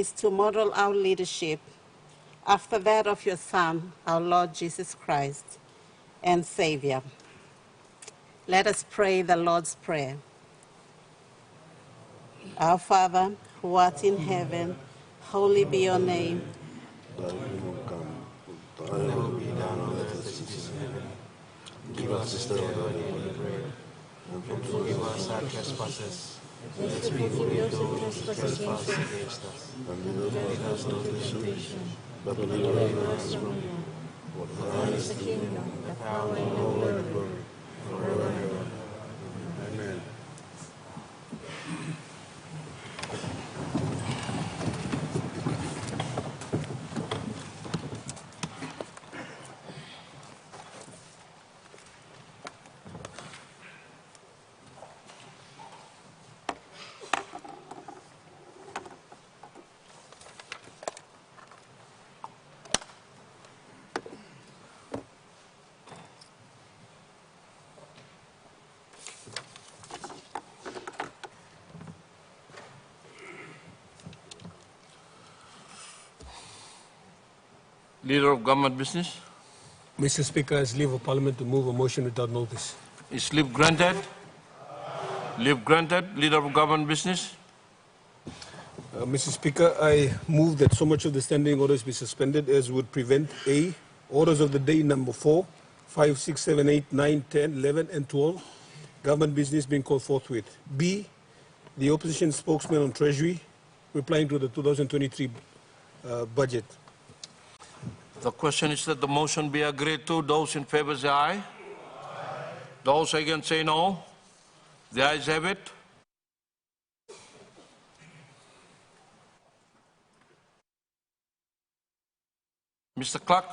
is to model our leadership after that of your Son, our Lord Jesus Christ and Savior. Let us pray the Lord's Prayer. Our Father, who art in heaven, holy be your name. Thy kingdom come, thy will be done on earth as it is in heaven. Give us this day our daily bread, and forgive us our trespasses, as we forgive those who trespass against us. And lead us not into temptation, but deliver us from evil. For thine is the kingdom, the power, and the glory, forever and ever. Amen. Leader of Government Business. Mr. Speaker, as Leave of Parliament to move a motion without notice. Is leave granted? Leave granted. Leader of Government Business. Mr. Speaker, I move that so much of the standing orders be suspended as would prevent A, orders of the day number 4, 5, 6, 7, 8, 9, 10, 11, and 12, government business being called forthwith. B, the opposition spokesman on Treasury replying to the 2023 budget. The question is that the motion be agreed to. Those in favor say aye. Aye. Those against say no. The ayes have it. Mr. Clerk.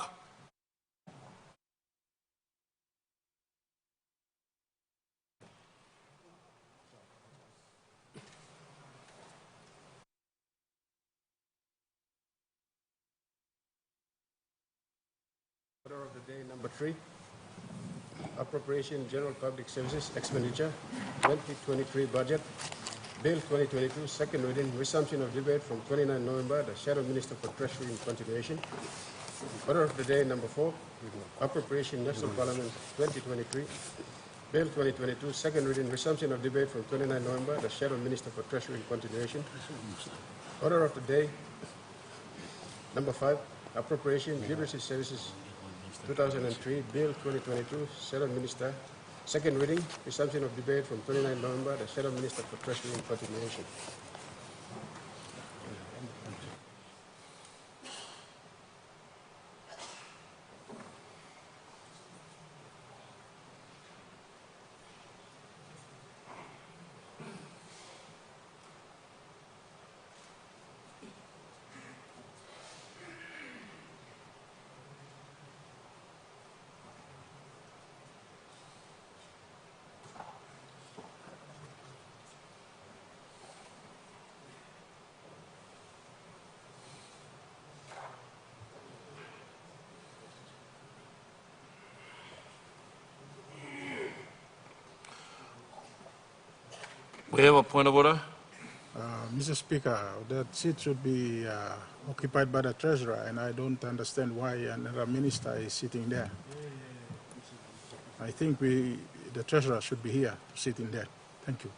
Order of the day number 3, Appropriation General Public Services Expenditure 2023 Budget, Bill 2022, second reading, resumption of debate from 29 November, the Shadow Minister for Treasury in continuation. Order of the day number 4, Appropriation National Parliament 2023, Bill 2022, second reading, resumption of debate from 29 November, the Shadow Minister for Treasury in continuation. Order of the day number 5, Appropriation Liberty Services 2003, Bill 2022, Shadow Minister, second reading, resumption of debate from 29 November, the Shadow Minister for Treasury in continuation. We have a point of order. Mr. Speaker, that seat should be occupied by the treasurer, and I don't understand why another minister is sitting there. I think the treasurer should be here, sitting there. Thank you.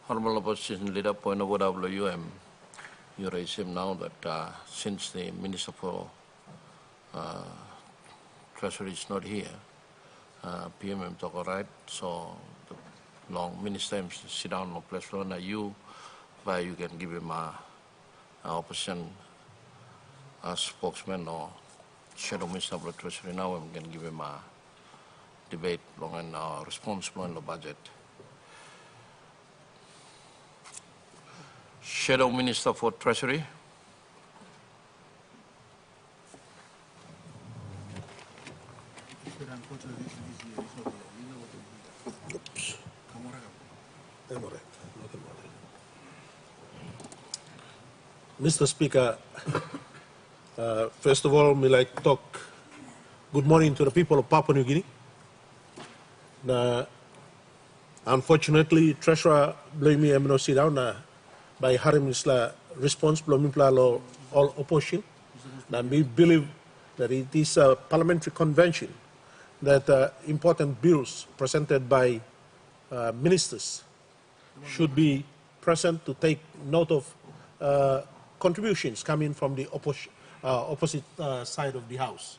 Honorable Opposition Leader, point of order, you raise him now that since the Minister for Treasury is not here, PMM talk all right, so the long Minister sit down on place floor, now you can give him a opposition spokesman or Shadow Minister for Treasury now, and can give him a debate long and responsible on the budget. Shadow Minister for Treasury. Mr. Speaker, first of all, me like talk good morning to the people of Papua New Guinea. Unfortunately, Treasurer blame me no sit down by Harim Isla response blame all opposition. And we believe that it is a parliamentary convention that important bills presented by ministers should be present to take note of contributions coming from the opposite side of the House.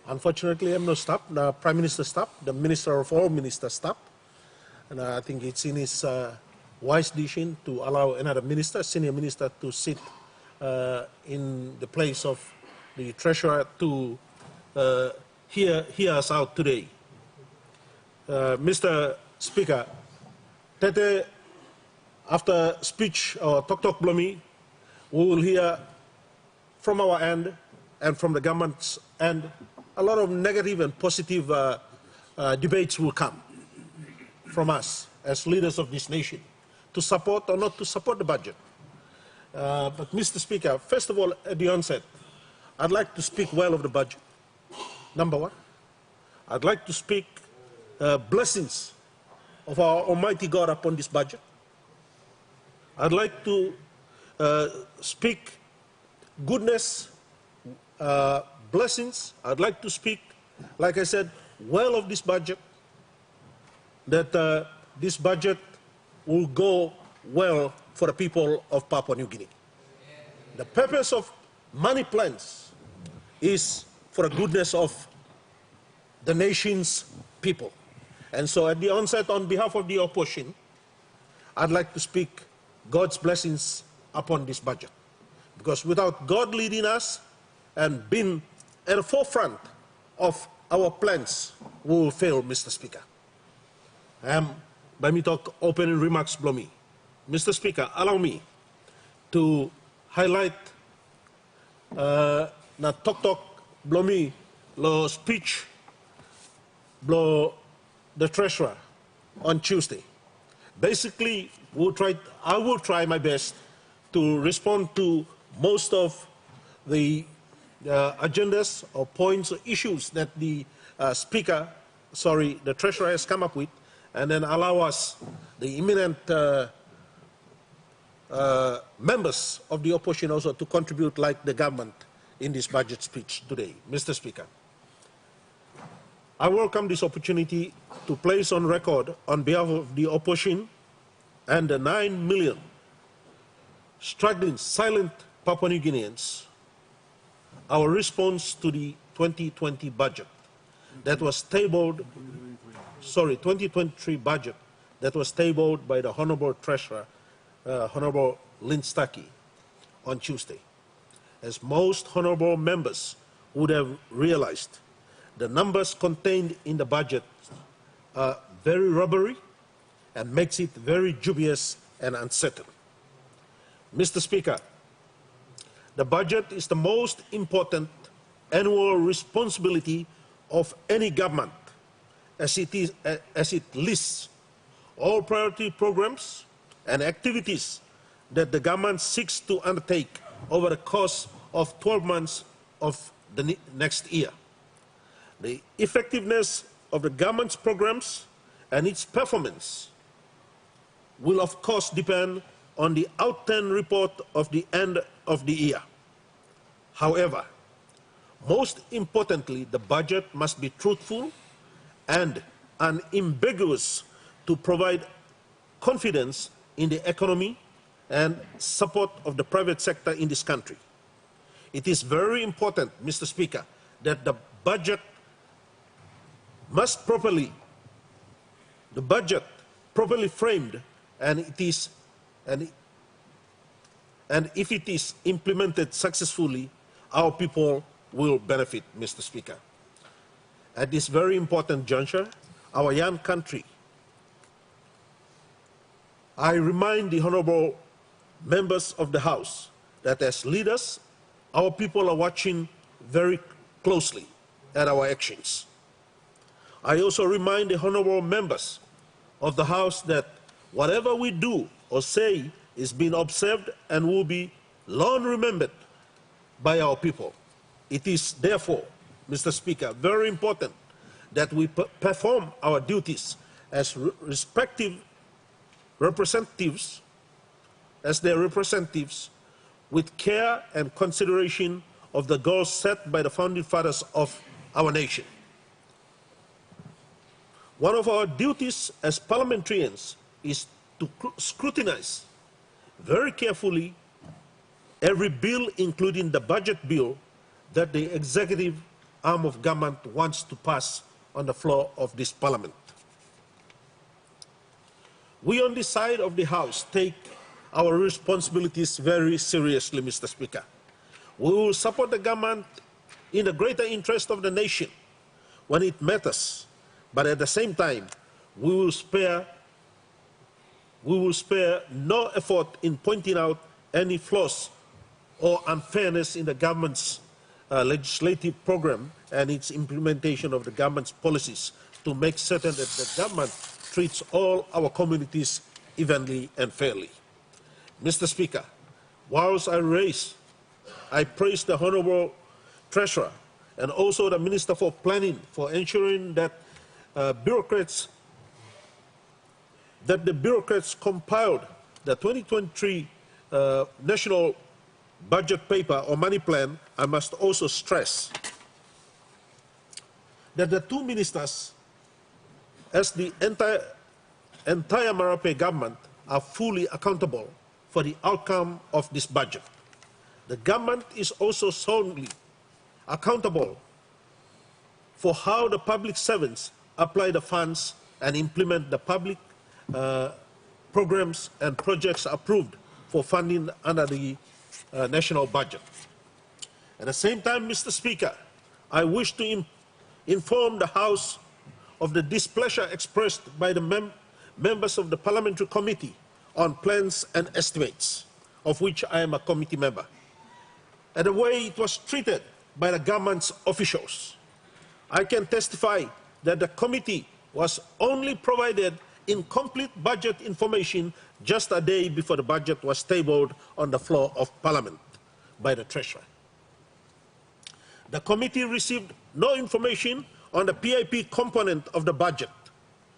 Unfortunately, I'm not stopped. The Prime Minister stopped. The Minister of all Ministers stopped. And I think it's in his wise decision to allow another minister, senior minister, to sit in the place of the Treasurer to hear us out today. Mr. Speaker, Tete, after speech or talk blomi, we will hear from our end and from the government's end a lot of negative and positive debates will come from us as leaders of this nation to support or not to support the budget. But Mr. Speaker, first of all, at the onset, I'd like to speak well of the budget. Number one, I'd like to speak blessings of our Almighty God upon this budget. I'd like to speak goodness, blessings. I'd like to speak, like I said, well of this budget, that this budget will go well for the people of Papua New Guinea. The purpose of money plans is for the goodness of the nation's people. And so at the onset, on behalf of the opposition, I'd like to speak God's blessings upon this budget. Because without God leading us and being at the forefront of our plans, we will fail, Mr. Speaker. By me talk opening remarks below me. Mr. Speaker, allow me to highlight na talk below me lo speech below the Treasurer on Tuesday. Basically, I will try my best to respond to most of the agendas or points or issues that the the Treasurer has come up with, and then allow us, the eminent members of the opposition also to contribute like the government in this budget speech today. Mr. Speaker, I welcome this opportunity to place on record on behalf of the opposition and the 9 million struggling silent Papua New Guineans our response to the 2020 budget that was tabled, 2023 budget that was tabled by the Honorable Treasurer, Honorable Lynn Stuckey, on Tuesday. As most honorable members would have realized, the numbers contained in the budget are very rubbery and makes it very dubious and uncertain. Mr. Speaker, the budget is the most important annual responsibility of any government, as it lists all priority programs and activities that the government seeks to undertake over the course of 12 months of the next year. The effectiveness of the government's programs and its performance will of course depend on the outturn report of the end of the year. However, most importantly, the budget must be truthful and unambiguous to provide confidence in the economy and support of the private sector in this country. It is very important, Mr. Speaker, that the budget properly framed, and if it is implemented successfully, our people will benefit, Mr. Speaker. At this very important juncture, our young country, I remind the honorable members of the House that as leaders, our people are watching very closely at our actions. I also remind the honorable members of the House that whatever we do or say is being observed and will be long remembered by our people. It is therefore, Mr. Speaker, very important that we perform our duties as respective representatives, as their representatives, with care and consideration of the goals set by the founding fathers of our nation. One of our duties as parliamentarians is to scrutinize very carefully every bill, including the budget bill, that the executive arm of government wants to pass on the floor of this parliament. We on this side of the House take our responsibilities very seriously, Mr. Speaker. We will support the government in the greater interest of the nation when it matters, but at the same time, we will spare no effort in pointing out any flaws or unfairness in the government's legislative program and its implementation of the government's policies to make certain that the government treats all our communities evenly and fairly. Mr. Speaker, whilst I praise the Honourable Treasurer and also the Minister for Planning for ensuring that the bureaucrats compiled the 2023 National Budget Paper or Money Plan, I must also stress that the two ministers, as the entire Marape government, are fully accountable for the outcome of this budget. The government is also solely accountable for how the public servants apply the funds and implement the public programs and projects approved for funding under the national budget. At the same time, Mr. Speaker, I wish to inform the House of the displeasure expressed by the members of the Parliamentary Committee on Plans and Estimates, of which I am a committee member, and the way it was treated by the government's officials. I can testify that the committee was only provided incomplete budget information just a day before the budget was tabled on the floor of Parliament by the Treasurer. The committee received no information on the PIP component of the budget,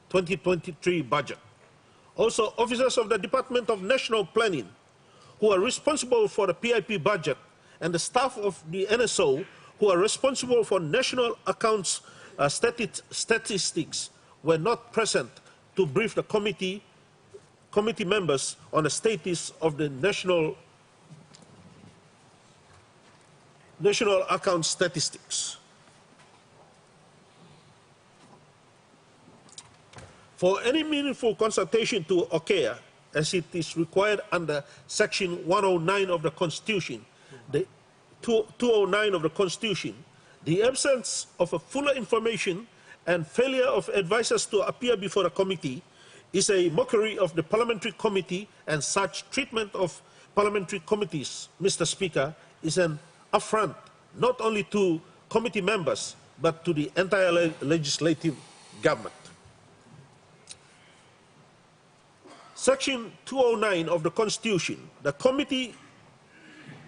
2023 budget. Also, officers of the Department of National Planning, who are responsible for the PIP budget, and the staff of the NSO, who are responsible for national accounts statistics, were not present to brief the committee members on the status of the national account statistics. For any meaningful consultation to occur, as it is required under Section 109 of the Constitution, the 209 of the Constitution, the absence of a fuller information and failure of advisers to appear before the committee is a mockery of the parliamentary committee, and such treatment of parliamentary committees, Mr. Speaker, is an affront not only to committee members but to the entire legislative government. Section 209 of the Constitution, the committee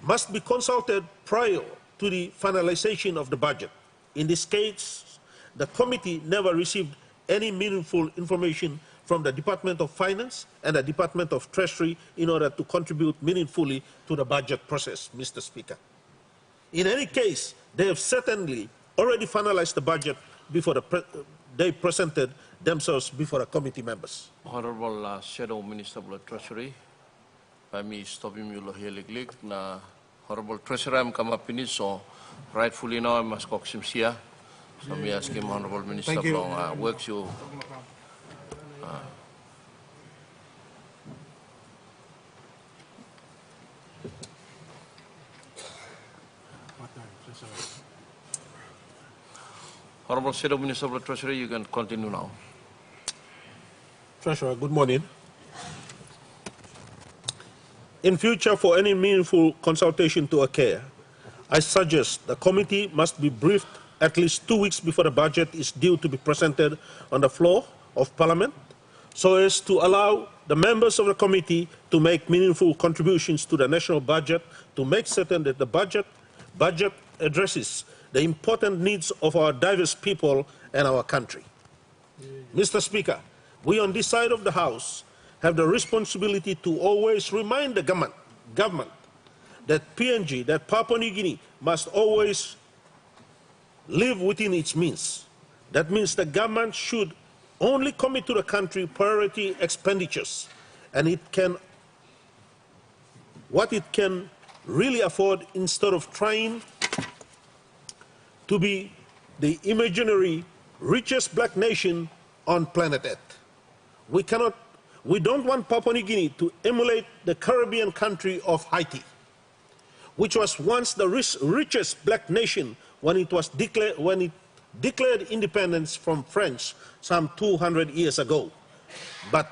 must be consulted prior to the finalization of the budget. In this case, the committee never received any meaningful information from the Department of Finance and the Department of Treasury in order to contribute meaningfully to the budget process, Mr. Speaker. In any case, they have certainly already finalized the budget before they presented themselves before the committee members. Honorable Shadow Minister of the Treasury, by me stopping you lohilig na Honorable Treasurer I'm kamapinit, so rightfully now I must coxim here. So me asking Honorable Minister Thank you. long works you. Honorable Shadow Minister of the Treasury, you can continue now. Treasurer, good morning. In future, for any meaningful consultation to occur, I suggest the committee must be briefed at least 2 weeks before the budget is due to be presented on the floor of Parliament, so as to allow the members of the committee to make meaningful contributions to the national budget, to make certain that the budget addresses the important needs of our diverse people and our country. Mr. Speaker, we on this side of the House have the responsibility to always remind the government that PNG, that Papua New Guinea, must always live within its means. That means the government should only commit to the country priority expenditures, and what it can really afford, instead of trying to be the imaginary richest black nation on planet Earth. We don't want Papua New Guinea to emulate the Caribbean country of Haiti, which was once the richest black nation when it declared independence from French some 200 years ago, but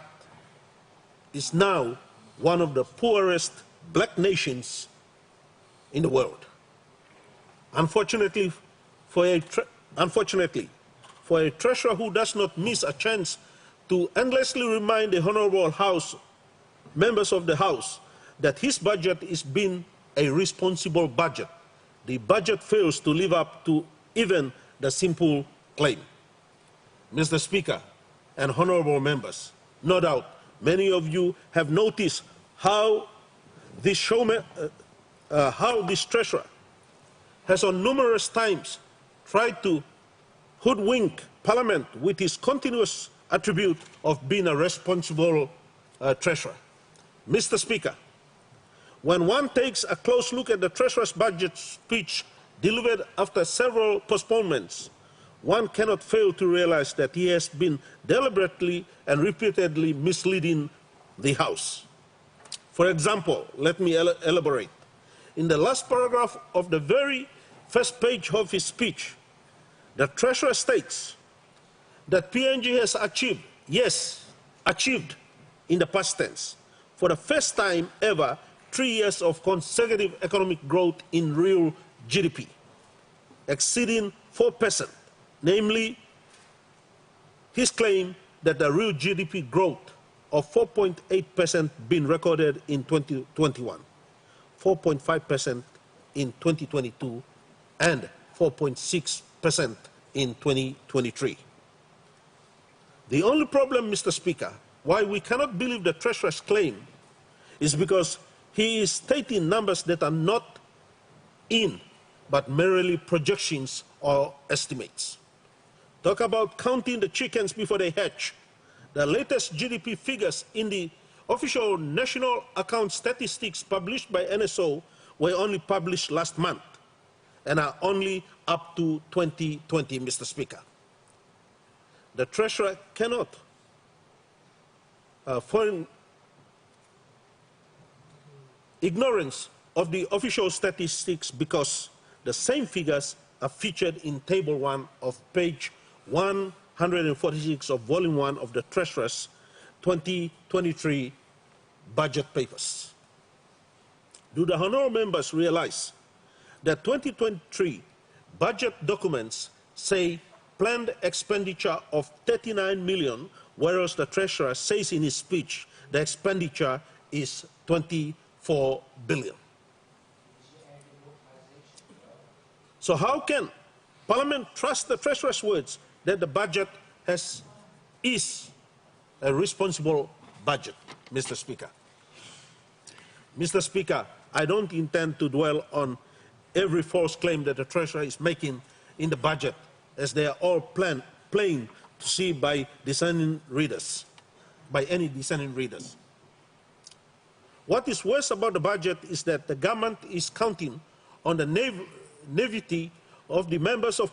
is now one of the poorest black nations in the world. Unfortunately, for a treasurer who does not miss a chance to endlessly remind the honorable members of the House that his budget is being a responsible budget, the budget fails to live up to even the simple claim. Mr. Speaker and honorable members, no doubt many of you have noticed how this treasurer has on numerous times tried to hoodwink Parliament with his continuous attribute of being a responsible treasurer. Mr. Speaker, when one takes a close look at the treasurer's budget speech delivered after several postponements, one cannot fail to realize that he has been deliberately and repeatedly misleading the House. For example, let me elaborate. In the last paragraph of the very first page of his speech, the treasurer states that PNG has achieved, yes, achieved in the past tense, for the first time ever, 3 years of consecutive economic growth in real GDP, exceeding 4%, namely his claim that the real GDP growth of 4.8% been recorded in 2021, 4.5% in 2022, and 4.6% in 2023. The only problem, Mr. Speaker, why we cannot believe the treasurer's claim is because he is stating numbers that are not in, but merely projections or estimates. Talk about counting the chickens before they hatch. The latest GDP figures in the official national account statistics published by NSO were only published last month and are only up to 2020, Mr. Speaker. The treasurer cannot for ignorance of the official statistics, because the same figures are featured in Table 1 of page 146 of Volume 1 of the Treasurer's 2023 budget papers. Do the honorable members realize that 2023 budget documents say planned expenditure of 39 million, whereas the treasurer says in his speech the expenditure is 24 billion. So how can Parliament trust the treasurer's words that the budget is a responsible budget, Mr. Speaker? Mr. Speaker, I don't intend to dwell on every false claim that the treasurer is making in the budget, as they are all plain to see by discerning readers, by any discerning readers. What is worse about the budget is that the government is counting on the naivety of the members of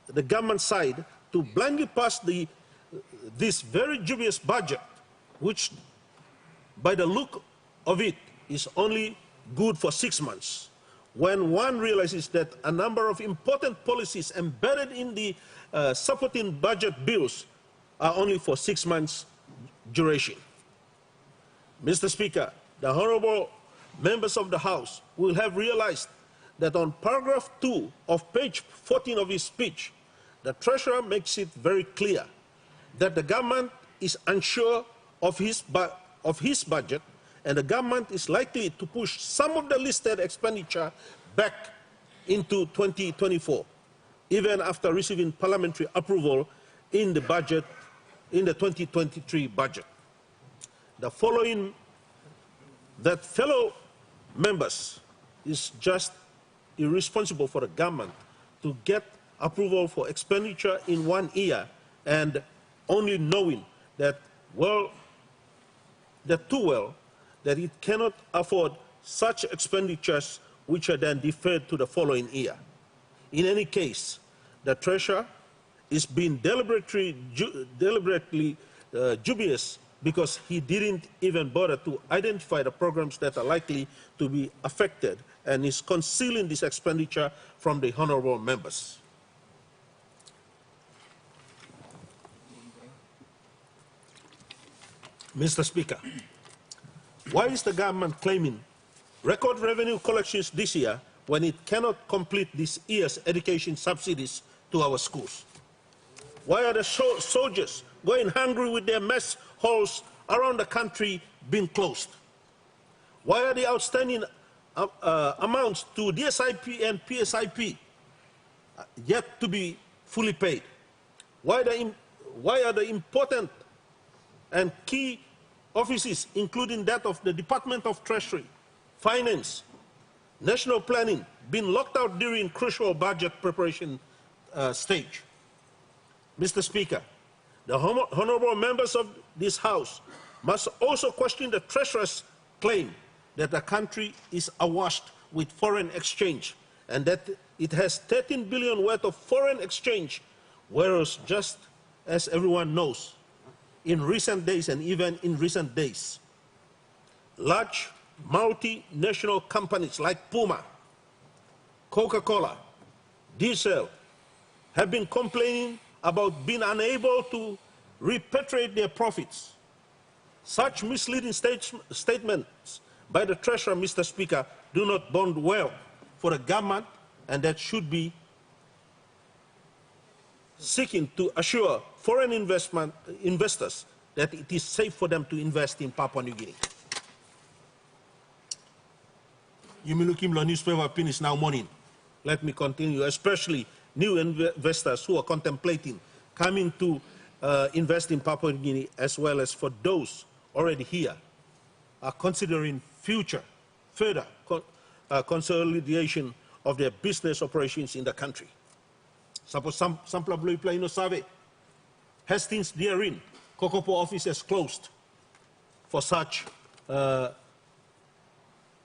the government side to blindly pass this very dubious budget, which by the look of it is only good for 6 months, when one realizes that a number of important policies embedded in the supporting budget bills are only for 6 months duration. Mr. Speaker, the honorable members of the House will have realized that on paragraph 2 of page 14 of his speech, the Treasurer makes it very clear that the government is unsure of his budget, and the government is likely to push some of the listed expenditure back into 2024, even after receiving parliamentary approval in the budget, in the 2023 budget. The following, that fellow members, is just irresponsible for the government to get approval for expenditure in 1 year and only knowing that, well, that too well, that it cannot afford such expenditures which are then deferred to the following year. In any case, the Treasurer is being deliberately dubious because he didn't even bother to identify the programs that are likely to be affected and is concealing this expenditure from the honorable members. Mr. Speaker, why is the government claiming record revenue collections this year when it cannot complete this year's education subsidies to our schools? Why are the soldiers going hungry with their mess halls around the country being closed? Why are the outstanding amounts to DSIP and PSIP yet to be fully paid? Why are the important and key offices, including that of the Department of Treasury, Finance, National Planning, being locked out during crucial budget preparation stage? Mr. Speaker, the honorable members of this House must also question the Treasurer's claim that the country is awash with foreign exchange and that it has 13 billion worth of foreign exchange, whereas, just as everyone knows, in recent days and even in recent days, large multinational companies like Puma, Coca-Cola, Diesel have been complaining about being unable to repatriate their profits. Such misleading statements by the Treasurer, Mr. Speaker, do not bode well for the government, and that should be seeking to assure foreign investors that it is safe for them to invest in Papua New Guinea. Yumilukimlo newspaper finish now morning. Let me continue, especially new investors who are contemplating coming to invest in Papua New Guinea, as well as for those already here, are considering further consolidation of their business operations in the country. Suppose some blue play survey. Hastings Deering, Kokopo office is closed for such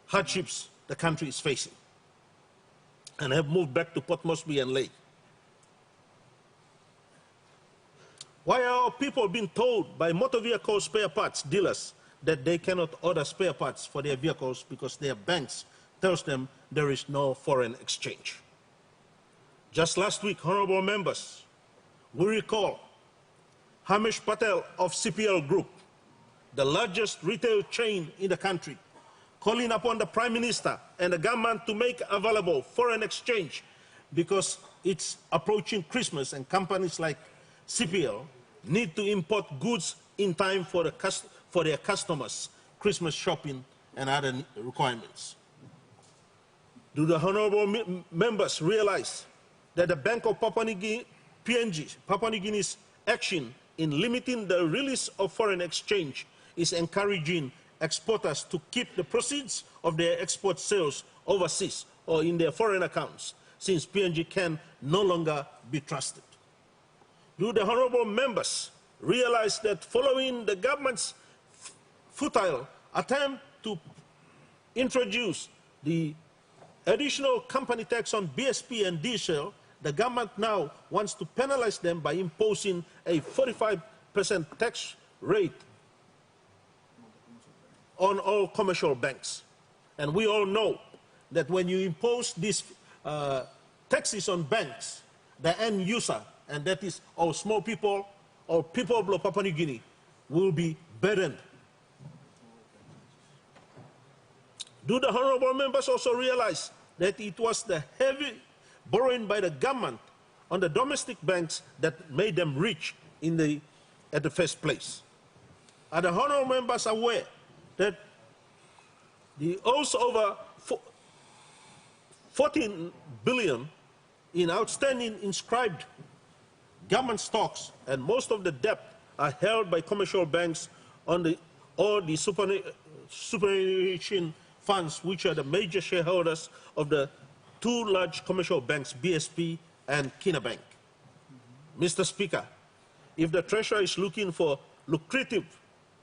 hardships the country is facing, and have moved back to Port Moresby and Lake. Why are people being told by motor vehicle spare parts dealers that they cannot order spare parts for their vehicles because their banks tells them there is no foreign exchange? Just last week, honorable members, we recall Hamish Patel of CPL Group, the largest retail chain in the country, calling upon the Prime Minister and the government to make available foreign exchange because it's approaching Christmas and companies like CPL need to import goods in time for their customers' Christmas shopping and other requirements. Do the honorable members realize that the Bank of Papua New Guinea, PNG, Papua New Guinea's action in limiting the release of foreign exchange is encouraging exporters to keep the proceeds of their export sales overseas or in their foreign accounts, since PNG can no longer be trusted? Do the honorable members realize that following the government's futile attempt to introduce the additional company tax on BSP and diesel, the government now wants to penalize them by imposing a 45% tax rate on all commercial banks. And we all know that when you impose these taxes on banks, the end user, and that is our small people or people of Papua New Guinea, will be burdened. Do the honorable members also realize that it was the heavy borrowing by the government on the domestic banks that made them rich at the first place? Are the honorable members aware that the also over 14 billion in outstanding inscribed government stocks, and most of the debt are held by commercial banks on the superannuation funds, which are the major shareholders of the two large commercial banks, BSP and Kina Bank? Mr. Speaker, if the Treasurer is looking for lucrative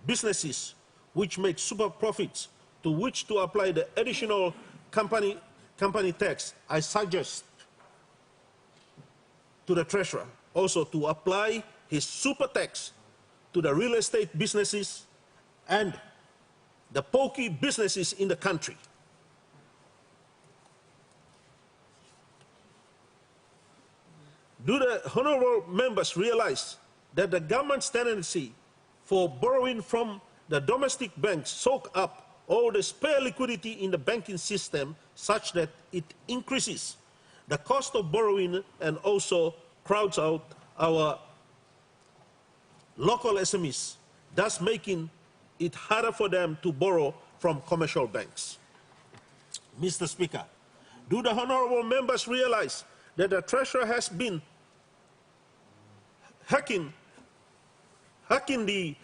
businesses which make super profits to which to apply the additional company tax, I suggest to the Treasurer also to apply his super tax to the real estate businesses and the pokey businesses in the country. Do the honorable members realize that the government's tendency for borrowing from the domestic banks soak up all the spare liquidity in the banking system such that it increases the cost of borrowing and also crowds out our local SMEs, thus making it harder for them to borrow from commercial banks? Mr. Speaker, do the honorable members realize that the Treasurer has been hacking the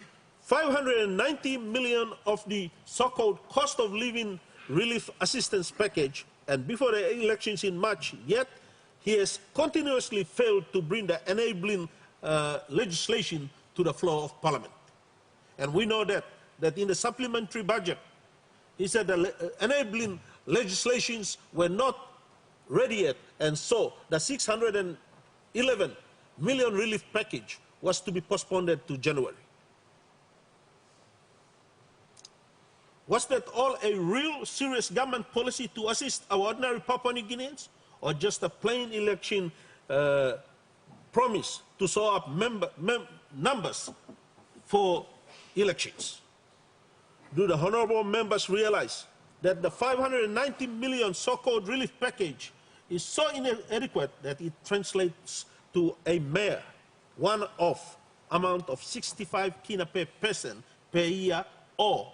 590 million of the so-called cost of living relief assistance package, and before the elections in March, yet he has continuously failed to bring the enabling legislation to the floor of Parliament. And we know that in the supplementary budget, he said the enabling legislations were not ready yet, and so the 611 million relief package was to be postponed to January. Was that all a real serious government policy to assist our ordinary Papua New Guineans, or just a plain election promise to show up numbers for elections? Do the honorable members realize that the 590 million so-called relief package is so inadequate that it translates to a mere one-off amount of 65 kina per person per year, or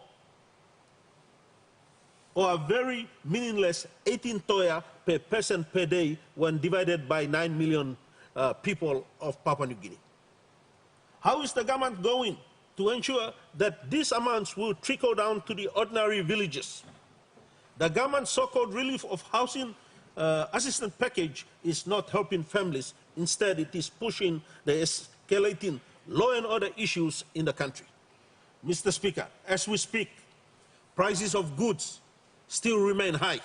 a very meaningless 18 toya per person per day when divided by 9 million people of Papua New Guinea? How is the government going to ensure that these amounts will trickle down to the ordinary villages? The government's so-called relief of housing assistance package is not helping families. Instead, it is pushing the escalating law and order issues in the country. Mr. Speaker, as we speak, prices of goods still remain high.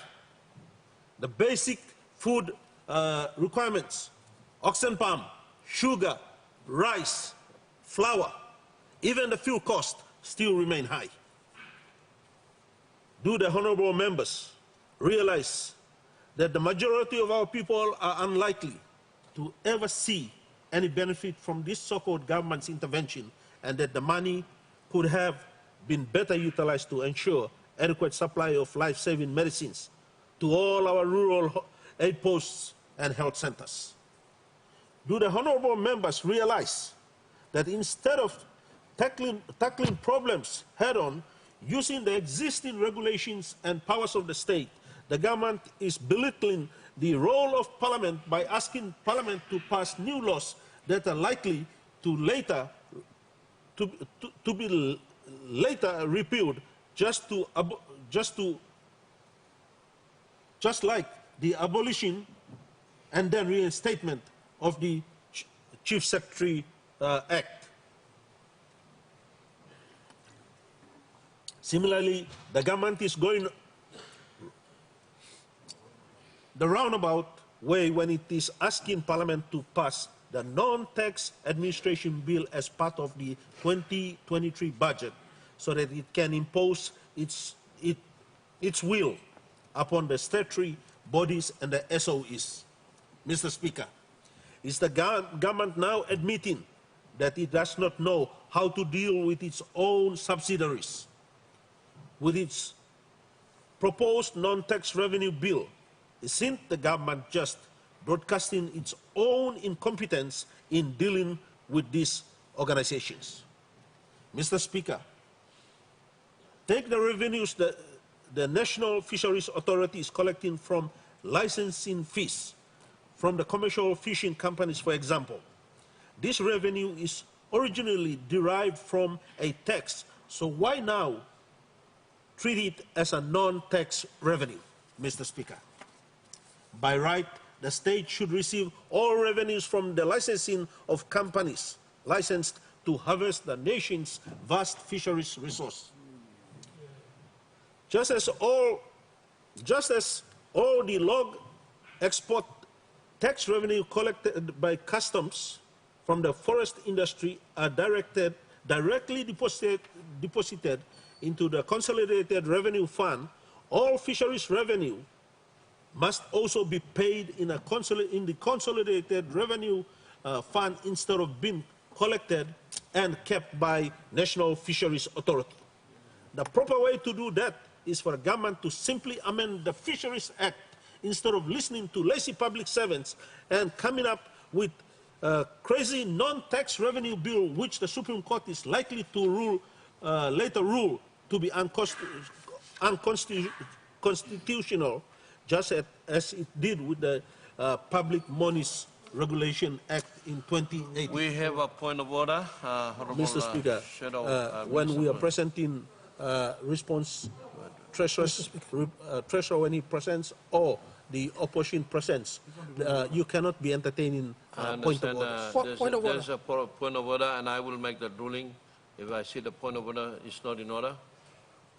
The basic food requirements, oxen palm, sugar, rice, flour, even the fuel cost still remain high. Do the honorable members realize that the majority of our people are unlikely to ever see any benefit from this so-called government's intervention, and that the money could have been better utilized to ensure adequate supply of life-saving medicines to all our rural aid posts and health centers? Do the honorable members realize that instead of tackling problems head-on using the existing regulations and powers of the state, the government is belittling the role of Parliament by asking Parliament to pass new laws that are likely to be later repealed, just like the abolition and then reinstatement of the Chief Secretary Act. Similarly, the government is going the roundabout way when it is asking Parliament to pass the non-tax administration bill as part of the 2023 budget so that it can impose its will upon the statutory bodies and the SOEs. Mr. Speaker, is the government now admitting that it does not know how to deal with its own subsidiaries? With its proposed non-tax revenue bill, isn't the government just broadcasting its own incompetence in dealing with these organizations? Mr. Speaker, take the revenues that the National Fisheries Authority is collecting from licensing fees from the commercial fishing companies, for example. This revenue is originally derived from a tax, so why now treat it as a non-tax revenue, Mr. Speaker? By right, the state should receive all revenues from the licensing of companies licensed to harvest the nation's vast fisheries resource. Just as all the log export tax revenue collected by customs from the forest industry are directly deposited into the Consolidated Revenue Fund, all fisheries revenue must also be paid in the Consolidated Revenue Fund instead of being collected and kept by National Fisheries Authority. The proper way to do that is for the government to simply amend the Fisheries Act instead of listening to lazy public servants and coming up with a crazy non-tax revenue bill which the Supreme Court is likely to later rule to be unconstitutional, just as it did with the Public Monies Regulation Act in 2018. We have a point of order. Mr. Speaker, when we are presenting response, treasurer when he presents or the opposition presents, you cannot be entertaining point of order. There's a point of order, and I will make that ruling if I see the point of order is not in order.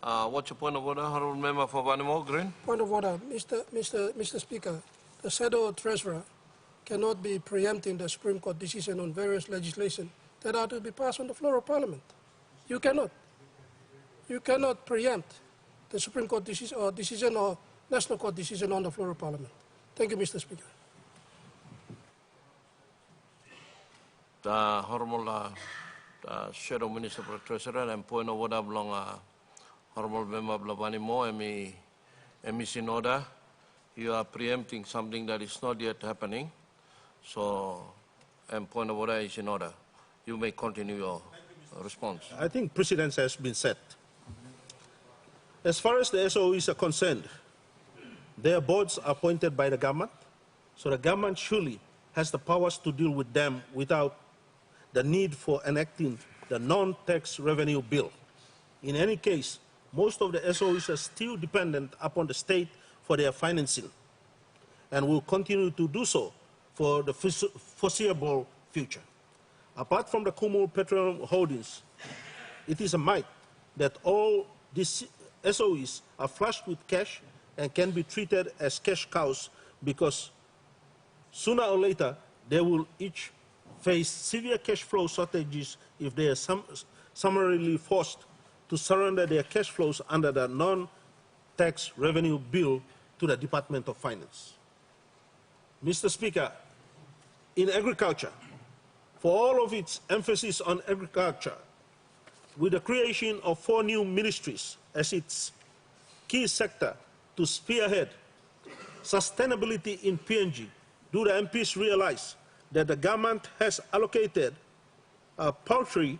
What's your point of order, Honourable Member for Vanimo Green? Point of order, Mr. Speaker. The shadow treasurer cannot be preempting the Supreme Court decision on various legislation that are to be passed on the floor of Parliament. You cannot. You cannot preempt the Supreme Court decision or National Court decision on the floor of Parliament. Thank you, Mr. Speaker. The Honourable Shadow Minister for Treasurer and point of order belong Honourable Member Blavanimo, is in order. You are preempting something that is not yet happening. So, and point of order is in order. You may continue your response. I think precedence has been set. As far as the SOEs are concerned, their boards are appointed by the government, so the government surely has the powers to deal with them without the need for enacting the non-tax revenue bill. In any case, most of the SOEs are still dependent upon the state for their financing and will continue to do so for the foreseeable future. Apart from the Kumul Petroleum Holdings, it is a might that all these SOEs are flushed with cash and can be treated as cash cows because sooner or later they will each face severe cash flow shortages if they are summarily forced to surrender their cash flows under the non-tax revenue bill to the Department of Finance. Mr. Speaker, in agriculture, for all of its emphasis on agriculture, with the creation of 4 new ministries as its key sector to spearhead sustainability in PNG, do the MPs realize that the government has allocated a paltry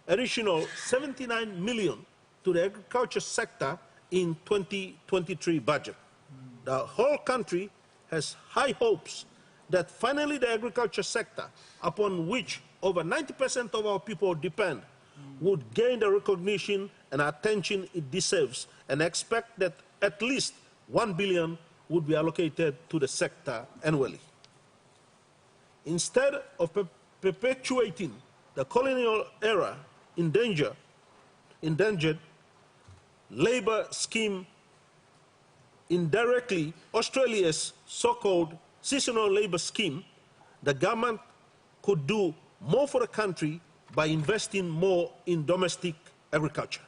additional 79 million to the agriculture sector in 2023 budget? The whole country has high hopes that finally the agriculture sector, upon which over 90% of our people depend, would gain the recognition and attention it deserves, and expect that at least 1 billion would be allocated to the sector annually. Instead of perpetuating the colonial era endangered labor scheme. Indirectly, Australia's so-called seasonal labor scheme, the government could do more for the country by investing more in domestic agriculture.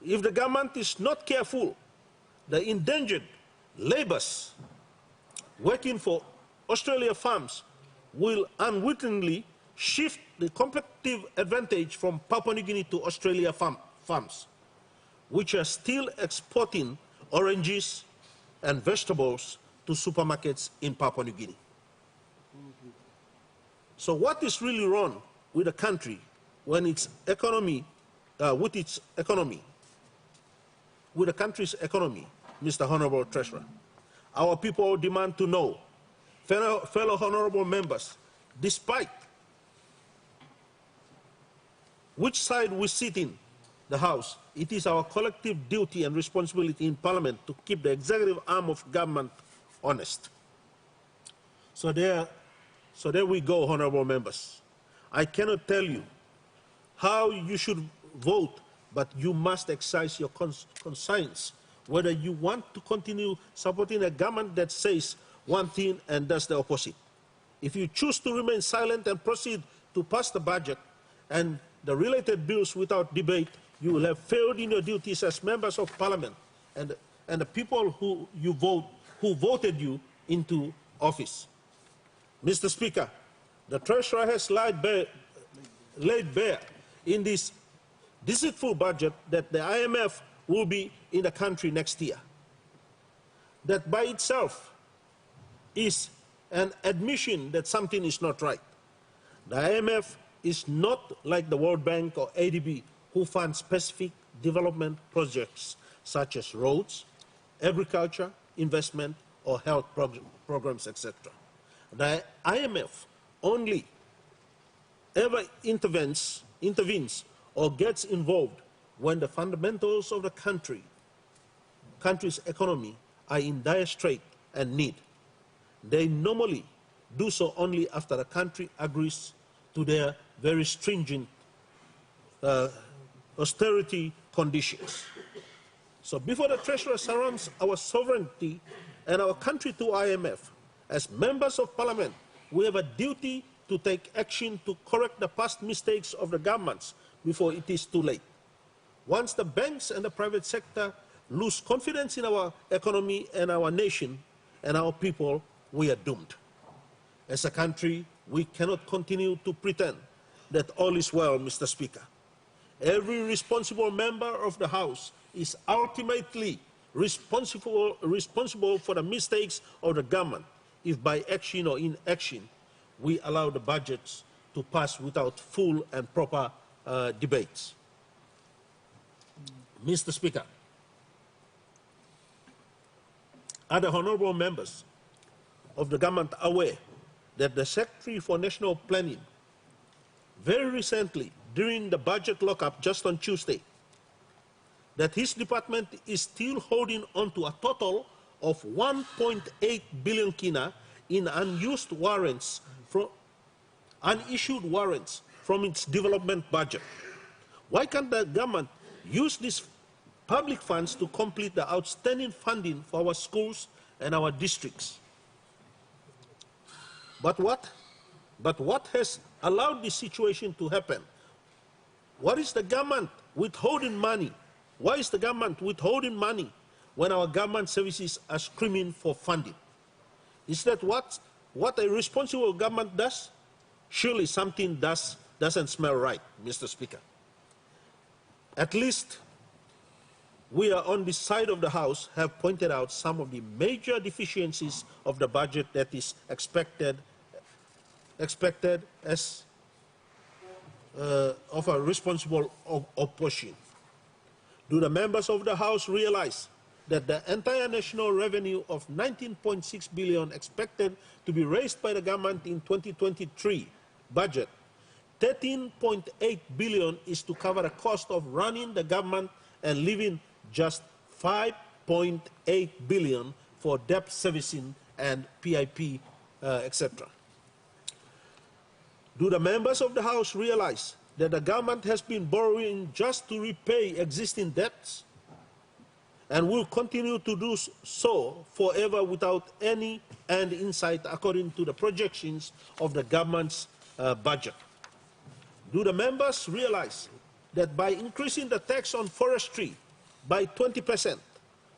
If the government is not careful, the endangered laborers working for Australia farms will unwittingly shift the competitive advantage from Papua New Guinea to Australia farms, which are still exporting oranges and vegetables to supermarkets in Papua New Guinea. So what is really wrong with a country when its economy, with the country's economy, Mr. Honorable Treasurer? Our people demand to know, fellow honorable members, despite which side we sit in the House, it is our collective duty and responsibility in Parliament to keep the executive arm of government honest. So there we go, honorable members. I cannot tell you how you should vote, but you must exercise your conscience whether you want to continue supporting a government that says one thing and does the opposite. If you choose to remain silent and proceed to pass the budget and the related bills without debate, you will have failed in your duties as members of Parliament and the people who voted you into office. Mr. Speaker, the Treasurer has laid bare in this deceitful budget that the IMF will be in the country next year. That by itself is an admission that something is not right. The IMF is not like the World Bank or ADB, who fund specific development projects such as roads, agriculture, investment, or health programs, etc. The IMF only ever intervenes or gets involved when the fundamentals of the country's economy are in dire strait and need. They normally do so only after the country agrees to their very stringent austerity conditions. So before the Treasurer surrenders our sovereignty and our country to IMF, as members of Parliament, we have a duty to take action to correct the past mistakes of the governments before it is too late. Once the banks and the private sector lose confidence in our economy and our nation and our people, we are doomed. As a country, we cannot continue to pretend that all is well, Mr. Speaker. Every responsible member of the House is ultimately responsible for the mistakes of the government if by action or inaction we allow the budgets to pass without full and proper debates. Mr. Speaker, are the honorable members of the government aware that the Secretary for National Planning very recently, during the budget lockup just on Tuesday, that his department is still holding on to a total of 1.8 billion kina in unissued warrants from its development budget? Why can't the government use these public funds to complete the outstanding funding for our schools and our districts? But what has allowed this situation to happen? What is the government withholding money? Why is the government withholding money when our government services are screaming for funding? Is that what a responsible government does? Surely something doesn't smell right, Mr. Speaker. At least we are on this side of the House have pointed out some of the major deficiencies of the budget that is expected as of a responsible opposition. Do the members of the House realize that the entire national revenue of 19.6 billion expected to be raised by the government in 2023 budget, 13.8 billion is to cover the cost of running the government and leaving just 5.8 billion for debt servicing and PIP, etc. Do the members of the House realize that the government has been borrowing just to repay existing debts and will continue to do so forever without any end in sight according to the projections of the government's budget? Do the members realize that by increasing the tax on forestry by 20%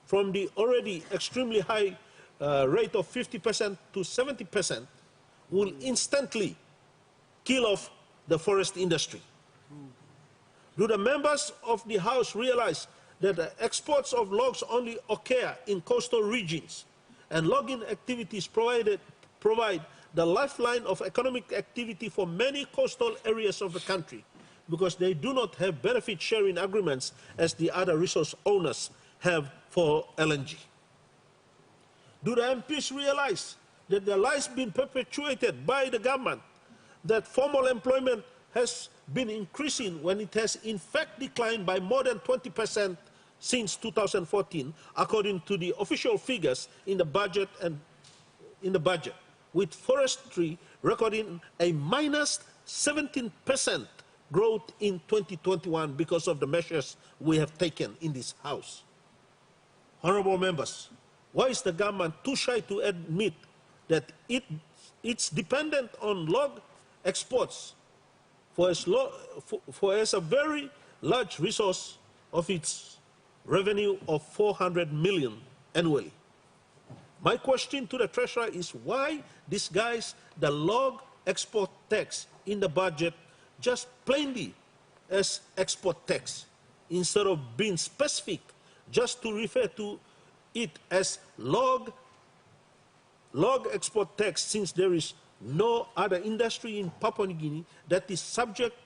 from the already extremely high rate of 50% to 70% will instantly kill off the forest industry? Do the members of the House realize that the exports of logs only occur in coastal regions and logging activities provide the lifeline of economic activity for many coastal areas of the country because they do not have benefit sharing agreements as the other resource owners have for LNG? Do the MPs realize that the lies being perpetuated by the government that formal employment has been increasing when it has in fact declined by more than 20% since 2014, according to the official figures in the budget with forestry recording a minus 17% growth in 2021 because of the measures we have taken in this House? Honorable members, why is the government too shy to admit that it's dependent on log exports for as a very large resource of its revenue of 400 million annually? My question to the Treasurer is why disguise the log export tax in the budget just plainly as export tax instead of being specific just to refer to it as log export tax, since there is no other industry in Papua New Guinea that is subject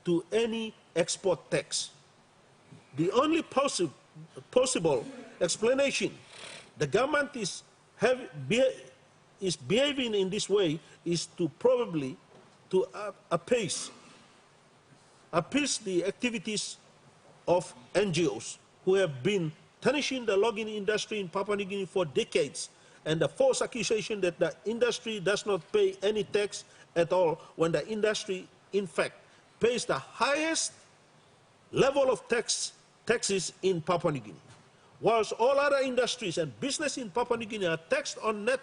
to any export tax? The only possible explanation the government is behaving in this way is to probably to appease the activities of NGOs who have been tarnishing the logging industry in Papua New Guinea for decades, and the false accusation that the industry does not pay any tax at all when the industry in fact pays the highest level of taxes in Papua New Guinea. Whilst all other industries and business in Papua New Guinea are taxed on net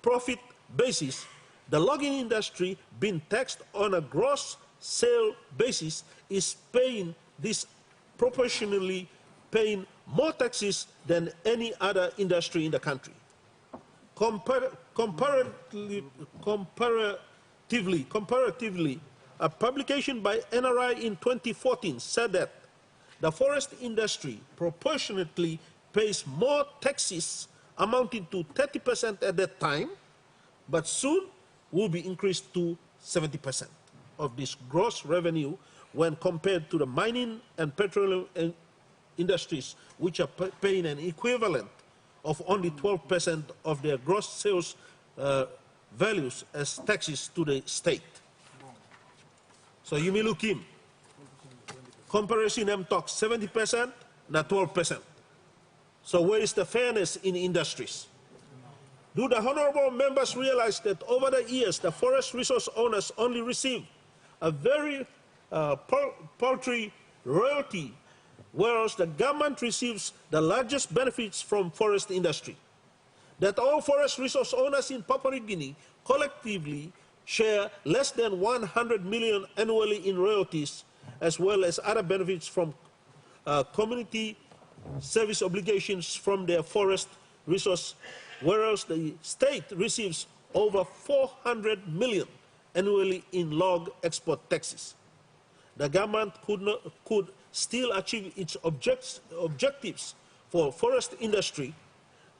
profit basis, the logging industry, being taxed on a gross sale basis, is paying disproportionately paying more taxes than any other industry in the country. Comparatively, a publication by NRI in 2014 said that the forest industry proportionately pays more taxes amounting to 30% at that time, but soon will be increased to 70% of this gross revenue when compared to the mining and petroleum industries, which are paying an equivalent of only 12% of their gross sales values as taxes to the state. So you may look in. Comparison them talk 70%, not 12%. So where is the fairness in industries? Do the honorable members realize that over the years, the forest resource owners only receive a very paltry royalty, whereas the government receives the largest benefits from forest industry? That all forest resource owners in Papua New Guinea collectively share less than 100 million annually in royalties, as well as other benefits from community service obligations from their forest resource, whereas the state receives over 400 million annually in log export taxes. The government could still achieve its objectives for forest industry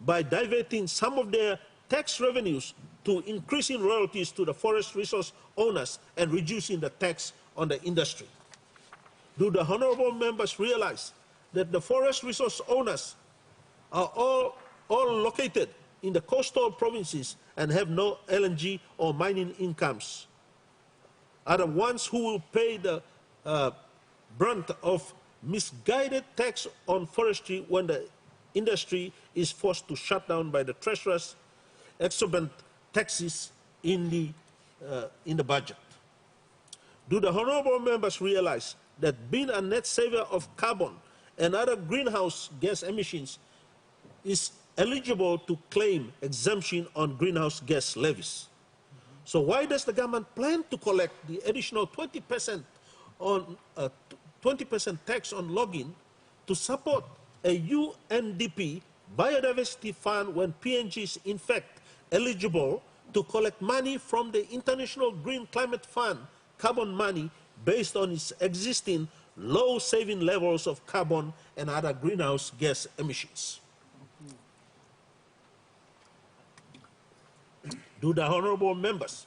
by diverting some of their tax revenues to increasing royalties to the forest resource owners and reducing the tax on the industry. Do the honorable members realize that the forest resource owners are all located in the coastal provinces and have no LNG or mining incomes, are the ones who will pay the brunt of misguided tax on forestry when the industry is forced to shut down by the treasurer's exorbitant taxes in the in the budget. Do the honorable members realize that being a net saver of carbon and other greenhouse gas emissions is eligible to claim exemption on greenhouse gas levies? So why does the government plan to collect the additional 20% on 20% tax on logging to support a UNDP biodiversity fund when PNG is in fact eligible to collect money from the International Green Climate Fund, carbon money, based on its existing low saving levels of carbon and other greenhouse gas emissions? Do the honorable members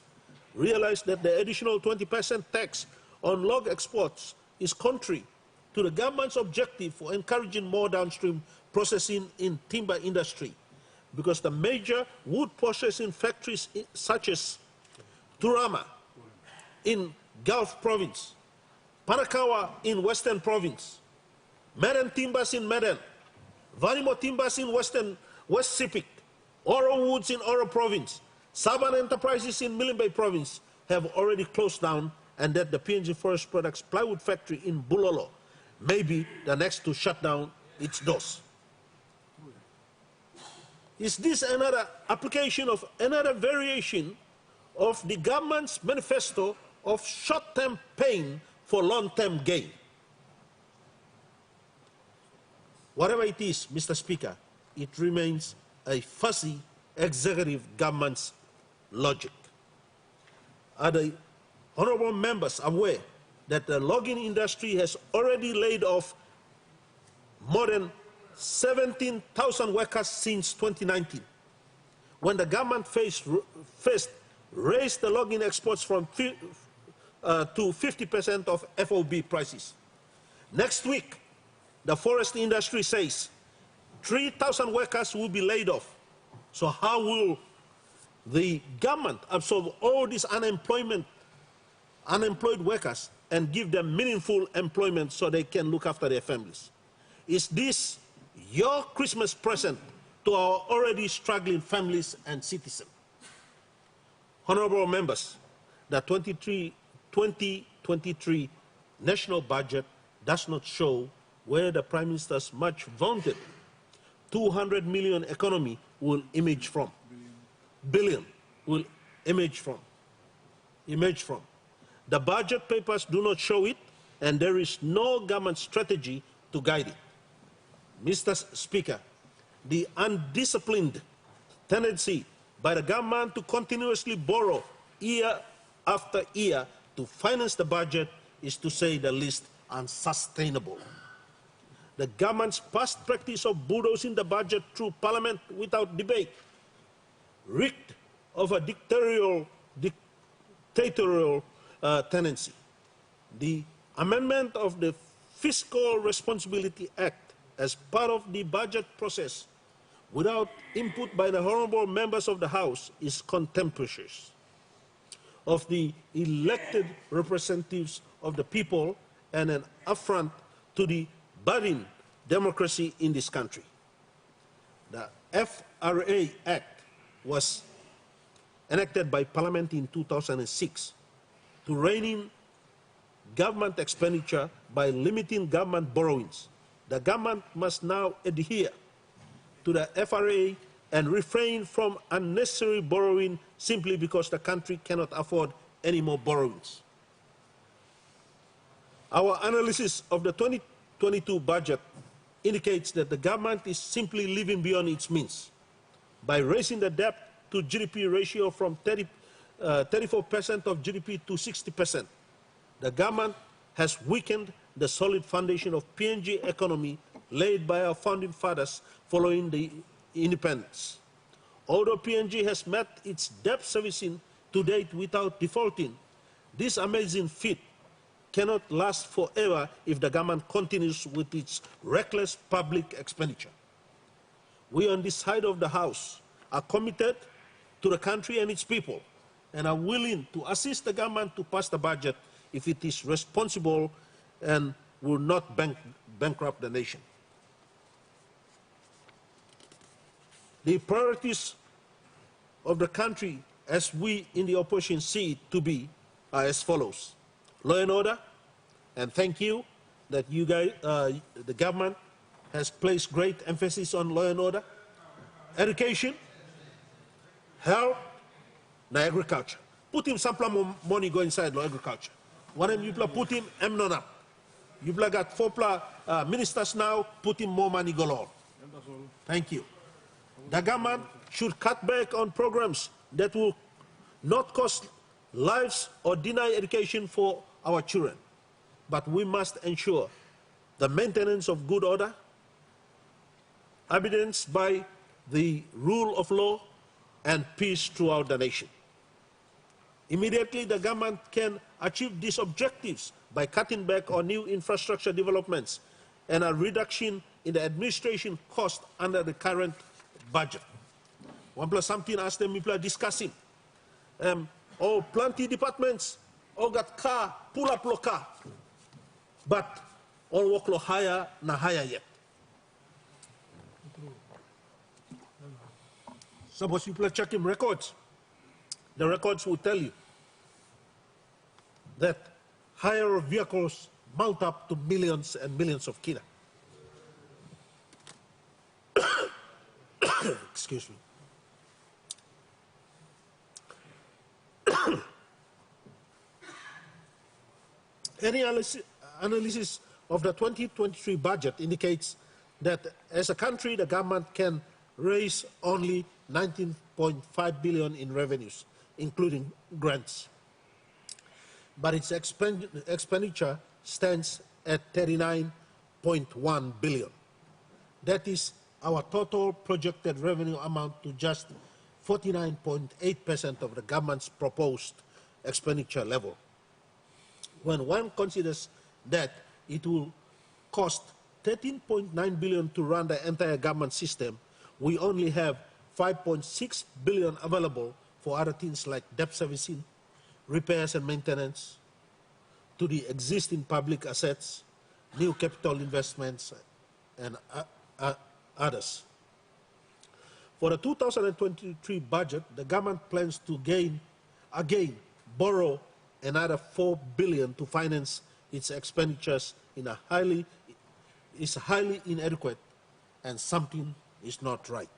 realize that the additional 20% tax on log exports is contrary to the government's objective for encouraging more downstream processing in timber industry? Because the major wood processing factories such as Turama in Gulf Province, Panakawa in Western Province, Medan Timbers in Medan, Vanimo Timbers in West Sepik, Oro Woods in Oro Province, Saban Enterprises in Milimbay Province have already closed down, and that the PNG Forest Products plywood factory in Bulolo may be the next to shut down its doors. Is this another application of another variation of the government's manifesto of short-term pain for long-term gain? Whatever it is, Mr. Speaker, it remains a fuzzy executive government's logic. Are the honorable members aware that the logging industry has already laid off more than 17,000 workers since 2019, when the government first raised the logging exports from to 50% of FOB prices? Next week, the forest industry says 3,000 workers will be laid off. So how will the government absorb all these unemployed workers and give them meaningful employment so they can look after their families? Is this your Christmas present to our already struggling families and citizens? Honorable members, the 2023 national budget does not show where the Prime Minister's much vaunted 200 million economy will emerge from. Billion will emerge from. The budget papers do not show it, and there is no government strategy to guide it. Mr. Speaker, the undisciplined tendency by the government to continuously borrow year after year to finance the budget is, to say the least, unsustainable. The government's past practice of bulldozing the budget through Parliament without debate reeked of a dictatorial tendency. The amendment of the Fiscal Responsibility Act as part of the budget process without input by the honorable members of the House is contemptuous of the elected representatives of the people and an affront to the budding democracy in this country. The FRA Act was enacted by Parliament in 2006 to rein in government expenditure by limiting government borrowings. The government must now adhere to the FRA and refrain from unnecessary borrowing simply because the country cannot afford any more borrowings. Our analysis of the 2022 budget indicates that the government is simply living beyond its means by raising the debt to GDP ratio from 34% of GDP to 60%. The government has weakened the solid foundation of PNG economy laid by our founding fathers following the independence. Although PNG has met its debt servicing to date without defaulting, this amazing feat cannot last forever if the government continues with its reckless public expenditure. We on this side of the House are committed to the country and its people and are willing to assist the government to pass the budget if it is responsible and will not bankrupt the nation. The priorities of the country as we in the opposition see it to be, are as follows. Law and order, and thank you that you guys, the government has placed great emphasis on law and order. Education, health, and agriculture. Put him some money go inside law agriculture. One of you put him up. You got 4 ministers now, put him more money galore. Thank you. The government should cut back on programs that will not cost lives or deny education for our children. But we must ensure the maintenance of good order, evidenced by the rule of law and peace throughout the nation. Immediately, the government can achieve these objectives by cutting back on new infrastructure developments and a reduction in the administration cost under the current budget. One plus something as them people are discussing. All plenty departments, all got car, pull up lo car. But all work lo higher, na higher yet. Suppose people are checking records. The records will tell you that hire of vehicles mount up to millions and millions of kina. Excuse me. Any analysis of the 2023 budget indicates that as a country, the government can raise only 19.5 billion in revenues, including grants. But its expenditure stands at 39.1 billion. That is our total projected revenue amount to just 49.8% of the government's proposed expenditure level. When one considers that it will cost 13.9 billion to run the entire government system, we only have 5.6 billion available for other things like debt servicing, repairs and maintenance, to the existing public assets, new capital investments, and others. For the 2023 budget, the government plans to borrow another 4 billion to finance its expenditures in a highly inadequate, and something is not right.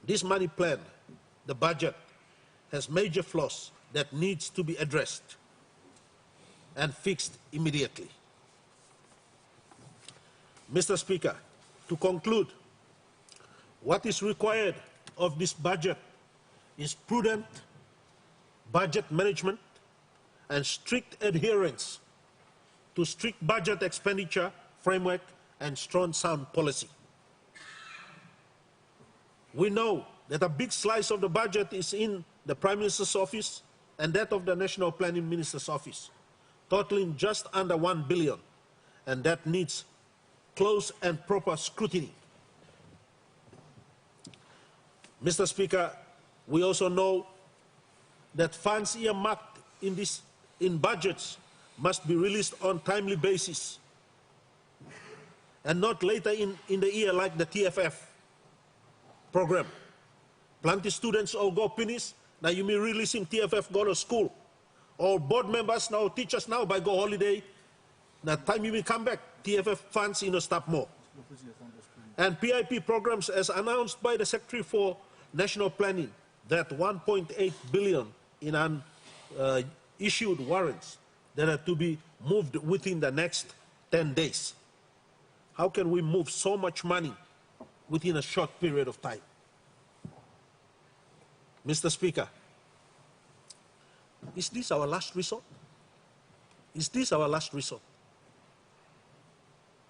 This money plan, the budget, has major flaws that needs to be addressed and fixed immediately. Mr. Speaker, to conclude, what is required of this budget is prudent budget management and strict adherence to strict budget expenditure framework and strong sound policy. We know that a big slice of the budget is in the Prime Minister's office and that of the National Planning Minister's office, totaling just under 1 billion, and that needs close and proper scrutiny. Mr. Speaker, we also know that funds earmarked in budgets must be released on timely basis and not later in the year like the TFF program. Plenty students all go finish, now you may release in TFF go to school. All board members now, teachers now by go holiday, now time you may come back, TFF funds stop more. And PIP programs as announced by the Secretary for National Planning, that 1.8 billion in issued warrants that are to be moved within the next 10 days. How can we move so much money within a short period of time? Mr. Speaker, is this our last resort? Is this our last resort?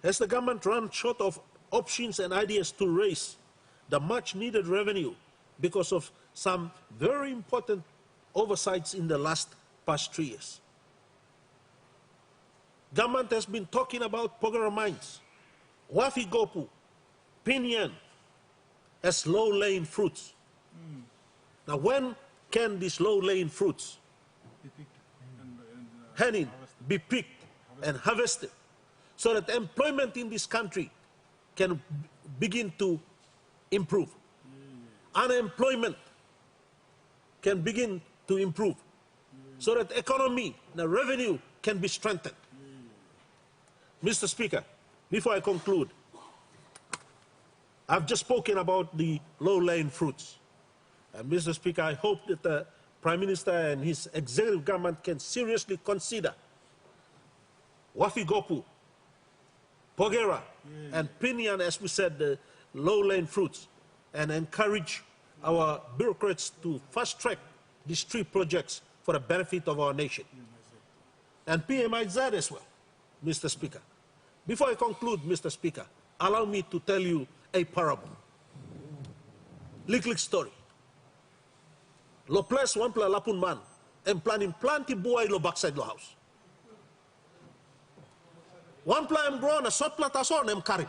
Has the government run short of options and ideas to raise the much needed revenue because of some very important oversights in the past 3 years? Government has been talking about Pogara mines, Wafi Gopu, Pinyan as low-laying fruits. Now when can these low-laying fruits, Henin, be picked and harvested so that employment in this country can begin to improve? Unemployment can begin to improve, so that economy, the revenue can be strengthened. Mr. Speaker, before I conclude, I've just spoken about the low-lying fruits. And Mr. Speaker, I hope that the Prime Minister and his executive government can seriously consider Wafigopu, Pogera, and Pinyan, as we said, the low-lying fruits, and encourage our bureaucrats to fast-track these 3 projects for the benefit of our nation. And PMIZ as well, Mr. Speaker. Before I conclude, Mr. Speaker, allow me to tell you a parable. Lick story. Lo place one pla lapun man, and planning plenty boy lo backside lo house. One pla em grow na sot pla taso em carry.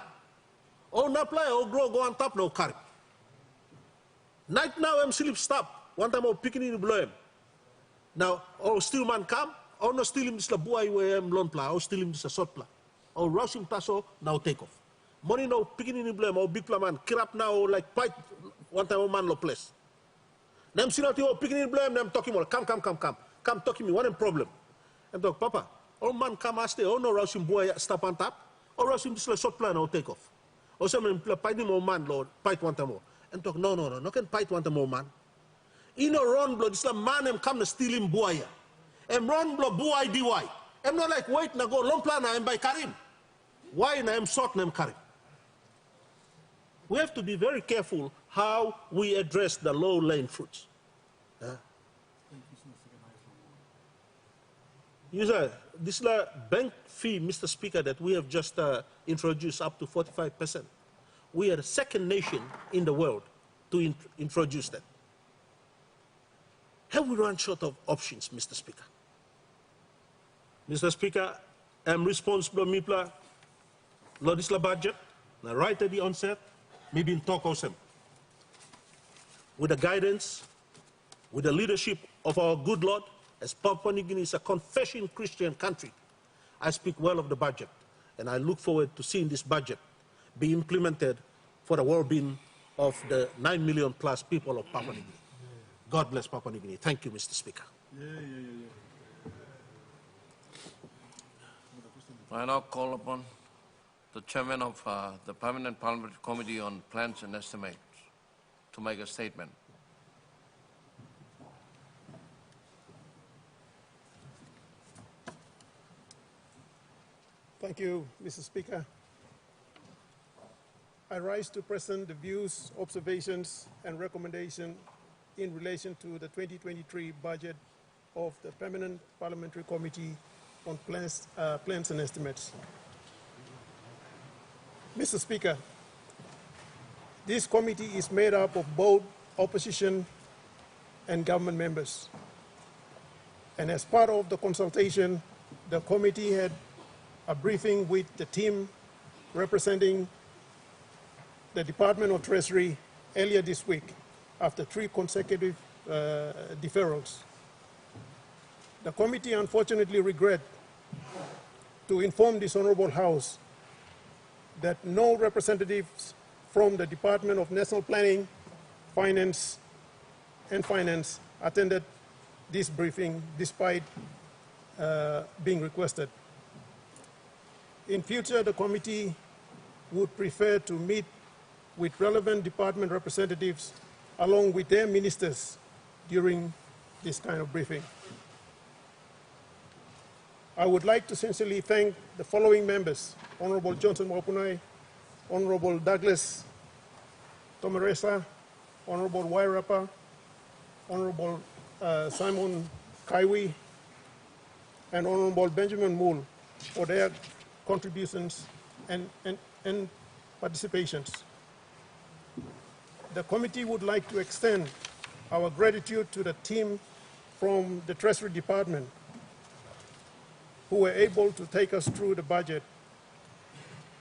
Oh na pla oh grow go on top no carry. Night now em sleep stop. One time oh picking in blow em. Now oh still man come, oh no still him this la boy we em lon pla, oh still him this a sot pla. Oh rush him taso now take off. Money now picking in blame, oh big pla man, kirap now like pipe one time oh man lo place. Them see not you picking in blame, them talking more. Come talking me. What a problem? I'm talk, Papa. Oh man, come and stay. Oh no, rush him boy stop on top. Or rush him this short plan or take off. Or some fight him more man, Lord, fight one time more. And talk, no can fight one time more man. In a run blood, this man them come to steal him boy. And run blood boy DY. I'm not like wait na go long plan I'm by Karim. Why na I'm short name Karim? We have to be very careful how we address the low-lying fruits. This bank fee, Mr. Speaker, that we have just introduced up to 45%. We are the second nation in the world to introduce that. Have we run short of options, Mr. Speaker? Mr. Speaker, I'm responsible, Mipla, Lodisla budget, right at the onset, maybe in talk of with the guidance, with the leadership of our good Lord, as Papua New Guinea is a confessing Christian country, I speak well of the budget, and I look forward to seeing this budget be implemented for the well-being of the 9 million plus people of Papua New Guinea. God bless Papua New Guinea. Thank you, Mr. Speaker. I now call upon the chairman of the Permanent Parliamentary Committee on Plans and Estimates to make a statement. Thank you, Mr. Speaker. I rise to present the views, observations, and recommendations in relation to the 2023 budget of the Permanent Parliamentary Committee on Plans and Estimates. Mr. Speaker, this committee is made up of both opposition and government members. And as part of the consultation, the committee had a briefing with the team representing the Department of Treasury earlier this week after 3 consecutive deferrals. The committee unfortunately regret to inform this Honorable House that no representatives from the Department of National Planning, Finance attended this briefing despite being requested. In future, the committee would prefer to meet with relevant department representatives along with their ministers during this kind of briefing. I would like to sincerely thank the following members: Honorable Johnson Wapunai, Honorable Douglas Tomeresa, Honorable Wairapa, Honorable Simon Kaiwi, and Honorable Benjamin Moole for their contributions and participations. The committee would like to extend our gratitude to the team from the Treasury Department who were able to take us through the budget,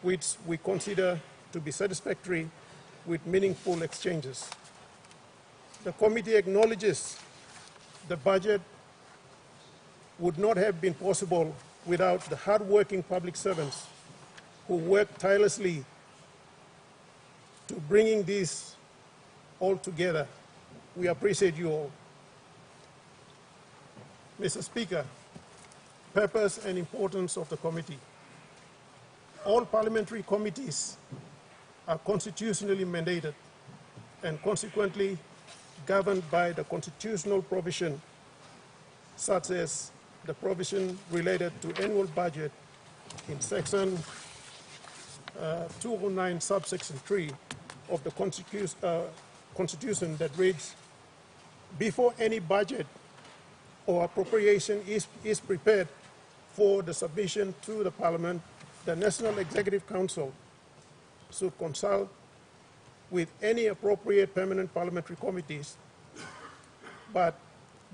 which we consider to be satisfactory with meaningful exchanges. The committee acknowledges the budget would not have been possible without the hard-working public servants who worked tirelessly to bringing this all together. We appreciate you all. Mr. Speaker, purpose and importance of the committee. All parliamentary committees are constitutionally mandated and consequently governed by the constitutional provision, such as the provision related to annual budget in section 209 subsection 3 of the Constitution that reads, before any budget or appropriation is prepared for the submission to the Parliament, the National Executive Council should consult with any appropriate permanent parliamentary committees, but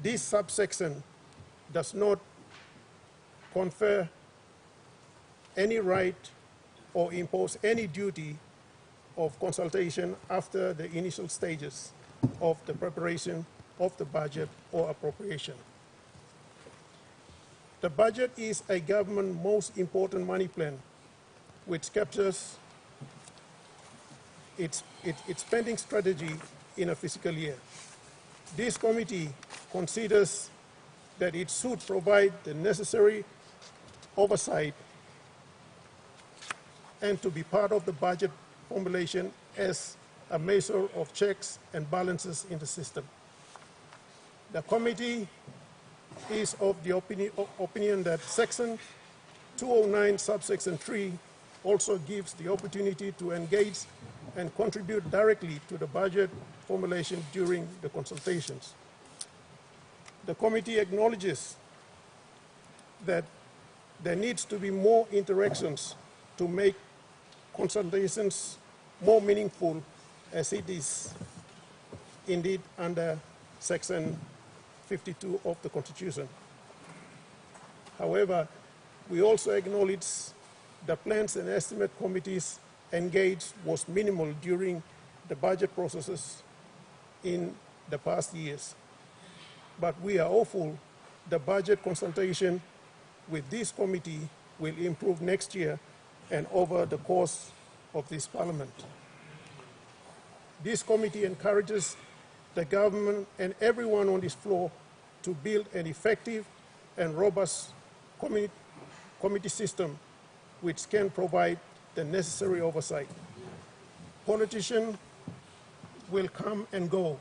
this subsection does not confer any right or impose any duty of consultation after the initial stages of the preparation of the budget or appropriation. The budget is a government's most important money plan, which captures its spending strategy in a fiscal year. This committee considers that it should provide the necessary oversight and to be part of the budget formulation as a measure of checks and balances in the system. The committee is of the opinion that section 209 subsection 3 also gives the opportunity to engage and contribute directly to the budget formulation during the consultations. The committee acknowledges that there needs to be more interactions to make consultations more meaningful, as it is indeed under section 52 of the Constitution. However, we also acknowledge the plans and estimate committees engaged was minimal during the budget processes in the past years. But we are hopeful the budget consultation with this committee will improve next year and over the course of this Parliament. This committee encourages the government and everyone on this floor to build an effective and robust committee system which can provide the necessary oversight. Politicians will come and go.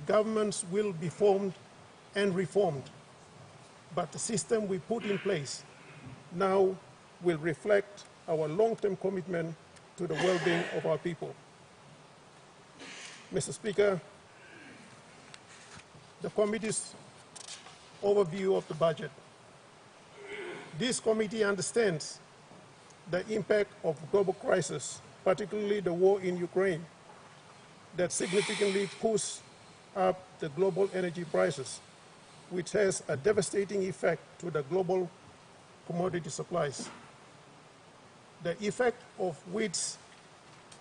Governments will be formed and reformed. But the system we put in place now will reflect our long-term commitment to the well-being of our people. Mr. Speaker, the committee's overview of the budget. This committee understands the impact of global crisis, particularly the war in Ukraine, that significantly pushed up the global energy prices, which has a devastating effect to the global commodity supplies, the effect of which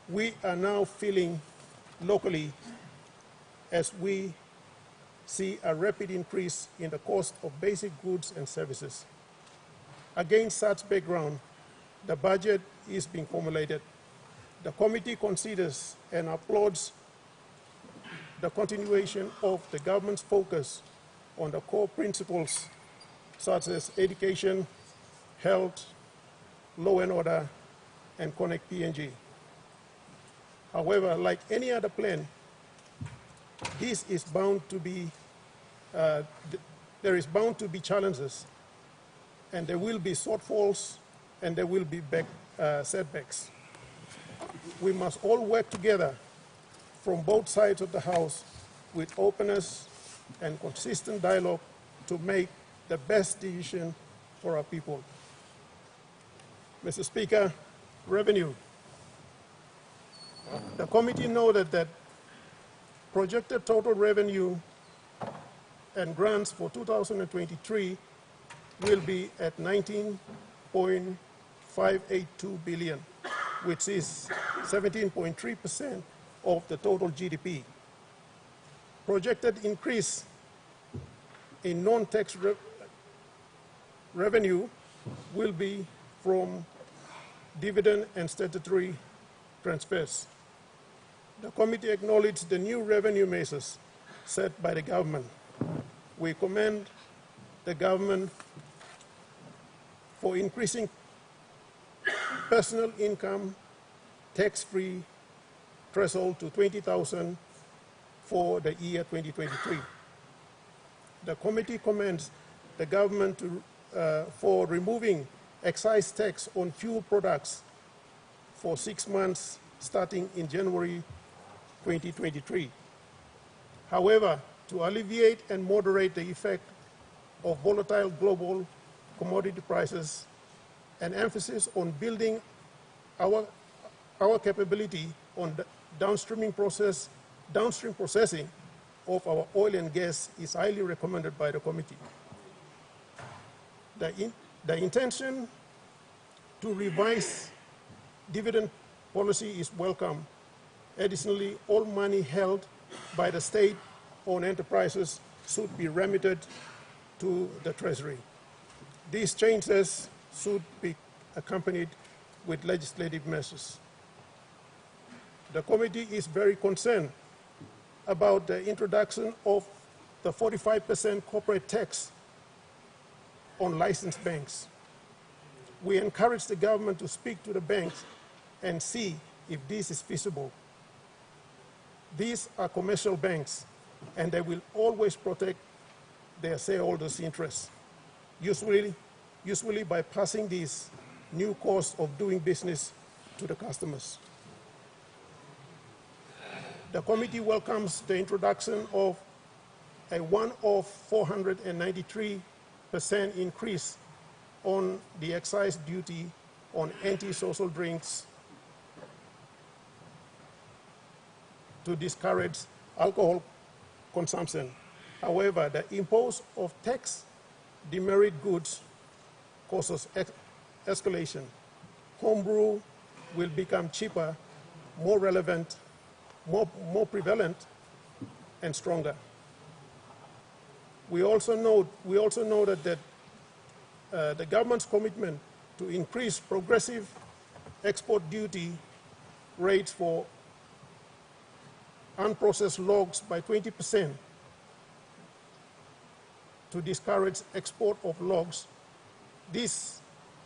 we are now feeling locally as we see a rapid increase in the cost of basic goods and services. Against such background, the budget is being formulated. The committee considers and applauds the continuation of the government's focus on the core principles such as education, health, law and order, and Connect PNG. However, like any other plan, this is bound to be, there is bound to be challenges, and there will be shortfalls, and there will be setbacks. We must all work together from both sides of the House with openness and consistent dialogue to make the best decision for our people. Mr. Speaker, revenue. The committee noted that projected total revenue and grants for 2023 will be at 19.582 billion, which is 17.3% of the total GDP. Projected increase in non-tax revenue will be from dividend and statutory transfers. The committee acknowledged the new revenue measures set by the government. We commend the government for increasing personal income tax-free threshold to $20,000 for the year 2023. The committee commends the government for removing excise tax on fuel products for 6 months starting in January 2023. However, to alleviate and moderate the effect of volatile global commodity prices, an emphasis on building our capability on the downstream processing of our oil and gas is highly recommended by the committee. The intention to revise dividend policy is welcome. Additionally, all money held by the state-owned enterprises should be remitted to the Treasury. These changes should be accompanied with legislative measures. The committee is very concerned about the introduction of the 45% corporate tax on licensed banks. We encourage the government to speak to the banks and see if this is feasible. These are commercial banks, and they will always protect their shareholders' interests, usually by passing these new costs of doing business to the customers. The committee welcomes the introduction of a one-off 493% increase on the excise duty on anti-social drinks to discourage alcohol consumption. However, the impose of tax demerit goods causes escalation. Homebrew will become cheaper, more relevant, more prevalent, and stronger. We also noted that the government's commitment to increase progressive export duty rates for unprocessed logs by 20% to discourage export of logs. This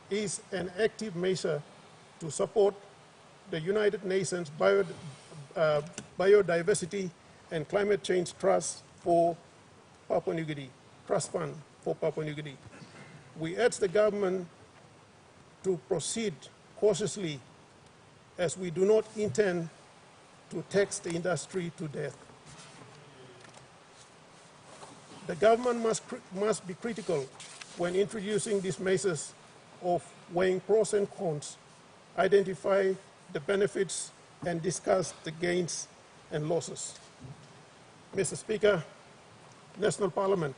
is an active measure to support the United Nations Biodiversity and Climate Change Trust for Papua New Guinea, Trust Fund for Papua New Guinea. We urge the government to proceed cautiously, as we do not intend to tax the industry to death. The government must be critical when introducing these measures of weighing pros and cons, identify the benefits, and discuss the gains and losses. Mr. Speaker, National Parliament,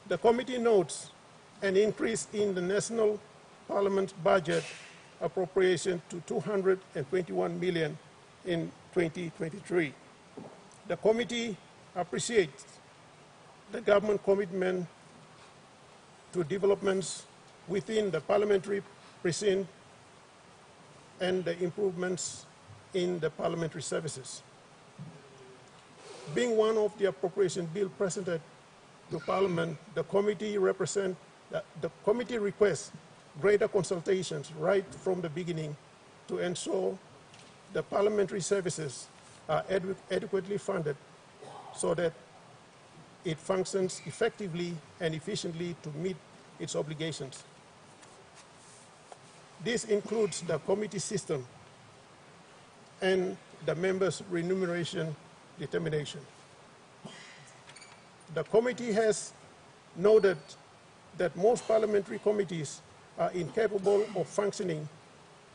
the committee notes an increase in the National Parliament's budget appropriation to $221 million in 2023. The committee appreciates the government commitment to developments within the parliamentary precinct and the improvements in the parliamentary services. Being one of the appropriation bill presented to Parliament, the committee requests greater consultations right from the beginning to ensure the parliamentary services are adequately funded so that it functions effectively and efficiently to meet its obligations. This includes the committee system and the members' remuneration determination. The committee has noted that most parliamentary committees are incapable of functioning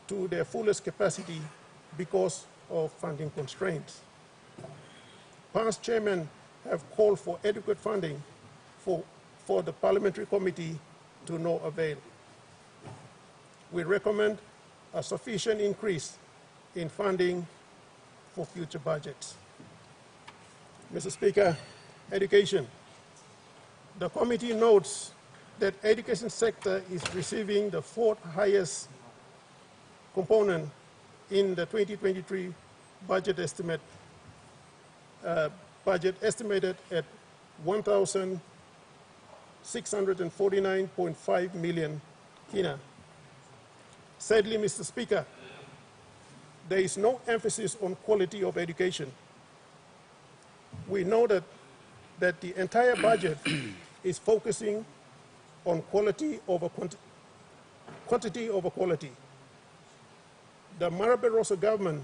to their fullest capacity because of funding constraints. Past chairmen have called for adequate funding for the parliamentary committee to no avail. We recommend a sufficient increase in funding for future budgets. Mr. Speaker, education. The committee notes that education sector is receiving the fourth highest component in the 2023 budget estimate, budget estimated at 1,649.5 million kina. Sadly, Mr. Speaker, there is no emphasis on quality of education. We know that the entire budget is focusing on quality over quantity over quality. The Marape-Rosa government,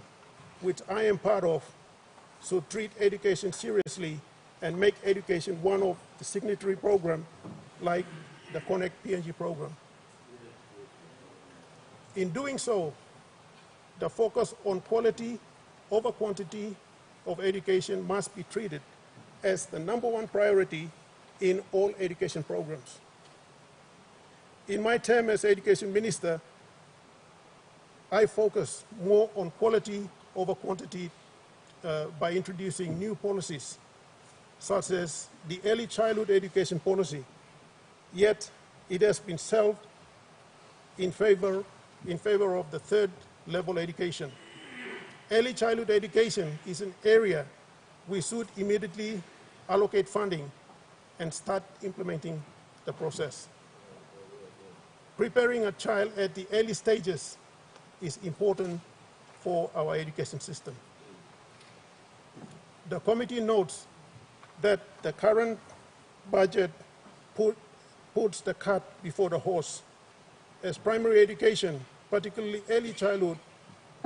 which I am part of, should treat education seriously and make education one of the signatory programs like the Connect PNG program. In doing so, the focus on quality over quantity of education must be treated as the #1 priority in all education programs. In my term as Education Minister, I focus more on quality over quantity by introducing new policies, such as the early childhood education policy, yet it has been shelved in favor of the third level education. Early childhood education is an area we should immediately allocate funding and start implementing the process. Preparing a child at the early stages is important for our education system. The committee notes that the current budget puts the cart before the horse, as primary education, particularly early childhood,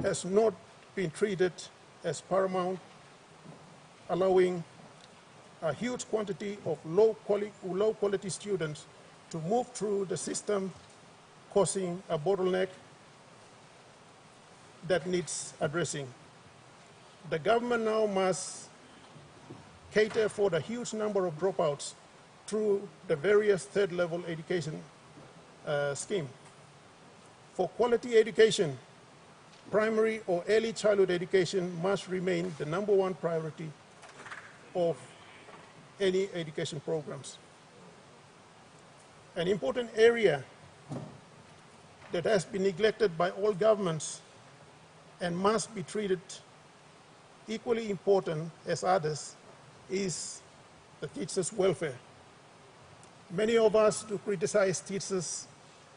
has not been treated as paramount, allowing a huge quantity of low quality students to move through the system, causing a bottleneck that needs addressing. The government now must cater for the huge number of dropouts through the various third level education scheme. For quality education, primary or early childhood education must remain the #1 priority of any education programs. An important area that has been neglected by all governments and must be treated equally important as others is the teachers' welfare. Many of us do criticize teachers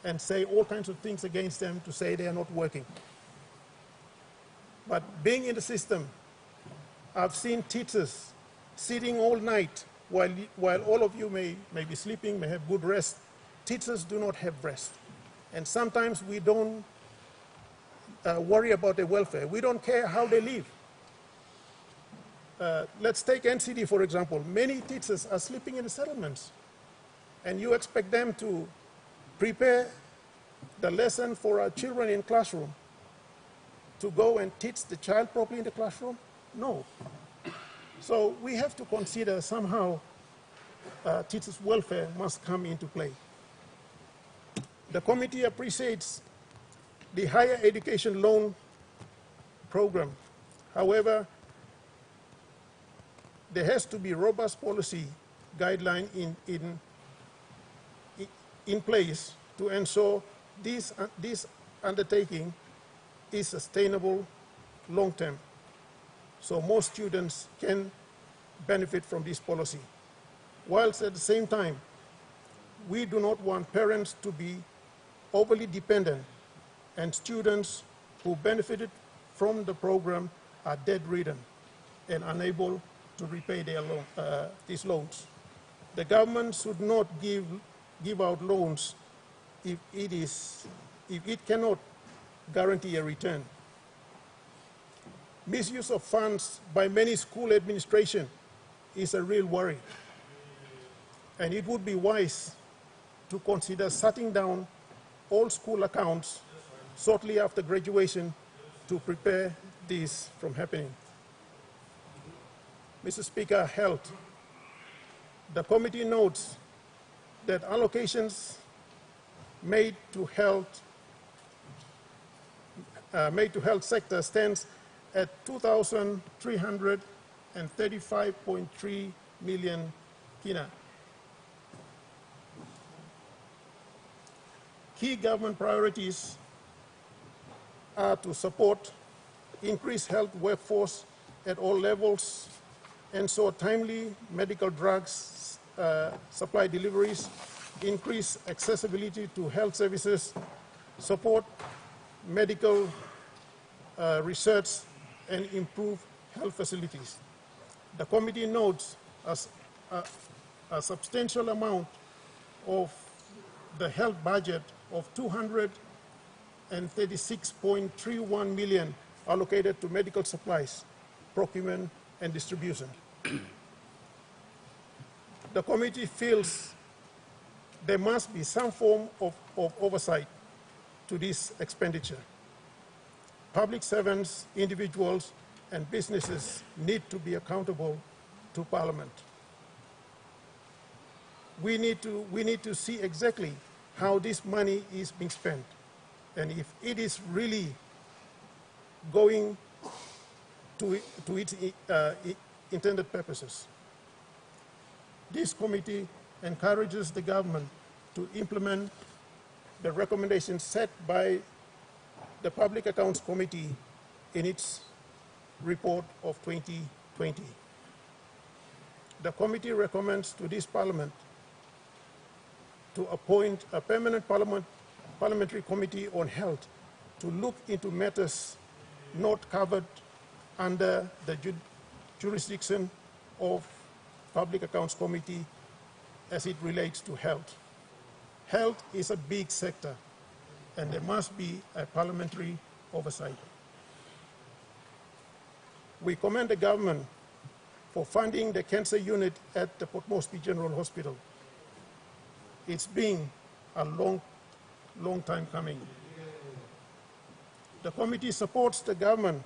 and say all kinds of things against them to say they are not working. But being in the system, I've seen teachers sitting all night while all of you may be sleeping, may have good rest. Teachers do not have rest. And sometimes we don't worry about their welfare. We don't care how they live. Let's take NCD, for example. Many teachers are sleeping in the settlements, and you expect them to prepare the lesson for our children in classroom to go and teach the child properly in the classroom? No. So we have to consider somehow teachers' welfare must come into play. The committee appreciates the higher education loan program. However, there has to be robust policy guideline in place to ensure this undertaking is sustainable long-term, so most students can benefit from this policy. Whilst at the same time, we do not want parents to be overly dependent and students who benefited from the program are debt-ridden and unable to repay their these loans. The government should not give out loans if it cannot guarantee a return. Misuse of funds by many school administration is a real worry, and it would be wise to consider shutting down all school accounts shortly after graduation to prepare this from happening. Mr. Speaker, health. The committee notes that allocations made to health sector stands at 2,335.3 million kina. Key government priorities are to support increased health workforce at all levels, ensure timely medical drugs supply deliveries, increase accessibility to health services, support medical research, and improve health facilities. The committee notes a substantial amount of the health budget of 236.31 million allocated to medical supplies, procurement, and distribution. The committee feels there must be some form of oversight to this expenditure. Public servants, individuals, and businesses need to be accountable to Parliament. We need to see exactly how this money is being spent, and if it is really going to its intended purposes. This committee encourages the government to implement the recommendations set by the Public Accounts Committee in its report of 2020. The committee recommends to this Parliament to appoint a permanent parliamentary committee on health to look into matters not covered under the jurisdiction of Public Accounts Committee as it relates to health. Health is a big sector, and there must be a parliamentary oversight. We commend the government for funding the cancer unit at the Port Moresby General Hospital. It's been a long time coming. The committee supports the government.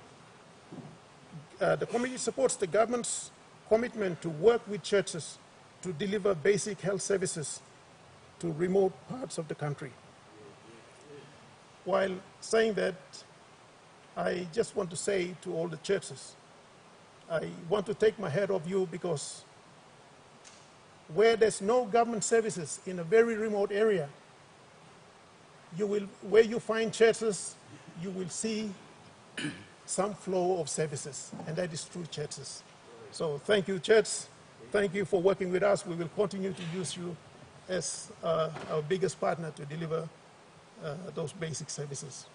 The committee supports the government's commitment to work with churches to deliver basic health services to remote parts of the country. While saying that, I just want to say to all the churches, I want to take my hat off you, because where there's no government services in a very remote area, where you find churches, you will see some flow of services, and that is through churches. So thank you, church. Thank you for working with us. We will continue to use you as our biggest partner to deliver those basic services.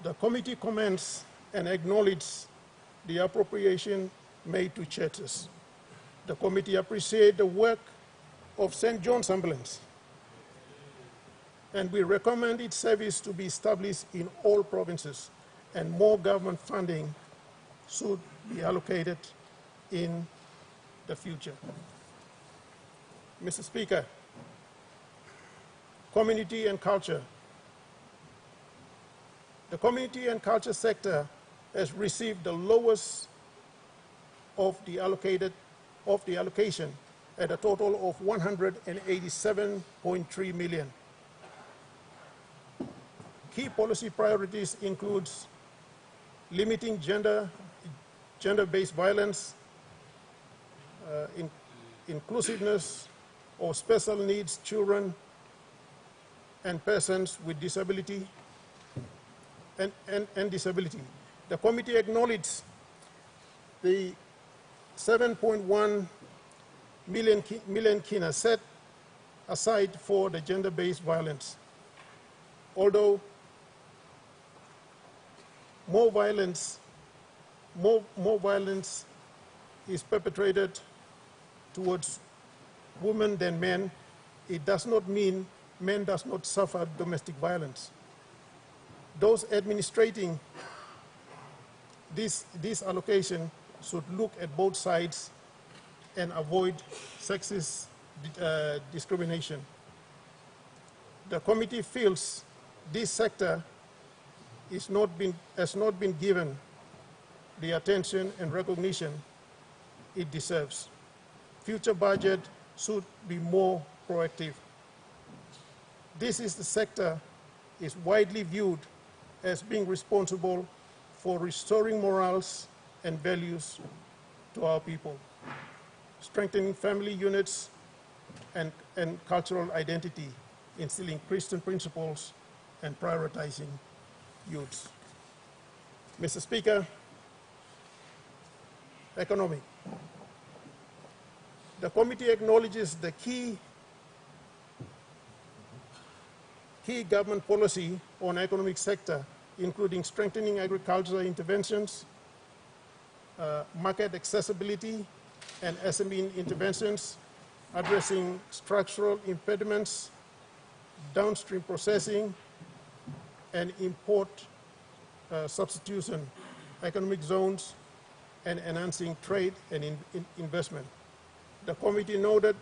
The committee commends and acknowledges the appropriation made to churches. The committee appreciates the work of St. John's Ambulance, and we recommend its service to be established in all provinces, and more government funding should be allocated in the future. Mr. Speaker, community and culture. The community and culture sector has received the lowest of the allocation at a total of 187.3 million. Key policy priorities include limiting gender-based violence, inclusiveness of special needs children and persons with disability and disability. The committee acknowledged the 7.1 million kina set aside for the gender-based violence. Although more violence is perpetrated towards women than men, it does not mean men does not suffer domestic violence. Those administrating this allocation should look at both sides and avoid sexist discrimination. The committee feels this sector has not been given the attention and recognition it deserves. Future budget should be more proactive. This is the sector is widely viewed as being responsible for restoring morals and values to our people, strengthening family units and cultural identity, instilling Christian principles, and prioritizing youths. Mr. Speaker, economic. The committee acknowledges the key government policy on economic sector, including strengthening agricultural interventions, market accessibility, and SME interventions, addressing structural impediments, downstream processing, and import substitution, economic zones, and enhancing trade and investment. The committee noted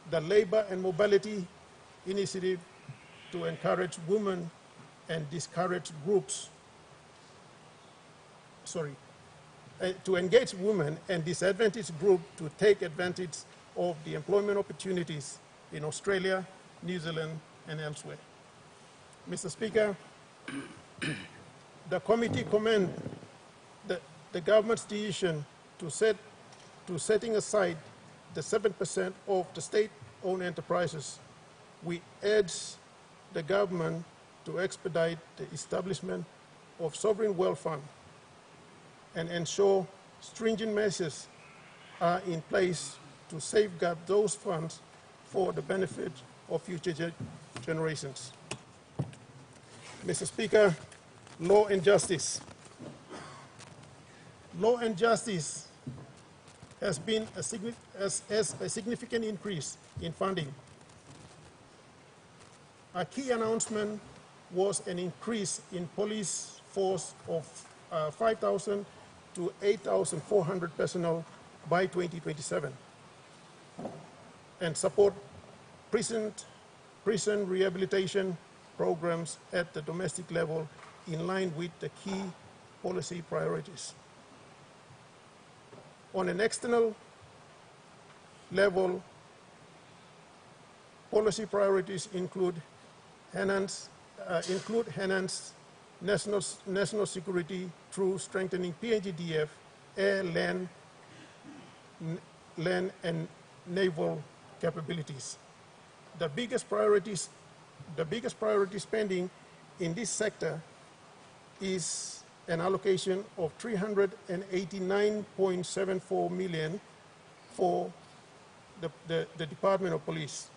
the labor and mobility initiative to encourage women and discourage groups, to engage women and disadvantaged groups to take advantage of the employment opportunities in Australia, New Zealand, and elsewhere. Mr. Speaker, the committee commend the government's decision to setting aside the 7% of the state-owned enterprises. We urge the government to expedite the establishment of sovereign wealth fund and ensure stringent measures are in place to safeguard those funds for the benefit of future generations. Mr. Speaker, law and justice. Law and justice has been a significant increase in funding. A key announcement was an increase in police force of 5,000 to 8,400 personnel by 2027 and support prison rehabilitation programs at the domestic level in line with the key policy priorities. On an external level, policy priorities include enhanced national security through strengthening PNGDF, air, land, and naval capabilities. The biggest priority spending in this sector is an allocation of $389.74 million for the Department of Police.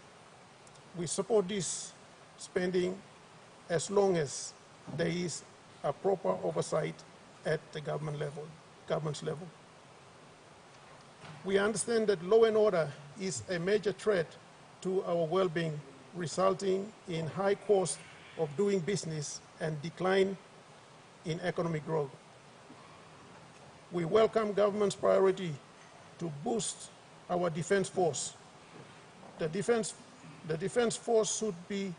We support this spending as long as there is a proper oversight at the government's level. We understand that law and order is a major threat to our well-being, resulting in high cost of doing business and decline in economic growth. We welcome government's priority to boost our defense force. The defense force should be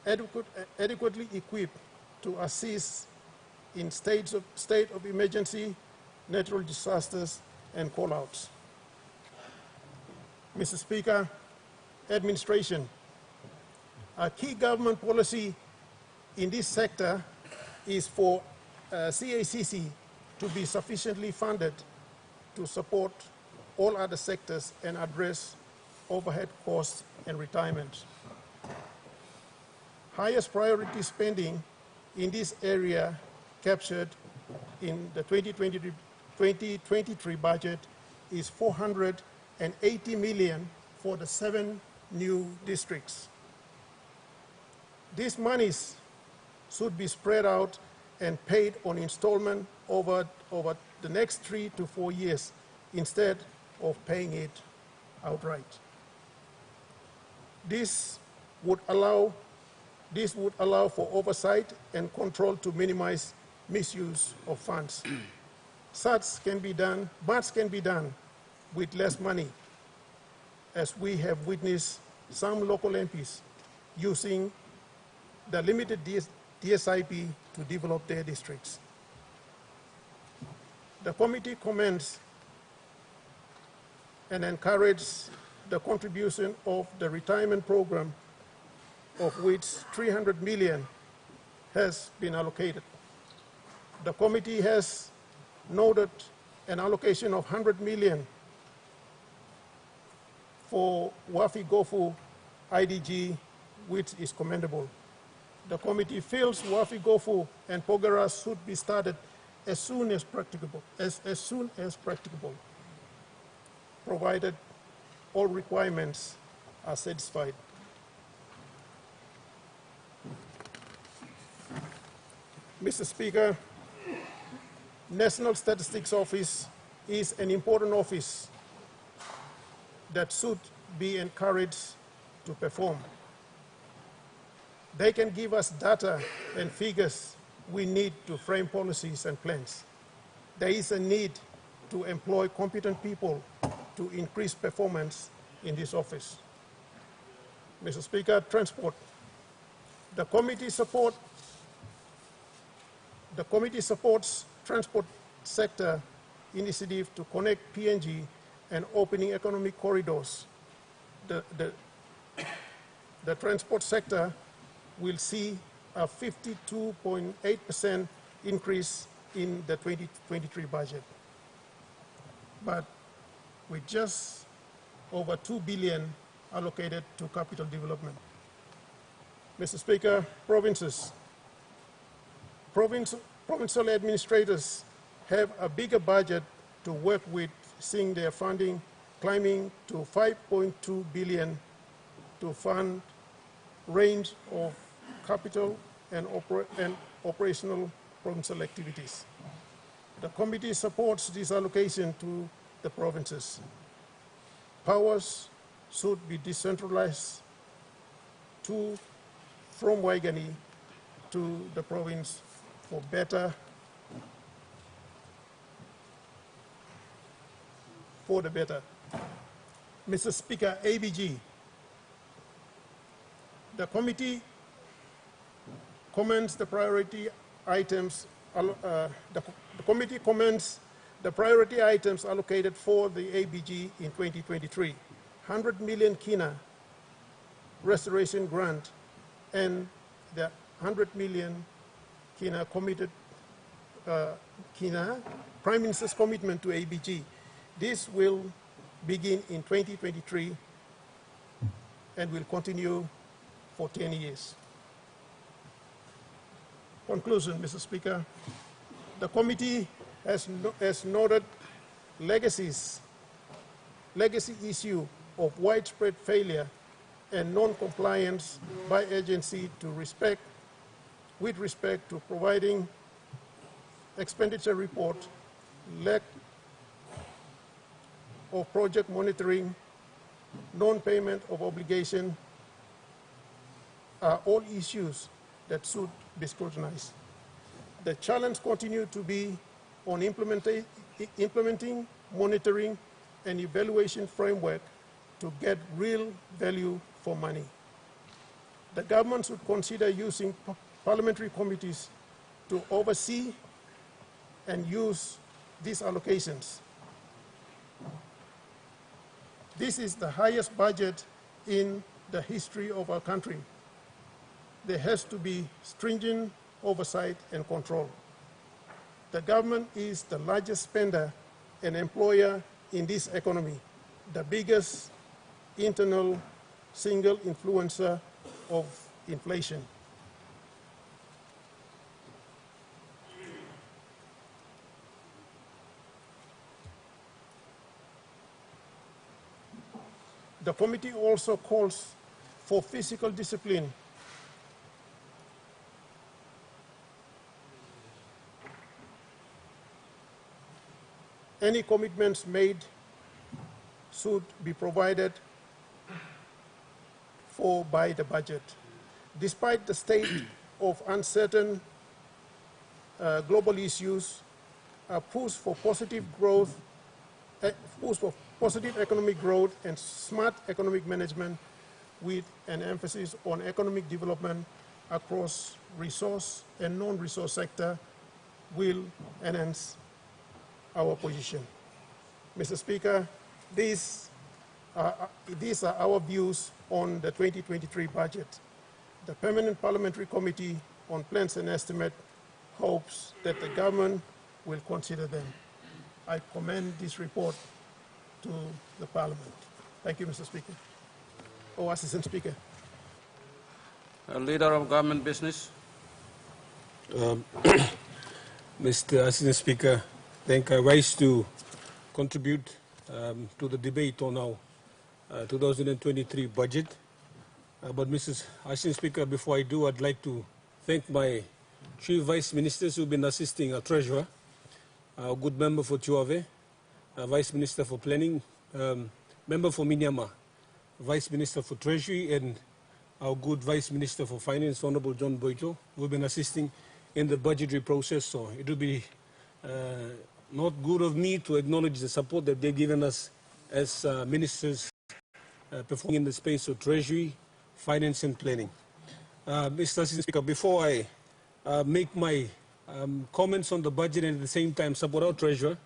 adequately equipped to assist in state of emergency, natural disasters, and call-outs. Mr. Speaker, administration. A key government policy in this sector is for CACC to be sufficiently funded to support all other sectors and address overhead costs and retirement. Highest priority spending in this area captured in the 2023 budget is $480 million for the 7 new districts. These monies should be spread out and paid on installment over the next 3 to 4 years instead of paying it outright. This would allow for oversight and control to minimize misuse of funds. Much can be done with less money, as we have witnessed some local MPs using the limited DSIP to develop their districts. The committee commends and encourages the contribution of the retirement program, of which $300 million has been allocated. The committee has noted an allocation of $100 million for Wafi-Gofu IDG, which is commendable. The committee feels Wafi-Gofu and Pogera should be started as soon as practicable, provided all requirements are satisfied. Mr. Speaker, National Statistics Office is an important office that should be encouraged to perform. They can give us data and figures we need to frame policies and plans. There is a need to employ competent people to increase performance in this office. Mr. Speaker, transport. The committee supports transport sector initiative to connect PNG and opening economic corridors. The transport sector will see a 52.8% increase in the 2023 budget. But with just over 2 billion allocated to capital development. Mr. Speaker, provinces. Provincial administrators have a bigger budget to work with, seeing their funding climbing to 5.2 billion to fund range of capital and operational provincial activities. The committee supports this allocation to the provinces. Powers should be decentralized from Waigani to the province for the better. Mr. Speaker, ABG. The committee commends the priority items. The committee commends the priority items allocated for the ABG in 2023: 100 million Kina restoration grant and the 100 million Kina committed Prime Minister's commitment to ABG. This will begin in 2023 and will continue for 10 years. Conclusion, Mr. Speaker. The committee has noted legacy issue of widespread failure and non-compliance by agency with respect to providing expenditure report, lack of project monitoring, non-payment of obligation are all issues that should be scrutinized. The challenge continues to be on implementing, monitoring, and evaluation framework to get real value for money. The government should consider using parliamentary committees to oversee and use these allocations. This is the highest budget in the history of our country. There has to be stringent oversight and control. The government is the largest spender and employer in this economy, the biggest internal single influencer of inflation. The committee also calls for fiscal discipline. Any commitments made should be provided for by the budget. Despite the state of uncertain global issues, a push for positive growth, positive economic growth and smart economic management with an emphasis on economic development across resource and non-resource sector will enhance our position. Mr. Speaker, these are our views on the 2023 budget. The Permanent Parliamentary Committee on Plans and Estimate hopes that the government will consider them. I commend this report to the Parliament. Thank you, Mr. Speaker. Oh, Assistant Speaker. Leader of Government Business. Mr. Assistant Speaker, I think I rise to contribute to the debate on our 2023 budget. But Mrs. Assistant Speaker, before I do, I'd like to thank my three Vice Ministers who've been assisting our Treasurer, our good member for Tuave, Vice Minister for Planning, member for Minyama, Vice Minister for Treasury, and our good Vice Minister for Finance, Honorable John Boito, who've been assisting in the budgetary process. So it would be not good of me to acknowledge the support that they've given us as ministers performing in the space of Treasury, Finance and Planning. Mr. Assistant Speaker, before I make my comments on the budget and at the same time support our Treasurer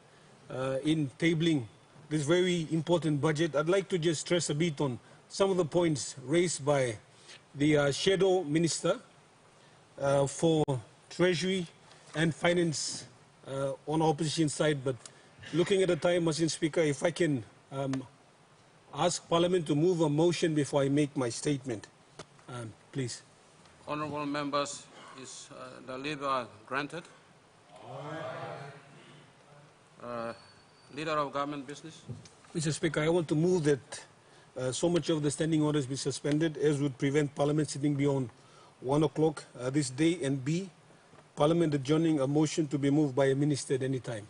in tabling this very important budget, I'd like to just stress a bit on some of the points raised by the Shadow Minister for Treasury and Finance on our opposition side. But looking at the time, Mr. Speaker, if I can ask Parliament to move a motion before I make my statement, please. Honourable members, is the leave granted? Leader of Government Business. Mr. Speaker, I want to move that so much of the standing orders be suspended as would prevent Parliament sitting beyond 1 o'clock this day, and B, Parliament adjourning a motion to be moved by a minister at any time.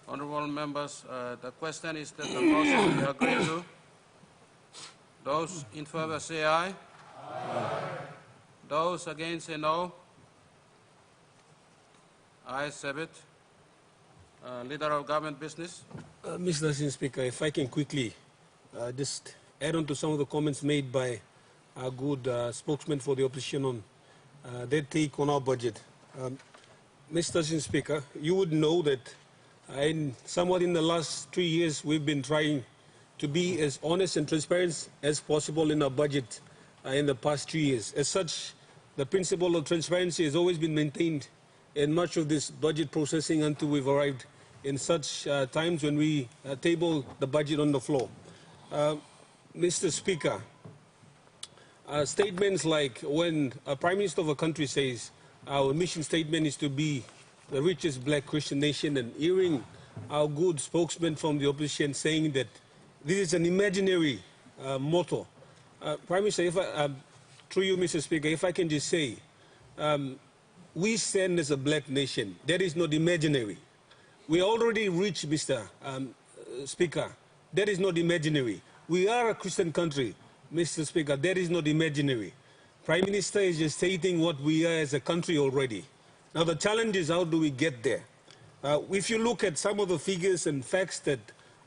Honourable members, the question is that the motion be agreed to. Those in favour say aye. Aye. Those against say no. Ayes have it. Leader of Government Business. Mr. Assistant Speaker, if I can quickly just add on to some of the comments made by our good spokesman for the opposition on their take on our budget. Mr. Assistant Speaker, you would know that somewhat in the last 3 years we've been trying to be as honest and transparent as possible in our budget in the past 3 years. As such, the principle of transparency has always been maintained in much of this budget processing until we've arrived in such times when we table the budget on the floor. Mr. Speaker, statements like when a Prime Minister of a country says our mission statement is to be the richest black Christian nation, and hearing our good spokesman from the opposition saying that this is an imaginary motto. Prime Minister, if through you, Mr. Speaker, if I can just say, we stand as a black nation. That is not imaginary. We already reached, Mr. Speaker. That is not imaginary. We are a Christian country, Mr. Speaker. That is not imaginary. Prime Minister is just stating what we are as a country already. Now the challenge is how do we get there? If you look at some of the figures and facts that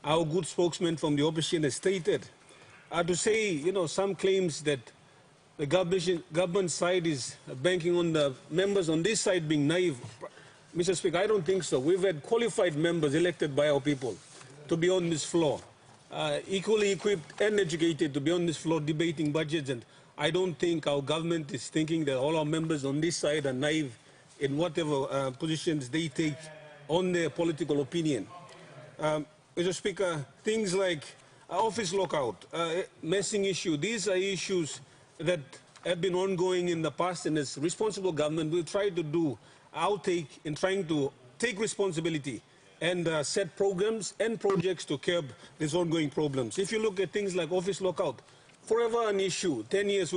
our good spokesman from the opposition has stated, to say, you know, some claims that the government side is banking on the members on this side being naive. Mr. Speaker, I don't think so. We've had qualified members elected by our people to be on this floor, equally equipped and educated to be on this floor debating budgets, and I don't think our government is thinking that all our members on this side are naive in whatever positions they take on their political opinion. Mr. Speaker, things like office lockout, messing issue, these are issues that have been ongoing in the past, and as responsible government, we'll try to do our take in trying to take responsibility and set programs and projects to curb these ongoing problems. If you look at things like office lockout, forever an issue. 10 years,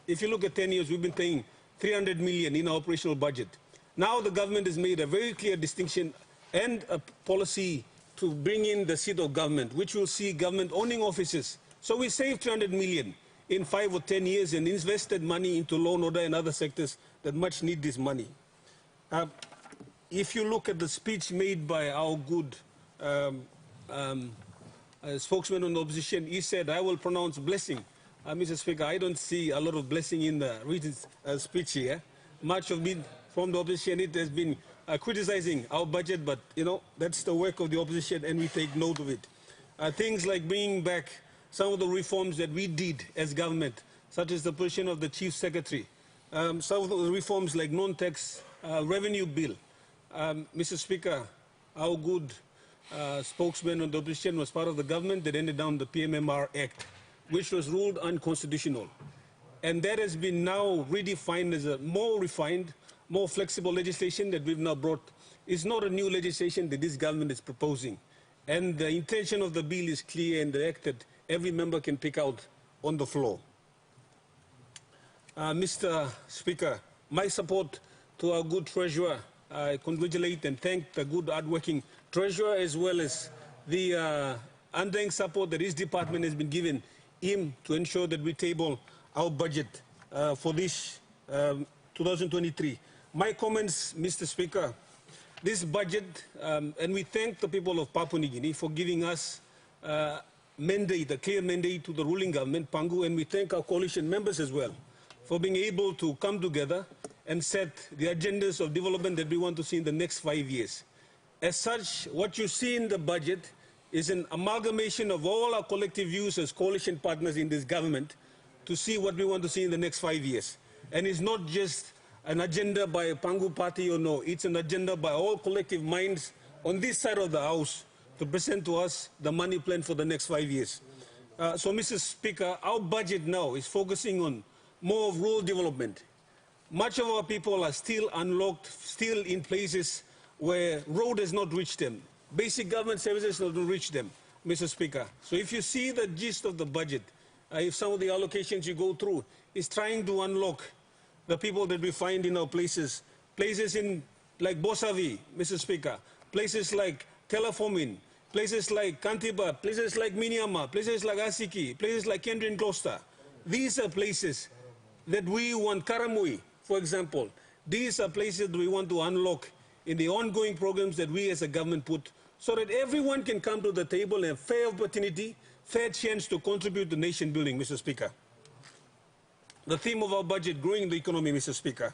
if you look at 10 years, we've been paying 300 million in our operational budget. Now the government has made a very clear distinction and a policy to bring in the seat of government, which will see government owning offices. So we saved 300 million in 5 or 10 years and invested money into law and order and other sectors that much need this money. If you look at the speech made by our good spokesman on the opposition, he said, I will pronounce blessing. Mr. Speaker, I don't see a lot of blessing in the written speech here. Much of it from the opposition, it has been criticizing our budget, but, you know, that's the work of the opposition and we take note of it. Things like bringing back some of the reforms that we did as government, such as the position of the Chief Secretary, some of the reforms like non-tax revenue bill. Mr. Speaker, our good spokesman on the opposition was part of the government that ended down the PMMR Act, which was ruled unconstitutional. And that has been now redefined as a more refined, more flexible legislation that we've now brought is not a new legislation that this government is proposing. And the intention of the bill is clear and the act that every member can pick out on the floor. Mr. Speaker, my support to our good treasurer. I congratulate and thank the good hard-working treasurer as well as the undying support that his department has been given him to ensure that we table our budget for this 2023. My comments, Mr. Speaker, this budget, and we thank the people of Papua New Guinea for giving us a clear mandate to the ruling government, Pangu, and we thank our coalition members as well for being able to come together and set the agendas of development that we want to see in the next 5 years. As such, what you see in the budget is an amalgamation of all our collective views as coalition partners in this government to see what we want to see in the next 5 years. And it's not just an agenda by a Pangu party or no, it's an agenda by all collective minds on this side of the house to present to us the money plan for the next 5 years. So, Mr. Speaker, our budget now is focusing on more of rural development. Much of our people are still unlocked, still in places where road has not reached them. Basic government services have not reached them, Mr. Speaker. So if you see the gist of the budget, if some of the allocations you go through, is trying to unlock the people that we find in our places. Places in like Bosavi, Mr. Speaker, places like Telefomin, places like Kantiba, places like Miniama, places like Asiki, places like Kendrian Gloucester. These are places that we want, Karamui, for example. These are places that we want to unlock in the ongoing programs that we as a government put so that everyone can come to the table and have fair opportunity, fair chance to contribute to nation building, Mr. Speaker. The theme of our budget, growing the economy, Mr. Speaker.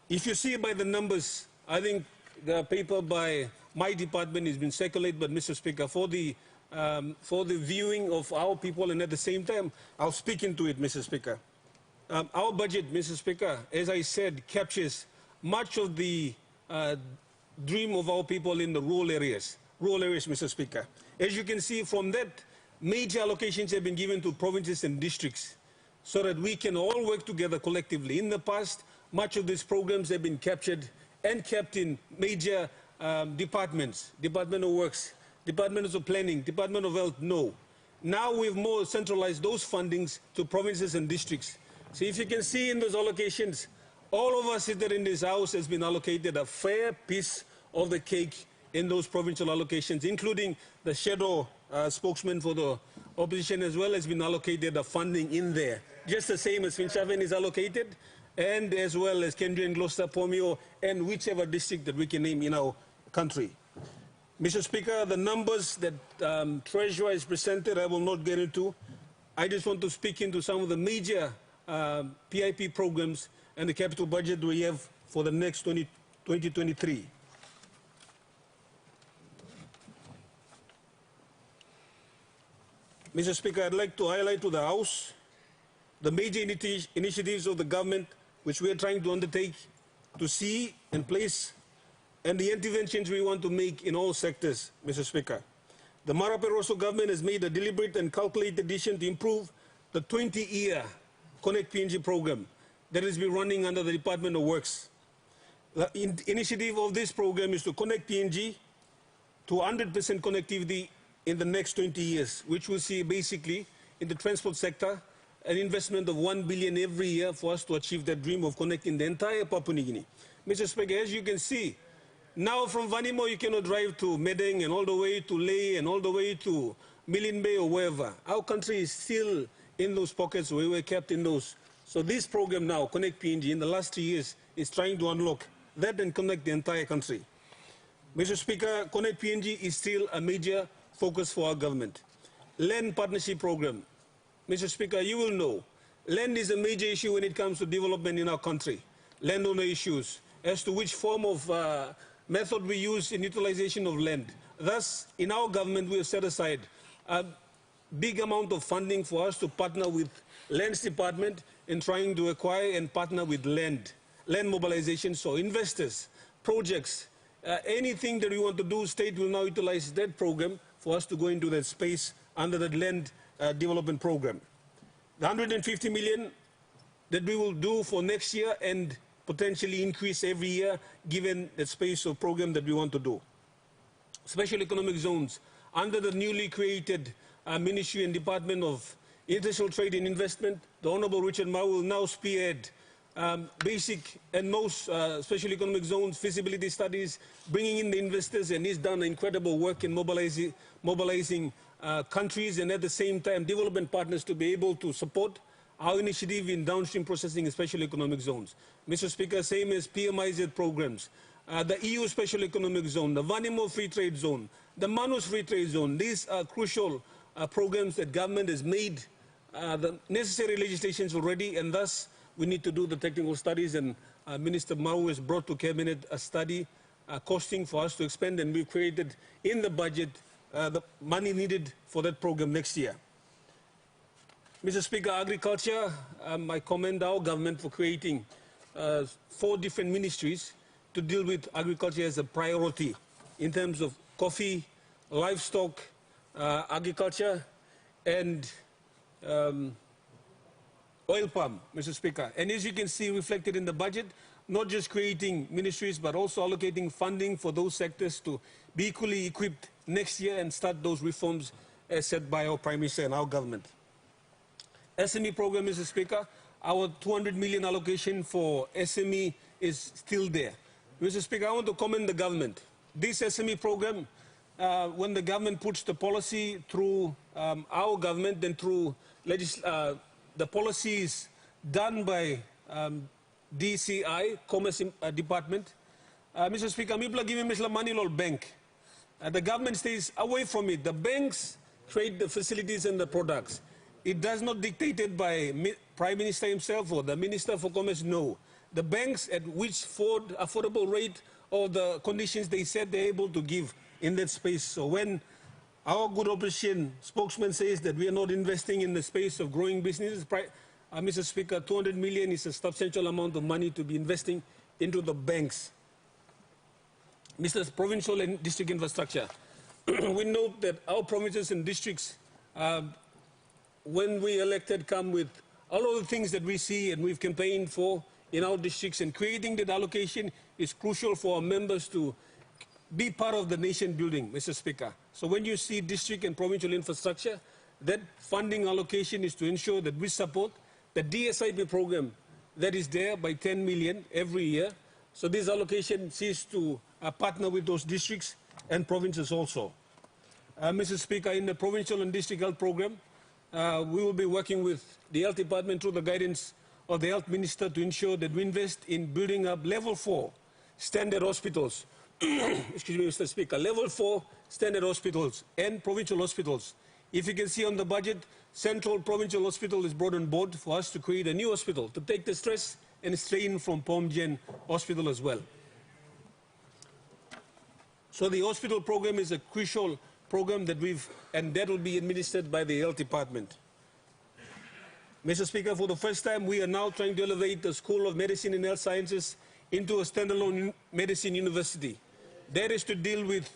If you see by the numbers, I think the paper by my department has been circulated, but Mr. Speaker, for the viewing of our people, and at the same time, I'll speak into it, Mr. Speaker. Our budget, Mr. Speaker, as I said, captures much of the dream of our people in the rural areas, Mr. Speaker. As you can see from that, major allocations have been given to provinces and districts so that we can all work together collectively. In the past, much of these programs have been captured and kept in major departments, Department of Works, Department of Planning, Department of Health, no. Now we've more centralized those fundings to provinces and districts. So if you can see in those allocations, all of us seated in this house has been allocated a fair piece of the cake in those provincial allocations, including the shadow spokesman for the opposition as well has been allocated a funding in there, just the same as Finchaven is allocated, and as well as Kendrian, Gloucester, Pomio, and whichever district that we can name in our country. Mr. Speaker, the numbers that Treasurer has presented, I will not get into. I just want to speak into some of the major PIP programs and the capital budget we have for the next 2023. Mr. Speaker, I'd like to highlight to the House the major initiatives of the government which we are trying to undertake to see and place and the interventions we want to make in all sectors, Mr. Speaker. The Mara Barroso government has made a deliberate and calculated decision to improve the 20-year Connect PNG program that has been running under the Department of Works. The initiative of this program is to connect PNG to 100% connectivity in the next 20 years, which will see basically in the transport sector an investment of 1 billion every year for us to achieve that dream of connecting the entire Papua New Guinea. Mr. Speaker, as you can see, now from Vanimo you cannot drive to Medeng and all the way to Leh and all the way to Milin Bay or wherever. Our country is still in those pockets where we were kept in those. So this program now, Connect PNG, in the last 3 years is trying to unlock that and connect the entire country. Mr. Speaker, Connect PNG is still a major focus for our government. Land Partnership Program. Mr. Speaker, you will know, land is a major issue when it comes to development in our country. Landowner issues, as to which form of method we use in utilization of land. Thus, in our government, we have set aside a big amount of funding for us to partner with Lands Department in trying to acquire and partner with land mobilization, so investors, projects, anything that we want to do, state will now utilize that program for us to go into that space under the land development program. The 150 million that we will do for next year and potentially increase every year given the space of program that we want to do. Special economic zones under the newly created Ministry and Department of International Trade and Investment. The Honorable Richard Mao will now spearhead basic and most special economic zones, feasibility studies, bringing in the investors, and he's done incredible work in mobilizing countries and at the same time development partners to be able to support our initiative in downstream processing in special economic zones. Mr. Speaker, same as PMIZ programs, the EU Special Economic Zone, the Vanimo Free Trade Zone, the Manus Free Trade Zone. These are crucial programs that government has made the necessary legislations already, and thus we need to do the technical studies, and Minister Mao has brought to Cabinet a study costing for us to expand, and we've created in the budget the money needed for that program next year. Mr. Speaker, agriculture, I commend our government for creating 4 different ministries to deal with agriculture as a priority in terms of coffee, livestock, agriculture, and oil palm, Mr. Speaker. And as you can see reflected in the budget, not just creating ministries, but also allocating funding for those sectors to be equally equipped next year and start those reforms as set by our Prime Minister and our government. SME program, Mr. Speaker, our 200 million allocation for SME is still there. Mr. Speaker, I want to commend the government. This SME program, when the government puts the policy through our government and through the policies done by DCI, Commerce Department, Mr. Speaker, people are giving Mr. money to bank. The government stays away from it. The banks trade the facilities and the products. It does not dictated by Prime Minister himself or the Minister for Commerce, no. The banks at which affordable rate or the conditions they said they're able to give in that space. So when our good opposition spokesman says that we are not investing in the space of growing businesses, Mr. Speaker, 200 million is a substantial amount of money to be investing into the banks. Mr. Provincial and district infrastructure. We note that our provinces and districts, when we elected, come with all of the things that we see and we've campaigned for in our districts, and creating that allocation is crucial for our members to be part of the nation building, Mr. Speaker. So when you see district and provincial infrastructure, that funding allocation is to ensure that we support the DSIP program that is there by 10 million every year. So this allocation sees to partner with those districts and provinces also. Mr. Speaker, in the provincial and district health program, we will be working with the health department through the guidance of the health minister to ensure that we invest in building up level 4 standard hospitals. Excuse me, Mr. Speaker, level 4 standard hospitals and provincial hospitals. If you can see on the budget, Central Provincial Hospital is brought on board for us to create a new hospital to take the stress and strain from Pomgen Hospital as well. So the hospital program is a crucial program that that will be administered by the health department. Mr. Speaker, for the first time, we are now trying to elevate the School of Medicine and Health Sciences into a standalone medicine university. That is to deal with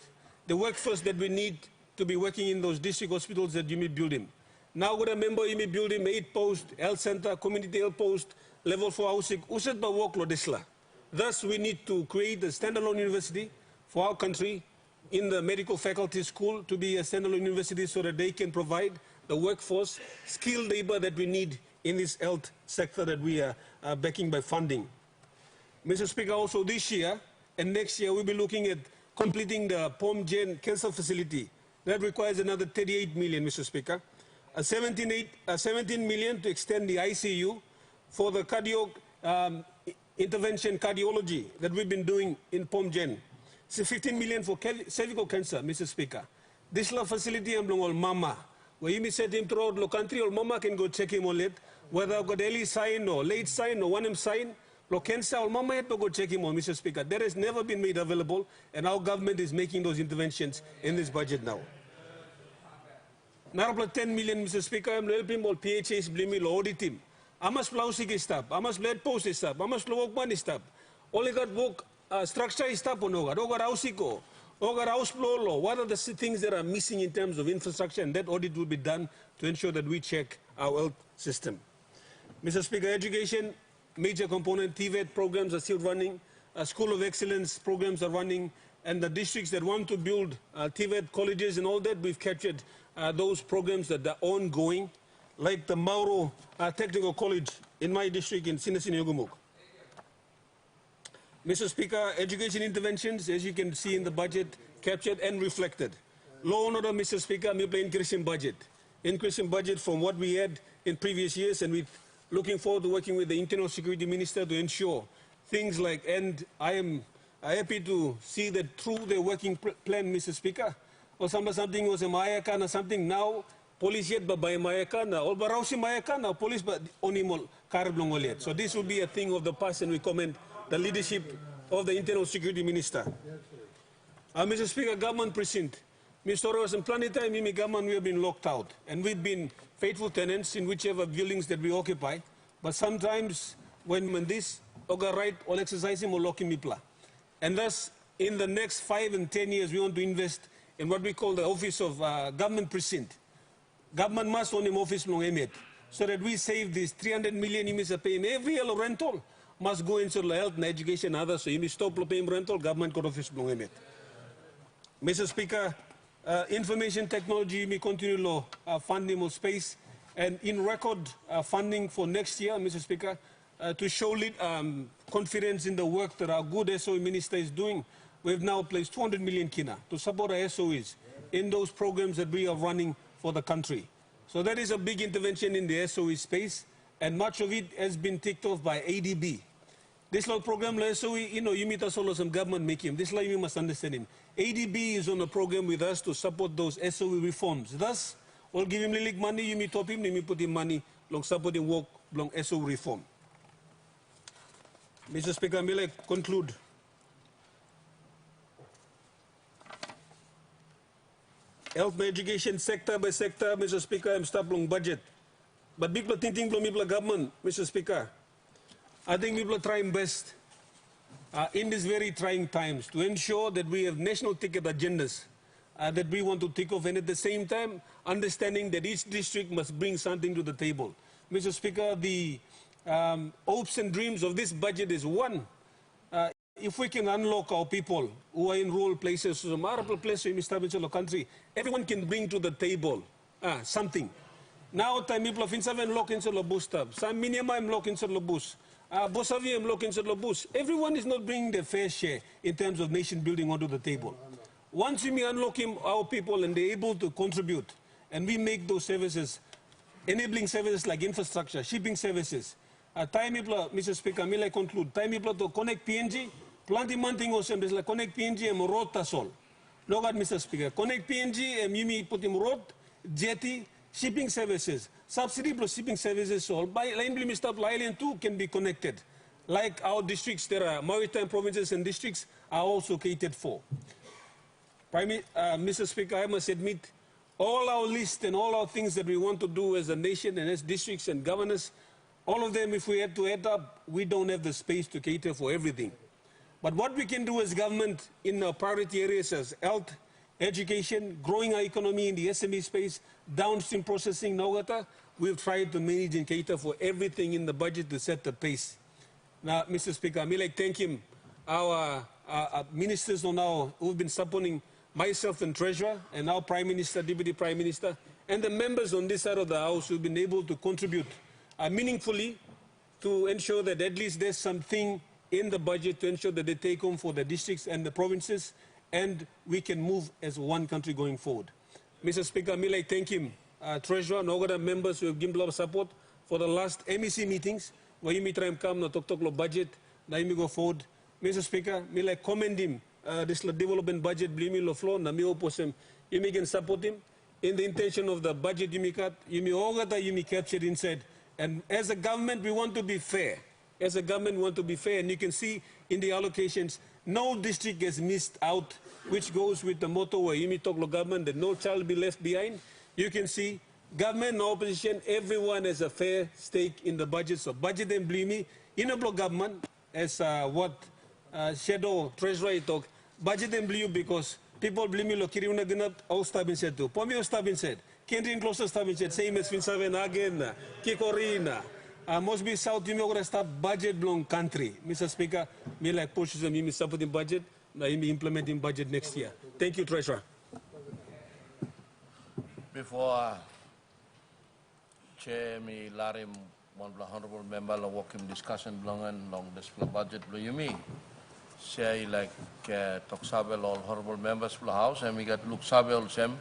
the workforce that we need to be working in those district hospitals that you may build in. Now, we remember you may build in 8-post health center, community health post, level 4 housing, usat ba work lo desla. Thus, we need to create a standalone university for our country in the medical faculty school to be a standalone university so that they can provide the workforce, skilled labor that we need in this health sector that we are backing by funding. Mr. Speaker, also this year and next year, we'll be looking at completing the Pomgen cancer facility. That requires another 38 million, Mr. Speaker. 17 million to extend the ICU for the intervention cardiology that we've been doing in Pomgen. So 15 million for cervical cancer, Mr. Speaker. This facility I'm going mama. Where you may set him throughout the country, or mama can go check him on it, whether I've got early sign or late sign or 1M sign, or cancer, or mama had to go check him on, Mr. Speaker. That has never been made available, and our government is making those interventions in this budget now. Now, 10 million, Mr. Speaker, I'm helping all PHAs, blame audit him. I must plow sick stop, I must let post stop, I must work money stop. Only got work structure stop on Oga house go. Oga house flow. What are the things that are missing in terms of infrastructure? And that audit will be done to ensure that we check our health system. Mr. Speaker, education, major component. TVET programs are still running. School of Excellence programs are running. And the districts that want to build TVET colleges and all that, we've captured those programs that are ongoing, like the Mauro Technical College in my district in Sinasini-Ogumuk. Mr. Speaker, education interventions, as you can see in the budget, captured and reflected. Law and order, Mr. Speaker, we play increasing budget. Increasing budget from what we had in previous years, and we're looking forward to working with the Internal Security Minister to ensure things like, and I am happy to see that through the working plan, Mr. Speaker, or something was a Mayakan or something now, police yet but by Mayakan, or Barausi Mayakan, or police but only Karablongoliet. So this will be a thing of the past, and we commend the leadership of the Internal Security Minister. Mr. Speaker, government precinct. Mr. Ross and Planetime, Mimi government, we have been locked out, and we've been faithful tenants in whichever buildings that we occupy. But sometimes when this Oga right or exercising or locking mipla. And thus, in the next 5 and 10 years, we want to invest in what we call the Office of Government Precinct. Government must own him office long emet, so that we save this 300 million imis a pay. Every yellow rental must go into health and education and others. So you stop paying rental, government got office long emet. Mr. Speaker, information technology, we continue law funding more space, and in record funding for next year, Mr. Speaker, to show confidence in the work that our good SOE minister is doing, we've now placed 200 million kina to support our SOEs in those programs that we are running for the country. So that is a big intervention in the SOE space, and much of it has been ticked off by ADB. This law program, SOE, you meet us all some government make him. This law you must understand him. ADB is on a program with us to support those SOE reforms. Thus, we'll give him lilik money, you meet top him, you put him money, long supporting work, long SOE reform. Mr. Speaker, may I conclude? Health and education sector by sector, Mr. Speaker, I'm stopping budget. But people thinking from government, Mr. Speaker, I think people are trying best in these very trying times to ensure that we have national ticket agendas that we want to tick off, and at the same time, understanding that each district must bring something to the table. Mr. Speaker, the hopes and dreams of this budget is one, if we can unlock our people who are in rural places, multiple places in the country, everyone can bring to the table something. Now, time people have been locked into the bus stop. Some minimum locked into the bus. Bosavi locked into the bus. Everyone is not bringing their fair share in terms of nation building onto the table. Once we unlock our people and they're able to contribute, and we make those services, enabling services like infrastructure, shipping services, time people, Mr. Speaker, may I conclude, time people to connect PNG, planting manting also, like connect PNG and road tasol. No God, Mr. Speaker, connect PNG and Mimi put him road, jetty, shipping services, subsidy plus shipping services, all by line Mr. Island too can be connected. Like our districts, there are maritime provinces and districts are also catered for. Mr. Speaker, I must admit, all our list and all our things that we want to do as a nation and as districts and governors, all of them, if we had to add up, we don't have the space to cater for everything. But what we can do as government in our priority areas as health, education, growing our economy in the SME space, downstream processing, Nogata, we've tried to manage and cater for everything in the budget to set the pace. Now, Mr. Speaker, I may like thank him, our ministers now who've been supporting myself and Treasurer, and our Prime Minister, Deputy Prime Minister, and the members on this side of the House who've been able to contribute meaningfully to ensure that at least there's something in the budget to ensure that they take home for the districts and the provinces, and we can move as one country going forward. Mr. Speaker, may I thank him, Treasurer, and all the members who have given a lot of support for the last MEC meetings, where you may try and come, talk budget, now you may go forward. Mr. Speaker, may I commend him, this development budget, blame me floor, na me opposem, you may can support him in the intention of the budget you may cut, you may all that you may capture inside. And as a government, we want to be fair. As a government, we want to be fair. And you can see in the allocations, no district gets missed out, which goes with the motto where you talk to government that no child be left behind. You can see government, no opposition, everyone has a fair stake in the budget. So budget and blame me. In a block government, as what Shadow Treasurer talk, budget and blame because people blame me, Kiriuna Ganat, all Stabin said too. Pomio Stabin said. Kendrin closer Stabin said, same as Finsaven again, Kikorina, Must be South Timor start budget belong country. Mr. Speaker, me like pushes and me supporting budget, na me implementing budget next year. Thank you, Treasurer. Before Chair me larim one honorable member la walking discussion belongan long this budget lo yumi. Say like talk sabel all honorable members of the house and we got look sabel sem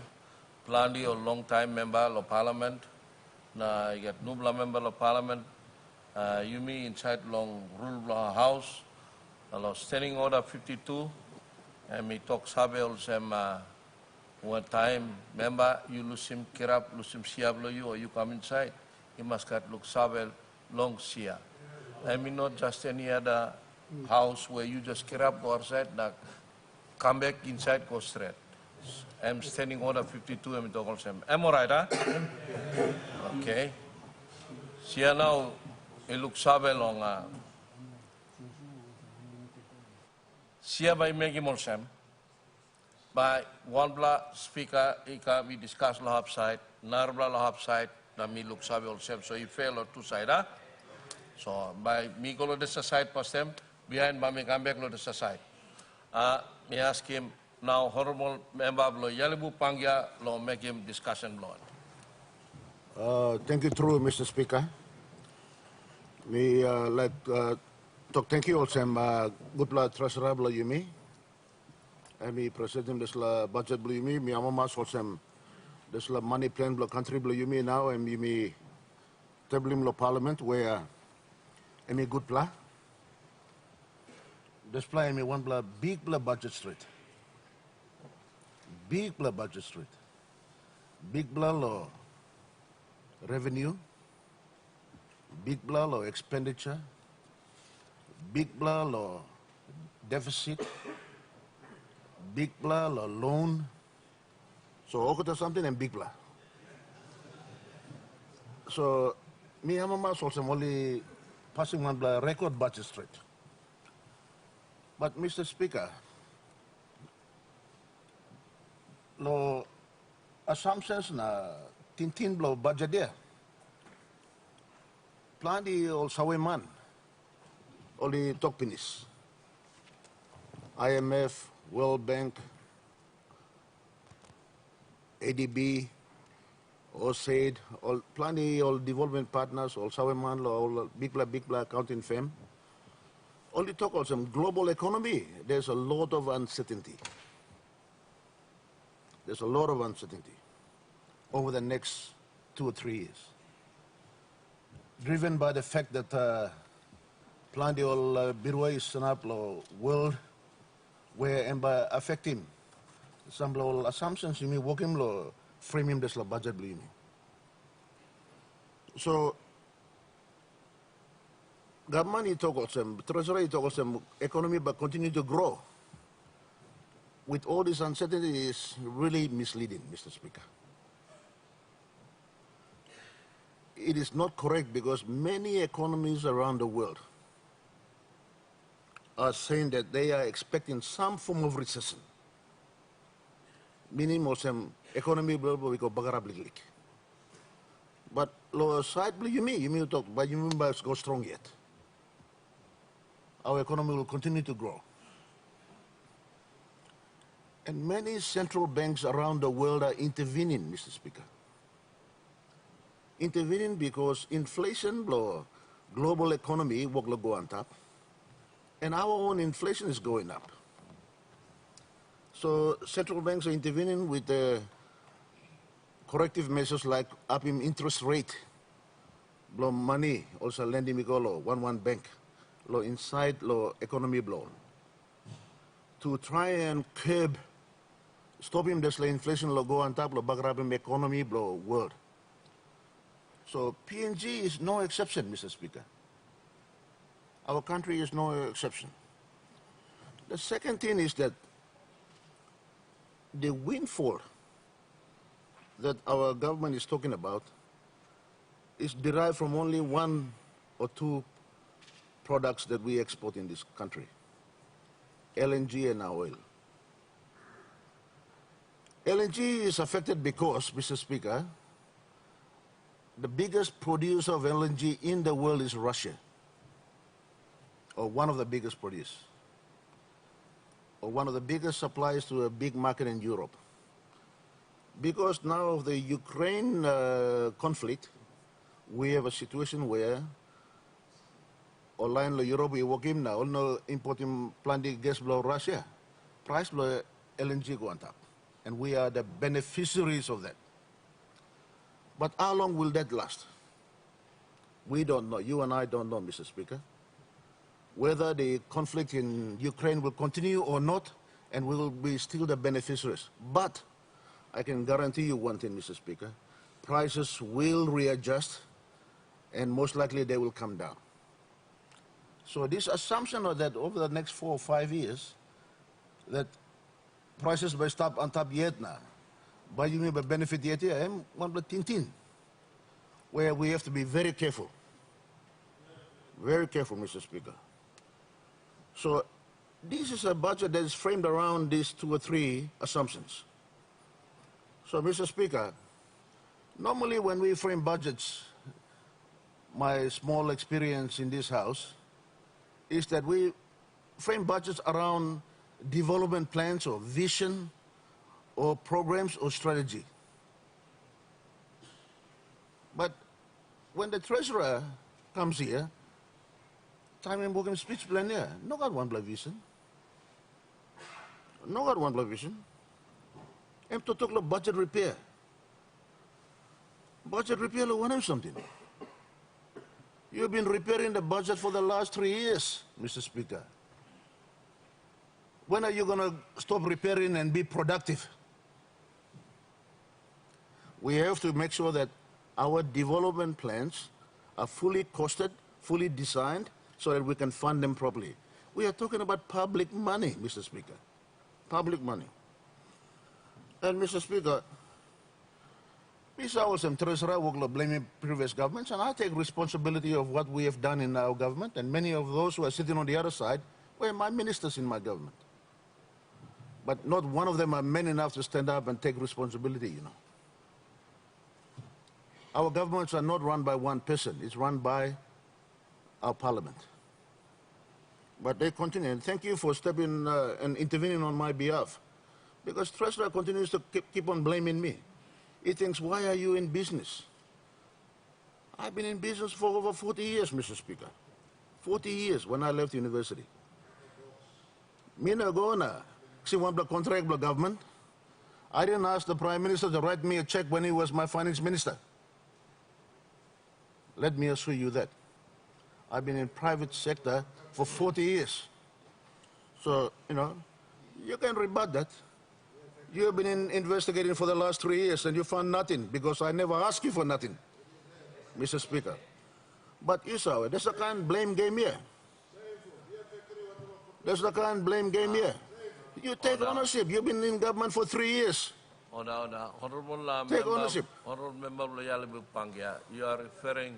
plandi or long time member of parliament na you got nubla member of parliament yumi inside long rule of house lo standing order 52 and me talk sabel sem one time, member, you lose him kirap, lose him siablo you, or you come inside, you must get look sabel long sia. I mean, not just any other house where you just kirap, go outside, come back inside, go straight. I'm standing order 52, I'm talking to him. Am I right, huh? Okay. Sia now, it looks sabel long. Sia by making more sem. By one block speaker, we discuss lahab side, narbla lahab side, na mi look sabi also, so he fail or two side, huh? So by me go to this side past them, behind by me come back to this side. Me ask him now, honorable member of Yalibu Pangya, lo make him discussion law. Thank you, through Mr. Speaker. Me talk thank you also, good blood treasurer blo yumi. I president this budget blo yumi. Me amamas also this money plan blo country blo yumi now. And me tablim lo parliament where me good bla. This play me one bla big bla budget street. Big bla budget street. Big bla lo revenue. Big bla lo expenditure. Big bla lo deficit. Big bla lo loan. So okota something and big bla. So me and mama also only passing one bla record budget straight. But Mr. Speaker, lo assumptions na tintin blo budget there. Plan di ol saweman. Only talk finish. IMF, World Bank, ADB, OSAID, all plenty all development partners, all Saweman, all big bla accounting firm. Only talk about some global economy. There's a lot of uncertainty. There's a lot of uncertainty over the next 2 or 3 years. Driven by the fact that plenty all birwa is world where and by affecting some assumptions you mean working law framing this budget blame. So government talk about some treasury talk about some economy but continue to grow. With all this uncertainty is really misleading, Mr. Speaker. It is not correct because many economies around the world are saying that they are expecting some form of recession. Meaning some economy we go bagarablik. But lower side you mean talk, but you mean by go strong yet. Our economy will continue to grow. And many central banks around the world are intervening, Mr. Speaker. Intervening because inflation blow global economy will go on top. And our own inflation is going up. So central banks are intervening with corrective measures like upping interest rate, blow money, also lending me go low, one bank, low inside low economy blow. To try and curb, stopping this inflation low go on top, low backgrabbing economy blow world. So PNG is no exception, Mr. Speaker. Our country is no exception. The second thing is that the windfall that our government is talking about is derived from only 1 or 2 products that we export in this country, LNG and oil. LNG is affected because, Mr. Speaker, the biggest producer of LNG in the world is Russia, or one of the biggest producers, or one of the biggest suppliers to a big market in Europe. Because now of the Ukraine conflict, we have a situation where online Europe we work in now, no importing plenty gas below Russia, price below LNG go on top, and we are the beneficiaries of that. But how long will that last? We don't know. You and I don't know, Mr. Speaker, whether the conflict in Ukraine will continue or not, and we will be still the beneficiaries. But I can guarantee you one thing, Mr. Speaker, prices will readjust, and most likely they will come down. So this assumption of that over the next 4 or 5 years, that prices may stop on top yet now, but you may benefit yet here, one tintin, where we have to be very careful. Very careful, Mr. Speaker. So this is a budget that is framed around these 2 or 3 assumptions. So, Mr. Speaker, normally when we frame budgets, my small experience in this House is that we frame budgets around development plans or vision or programs or strategy. But when the treasurer comes here, time and work speech plan here, no got one vision. No got one vision. And to talk about budget repair. Budget repair, lo want something. You've been repairing the budget for the last 3 years, Mr. Speaker. When are you going to stop repairing and be productive? We have to make sure that our development plans are fully costed, fully designed, so that we can fund them properly. We are talking about public money, Mr. Speaker. Public money. And Mr. Speaker, I was a treasurer, we blame previous governments, and I take responsibility of what we have done in our government, and many of those who are sitting on the other side were my ministers in my government. But not one of them are men enough to stand up and take responsibility, you know. Our governments are not run by one person, it's run by our parliament. But they continue, and thank you for stepping and intervening on my behalf. Because Treasurer continues to keep on blaming me. He thinks, why are you in business? I've been in business for over 40 years, Mr. Speaker. 40 years when I left university. Mina gona, see one block contract block government. I didn't ask the Prime Minister to write me a check when he was my finance minister. Let me assure you that. I've been in private sector for 40 years. So, you know, you can rebut that. You've been investigating for the last 3 years and you found nothing because I never asked you for nothing, Mr. Speaker. But you saw it. There's a kind of blame game here. There's a kind of blame game here. You take ownership. You've been in government for 3 years. Take ownership. Honorable Member, you are referring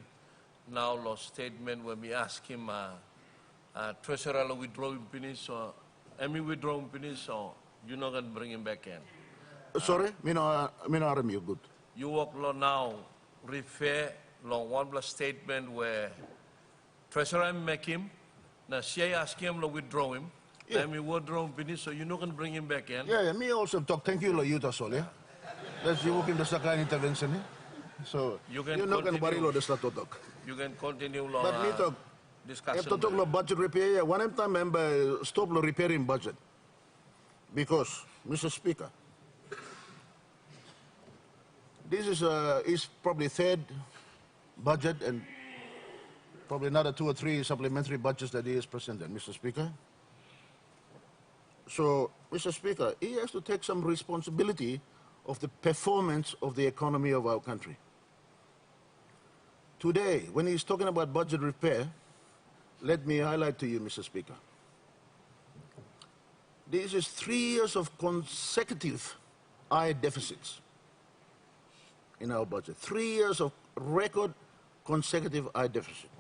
now to statement when we ask him, Treasurer withdrawing finish or Emmy withdrawing finish or you're not going to bring him back in? Sorry? You good. You work law now, refer long one plus statement where Treasurer make him, now she ask him to withdraw him, yeah. Emmy withdraw finish, so you're not going to bring him back in? Yeah, me also talk. Thank you, Yuta Sol, yeah? That's you work in the second intervention, yeah? So, you can you're not going to worry about the talk. You can continue long but me talk. Discussion. Have to talk about budget repair, yeah. One time member stop the repairing budget. Because, Mr. Speaker, this is probably third budget and probably another 2 or 3 supplementary budgets that he has presented, Mr. Speaker. So, Mr. Speaker, he has to take some responsibility of the performance of the economy of our country. Today, when he's talking about budget repair, let me highlight to you, Mr. Speaker. This is 3 years of consecutive high deficits in our budget. 3 years of record consecutive high deficit.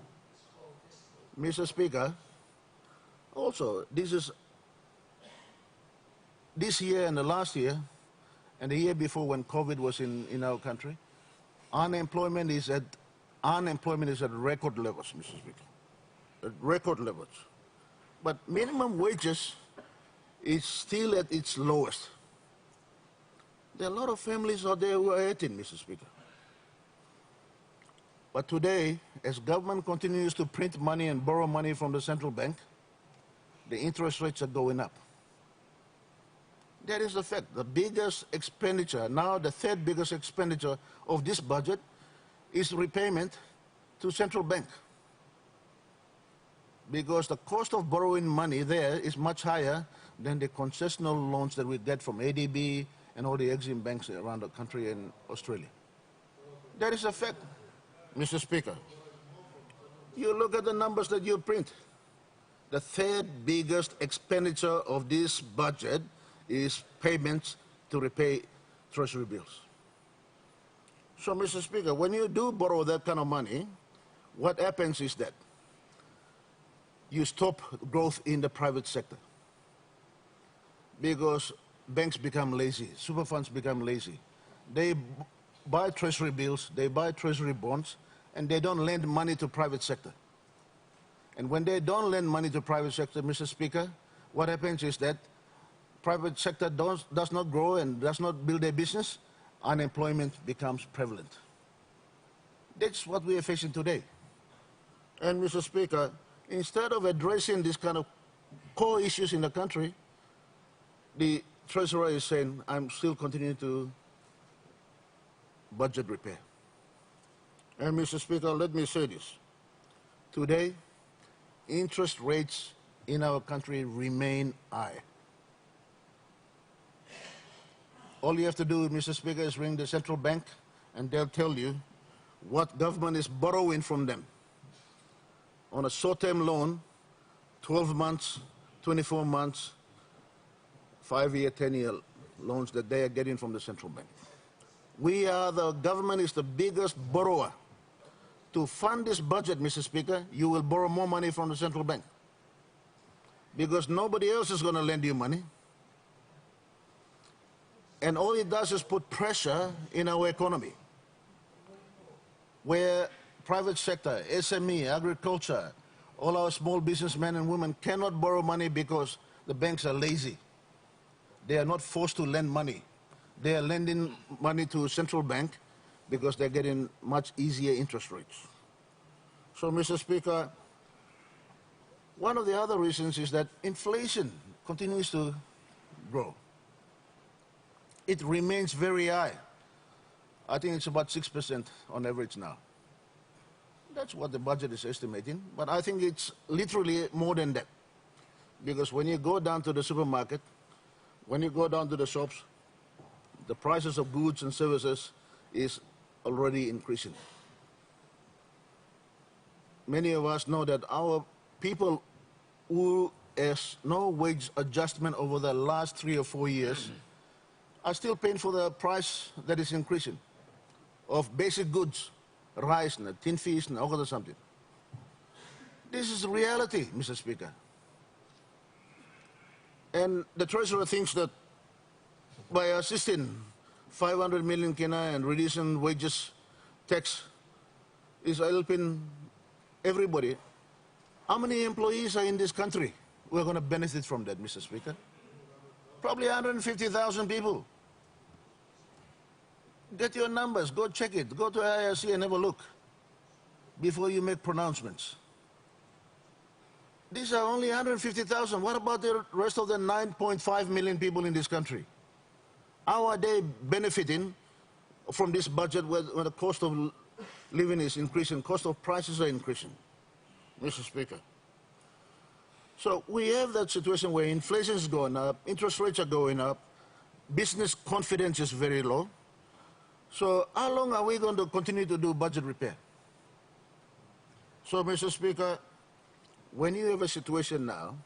Mr. Speaker, also, this year and the last year, and the year before when COVID was in our country, unemployment is at record levels, Mr. Speaker, at record levels. But minimum wages is still at its lowest. There are a lot of families out there who are eating, Mr. Speaker. But today, as government continues to print money and borrow money from the central bank, the interest rates are going up. That is the fact. The biggest expenditure, now the third biggest expenditure of this budget, is repayment to central bank. Because the cost of borrowing money there is much higher than the concessional loans that we get from ADB and all the Exim banks around the country and Australia. That is a fact, Mr. Speaker. You look at the numbers that you print. The third biggest expenditure of this budget is payments to repay treasury bills. So, Mr. Speaker, when you do borrow that kind of money, what happens is that you stop growth in the private sector because banks become lazy, super funds become lazy. They buy treasury bills, they buy treasury bonds, and they don't lend money to private sector. And when they don't lend money to private sector, Mr. Speaker, what happens is that private sector does not grow and does not build a business, unemployment becomes prevalent. That's what we are facing today. And Mr. Speaker, instead of addressing these kind of core issues in the country, the Treasurer is saying, I'm still continuing to budget repair. And Mr. Speaker, let me say this. Today, interest rates in our country remain high. All you have to do, Mr. Speaker, is ring the central bank and they'll tell you what government is borrowing from them on a short-term loan, 12 months, 24 months, 5-year, 10-year loans that they are getting from the central bank. The government is the biggest borrower. To fund this budget, Mr. Speaker, you will borrow more money from the central bank because nobody else is going to lend you money. And all it does is put pressure in our economy, where private sector, SME, agriculture, all our small businessmen and women cannot borrow money because the banks are lazy. They are not forced to lend money. They are lending money to central bank because they're getting much easier interest rates. So, Mr. Speaker, one of the other reasons is that inflation continues to grow. It remains very high. I think it's about 6% on average now. That's what the budget is estimating, but I think it's literally more than that. Because when you go down to the supermarket, when you go down to the shops, the prices of goods and services is already increasing. Many of us know that our people who has no wage adjustment over the last 3 or 4 years are still paying for the price that is increasing of basic goods, rice, and tin fish, and all something. This is reality, Mr. Speaker. And the Treasurer thinks that by assisting 500 million Kina and reducing wages tax is helping everybody. How many employees are in this country who are going to benefit from that, Mr. Speaker? Probably 150,000 people. Get your numbers, go check it, go to IRC and have a look before you make pronouncements. These are only 150,000. What about the rest of the 9.5 million people in this country? How are they benefiting from this budget when the cost of living is increasing, cost of prices are increasing, Mr. Speaker? So we have that situation where inflation is going up, interest rates are going up, business confidence is very low. So how long are we going to continue to do budget repair? So, Mr. Speaker, when you have a situation now,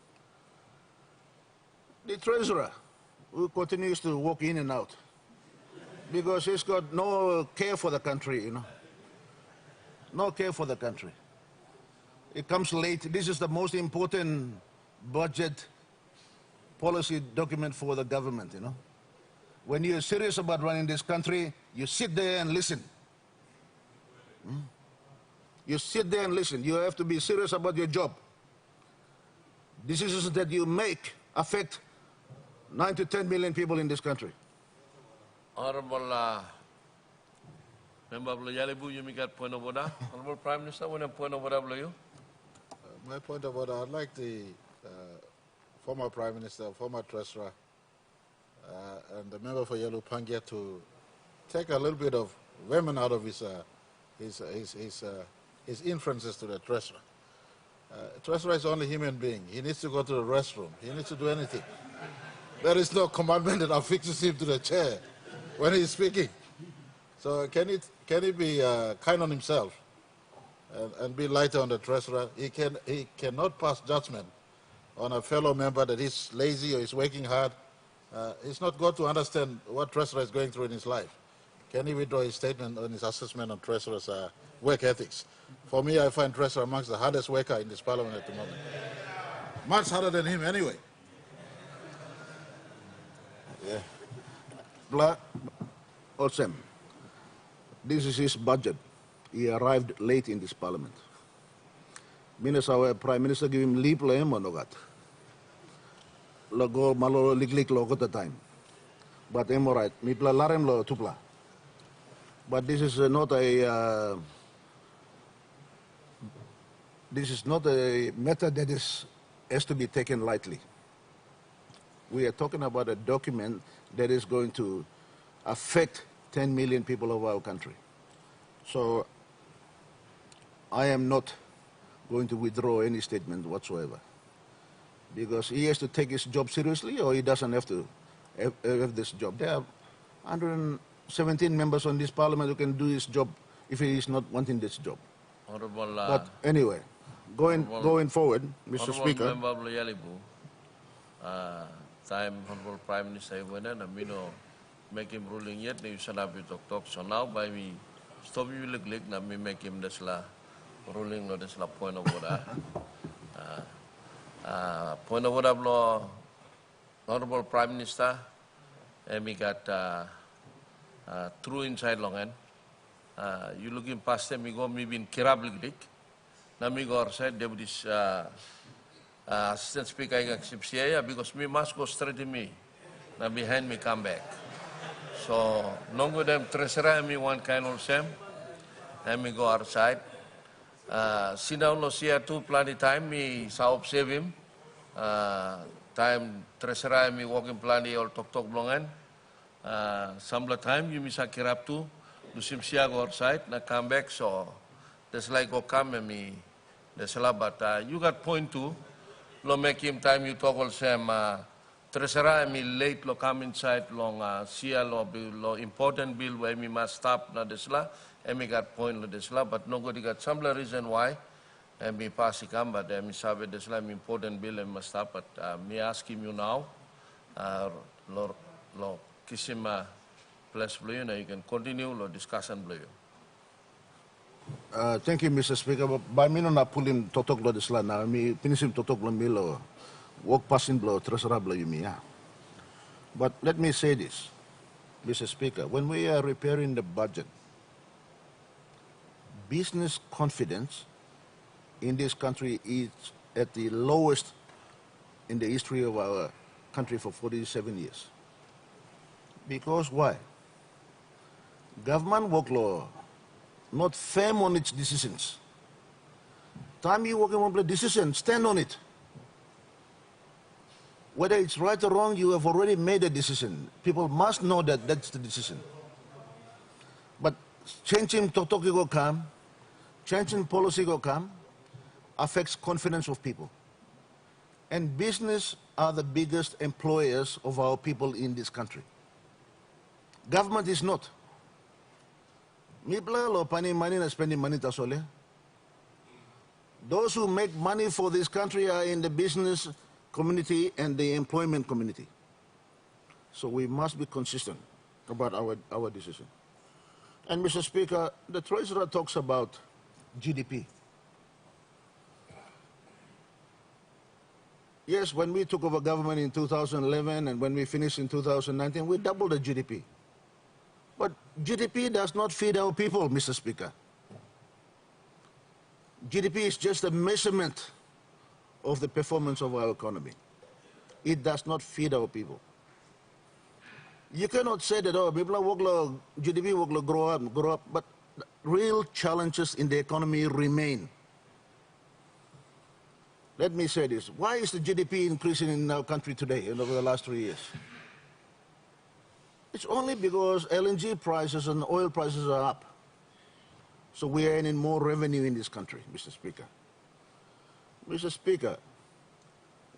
the Treasurer, who continues to walk in and out, because he's got no care for the country, you know. No care for the country. It comes late. This is the most important budget policy document for the government, you know. When you're serious about running this country, you sit there and listen. You sit there and listen. You have to be serious about your job. Decisions that you make affect 9 to 10 million people in this country. Honorable Member Yalibu, you make a point of order. Honorable Prime Minister, when a point of order, you? My point of order, I'd like the former Prime Minister, former Treasurer, and the member for Yellow Pangia to take a little bit of women out of his inferences to the Treasurer. Treasurer is only a human being. He needs to go to the restroom. He needs to do anything. There is no commandment that affixes him to the chair when he is speaking. So can he be kind on himself and be lighter on the Treasurer? He cannot pass judgment on a fellow member that is lazy or is working hard. He's not got to understand what Treasurer is going through in his life. Can he withdraw his statement on his assessment on Treasurer's work ethics? For me, I find Treasurer amongst the hardest worker in this parliament at the moment. Much harder than him anyway. Yeah. Olsem, this is his budget. He arrived late in this parliament. Minus our Prime Minister give him leave la monogat. Lago malo liklik lo at the time. But I'm all right. Mi pla larem lo tupla. But this is not a matter that has to be taken lightly. We are talking about a document that is going to affect 10 million people of our country. So I am not going to withdraw any statement whatsoever, because he has to take his job seriously, or he doesn't have to have this job. There are 117 members on this parliament who can do his job if he is not wanting this job. Honorable, but anyway, going forward, Mr. Speaker. Member Yalibu, time Honorable Prime Minister when I make him ruling yet, you should have talk. So now by me stop you look na me make him this la ruling no this la point of order. Point of order law, Honorable Prime Minister, and we got through inside longan. You looking past them, we go maybe in Kirablik. Namigor said Deputy Assistant Speaker accepts here because me must go straight to me. Now behind me come back. So long with them treasurer me one kind of same. And me go outside. Sit down no see two plenty time me saw save him. Time treasurer me walking plenty or talk blongan. Some time you miss a kirap too. Do sim see go outside na come back so that's like go come and me that's a lot but you got point too. Lo make him time you talk all same treasurer me late lo come inside long see lo important bill where me must stop na desla and me got point lo desla but no go got some reason why and me pass come but me sabe desla important bill and must stop but me ask him you now lo kisima plus blue you can continue lo discussion blue. Thank you, Mr. Speaker. By me no na pulin totok lo desla na mi pinisim totok lo milo walk passing blow treasurer blow you me. But let me say this, Mr. Speaker, when we are repairing the budget, business confidence in this country is at the lowest in the history of our country for 47 years. Because why? Government work law not firm on its decisions. Time you work on the decision, stand on it. Whether it's right or wrong, you have already made a decision. People must know that that's the decision. But changing totoki go come, changing policy go come, affects confidence of people. And business are the biggest employers of our people in this country. Government is not. Mipla lo pani money na spending money tasole. Those who make money for this country are in the business community and the employment community. So we must be consistent about our decision. And Mr. Speaker, the Treasurer talks about GDP. Yes, when we took over government in 2011 and when we finished in 2019, we doubled the GDP. But GDP does not feed our people, Mr. Speaker. GDP is just a measurement of the performance of our economy. It does not feed our people. You cannot say that, oh, people work GDP will grow up, but real challenges in the economy remain. Let me say this. Why is the GDP increasing in our country today and over the last 3 years? It's only because LNG prices and oil prices are up. So we are earning more revenue in this country, Mr. Speaker. Mr. Speaker,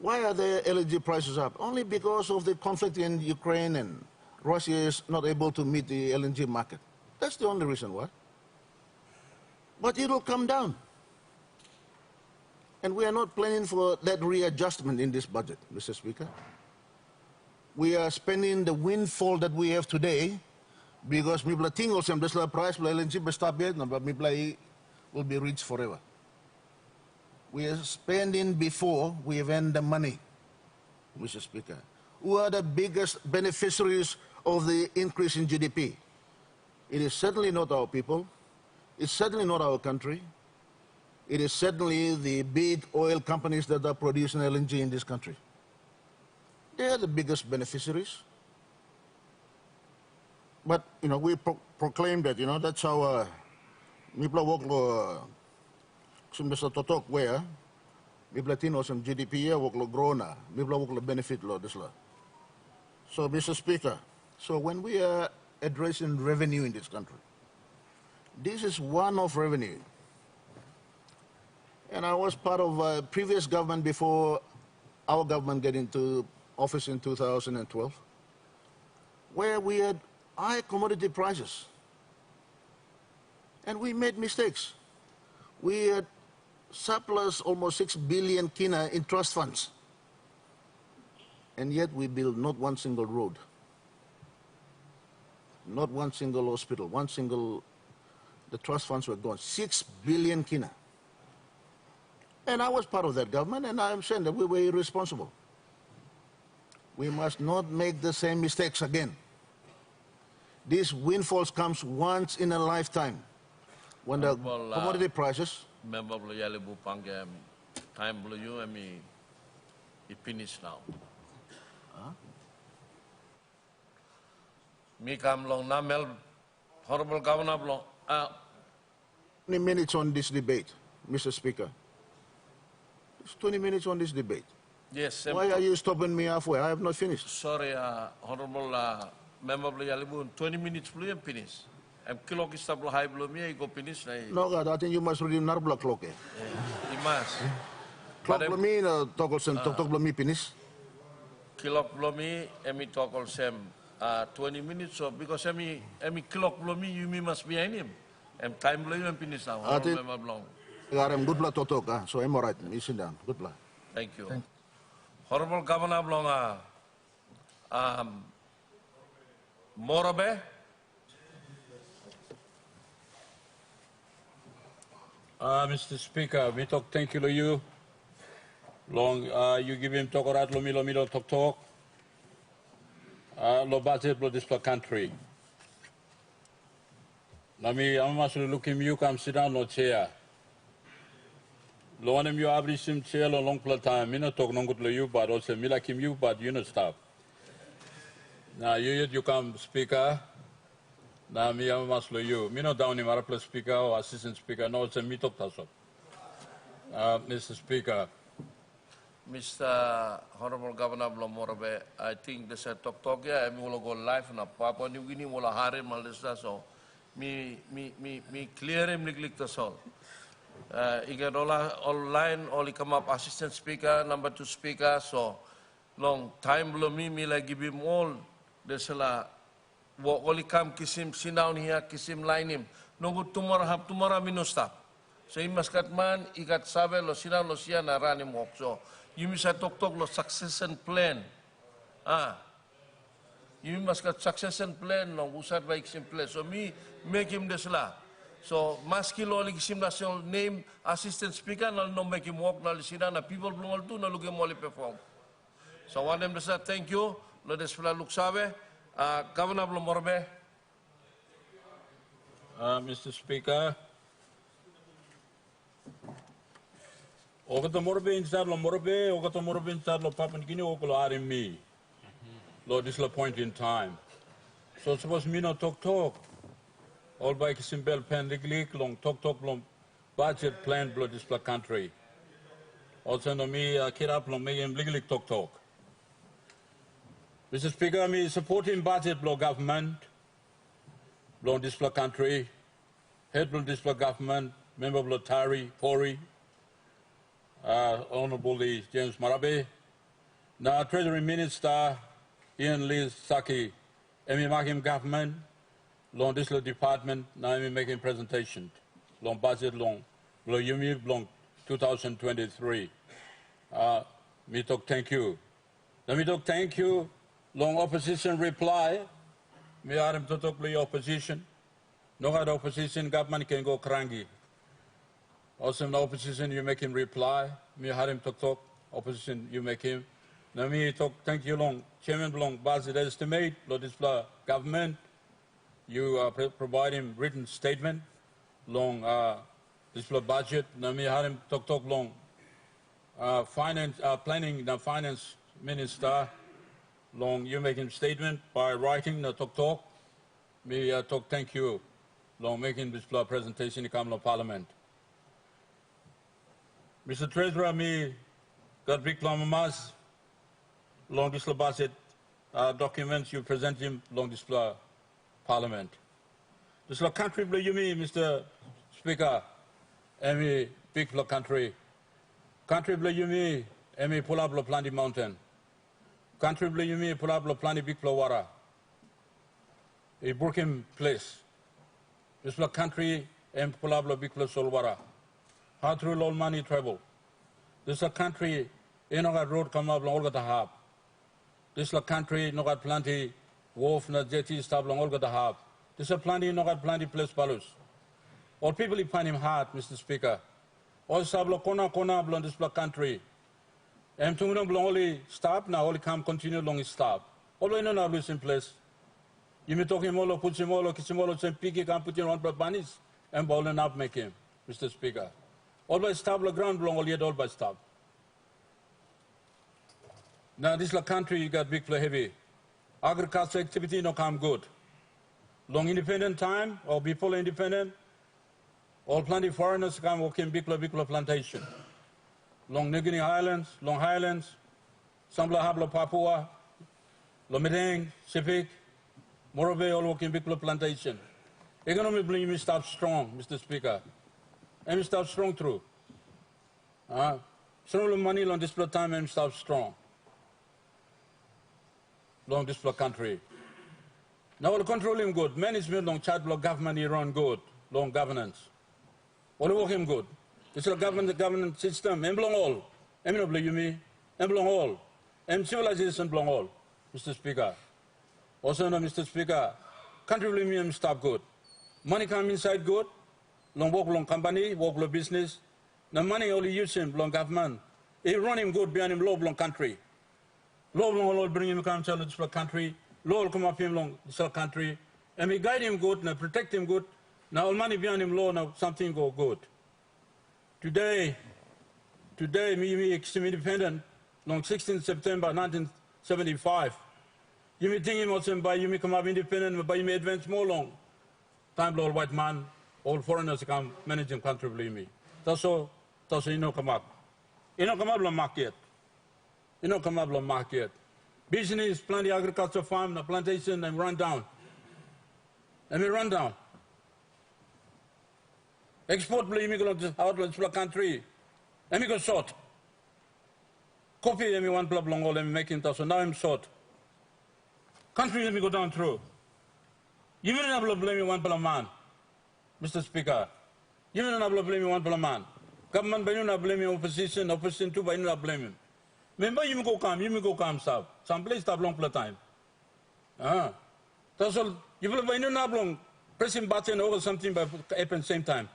why are the LNG prices up? Only because of the conflict in Ukraine and Russia is not able to meet the LNG market. That's the only reason why. But it will come down. And we are not planning for that readjustment in this budget, Mr. Speaker. We are spending the windfall that we have today because people think also the price of LNG will stop yet, but will be rich forever. We are spending before we have earned the money, Mr. Speaker. Who are the biggest beneficiaries of the increase in GDP? It is certainly not our people. It's certainly not our country. It is certainly the big oil companies that are producing LNG in this country. They are the biggest beneficiaries. But, we proclaim that, that's our Mipla Woklo Sumbesa Totok where Mipla Tino some GDP Woklo Grona, Mipla Woklo benefit law this law. So, Mr. Speaker, so when we are addressing revenue in this country, this is one of revenue. And I was part of a previous government before our government get into office in 2012, where we had high commodity prices. And we made mistakes. We had surplus almost 6 billion kina in trust funds. And yet we built not one single road, not one single hospital, the trust funds were gone, 6 billion kina. And I was part of that government, and I am saying that we were irresponsible. We must not make the same mistakes again. These windfalls comes once in a lifetime. When the commodity prices... Member of the Yalibu Pangam, time blue you and me, it finished now. Me come long namel, Honorable Governor Blong. 20 minutes on this debate, Mr. Speaker. It's 20 minutes on this debate. Yes. Why are you stopping me halfway? I have not finished. Sorry, Honorable Member of the Yalibu, 20 minutes blue and finish. I'm kilok is tablo high blue me, I go finish. No, God, I think you must read Narbla clock. You must. Clock blue me, talk blue me finish. Kilok blue me, emi talk all same 20 minutes, so because emi kilok blue me, you must be in him. And time blue and finish now. I think good luck to talk, so I'm all right. You sit down. Good luck. Thank you. Honorable Governor Blonga, Morabe. Mr. Speaker, we talk thank you to you. Long, you give him talk around lo talk. Lo budget lo this country. Nami, I'm actually looking you come sit down no chair. Lo anem you abri sim chair lo long time. Me no talk no good lo you, but also me like him you, but you no stop. Now you come speaker. Now me am mas lo you. Me no down in Marapla speaker or assistant speaker. No, it's a me talk taso. Mr. Speaker. Mr. Honorable Governor Blomorabe, I think the set talk ya, I will go live na Papua New Guinea will hare malista so me clear him like the soul. He get all online, all come up assistant speaker, number 2 speaker, so long time below me like give him all there's a walk only come kiss him, sit down here, kiss him, line him. No good tomorrow me no stop. So he must got man, he got save lo sina lo siya na run him walk. So you must talk lo succession plan. You must got succession plan long usad by simple. So me make him this la. So maski lo lig sim national name assistant speaker no make him walk na sina na people blong tu na lugi mo perform. So one them say thank you. Lo desfila look save. Governor Blomorbe. Mr. Speaker, O kata morbe inside lo morbe, o kata morbe inside lo papan kini o kolo ari mi. Lo this la point in time. So suppose me no talk. All by kisimbel pen lik long talk long budget plan blo this la country. Also no me kirap long me lik talk. Mr. Speaker, me supporting budget blo government blo this la country. Head blo this la government, member blo Tari, Pori. Honorable James Marabe, now Treasury Minister Ian Lee Saki, Emi making government, long this department, now Emi making presentation, long budget long, yumi long 2023. Me talk thank you. Let me talk thank you, long opposition reply, me arim to talk the opposition, no other opposition government can go krangi. Also in the opposition, you make him reply. Me had him talk. Opposition, you make him. Now me talk. Thank you long. Chairman belong. Budget estimate. Lo this government. You provide him written statement. Long this budget. Now me had him talk long. Finance planning. The finance minister. Long you make him statement by writing. The talk. Me talk. Thank you. Long making this presentation in the Parliament. Mr. Treasurer, me got big mamas long this budget documents you present him long this Parliament. This country blue you mean, Mr. Speaker, emi big country. Country blue you mean, emi pull up plenty mountain. Country blue you mean pull up plenty big water. A broken place. This country and pull up big soul water. How through all money travel. This is a country, no got road come up all got the hub. This is a country, no got plenty wharf, no jetty stuff all got the hub. This is a plenty, no got plenty place palus. All people find him hard, Mr. Speaker. All sablo kona blon this country. And to only stop now, only come continue long stop. All we know now losing place. You may talk him all, put him all, kiss him all, same piggy can put him on banis and balling up make him, Mr. Speaker. All by stop the ground belong all yet all by stop. Now this country you got big play heavy. Agriculture activity no come good. Long independent time or people independent. All plenty foreigners come working big plantation. Long New Guinea Highlands, Long Highlands, Sambla Habla Papua, Lomedeng, Sipik, Morobe all working big plantation. Economic blame stop strong, Mr. Speaker. And stop strong through. Strong money long this time and stop strong. Long this country. Now all control him good. Management long chat block government he run good. Long governance. All work him good. This is a government system. And belong all. And no blame you me. And belong all. And civilization belong all. Mr. Speaker. Also no Mr. Speaker. Country blame me and stop good. Money come inside good. Long work long company, work long business. The money only use him long government. He run him good behind him low long country. Low long all bring him come to this country. Low come up him long this country. And we guide him good and protect him good. Now all money behind him low now something go good. Today me extreme independent long 16 September 1975. You may think him also by you may come up independent but you may advance more long. Time all white man. All foreigners come managing country, believe me. That's all you know come up. You know come up on market. You know come up on market. Business, plenty agriculture farm, the plantation, and run down. Let me run down. Export, believe me, go out of the country. Let me go short. Coffee, let me one club long, let me make it so now I'm short. Country, let me go down through. You will not blame me one man. Mr. Speaker, you will not blame one man. Government by you not blame opposition too by you not blame him. Remember you may go come, sir. Some place stop long time. That's all. You will by you not long pressing button over something by happen same time.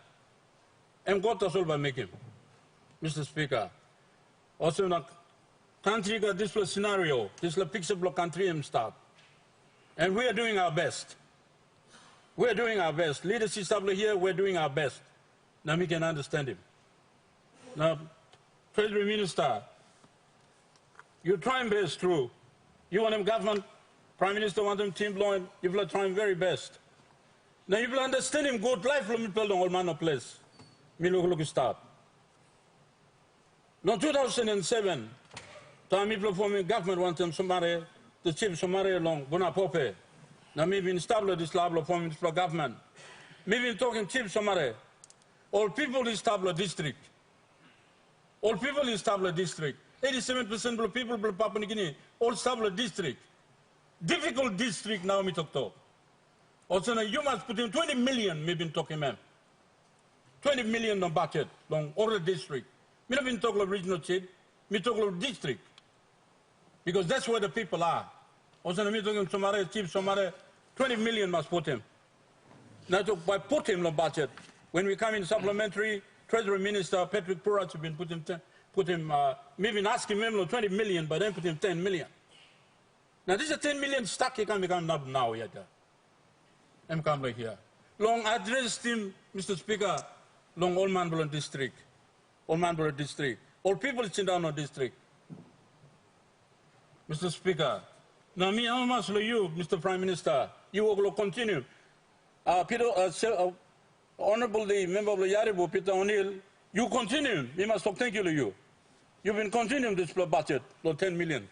And God that's all by making. Mr. Speaker. Also in a country got this scenario, this picture block country and start. And we are doing our best. We're doing our best. Leadership here, we're doing our best. Now we can understand him. Now, Treasury Minister, you're trying best, true. You want them government, Prime Minister want them team law, and you will trying very best. Now, you will understand him good life from people all man of place. Me look start. Now, 2007, time people forming government want them somebody, the chief somebody along, Bona Pope. Now, maybe establish this level of forming for government. Maybe talking chief somebody. All people establish district. All people establish district. 87% of people in Papua New Guinea all establish district. Difficult district now me talk to. Also now you must put in 20 million maybe in talking man. 20 million on budget long all the district. Me not been talking about regional chief, me talking about district. Because that's where the people are. Also now me talking Somare chief Somare 20 million must put him. Now by put him on budget. When we come in supplementary, Treasury Minister Patrick Purats have been put him maybe asking him 20 million, but then put him 10 million. Now this is 10 million stuck, he can become now yet. I'm coming here. Long addressed him, Mr. Speaker, long all Manbulon district. All Manbulon district. All people in Chindano district. Mr. Speaker, now me, I'm asking you, Mr. Prime Minister, you will continue. Honorable the member of the Yaribu, Peter O'Neill, you continue. We must talk thank you to you. You've been continuing this budget, 10 million.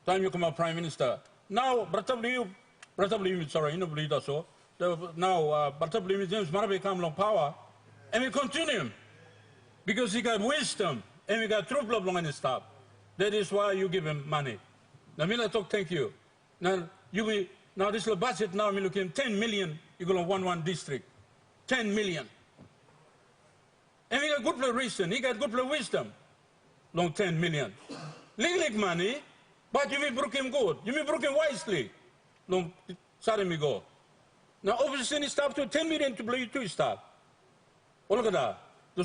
Time you come up Prime Minister. Now, sorry, you know, believe that so. Now, James Marabe come along power, and we continue. Because he got wisdom, and we got true blood long in his staff. That is why you give him money. Now, me talk thank you. Now, now this budget now, me looking 10 million, you go on one district. 10 million. And he got good reason, he got good wisdom. Long 10 million. Legal money, but you will brook him good. You will brook him wisely. Long, sorry me go. Now, opposition is stop to 10 million to blow you to stop. Oh, look at that.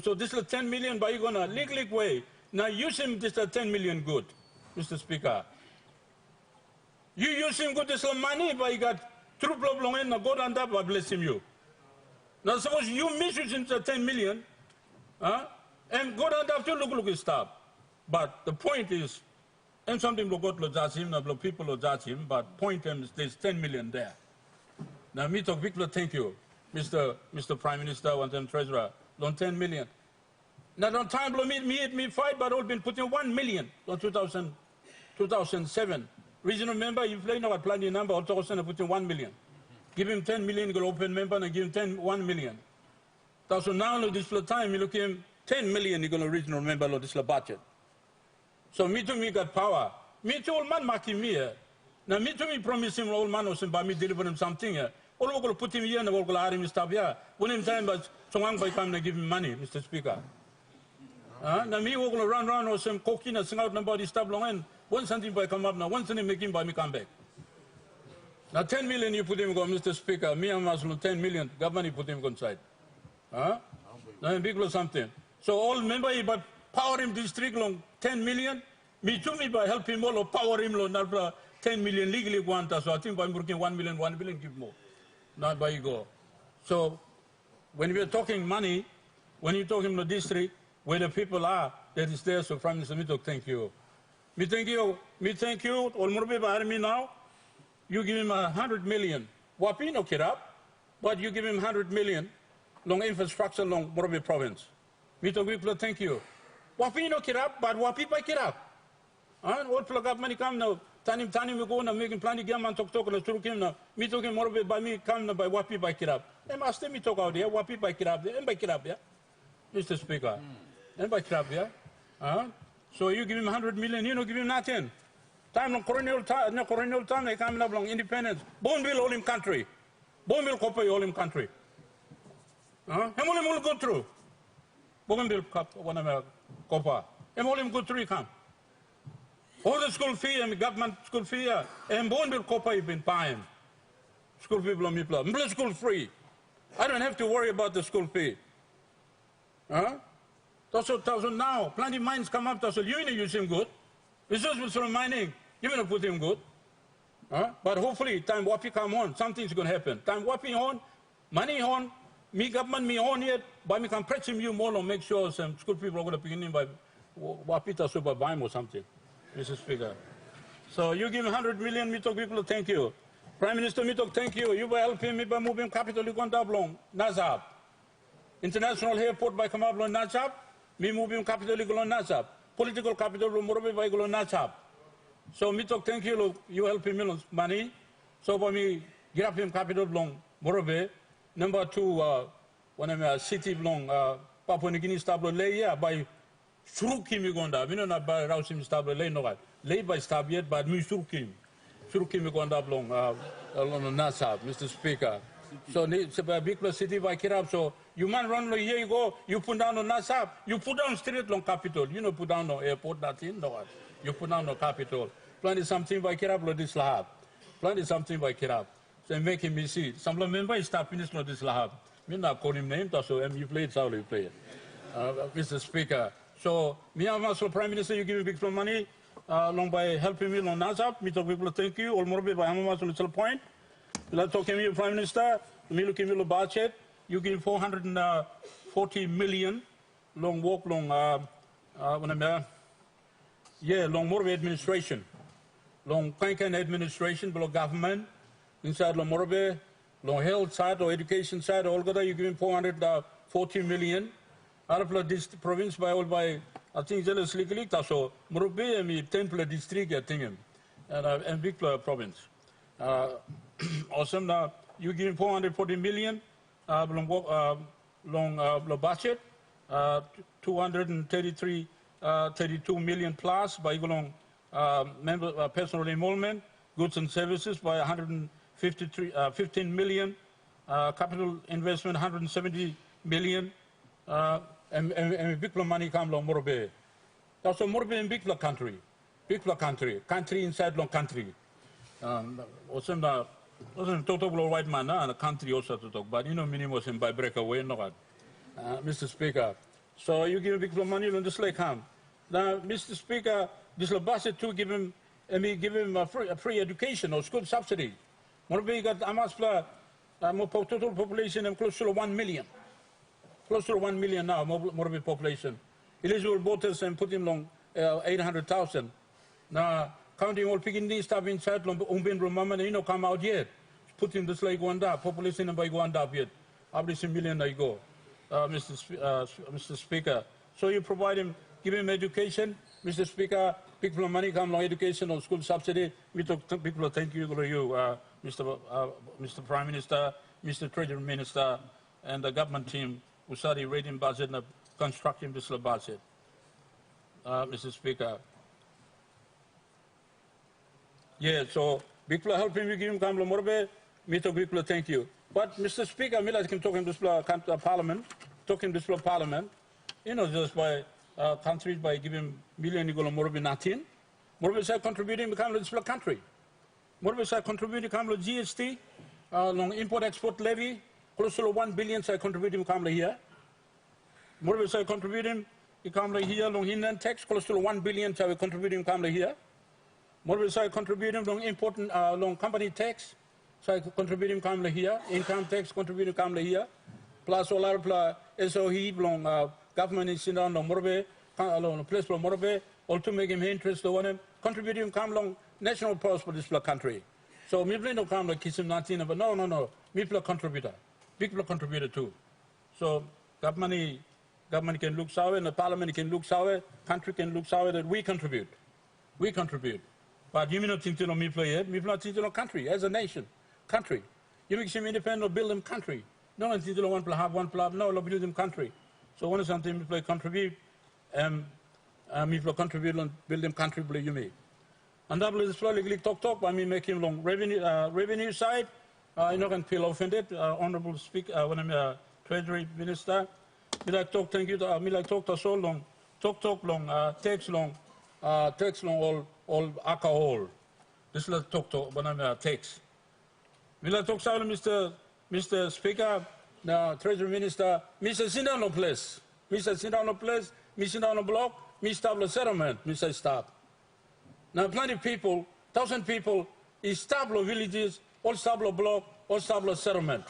So this is 10 million, but you're going to legal way. Now use him this 10 million good, Mr. Speaker. You use him good this money, but you got true problem and God and that, but bless him you. Now suppose you misuse him to 10 million, and God and that to look stop. But the point is, and something will go to judge him, people will judge him, but point is there's 10 million there. Now me talk big thank you, Mr. Prime Minister, one time Treasurer, on 10 million. Now on time me fight, but all been putting 1 million on 2007. Regional member, you play now at planning number, also putting 1 million. Give him 10 million, go open member, and give him 1 million. So now this time, you look him 10 million, you're going to regional member of this budget. So me too, me got power. Me too, old man marking me here. Now me too, me promise him old man was by me deliver him something here. All we're going to put him here and we're going to hire him stop here. When him time, but someone by come to give him money, Mr. Speaker. Now me we're going to run around with some cocaine and sing out nobody stop long end. One something by come up now, one something make him by me come back. Now 10 million you put him go, Mr. Speaker. Me and Muslim 10 million, government you put him inside. Now big or something. So all member but power him district long 10 million. Me too me by help him all or power him long 10 million legally want us. So I think by working 1 million give more. Not by you go. So when we're talking money, when you're talking the district, where the people are, that is there. So Prime Minister, me talk thank you. Me thank you. All more by me now. You give him 100 million. Wapi no kirap, but you give him 100 million. Long infrastructure, long Morobe province. Me talk people thank you. Wapi no kirap, but wapi by kirap. What plug up money come now. Tanim we go now making planning game and talk na through him now. Me talking Morobe by me come now by wapi by kirap. And master me talk out there, wapi by kirap there, and by kirap yeah. Mr. Speaker. And by kirap yeah. So you give him 100 million, you know, give him nothing. Time no colonial time, they come along independence. Boneville all him country. Boneville copy all him country. Him go through. Boneville one of copper. Him all him go through come. All the school fee and government school fee and Boneville copper you've been paying. School fee below me plus. School free. I don't have to worry about the school fee. So now, plenty mines come up, so you use him good. Resources from mining, you're going to put him good. But hopefully, time Wapi come on, something's going to happen. Time Wapi on, money on, me government me on it, but me can press him you more and make sure some school people are going to begin by Wapita Super Bime or something, Mr. Speaker. So you give 100 million, me talk people thank you. Prime Minister, me talk thank you. You by helping me by moving capital, you gone down Nazab. International airport by Kamablo Nazab, me moving capital, you go Nazab. Political capital, Morobe by Golo Nazab. So me talk thank you, you helping me money. So by me get up him capital long Morobe. Number two, when I'm a city long Papua New Guinea stable lay by Surukim Uganda. We don't by Rausim stable lay no lay by stab yet, but me Surukim Uganda long Nasab, Mr. Speaker. So it's a big city by Kirab. So you man run here you go, you put down on Nasab, you put down straight long capital. You know put down no airport nothing, no. You put down no capital. Plan is something by Kirab lo this lahab. Plan is something by Kirab. So making me see. Some member is stopping this not this lahab. Me not call him name, so you play it, how you play it. Mr. Speaker. So me and Master Prime Minister, you give me big money long by helping me on Nazap. Me talk people thank you. All more by Hamamas little point. Let's talk to me, Prime Minister. Me look at me budget. You give 440 million long walk long when I'm long more administration. Long kind administration below government. Inside Long Morbe, Long health side or education side, all got you give him 440 million. Out of this province by all by I think jealous legally so Morbe me 10 district I think and big province. Awesome now you give him 440 million long budget 232 million plus by long member personal enrollment, goods and services by 15 million, capital investment 170 million, and big money come long Morbe. That's a Morbe in big country inside long country. Wasn't total white man and a country also to talk, but you know minimum in by breakaway no. Mr. Speaker, so you give big money on this lake ham. Now, Mr. Speaker, this budget to give him a free education or school subsidy. Morbe got Amaspla, total population and close to 1 million. Close to 1 million now, Morbe population. Eligible voters and put him long 800,000. Now, counting all picking stuff inside, Umbin Romaman, you know, come out yet. Put him this like one population by one yet. Abris a million I go, Mr. Speaker. So you provide him, give him education, Mr. Speaker. People money come long education or school subsidy. We talk to people. Thank you, Mr. Prime Minister, Mr. Treasury Minister, and the government team who study rating budget and constructing this budget. Mr. Speaker. Yeah, so people helping me give him Kamlo Morbe. Me to people thank you. But Mr. Speaker, me like him talking this Parliament, talking this Parliament. You know, just by countries by giving million Morbe nothing. Morbe say contributing become this country. Morbe say contributing come GST, long import export levy, close to 1 billion say contributing come here. Morbe say contributing come here long Indian tax, close to 1 billion say contributing come here. Morbe say contributing long important long company tax, say contributing come here, income tax contributing come here, plus all our SOE long government is in on Morbe, along place for Morbe, all to make him interest to him, contributing come long national purse for this country. So me no come like kiss him 19, but no, me contributor, big contributor too. So government can look sour, and the parliament can look sour, country can look sour that we contribute. But you may not think to know me play it, me not think to know country as a nation, country. You make him independent or build them country. No one think to know one plan, no, build them country. So one is something me play contribute, me play contribute and build them country play you me. And that is probably talk, I mean make him long revenue side. You know can feel offended, honourable speaker when I'm a Treasury Minister. Me like talk, thank you. Me like talk to so long, talk long, takes long, all alcohol. This is like talk when I'm a takes. Me like talk so Mr. Speaker, the Treasury Minister. Mr. Sit down no place. Mr. Sit down no place. Me sit down no block. Me stop the settlement. Me say stop. Now plenty of people, 1,000 people, is stable villages, all stable block, all stable settlement.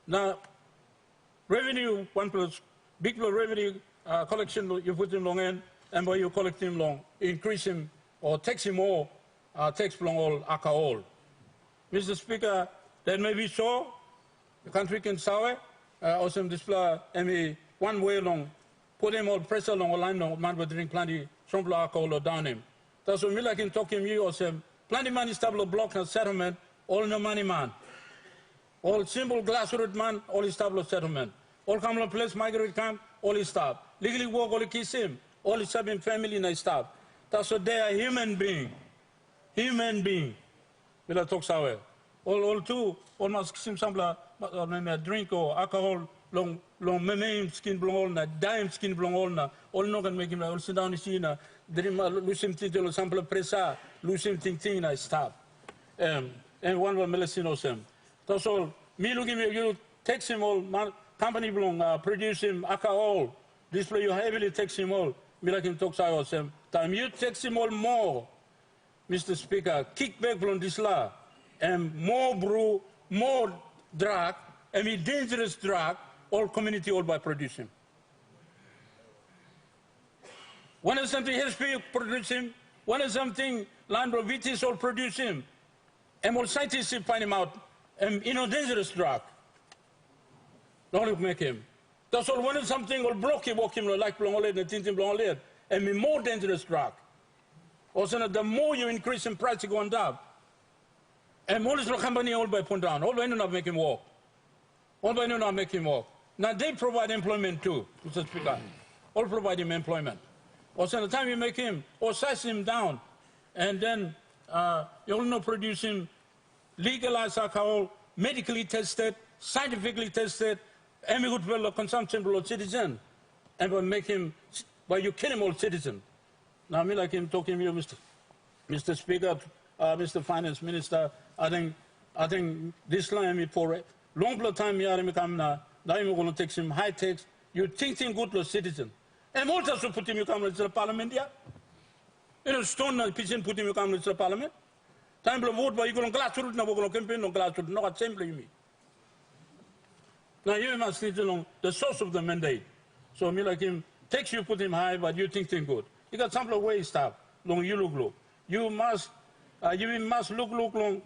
Now revenue, one plus big revenue collection, you put him long in, and by you collect him long, increase him or tax him all, tax long all, alcohol. Mr. Speaker, that may be so. The country can sour, also display one way long, put him all pressure long, line long, man will drink plenty, some alcohol or down him. That's what me like in talking you or some plenty money stable block and settlement, all no money man. All simple grassroots man, all is stable settlement. All come to place migrant camp, all is stop. Legally work, all kiss him, all is having family and stop. That's what they are human being. Human being. We'll talk sour. All two, almost sim sample drink or alcohol, long main skin blong na, dime skin blong na, all no can make him all sit down in a dream, lose him title, sample pressa, lose him ting I stop. And one will medicine or some. That's all. Me looking at you, takes him all, company blong, produce him alcohol, display you heavily takes him all. Me like him talk sour some. Time you takes him all more, Mr. Speaker, kick back from this law. And more brew, more drug, and a dangerous drug, all community all by producing. One is something HP producing, one is something land of Vitis all producing, and all scientists find him out, and dangerous drug. Don't make him. That's all one is something all block him, walk him like blong lead and tintin blong lead, and be more dangerous drug. Also, the more you increase in price, you go on down. And all this company all by put down. All by not make him walk. All by not make him walk. Now they provide employment too, Mr. Speaker. All provide him employment. Also, the time you make him or size him down, and then you all know produce him legalized alcohol, medically tested, scientifically tested, and good well consumption below citizen, and by make him, by you kill him all citizen. Now me like him talking to you, Mr. Speaker, Mr. Finance Minister. I think this line for a long time here I'm going to take some high tax. You think good to citizen. And also to put him you come to the parliament here. You know, stone pitching put him you come to the parliament. Time to vote by you going to glass root, no going to campaign, no glass root, no assembly me. Now you must need to know the source of the mandate. So me like him takes you put him high, but you think good. You got some way stuff. Long you look low. You must look long.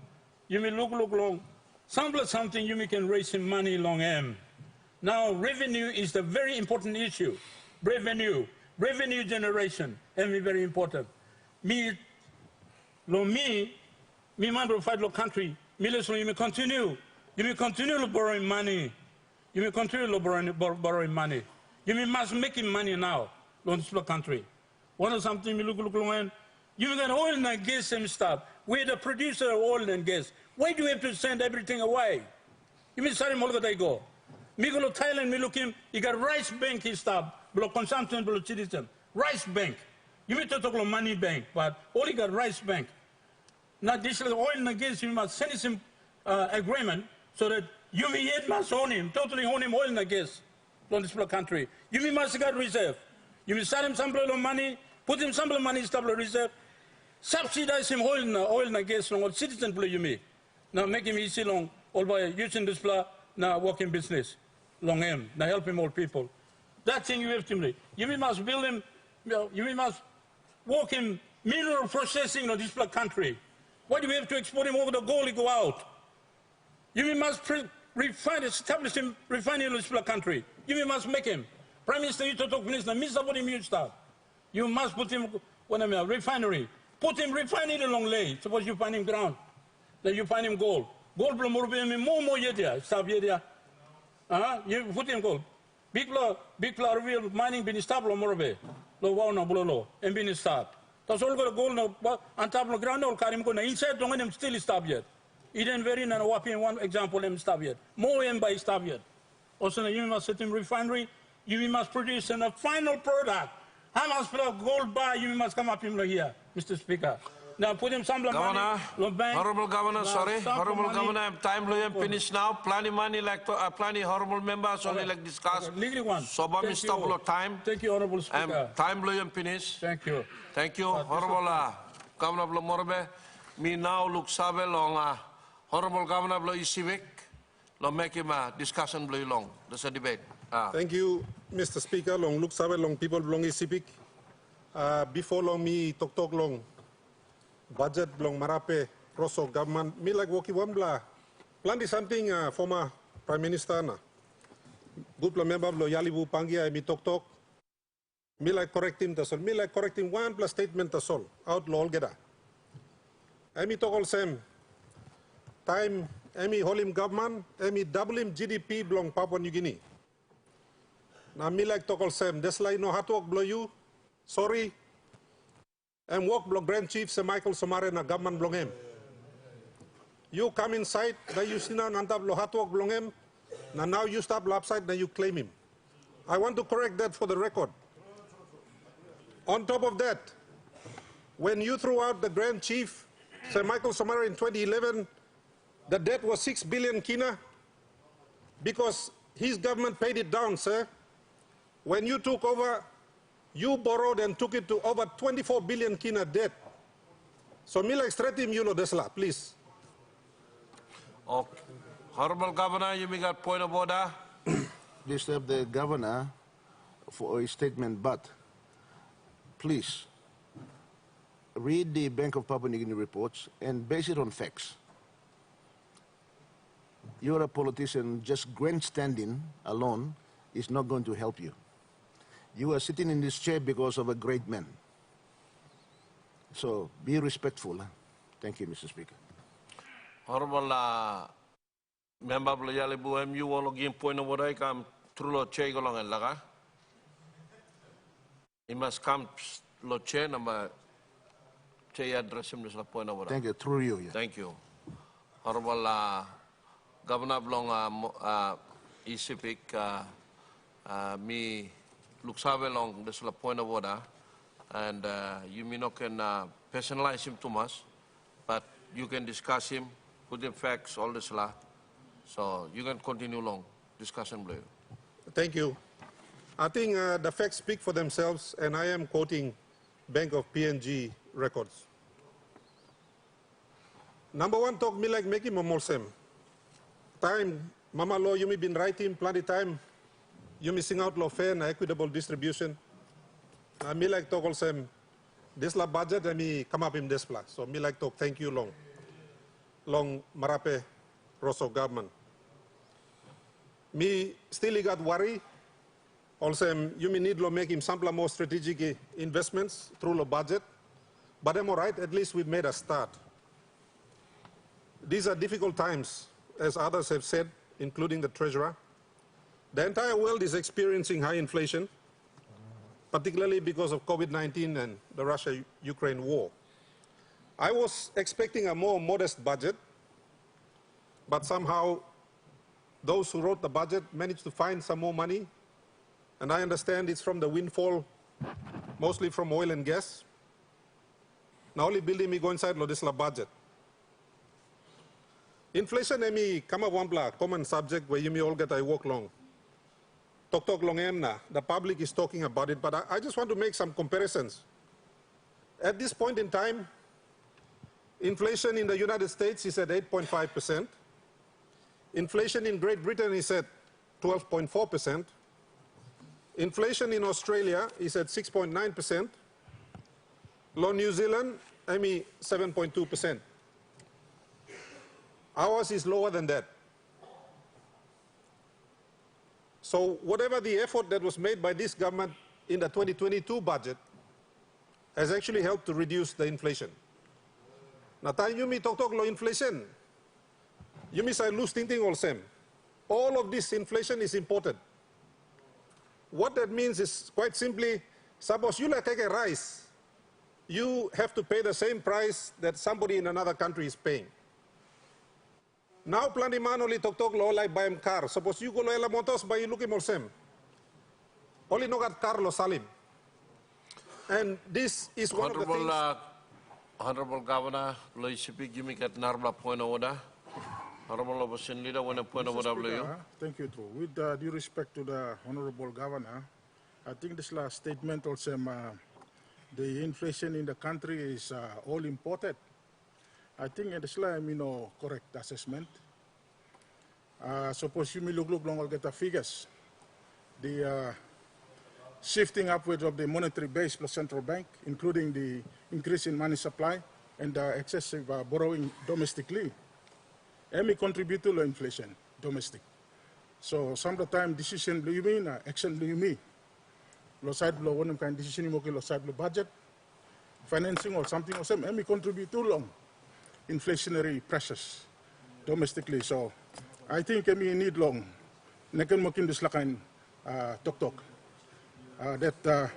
You may look long. Something you can raise some money long M. Now revenue is the very important issue. Revenue generation, and very important. Me man to fight the country. You may continue borrowing money. You may continue borrowing money. You may must making money now. Long this country. One of something you look long. You got oil and gas and stuff. We're the producer of oil and gas. Why do we have to send everything away? You mean sorry, more they go. Me go to Thailand, me look him, you got rice bank and stuff, below consumption, below citizen. Rice bank. You mean to talk about money bank, but only got rice bank. Now this is oil and gas, you must send him agreement so that you must own him, totally own him oil and gas from this country. You must got reserve. You must send him some money, put him some money, stable reserve. Subsidize him oil and gas long citizen play you me. Now make him easy long all by using this plan now working business long him. Now help him all people. That thing you have to do. You must build him, you must work him mineral processing of this country. Why do we have to export him over the goal he go out? You must refine establish him refining this country. You must make him. Prime Minister, you talk minister, Mr. Body Mute stuff. You must put him when I'm a refinery. Put him refining along lay. Suppose you find him ground. Then you find him gold. Gold will more yedia. Stop yedia. You put him gold. Big law real mining been stable more be. Low wow no blow and been start. That's all got gold no on top of ground or carry him go inside don't him still stop yet. He didn't very and whopping one example him stop yet. More him by stop yet. Also you must set him refinery, you must produce a final product. How much gold bar you must come up him here, Mr. Speaker. Now put him some money. Honorable Governor, sorry. Honorable Governor, time to finish now. Plenty money like plenty honorable members only like discuss. So we stop time. Thank you, Honorable Speaker. Time to finish. Thank you. Thank you, Honorable Governor Morbe. Me now look sabe long Honorable Governor Isivik. Lo make him a discussion long. There's a debate. Thank you, Mr. Speaker. Long look sabe long people long isipik. Before long me talk long budget long marape rosso government me like woki wambla. Plan is something former Prime Minister na. Good member lo yalibu pangia me talk. Me like correcting the sol. Me like correcting one plus statement the sol. Out lo algeda. I me talk all same. Time emi holim government emi double him GDP belong Papua New Guinea. Na me like talk all same. That's like no hard work blow you. Sorry. And work block Grand Chief Sir Michael Somare na government belong him. You come inside, na you see na nantap lo hard work belong him. Now you stop upside, now you claim him. I want to correct that for the record. On top of that, when you threw out the Grand Chief Sir Michael Somare in 2011, the debt was 6 billion kina because his government paid it down, sir. When you took over, you borrowed and took it to over 24 billion kina debt. So Mila extratim you lo desla, please. Okay. Honorable Governor, you may got point of order. Disturb the governor for a statement, but please read the Bank of Papua New Guinea reports and base it on facts. You're a politician, just grandstanding alone is not going to help you. You are sitting in this chair because of a great man. So be respectful. Thank you, Mr. Speaker. Honorable member of the Yalibu MU, all again point of order, come through lo che golong and laga. He must come lo che number che address him this point of order. Thank you. Through you. Yeah. Thank you. Honorable Governor Blong Isipik, me look sabe long this point of order, and you may not can personalize him too much, but you can discuss him, put in facts, all this lah. So you can continue long discussion, Blue. Thank you. I think the facts speak for themselves, and I am quoting Bank of PNG records. Number one, talk me like making momolsem. Time, Mama Law, you may been writing plenty time. You missing out law fair and equitable distribution. Me like talk also this la budget and me come up in this place. So me like talk thank you long marape Rosso government. Me still got worry. Also you may need to make him sample more strategic investments through the budget. But I'm all right, at least we've made a start. These are difficult times, as others have said, including the treasurer. The entire world is experiencing high inflation, particularly because of COVID-19 and the Russia-Ukraine war. I was expecting a more modest budget, but somehow those who wrote the budget managed to find some more money, and I understand it's from the windfall, mostly from oil and gas. Now only building me go inside Lodisla budget. Inflation emi come up one common subject where you may all get I walk long. Talk long emna. The public is talking about it, but I just want to make some comparisons. At this point in time, inflation in the United States is at 8.5%. Inflation in Great Britain is at 12.4%. Inflation in Australia is at 6.9%. Low New Zealand, 7.2%. Ours is lower than that. So whatever the effort that was made by this government in the 2022 budget has actually helped to reduce the inflation. Now, time you me talk low inflation, you me say lose thing all same. All of this inflation is imported. What that means is quite simply, suppose you take a rice, you have to pay the same price that somebody in another country is paying. Now plenty man only talk low like buy him car. Suppose you go low motos buy you look him all same. Only no got car lo salim. And this is one of the things. Honorable Governor, lo isipik you make at Narbla point of order. Honorable Opposition Leader, when a point of order, you. Thank you, True. With due respect to the Honorable Governor, I think this last statement also, the inflation in the country is all imported. I think it's like, correct assessment. Suppose you may look long, I'll get the figures. the shifting upwards of the monetary base plus central bank, including the increase in money supply and excessive borrowing domestically, may contribute to low inflation domestic. So some of the time decision blue mean action blue me. Low side blow one kind decision mo low side blow budget, financing or something or some may contribute to long inflationary pressures domestically. So I think we need long. Nekan mo kin dislakan tok that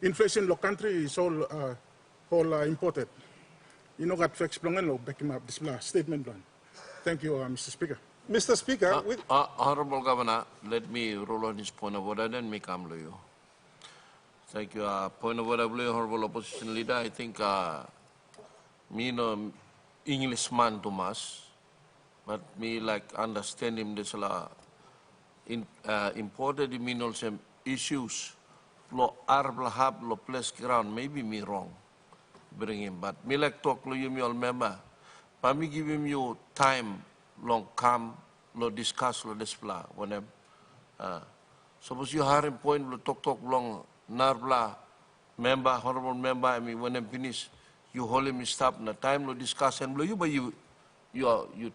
inflation lo country is all imported. You know got flex plongan lo back him up this statement plan. Thank you, Mr. Speaker. Mr. Speaker, Honorable Governor, let me roll on his point of order, then me come to you. Thank you. Point of order, Honorable Opposition Leader. I think me no Englishman too much, but me like understand him. There's a lot imported minerals and issues. Lo arblahab lo place ground. Maybe me wrong. Bring him, but me like talk to you. Me all member. But me give him you time. Long come, lo discuss lo display. Whenever, suppose you have a point lo talk long narbla member, honorable member. I mean, when I'm finished, you hold him stop. Na time lo discuss and lo you, but you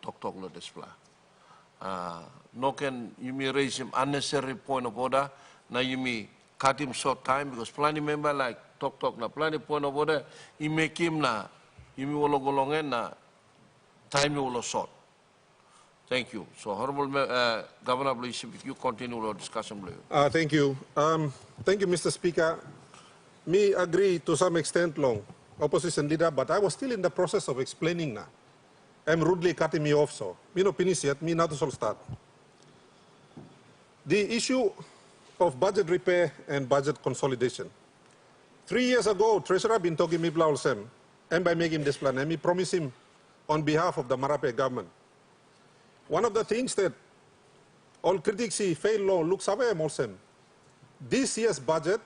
talk lo display. No can you may raise him unnecessary point of order. Now you may cut him short time because plenty member like talk na plenty point of order. You make him na you may wolo golongen na time you wolo short. Thank you. So, Honorable Governor, please, if you continue your discussion, please. Thank you. Thank you, Mr. Speaker. Me agree to some extent, long opposition leader, but I was still in the process of explaining now. I'm rudely cutting me off, so me no finish yet. Me not to start. The issue of budget repair and budget consolidation. 3 years ago, Treasurer been talking me Blaulsem, and by making this plan, and me promise him on behalf of the Marape government. One of the things that all critics see fail law looks away Molsem. This year's budget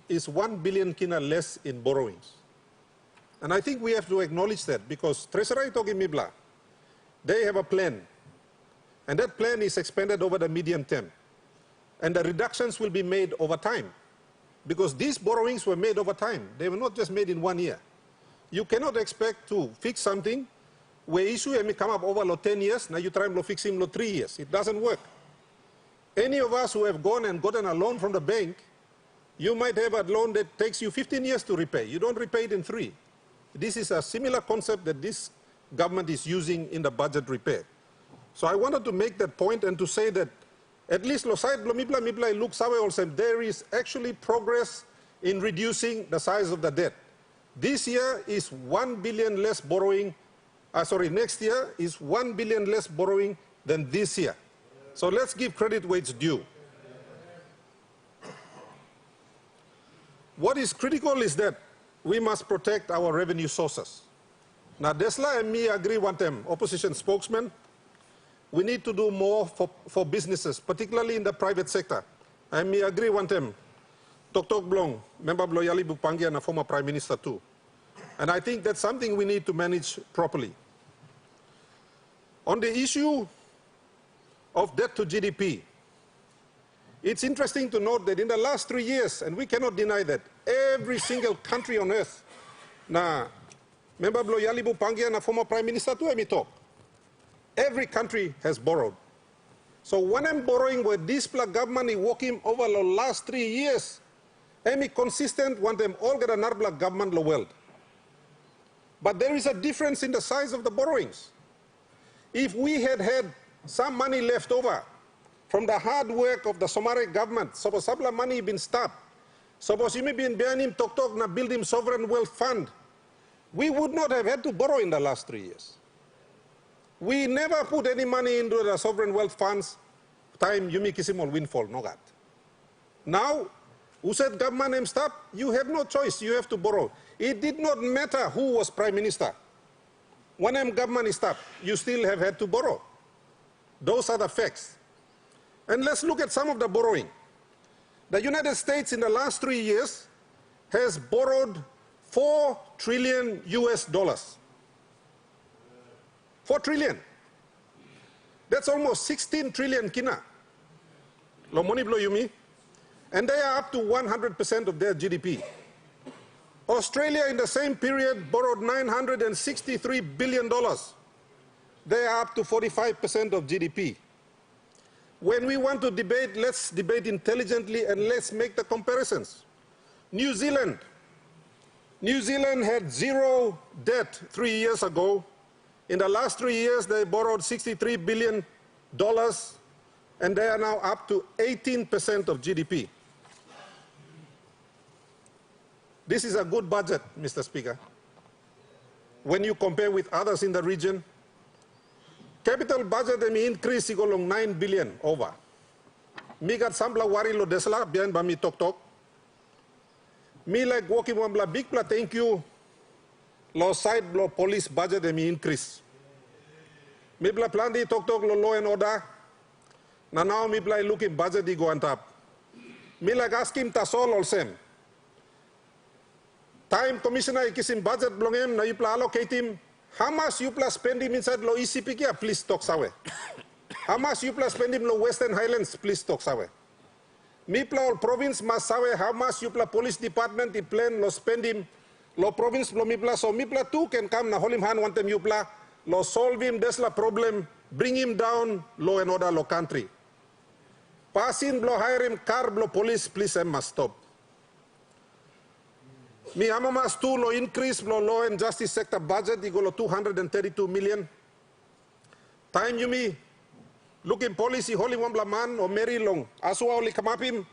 is 1 billion kina less in borrowings. And I think we have to acknowledge that because Treasury Togi Mibla, they have a plan. And that plan is expanded over the medium term. And the reductions will be made over time. Because these borrowings were made over time. They were not just made in 1 year. You cannot expect to fix something where issue may come up over 10 years, now you try to fix him 3 years. It doesn't work. Any of us who have gone and gotten a loan from the bank, you might have a loan that takes you 15 years to repay. You don't repay it in 3. This is a similar concept that this government is using in the budget repair. So I wanted to make that point and to say that at least Mibla looks away also, there is actually progress in reducing the size of the debt. This year is 1 billion less borrowing. Next year is 1 billion less borrowing than this year. So let's give credit where it's due. What is critical is that we must protect our revenue sources. Now, Desla and me agree one time, opposition spokesman, we need to do more for businesses, particularly in the private sector. And me agree one time, Dr. Blong, member Bloyali Bupangi and a former prime minister too. And I think that's something we need to manage properly. On the issue of debt to GDP, it's interesting to note that in the last 3 years, and we cannot deny that, every single country on earth, na member Bloyali Bupangi and a former prime minister too, talk. Every country has borrowed. So when I'm borrowing with this government is working over the last 3 years, I'm consistent want them all get a Narbla government the world. But there is a difference in the size of the borrowings. If we had had some money left over from the hard work of the Somare government, suppose sabla money been stopped, suppose you may be in behind him talk na build him sovereign wealth fund, we would not have had to borrow in the last 3 years. We never put any money into the sovereign wealth funds. Time you make kisimol windfall, no that. Now, who said government name stop? You have no choice. You have to borrow. It did not matter who was prime minister. When government is stopped, you still have had to borrow. Those are the facts. And let's look at some of the borrowing. The United States in the last 3 years has borrowed $4 trillion US. 4 trillion. That's almost 16 trillion kina. Lo money blow you me. and they are up to 100% of their GDP. Australia in the same period borrowed $963 billion. They are up to 45% of GDP. When we want to debate, let's debate intelligently and let's make the comparisons. New Zealand had zero debt 3 years ago. In the last 3 years, they borrowed $63 billion, and they are now up to 18% of GDP. This is a good budget, Mr. Speaker. When you compare with others in the region, capital budget may increase along 9 billion over. Mi gat sambla wari lo desla bian ba mi tok tok. Mi like walking wambla big pla thank you. Lo side lo police budget may increase. Mi bla plan di tok tok lo law and order. Na now mi bla looking budget di go on top. Mi like ask him tasol all same. Time commissioner ikisim budget blongem na yupla allocate him. How much you plus spend him inside lo ECP kia? Please talk sawe. How much you plus spend him lo Western Highlands? Please talk sawe. Mi pla all province mas sawe how much you pla police department i plan lo spend him lo province lo mi pla so mi pla too can come na holim han one time you pla lo solve him desla problem bring him down law and order lo country. Pasin blo hire him car blo police please and must stop. Mi amamas tu lo increase lo law and justice sector budget igolo 232 million. Time you me looking policy holy one man or Mary long aswa only kamapim.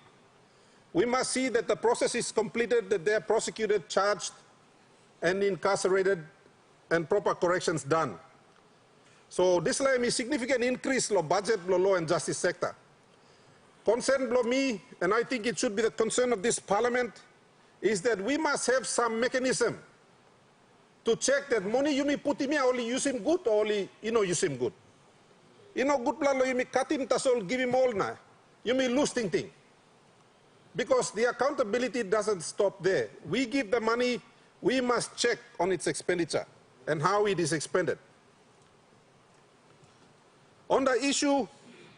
We must see that the process is completed, that they are prosecuted, charged, and incarcerated, and proper corrections done. So this like me significant increase lo budget lo law and justice sector. Concern lo me, and I think it should be the concern of this parliament, is that we must have some mechanism to check that money you may put in here only use him good or only use him good. Good plan you may cut him tasol give him all na. You may lose thing. Because the accountability doesn't stop there. We give the money, we must check on its expenditure and how it is expended. On the issue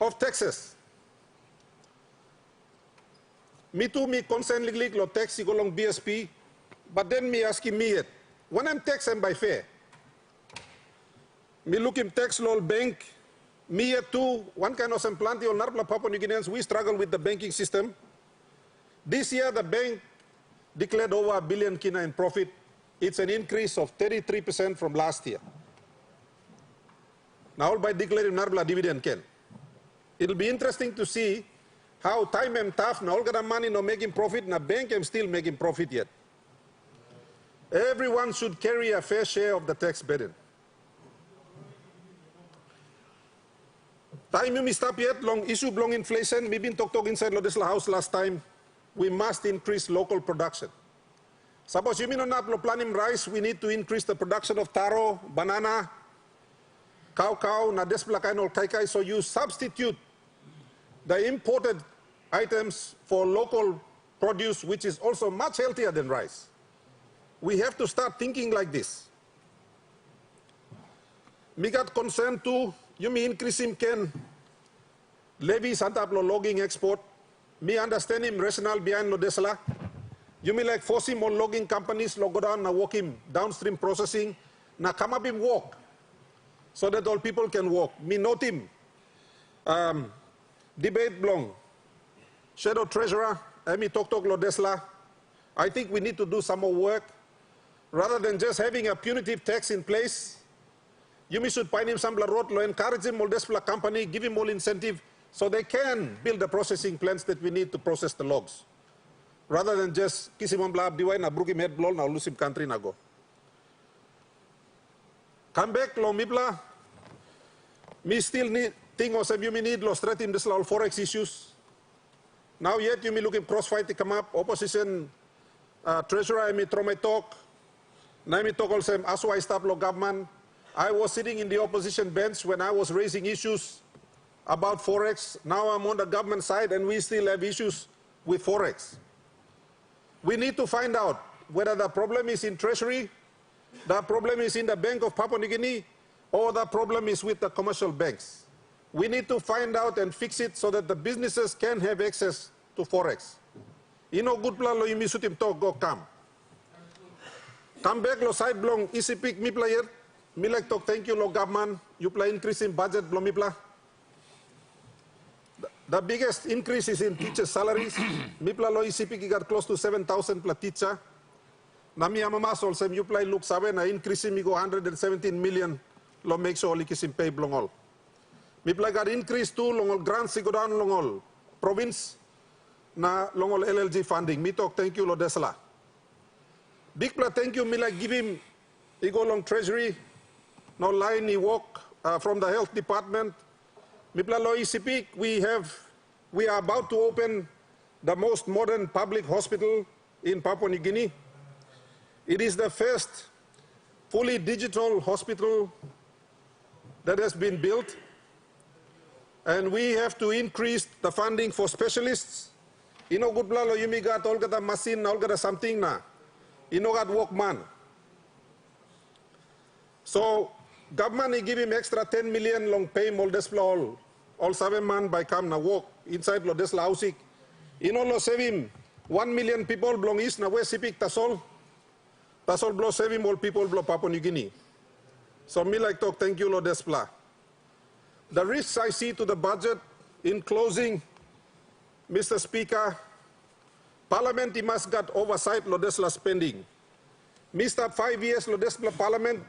of taxes, me too, me concern lo tax go long BSP, but then me asking me it. When I'm tax and by fair, me look him tax law bank, me too, one kind of some plenty on Narpla Papua New Guineans, we struggle with the banking system. This year the bank declared over $1 billion kina in profit. It's an increase of 33% from last year. Now all by declaring Narbla dividend ken. It'll be interesting to see how time and tough na all gonna money no making profit na bank am still making profit yet. Everyone should carry a fair share of the tax burden. Time you stop yet long issue long inflation. We been talk inside Lodesla House last time. We must increase local production. Suppose you mean on not planning rice, we need to increase the production of taro, banana, cow, na despla kain ol kai. So you substitute the imported items for local produce, which is also much healthier than rice. We have to start thinking like this. Me got concern too, you mean increasing can levies antap lo logging export. Me understand him rationale behind lo desala. You mean like forcing more logging companies lo go down na walk him downstream processing na come up him walk so that all people can walk. Me note him. Debate blong. Shadow Treasurer, me talk lo desla. I think we need to do some more work. Rather than just having a punitive tax in place, you should find him some road lo encourage him all desla company, give him all incentive so they can build the processing plants that we need to process the logs. Rather than just kisim ang blab diway na brook him head blow na lose him country na go. Come back lo mipla. Me still need think of some you need lo straight in this all forex issues. Now yet you may look at crossfight to come up, opposition treasurer I may throw my talk. Now me talk also as I stop lo government. I was sitting in the opposition bench when I was raising issues about forex. Now I'm on the government side and we still have issues with forex. We need to find out whether the problem is in treasury, the problem is in the Bank of Papua New Guinea, or the problem is with the commercial banks. We need to find out and fix it so that the businesses can have access to forex. Ino good plan lo imi sutim to go come. Come back lo side blong isipik mi player. Mi like talk thank you lo government. You play increase in budget blong mi pla. The biggest increase is in teacher salaries. Mipla lo isipik got close to 7,000 plus teacher. Nami amamas also you play look sabe na increase mi go 117 million lo make sure likisim pay blongol. Mipla got increase too longol grants go down longol province na longol LLG funding. Mi talk thank you lo desla. Big pla thank you mi like give him he go long treasury. No line he walk from the health department. Mipla lo isipik, we are about to open the most modern public hospital in Papua New Guinea. It is the first fully digital hospital that has been built. And we have to increase the funding for specialists. Ino gudla lo yumi gat all gata machine, all gata something na. Ino gat workman. So government he give him extra 10 million long pay moldespla all 7 man by come na work inside lo desla housing. Ino lo save him 1 million people belong east na west sipik tasol. Tasol blow save him all people blow Papua New Guinea. So me like talk thank you lo despla. The risks I see to the budget in closing, Mr. Speaker, Parliament he must get oversight lo desla spending. Mr. 5 years lo desla Parliament,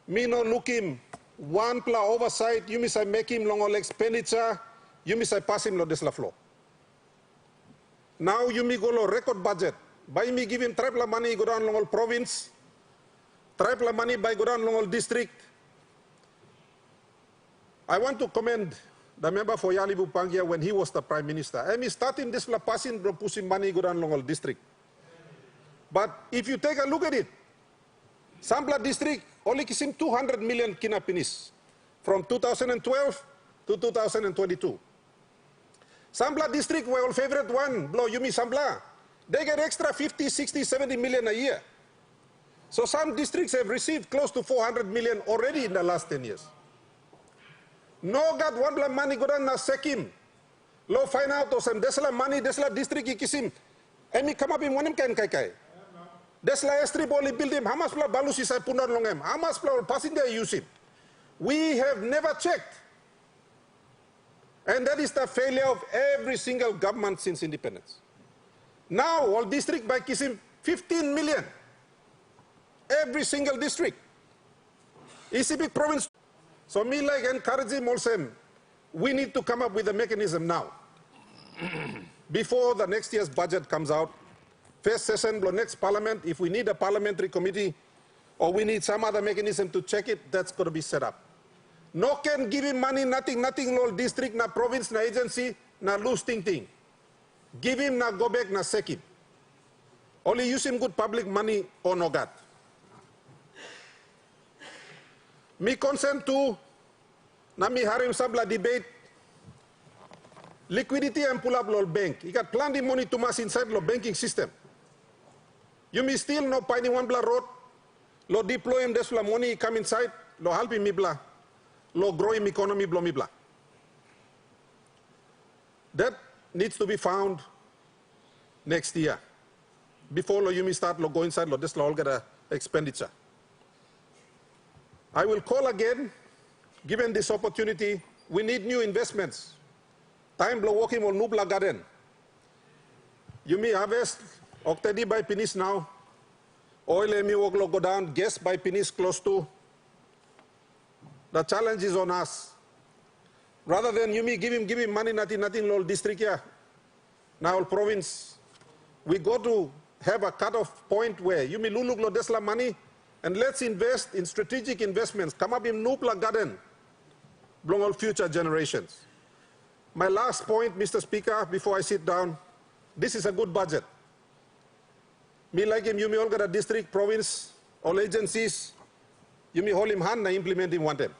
me no look him. One pla oversight, you miss I make him long all expenditure, you miss I pass him lo desla floor. Now you me go lo record budget. By me give him triple money go down long all province, triple money by go down long all district. I want to commend the member for Yalibu Pangia when he was the Prime Minister. I mean starting this pla passing bro pushing money go down long all district. But if you take a look at it, Sambla district only kisim 200 million kinapinis from 2012 to 2022. Sambla district, our favorite one, blow Yumi Sambla, they get extra 50, 60, 70 million a year. So some districts have received close to 400 million already in the last 10 years. No got one bla money go down na sekim. Lo find out or some desla money, desla district ikisim. Emi come up in one kai kai. Desla estri boli build him. How much pla balusi sai punar longem? How much pla passing there use him? We have never checked. And that is the failure of every single government since independence. Now, all district by Kisim, 15 million. Every single district. ECB province. So me like encouraging also, we need to come up with a mechanism now. Before the next year's budget comes out, first session, next parliament, if we need a parliamentary committee or we need some other mechanism to check it, that's going to be set up. No can give him money, nothing, no district, na province, na agency, na lose thing. Give him, na go back, na sek him. Only use him good public money or no got. Me consent to, na mi harim sabla debate, liquidity and pull up lo bank. You got plenty money to mass inside lo banking system. You may still no piny one bla road, lo deploy him this money come inside, lo help him mi bla, lo grow him economy blo mi bla. That needs to be found next year. Before lo you may start lo go inside lo this lo all get a expenditure. I will call again, given this opportunity, we need new investments. Time blow walking on Nubla Garden. You may harvest Octedi by Pinis now. Oil emi work go down, gas by Pinis close to. The challenge is on us. Rather than you may give him money, nothing lol district here. Now province. We go to have a cut-off point where you may luluk lo desla money and let's invest in strategic investments. Come up in Nubla Garden. Belong all future generations. My last point, Mr. Speaker, before I sit down, this is a good budget. Me like him, you may all get a district, province, all agencies, you may hold him hand na implement him one time.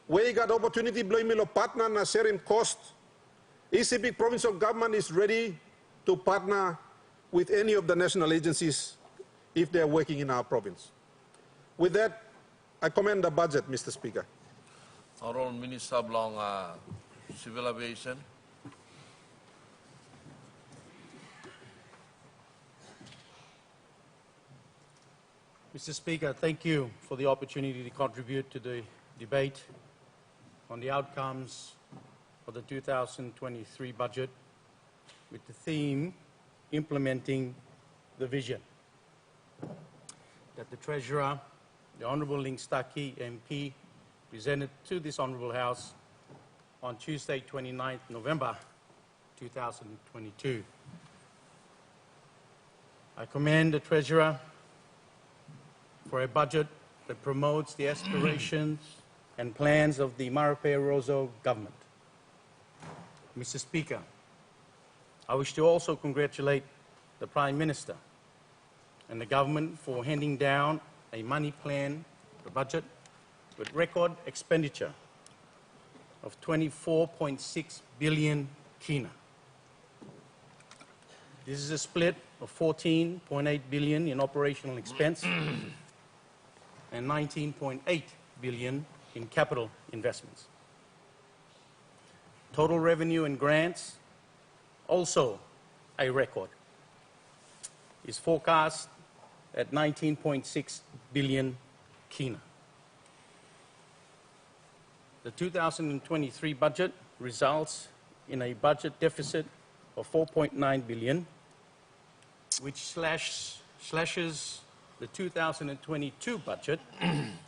Where you got opportunity, blow him partner na share him cost. ECB provincial government is ready to partner with any of the national agencies if they are working in our province. With that, I commend the budget, Mr. Speaker. Honorable Minister belong Civil Aviation. Mr. Speaker, thank you for the opportunity to contribute to the debate on the outcomes of the 2023 budget with the theme, Implementing the Vision, that the Treasurer, the Honourable Linkstaki MP, presented to this Honourable House on Tuesday, 29th November 2022. I commend the Treasurer for a budget that promotes the aspirations and plans of the Marape Rozo government. Mr. Speaker, I wish to also congratulate the Prime Minister and the government for handing down a money plan, the budget, with record expenditure of 24.6 billion kina. This is a split of 14.8 billion in operational expense and 19.8 billion in capital investments. Total revenue and grants, also a record, is forecast at 19.6 billion kina. The 2023 budget results in a budget deficit of 4.9 billion, which slashes the 2022 budget.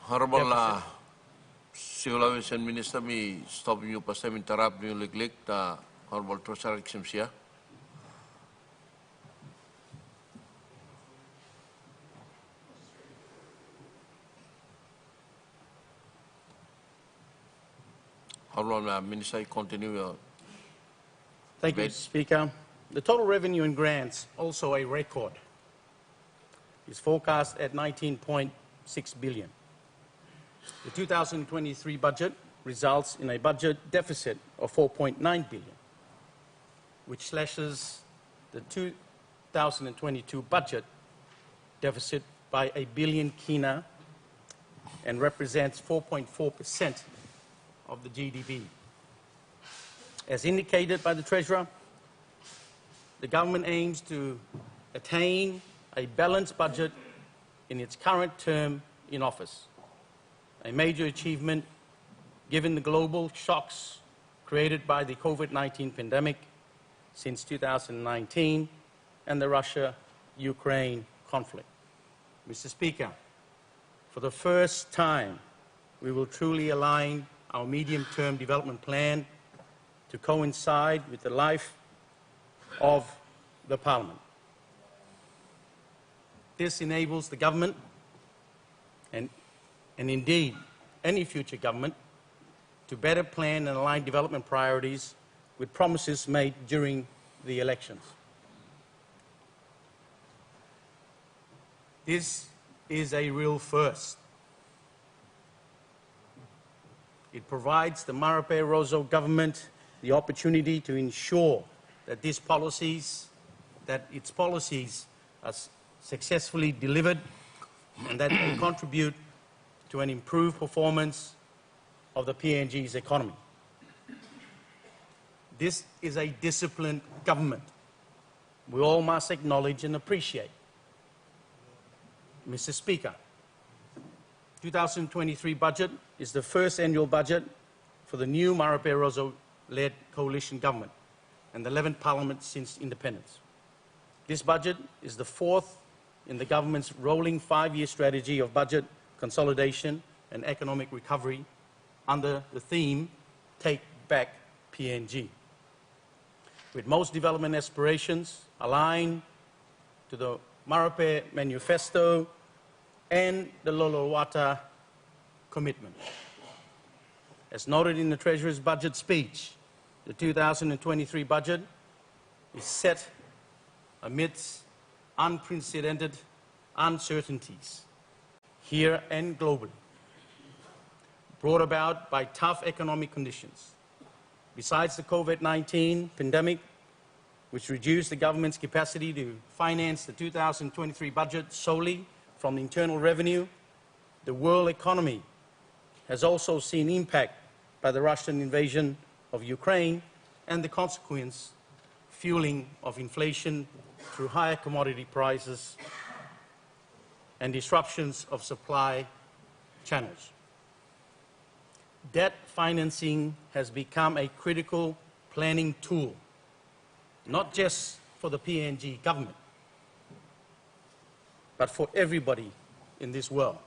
Honorable Civil Aviation Minister, me stop you pas time interrupt you lik ta Honorable Treasurer Ximsia. Honorable Minister, continue your Thank you, Speaker. The total revenue and grants, also a record, is forecast at 19.6 billion. The 2023 budget results in a budget deficit of 4.9 billion, which slashes the 2022 budget deficit by a billion kina and represents 4.4% of the GDP. As indicated by the Treasurer, the government aims to attain a balanced budget in its current term in office, a major achievement given the global shocks created by the COVID-19 pandemic since 2019 and the Russia-Ukraine conflict. Mr. Speaker, for the first time, we will truly align our medium-term development plan to coincide with the life of the Parliament. This enables the government and indeed any future government to better plan and align development priorities with promises made during the elections. This is a real first. It provides the Marape Rozo government the opportunity to ensure that its policies are successfully delivered and that they contribute to an improved performance of the PNG's economy. This is a disciplined government we all must acknowledge and appreciate. Mr. Speaker, 2023 budget is the first annual budget for the new Marape Rozo-led coalition government and the 11th Parliament since independence. This budget is the fourth in the government's rolling 5-year strategy of budget consolidation and economic recovery under the theme, Take Back PNG. With most development aspirations aligned to the Marape Manifesto and the Lolowata commitment. As noted in the Treasurer's budget speech, the 2023 budget is set amidst unprecedented uncertainties here and globally, brought about by tough economic conditions. Besides the COVID-19 pandemic, which reduced the government's capacity to finance the 2023 budget solely from internal revenue, the world economy has also seen impact by the Russian invasion of Ukraine and the consequence fueling of inflation through higher commodity prices and disruptions of supply channels. Debt financing has become a critical planning tool, not just for the PNG government, but for everybody in this world.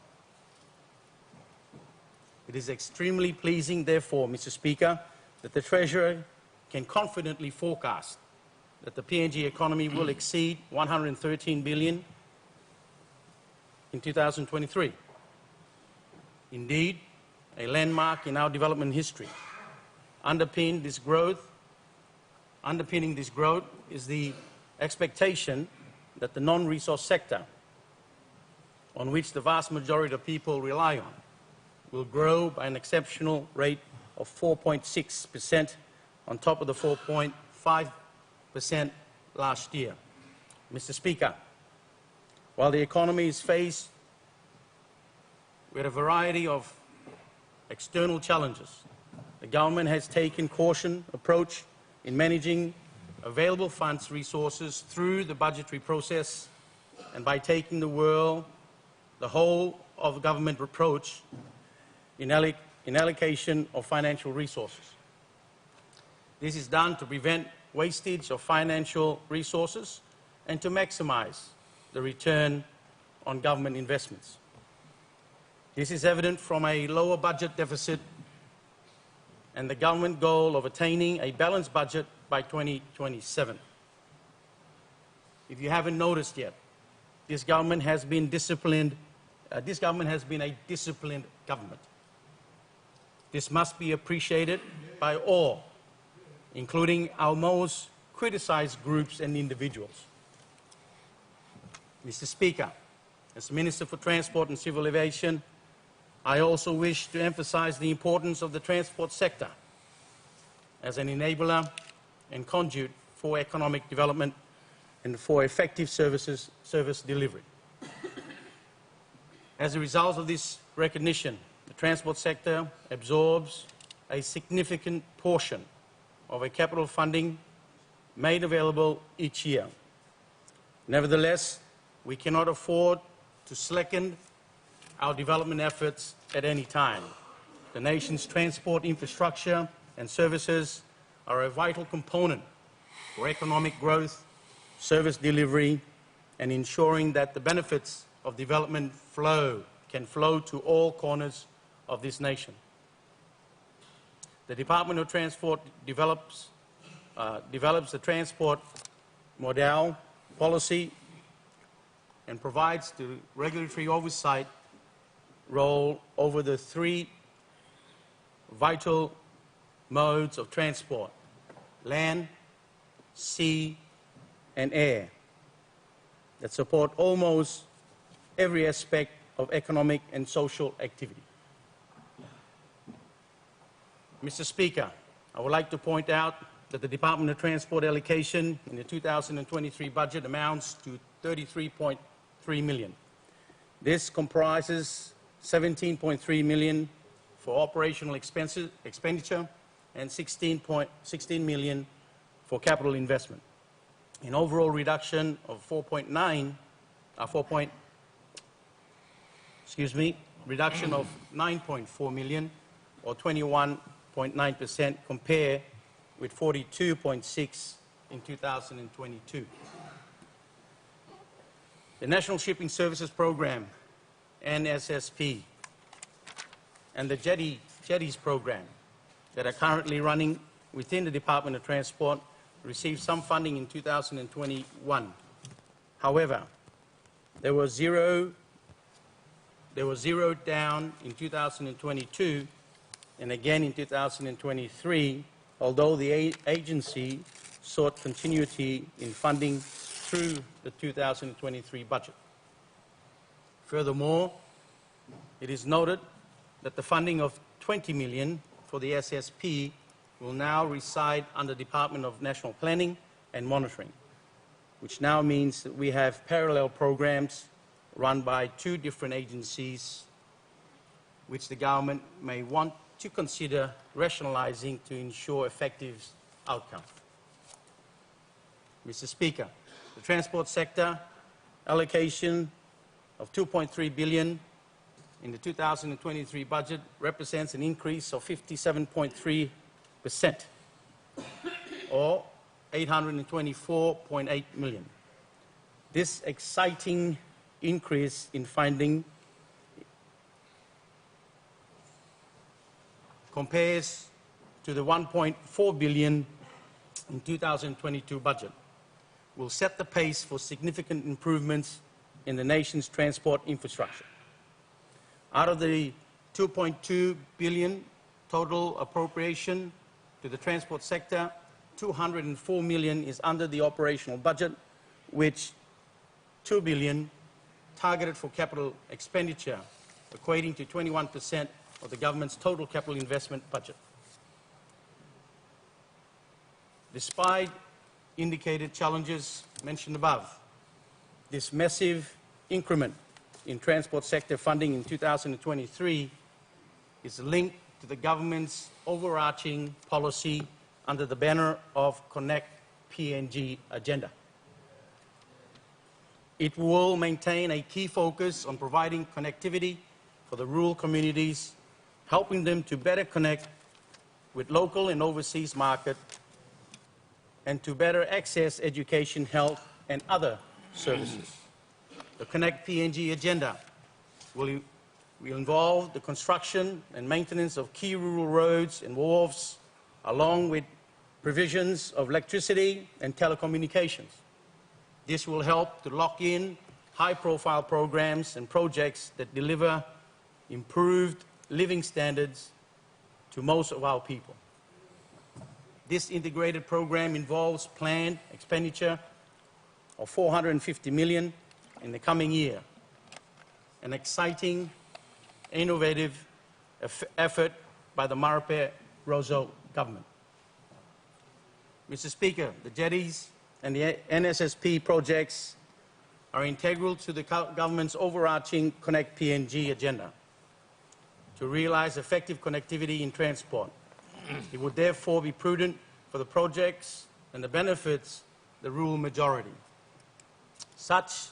It is extremely pleasing, therefore, Mr. Speaker, that the Treasurer can confidently forecast that the PNG economy will exceed 113 billion in 2023. Indeed, a landmark in our development history. Underpinning this growth is the expectation that the non-resource sector, on which the vast majority of people rely on, will grow by an exceptional rate of 4.6% on top of the 4.5% last year. Mr. Speaker, while the economy is faced with a variety of external challenges, the government has taken a cautious approach in managing available funds resources through the budgetary process and by taking the whole of government approach in allocation of financial resources. This is done to prevent wastage of financial resources and to maximize the return on government investments. This is evident from a lower budget deficit and the government goal of attaining a balanced budget by 2027. If you haven't noticed yet, this government has been a disciplined government. This must be appreciated by all, including our most criticized groups and individuals. Mr. Speaker, as Minister for Transport and Civil Aviation, I also wish to emphasize the importance of the transport sector as an enabler and conduit for economic development and for effective service delivery. As a result of this recognition, the transport sector absorbs a significant portion of a capital funding made available each year. Nevertheless, we cannot afford to slacken our development efforts at any time. The nation's transport infrastructure and services are a vital component for economic growth, service delivery, and ensuring that the benefits of development can flow to all corners of this nation. The Department of Transport develops the transport modal policy and provides the regulatory oversight role over the three vital modes of transport: land, sea, and air, that support almost every aspect of economic and social activity. Mr. Speaker, I would like to point out that the Department of Transport allocation in the 2023 budget amounts to 33.3 million. This comprises 17.3 million for operational expenditure and 16 million for capital investment. An overall reduction of reduction of 9.4 million or 21.9% compared with 42.6 in 2022. The National Shipping Services Program, NSSP, and the Jetties Program that are currently running within the Department of Transport received some funding in 2021. However, they were zeroed down in 2022 and again in 2023, although the agency sought continuity in funding through the 2023 budget. Furthermore, it is noted that the funding of 20 million for the SSP will now reside under Department of National Planning and Monitoring, which now means that we have parallel programs run by two different agencies which the government may want to consider rationalizing to ensure effective outcome. Mr. Speaker, the transport sector allocation of 2.3 billion in the 2023 budget represents an increase of 57.3%, or 824.8 million. This exciting increase in funding compares to the 1.4 billion in 2022 budget, will set the pace for significant improvements in the nation's transport infrastructure. Out of the 2.2 billion total appropriation to the transport sector, 204 million is under the operational budget, which 2 billion targeted for capital expenditure, equating to 21% of the government's total capital investment budget. Despite indicated challenges mentioned above, this massive increment in transport sector funding in 2023 is linked to the government's overarching policy under the banner of Connect PNG agenda. It will maintain a key focus on providing connectivity for the rural communities, helping them to better connect with local and overseas market, and to better access education, health, and other services. The Connect PNG agenda will involve the construction and maintenance of key rural roads and wharves, along with provisions of electricity and telecommunications. This will help to lock in high-profile programs and projects that deliver improved living standards to most of our people. This integrated program involves planned expenditure of 450 million in the coming year, an exciting, innovative effort by the Marape Rozo government. Mr. Speaker, the jetties and the NSSP projects are integral to the government's overarching Connect PNG agenda to realize effective connectivity in transport. It would therefore be prudent for the projects and the benefits the rural majority, such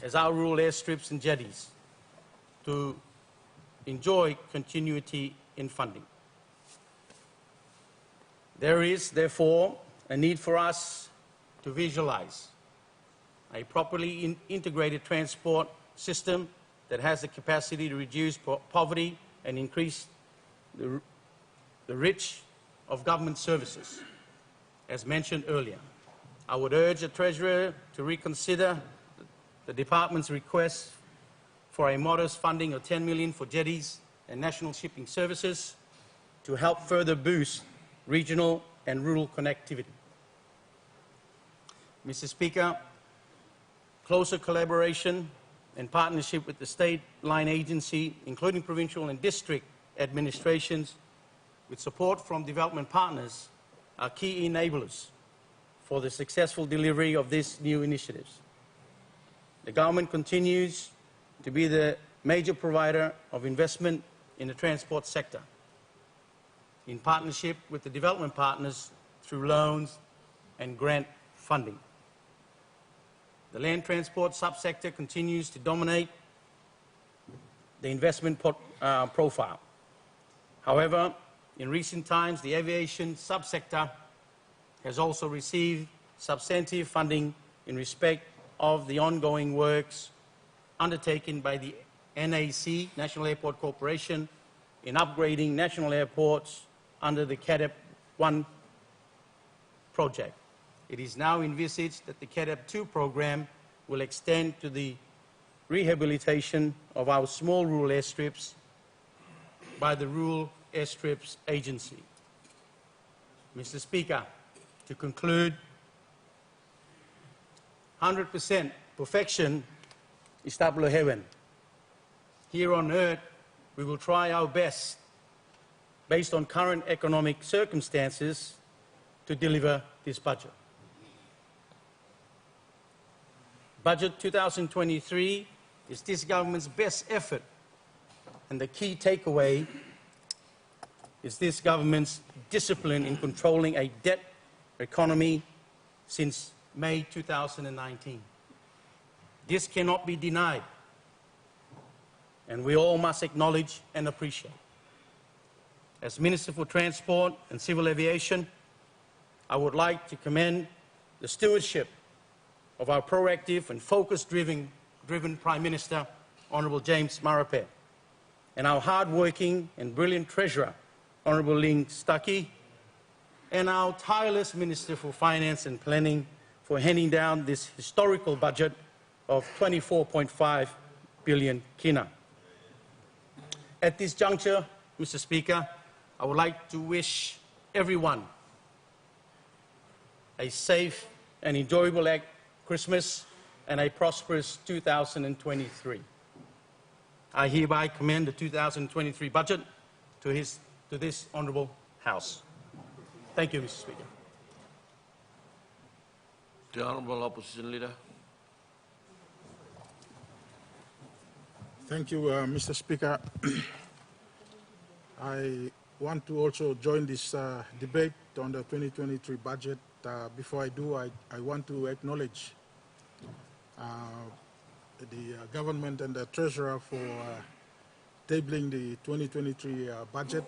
as our rural airstrips and jetties, to enjoy continuity in funding. There is, therefore, a need for us to visualize a properly integrated transport system that has the capacity to reduce poverty and increase the reach of government services, as mentioned earlier. I would urge the Treasurer to reconsider the Department's request for a modest funding of 10 million for jetties and national shipping services to help further boost regional and rural connectivity. Mr. Speaker, closer collaboration and partnership with the state line agency, including provincial and district administrations, with support from development partners, are key enablers for the successful delivery of these new initiatives. The government continues to be the major provider of investment in the transport sector, in partnership with the development partners through loans and grant funding. The land transport subsector continues to dominate the investment profile. However, in recent times, the aviation subsector has also received substantive funding in respect of the ongoing works undertaken by the NAC, National Airport Corporation, in upgrading national airports under the TVWAN project. It is now envisaged that the TVWAN program will extend to the rehabilitation of our small rural airstrips by the Rural Airstrips Agency. Mr. Speaker, to conclude, 100% perfection is tabula heaven. Here on earth, we will try our best, based on current economic circumstances, to deliver this budget. Budget 2023 is this government's best effort, and the key takeaway is this government's discipline in controlling a debt economy since May 2019. This cannot be denied, and we all must acknowledge and appreciate. As Minister for Transport and Civil Aviation, I would like to commend the stewardship of our proactive and focus-driven Prime Minister, Honourable James Marape, and our hard-working and brilliant Treasurer, Honourable Ling Stuckey, and our tireless Minister for Finance and Planning for handing down this historical budget of 24.5 billion kina. At this juncture, Mr. Speaker, I would like to wish everyone a safe and enjoyable Christmas and a prosperous 2023. I hereby commend the 2023 budget to this Honourable House. Thank you, Mr. Speaker. The Honourable Opposition Leader. Thank you, Mr. Speaker. I want to also join this debate on the 2023 budget. Before I do, I want to acknowledge the government and the Treasurer for tabling the 2023 budget.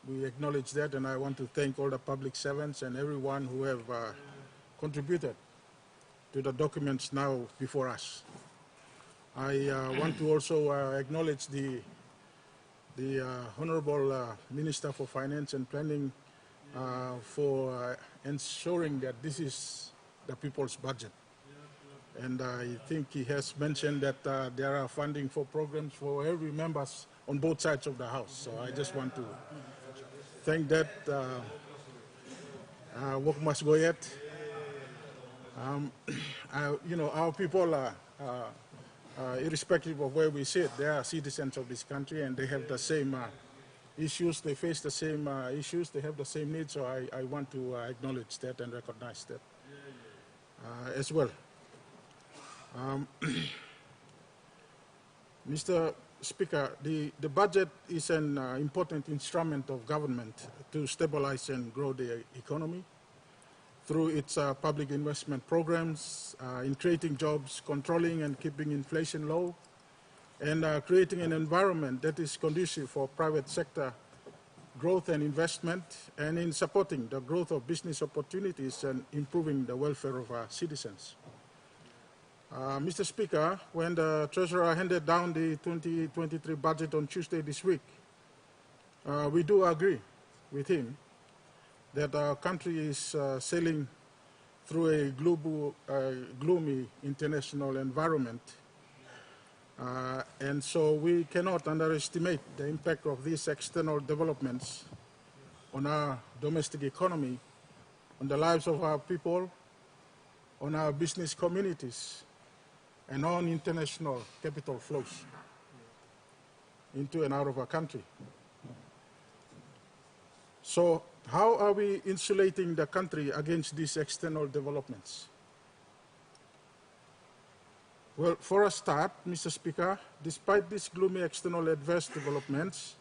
We acknowledge that, and I want to thank all the public servants and everyone who have contributed to the documents now before us. I want to also acknowledge the Honourable Minister for Finance and Planning for ensuring that this is the people's budget. And I think he has mentioned that there are funding for programs for every members on both sides of the House. So I just want to thank that. Work must go yet. You know, our people are irrespective of where we sit, they are citizens of this country and they have the same issues, they face the same issues, they have the same needs, so I want to acknowledge that and recognize that as well. Mr. Speaker, the budget is an important instrument of government to stabilize and grow the economy through its public investment programs, in creating jobs, controlling and keeping inflation low, and creating an environment that is conducive for private sector growth and investment, and in supporting the growth of business opportunities and improving the welfare of our citizens. Mr. Speaker, when the Treasurer handed down the 2023 budget on Tuesday this week, we do agree with him that our country is sailing through a gloomy international environment. And so we cannot underestimate the impact of these external developments on our domestic economy, on the lives of our people, on our business communities, and on international capital flows into and out of our country. So how are we insulating the country against these external developments? Well, for a start, Mr. Speaker, despite these gloomy external adverse developments,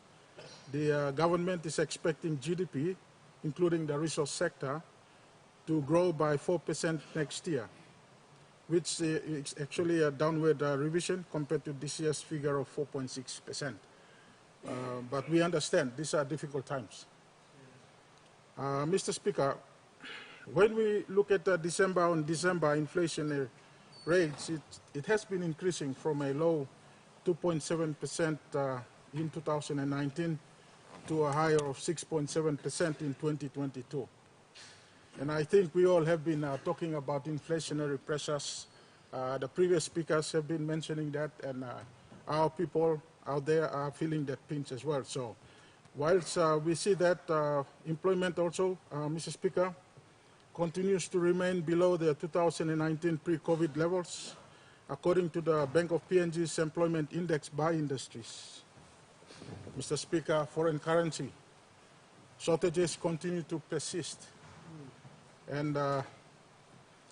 the government is expecting GDP, including the resource sector, to grow by 4% next year, which is actually a downward revision compared to this year's figure of 4.6%. But we understand these are difficult times. Mr. Speaker, when we look at the December inflation rates, it has been increasing from a low 2.7% in 2019 to a higher of 6.7% in 2022. And I think we all have been talking about inflationary pressures. The previous speakers have been mentioning that, and our people out there are feeling that pinch as well. So whilst we see that employment also, Mr. Speaker, continues to remain below the 2019 pre-COVID levels, according to the Bank of PNG's employment index by industries. Mr. Speaker, foreign currency shortages continue to persist. And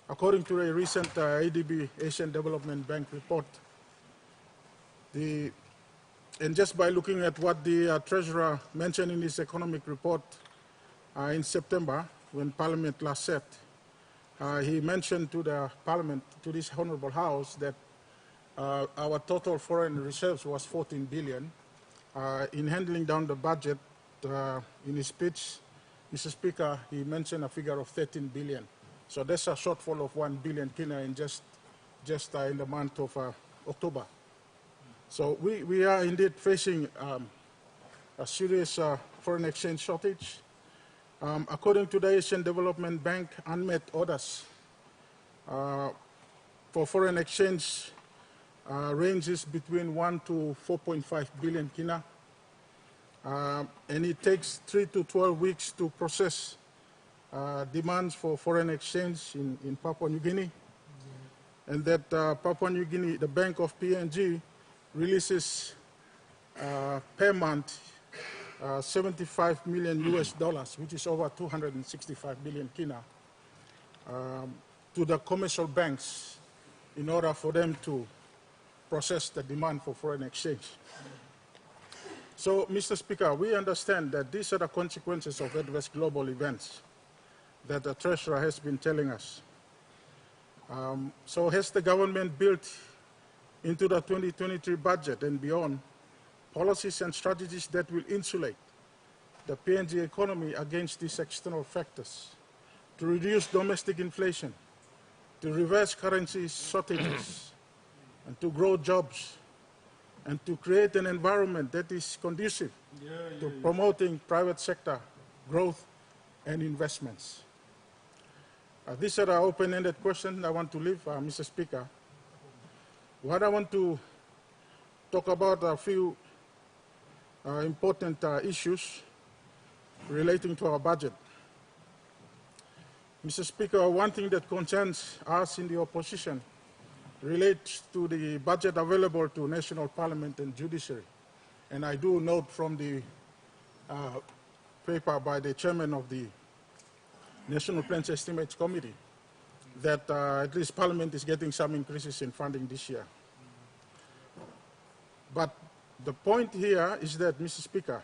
according to a recent ADB, Asian Development Bank report, and just by looking at what the Treasurer mentioned in his economic report in September, when Parliament last sat, he mentioned to the Parliament, to this Honourable House, that our total foreign reserves was 14 billion. In handling down the budget, in his speech, Mr. Speaker, he mentioned a figure of 13 billion. So that's a shortfall of 1 billion kina in just in the month of October. So we are indeed facing a serious foreign exchange shortage. According to the Asian Development Bank, unmet orders for foreign exchange ranges between 1 to 4.5 billion kina, and it takes 3 to 12 weeks to process demands for foreign exchange in Papua New Guinea, and that Papua New Guinea, the Bank of PNG, releases per month 75 million US dollars, which is over 265 billion kina, to the commercial banks in order for them to process the demand for foreign exchange. So, Mr. Speaker, we understand that these are the consequences of adverse global events that the Treasurer has been telling us. So has the government built into the 2023 budget and beyond policies and strategies that will insulate the PNG economy against these external factors, to reduce domestic inflation, to reverse currency shortages, and to grow jobs, and to create an environment that is conducive to promoting private sector growth and investments? These are the open-ended questions I want to leave, Mr. Speaker. What I want to talk about a few important issues relating to our budget. Mr. Speaker, one thing that concerns us in the opposition relates to the budget available to National Parliament and Judiciary. And I do note from the paper by the chairman of the National Plans Estimates Committee that at least Parliament is getting some increases in funding this year. But the point here is that, Mr. Speaker,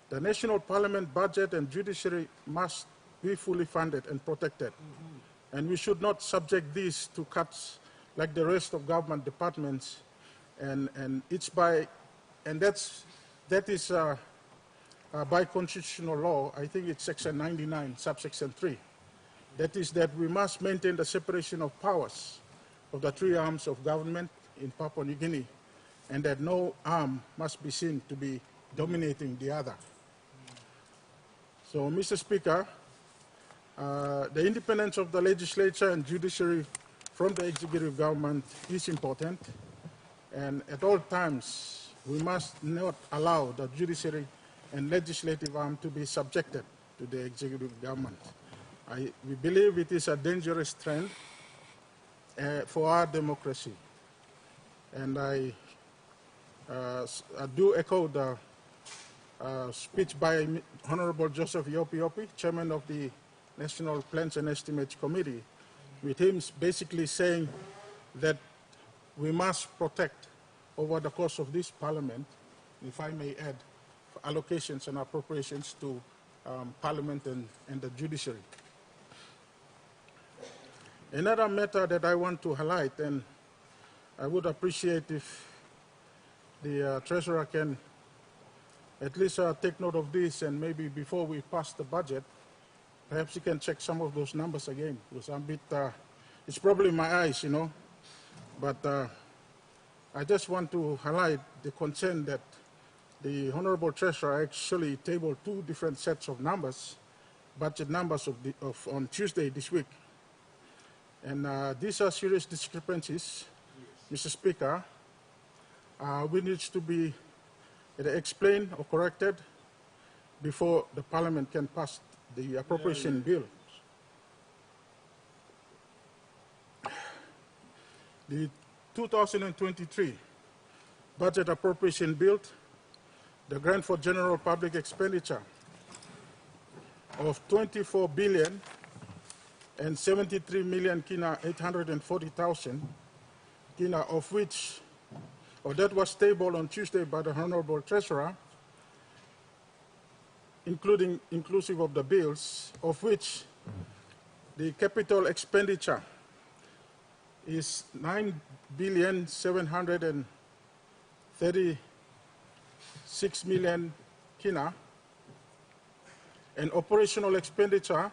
the National Parliament budget and Judiciary must be fully funded and protected. And we should not subject these to cuts like the rest of government departments. And that is by constitutional law. I think it's section 99, subsection 3. That is that we must maintain the separation of powers of the three arms of government in Papua New Guinea, and that no arm must be seen to be dominating the other. So, Mr. Speaker, the independence of the legislature and judiciary from the executive government is important, and at all times we must not allow the judiciary and legislative arm to be subjected to the executive government. We believe it is a dangerous trend for our democracy. And I do echo the speech by Honorable Joseph Yopi, Chairman of the National Plans and Estimates Committee, with him basically saying that we must protect over the course of this Parliament, if I may add, allocations and appropriations to Parliament and the judiciary. Another matter that I want to highlight, and I would appreciate if the Treasurer can at least take note of this, and maybe before we pass the budget, perhaps you can check some of those numbers again, because I'm a bit, it's probably my eyes, you know, but I just want to highlight the concern that the Honorable Treasurer actually tabled two different sets of numbers, budget numbers on Tuesday this week. And these are serious discrepancies, Mr. Speaker, which needs to be either explained or corrected before the Parliament can pass the appropriation bill. The 2023 budget appropriation bill, the grant for general public expenditure of 24 billion and 73 million kina 840,000 kina, of which, that was tabled on Tuesday by the Honorable Treasurer, inclusive of the bills, of which the capital expenditure is 9,736,000,000 kina, and operational expenditure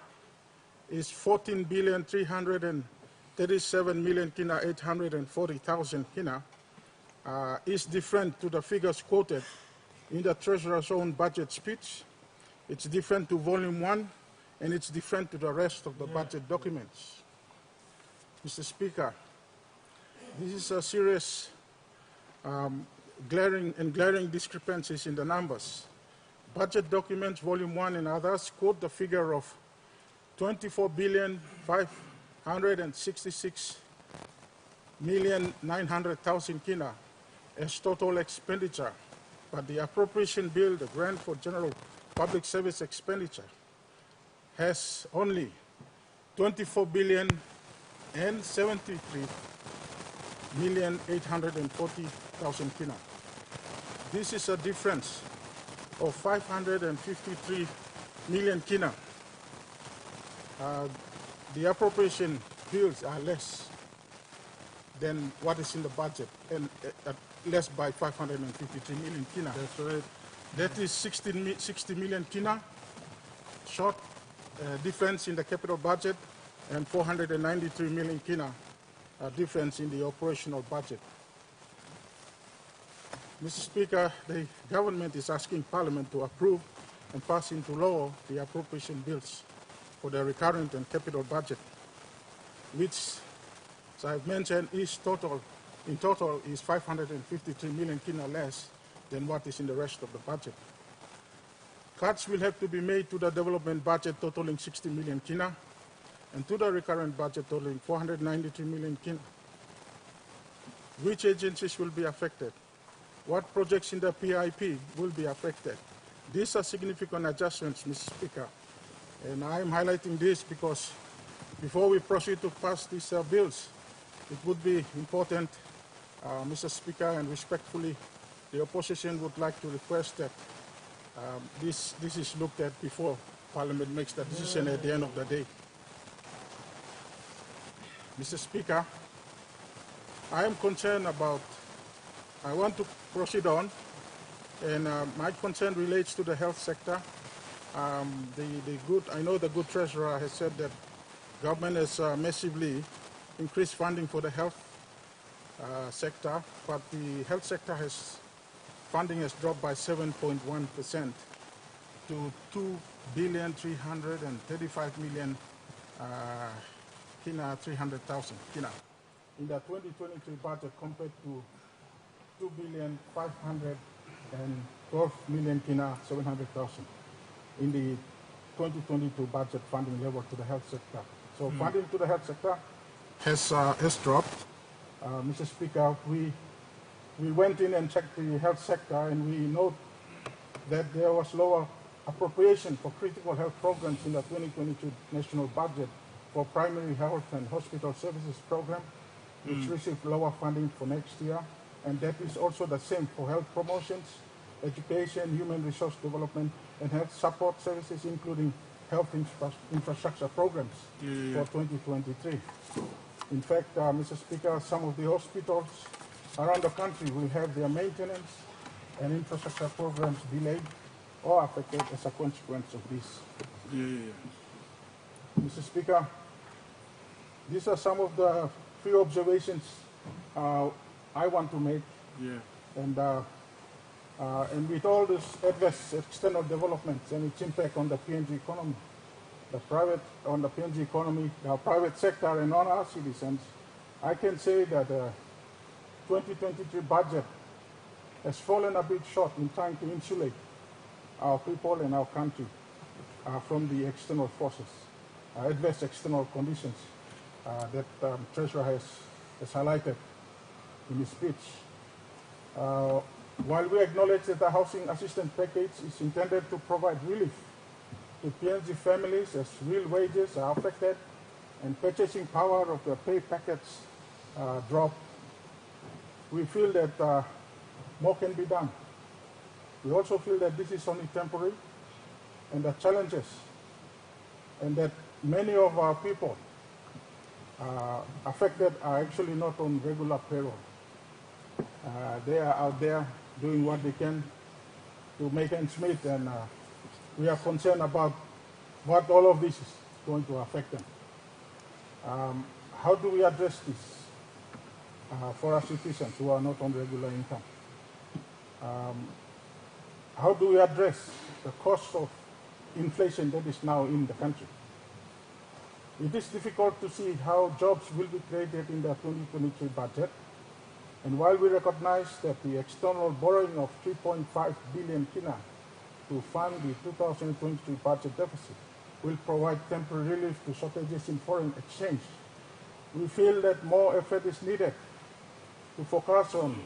is 14,337,000,000 kina, 840,000 kina, is different to the figures quoted in the Treasurer's own budget speech. It's different to Volume 1, and it's different to the rest of the budget documents. Mr. Speaker, this is a serious glaring discrepancies in the numbers. Budget documents, Volume 1 and others, quote the figure of 24,566,900,000 kina as total expenditure, but the appropriation bill, the grant for general public service expenditure, has only 24,073,840,000 kina. This is a difference of 553 million kina. The appropriation bills are less than what is in the budget, and less by 553 million kina. That's right. That is 60 million kina short difference in the capital budget, and 493 million kina difference in the operational budget. Mr. Speaker, the government is asking Parliament to approve and pass into law the appropriation bills for the recurrent and capital budget, which, as I've mentioned, in total is 553 million kina less than what is in the rest of the budget. Cuts will have to be made to the development budget totaling 60 million kina, and to the recurrent budget totaling 493 million kina. Which agencies will be affected? What projects in the PIP will be affected? These are significant adjustments, Mr. Speaker, and I am highlighting this because before we proceed to pass these bills, it would be important, Mr. Speaker, and respectfully, the opposition would like to request that this is looked at before Parliament makes the decision at the end of the day. Mr. Speaker, I am concerned about, I want to proceed on, and my concern relates to the health sector. I know the good treasurer has said that government has massively increased funding for the health sector, but the health sector funding has dropped by 7.1% to 2,335,000,000 kina, 300,000 kina in the 2023 budget, compared to 2,512,000,000 kina, 700,000 in the 2022 budget funding level to the health sector. So funding to the health sector has dropped. Mr. Speaker, we went in and checked the health sector, and we note that there was lower appropriation for critical health programs in the 2022 national budget for primary health and hospital services program, which received lower funding for next year. And that is also the same for health promotions, education, human resource development, and health support services, including health infrastructure programs for 2023. In fact, Mr. Speaker, some of the hospitals around the country will have their maintenance and infrastructure programs delayed or affected as a consequence of this. Mr. Speaker, these are some of the few observations I want to make. And with all this adverse external developments and its impact on the PNG economy, the private sector and on our citizens, I can say that the 2023 budget has fallen a bit short in trying to insulate our people and our country from the external forces, adverse external conditions that Treasurer has highlighted in his speech. While we acknowledge that the housing assistance package is intended to provide relief to PNG families as real wages are affected and purchasing power of the pay packets drop, we feel that more can be done. We also feel that this is only temporary, and the challenges, and that many of our people affected are actually not on regular payroll. They are out there doing what they can to make ends meet, and we are concerned about what all of this is going to affect them. How do we address this for our citizens who are not on regular income? How do we address the cost of inflation that is now in the country? It is difficult to see how jobs will be created in the 2023 budget. And while we recognize that the external borrowing of 3.5 billion kina to fund the 2023 budget deficit will provide temporary relief to shortages in foreign exchange, we feel that more effort is needed to focus on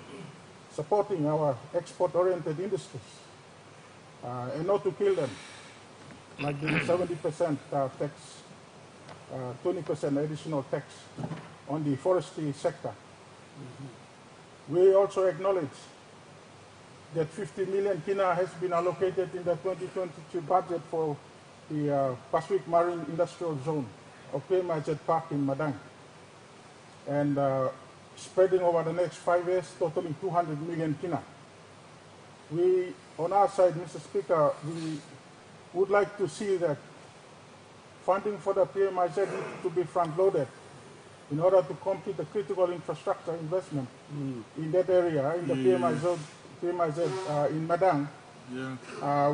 supporting our export-oriented industries and not to kill them, like the 70% tax, 20% additional tax on the forestry sector. We also acknowledge that 50 million kina has been allocated in the 2022 budget for the Pacific Marine Industrial Zone of PMIZ Park in Madang, and spreading over the next 5 years, totaling 200 million kina. We, on our side, Mr. Speaker, we would like to see that funding for the PMIZ needs to be front-loaded in order to complete the critical infrastructure investment in that area, in the PMIZ in Madang,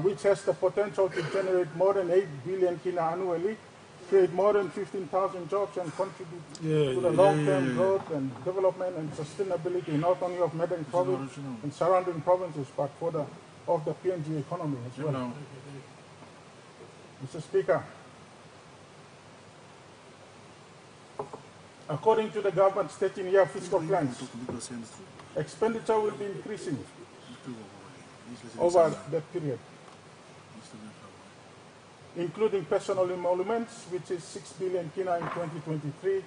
which has the potential to generate more than 8 billion kina annually, create more than 15,000 jobs, and contribute to the long-term growth and development and sustainability not only of Madang province and surrounding provinces, but of the PNG economy as well. Mr. Speaker, according to the government's 13-year fiscal plans, expenditure will be increasing over that period, including personal emoluments, which is 6 billion kina in 2022,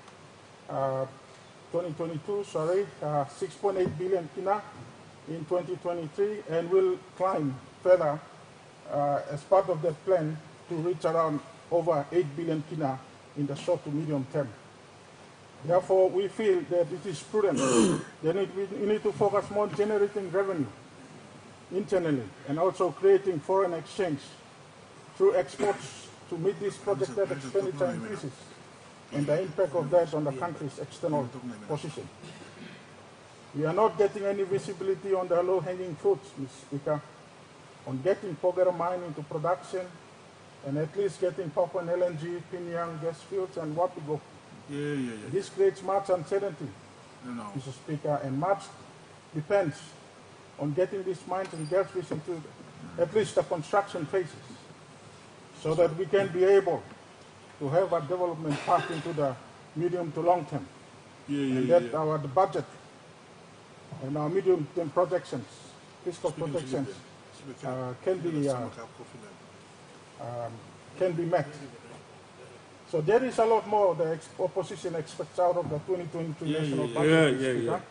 6.8 billion kina in 2023, and will climb further as part of that plan to reach around over 8 billion kina in the short to medium term. Therefore, we feel that it is prudent that we need to focus more on generating revenue internally and also creating foreign exchange through exports to meet this projected expenditure increases and the impact of that on the country's external position. We are not getting any visibility on the low-hanging fruits, Mr. Speaker, on getting Pogera mine into production and at least getting Papua LNG, Pinyang gas fields, and Wapigo. This creates much uncertainty, Mr. Speaker, and much depends on getting these mines and gas fields into at least the construction phases, so that we can be able to have a development path into the medium to long term. And that our budget and our medium term projections, fiscal projections, can be met. So there is a lot more the opposition expects out of the 2022 national budget.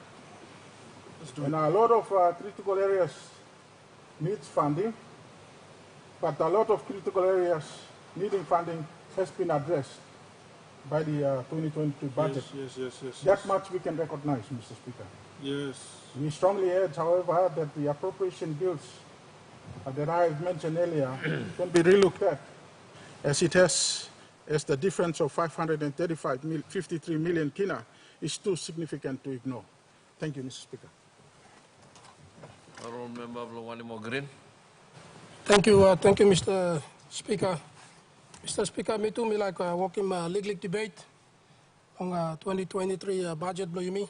And a lot of critical areas needs funding, but a lot of critical areas needing funding has been addressed by the 2022 budget. That much we can recognize, Mr. Speaker. We strongly urge, however, that the appropriation bills that I have mentioned earlier can be relooked at, as the difference of 53 million kina is too significant to ignore. Thank you, Mr. Speaker. Honourable Member of Lawanimo Green. Thank you, Mr. Speaker. Mr. Speaker, me too, me like walking my legal debate on 2023 budget, blue me.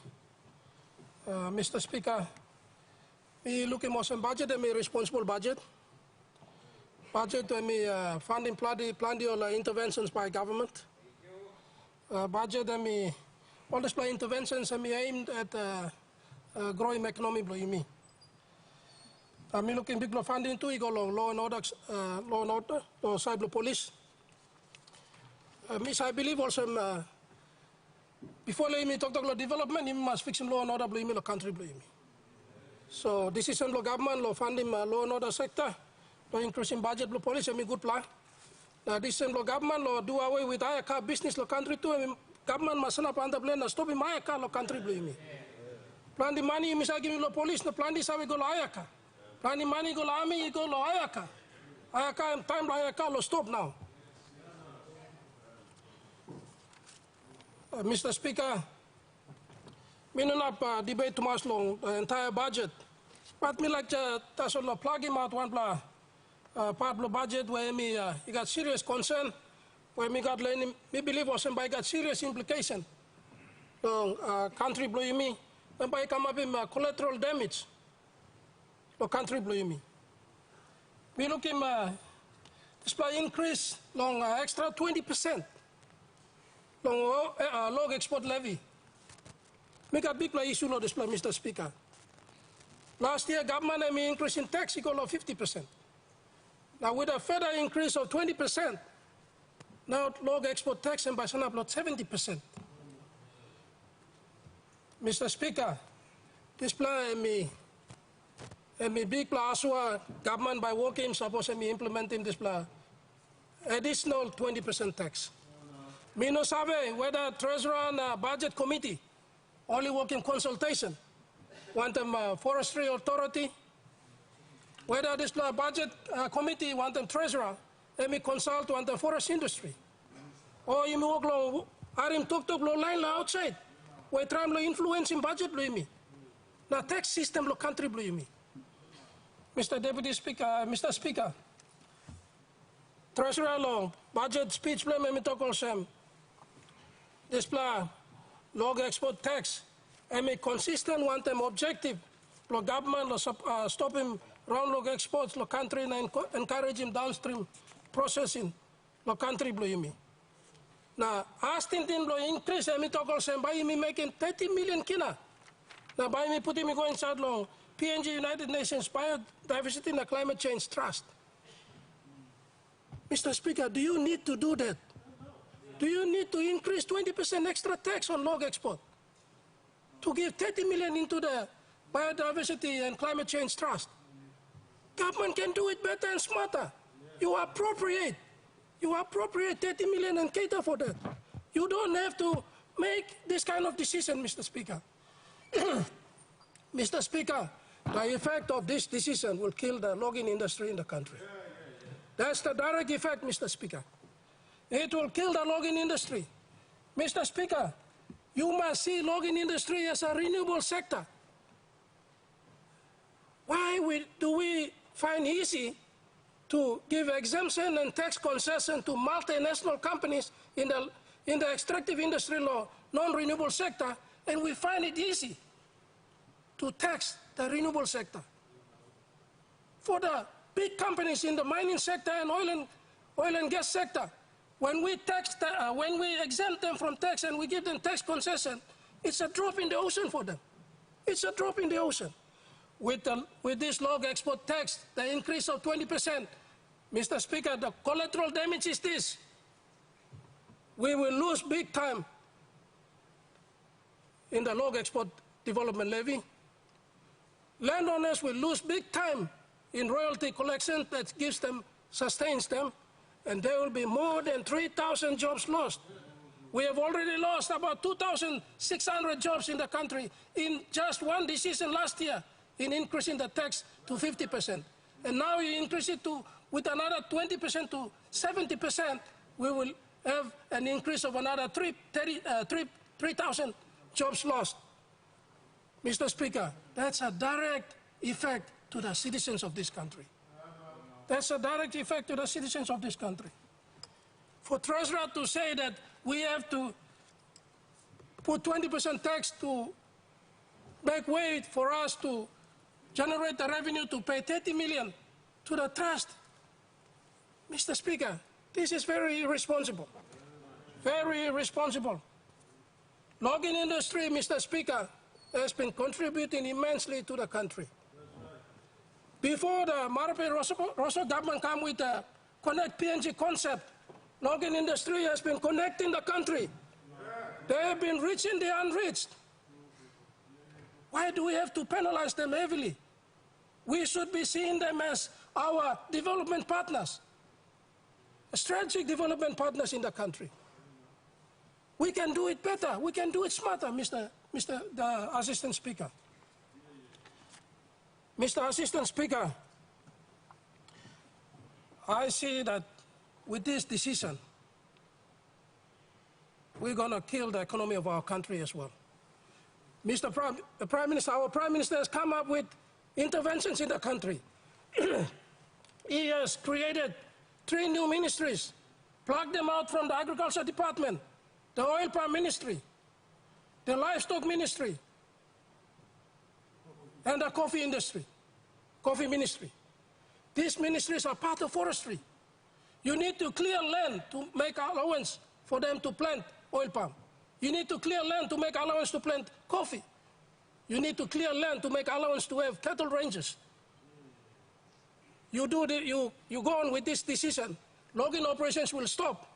Mr. Speaker, me looking more some budget and me responsible budget. Budget and me funding plenty of interventions by government. Budget and me all this interventions and me aimed at growing economy, blue me. Me looking big funding too, go law and order, law cyber police. I believe also before me talk about development, you must fix law and order, blame the country, blame me. So this is law government, law funding, law and order sector, law increasing budget, law police, and me good plan. This law government, law do away with higher car business, law country too, and government masana panda plan na stop mayaka lo country blue me. Plan di money misal gimi lo police na plan di sabi go lo ayaka. Plan di money go lo army go lo ayaka. Ayaka time lo ayaka lo stop now. Mr. Speaker, we don't have debate too much long, the entire budget. But me like to plug him out one part of the budget where me he got serious concern, where me got learning, me believe was by got serious implication. So country blue me, and by come up in collateral damage. The country blue me. We look him display increase long extra 20%. Log export levy. Make a big issue on display, Mr. Speaker. Last year, government increase in tax equal to 50%. Now, with a further increase of 20%, now log export tax and by some upload 70%. Mr. Speaker, display me big plus government by working suppose me implementing this additional 20% tax. Me no sabe whether Treasurer and Budget Committee only work in consultation. Want them Forestry Authority, whether this Budget Committee want them Treasurer, let me consult want the forest industry. Or you work long, arim talk lo line outside, where try to influence in budget blue me. Now tax system lo country blue me. Mr. Deputy Speaker, Mr. Speaker, Treasurer long, budget speech blame me talk all same. This log export tax and a consistent one-time objective. The government stop him round log exports, the country and encourage him downstream processing, the country blue me. Now, asking him to increase, and me talk also by me making 30 million kina. Now, by me putting me going inside long PNG United Nations Biodiversity and Climate Change Trust. Mr. Speaker, do you need to do that? Do you need to increase 20% extra tax on log export? To give 30 million into the Biodiversity and Climate Change Trust? Government can do it better and smarter. You appropriate 30 million and cater for that. You don't have to make this kind of decision, Mr. Speaker. Mr. Speaker, the effect of this decision will kill the logging industry in the country. That's the direct effect, Mr. Speaker. It will kill the logging industry. Mr. Speaker, you must see logging industry as a renewable sector. Why do we find easy to give exemption and tax concession to multinational companies in the extractive industry law, non-renewable sector, and we find it easy to tax the renewable sector? For the big companies in the mining sector and oil and gas sector, when we exempt them from tax and we give them tax concession, it's a drop in the ocean for them. It's a drop in the ocean. With this log export tax, the increase of 20%, Mr. Speaker, the collateral damage is this. We will lose big time in the log export development levy. Landowners will lose big time in royalty collection that sustains them. And there will be more than 3,000 jobs lost. We have already lost about 2,600 jobs in the country in just one decision last year in increasing the tax to 50%. And now you increase it with another 20% to 70%, we will have an increase of another 3,000 jobs lost. Mr. Speaker, that's a direct effect to the citizens of this country. That's a direct effect to the citizens of this country. For Treasurer to say that we have to put 20% tax to make way for us to generate the revenue to pay 30 million to the trust, Mr. Speaker, this is very irresponsible. Very irresponsible. Logging industry, Mr. Speaker, has been contributing immensely to the country. Before the Marape Rosso government come with the Connect PNG concept, logging industry has been connecting the country. They have been reaching the unreached. Why do we have to penalize them heavily? We should be seeing them as our development partners, strategic development partners in the country. We can do it better. We can do it smarter, Mr. the Assistant Speaker. Mr. Assistant Speaker, I see that with this decision, we're going to kill the economy of our country as well. The Prime Minister, our Prime Minister has come up with interventions in the country. He has created 3 new ministries, plucked them out from the Agriculture Department, the Oil Palm Ministry, the Livestock Ministry, and the Coffee Ministry. These ministries are part of forestry. You need to clear land to make allowance for them to plant oil palm. You need to clear land to make allowance to plant coffee. You need to clear land to make allowance to have cattle ranges. You go on with this decision, logging operations will stop.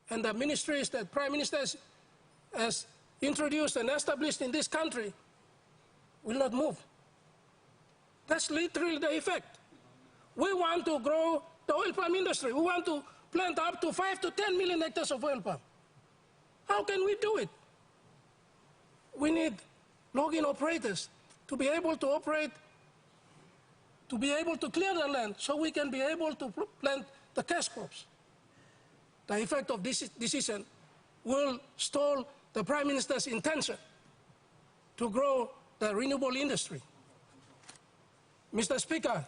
And the ministries that Prime Minister has introduced and established in this country will not move. That's literally the effect. We want to grow the oil palm industry. We want to plant up to 5 to 10 million hectares of oil palm. How can we do it? We need logging operators to be able to operate, to be able to clear the land so we can be able to plant the cash crops. The effect of this decision will stall the Prime Minister's intention to grow the renewable industry. Mr. Speaker,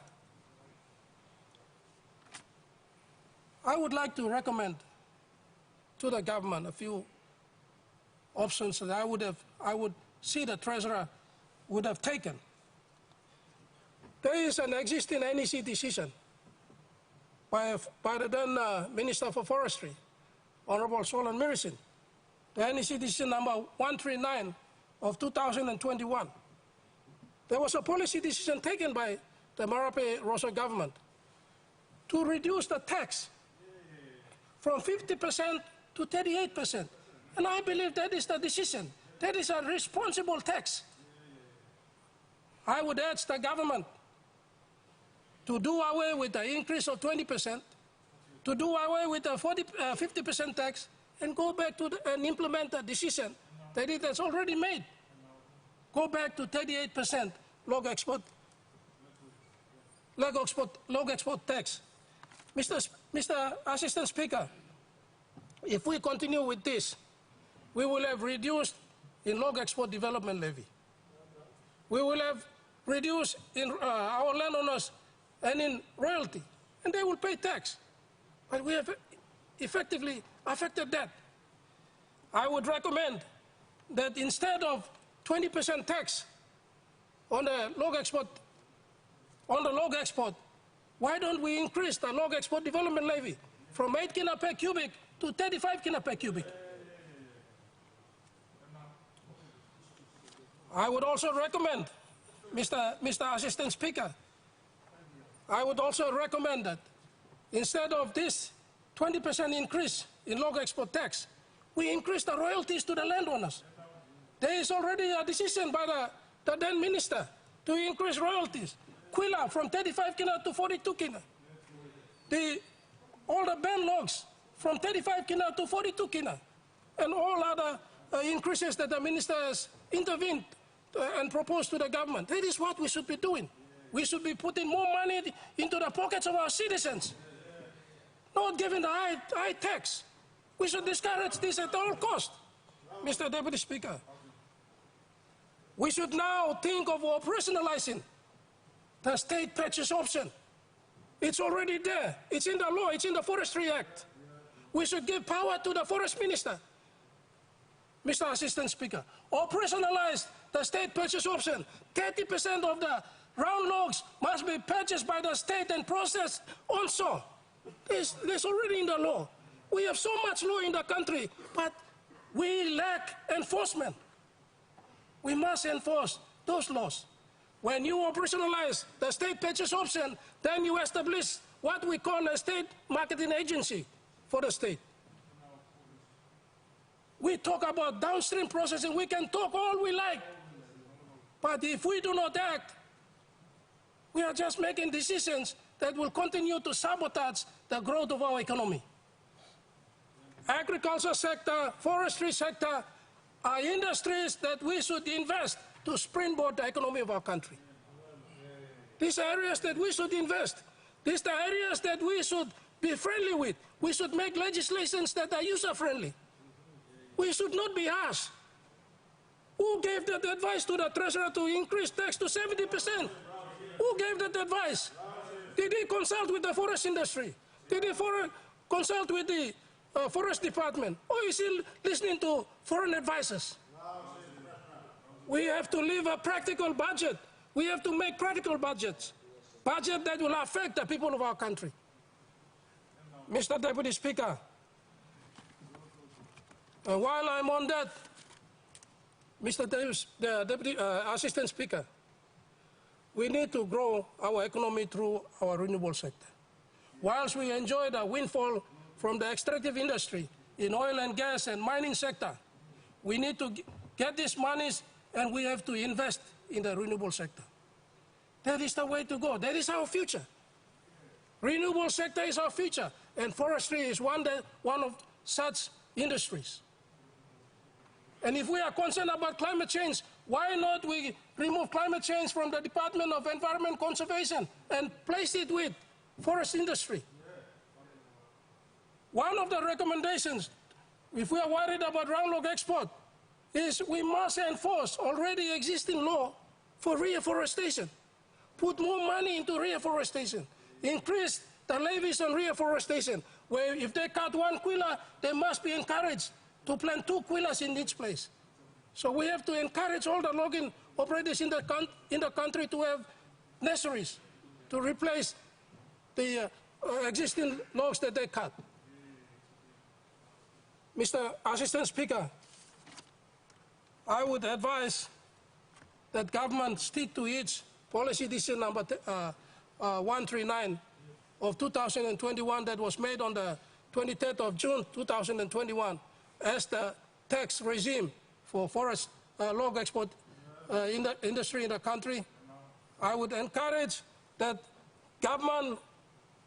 I would like to recommend to the government a few options that I would see the Treasurer would have taken. There is an existing NEC decision by the then Minister for Forestry, Honorable Solon Mirisin, the NEC decision number 139 of 2021. There was a policy decision taken by the Marape Rosa government to reduce the tax from 50% to 38%. And I believe that is the decision. That is a responsible tax. I would urge the government to do away with the increase of 20%, to do away with the 50% tax, and go back to and implement the decision that it has already made. Go back to 38% log export tax. Mr. Assistant Speaker, if we continue with this, we will have reduced in log export development levy. We will have reduced in our landowners and in royalty, and they will pay tax. But we have effectively affected that. I would recommend that instead of 20% tax on the log export, why don't we increase the log export development levy from 8 kina per cubic to 35 kina per cubic? I would also recommend, Mr. Assistant Speaker, I would also recommend that instead of this 20% increase in log export tax, we increase the royalties to the landowners. There is already a decision by the then minister to increase royalties. Quilla from 35 kina to 42 kina. All the ban logs from 35 kina to 42 kina. And all other increases that the minister has intervened and proposed to the government. That is what we should be doing. We should be putting more money into the pockets of our citizens, not giving the high tax. We should discourage this at all costs. Mr. Deputy Speaker, we should now think of operationalizing the state purchase option. It's already there. It's in the law. It's in the Forestry Act. We should give power to the Forest Minister. Mr. Assistant Speaker, operationalize the state purchase option. 30% of the round logs must be purchased by the state and processed onshore. There's already in the law. We have so much law in the country, but we lack enforcement. We must enforce those laws. When you operationalize the state purchase option, then you establish what we call a state marketing agency for the state. We talk about downstream processing. We can talk all we like. But if we do not act, we are just making decisions that will continue to sabotage the growth of our economy. agriculture sector, forestry sector are industries that we should invest to springboard the economy of our country. These are areas that we should invest. These are areas that we should be friendly with. We should make legislations that are user-friendly. We should not be harsh. Who gave that advice to the treasurer to increase tax to 70%? Who gave that advice? Did he consult with the forest industry? Did he consult with the forest department? Or is he listening to foreign advisors? We have to leave a practical budget. We have to make practical budgets. Budget that will affect the people of our country. Mr. Deputy Speaker, while I'm on that, Mr. Deputy Assistant Speaker, we need to grow our economy through our renewable sector. Whilst we enjoy the windfall from the extractive industry in oil and gas and mining sector, we need to get these monies and we have to invest in the renewable sector. That is the way to go. That is our future. Renewable sector is our future, and forestry is one of such industries. And if we are concerned about climate change, why not we remove climate change from the Department of Environment Conservation and place it with forest industry? One of the recommendations, if we are worried about round log export, is we must enforce already existing law for reforestation. Put more money into reforestation. Increase the levies on reforestation, where if they cut 1 kwila, they must be encouraged to plant 2 kwilas in each place. So we have to encourage all the logging operators in the country to have nurseries to replace the existing logs that they cut. Mr. Assistant Speaker, I would advise that government stick to its policy decision number 139 of 2021 that was made on the 23rd of June 2021 as the tax regime for forest log export in the industry in the country. I would encourage that government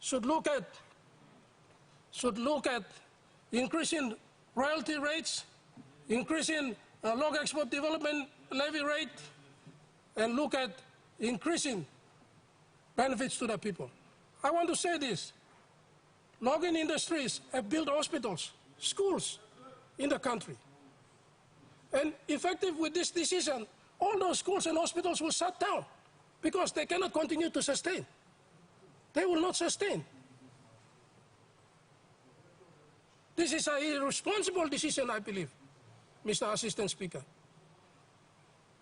should look at increasing royalty rates, increasing log export development levy rate, and look at increasing benefits to the people. I want to say this. Logging industries have built hospitals, schools in the country. And effective with this decision, all those schools and hospitals will shut down because they cannot continue to sustain. They will not sustain. This is an irresponsible decision, I believe, Mr. Assistant Speaker.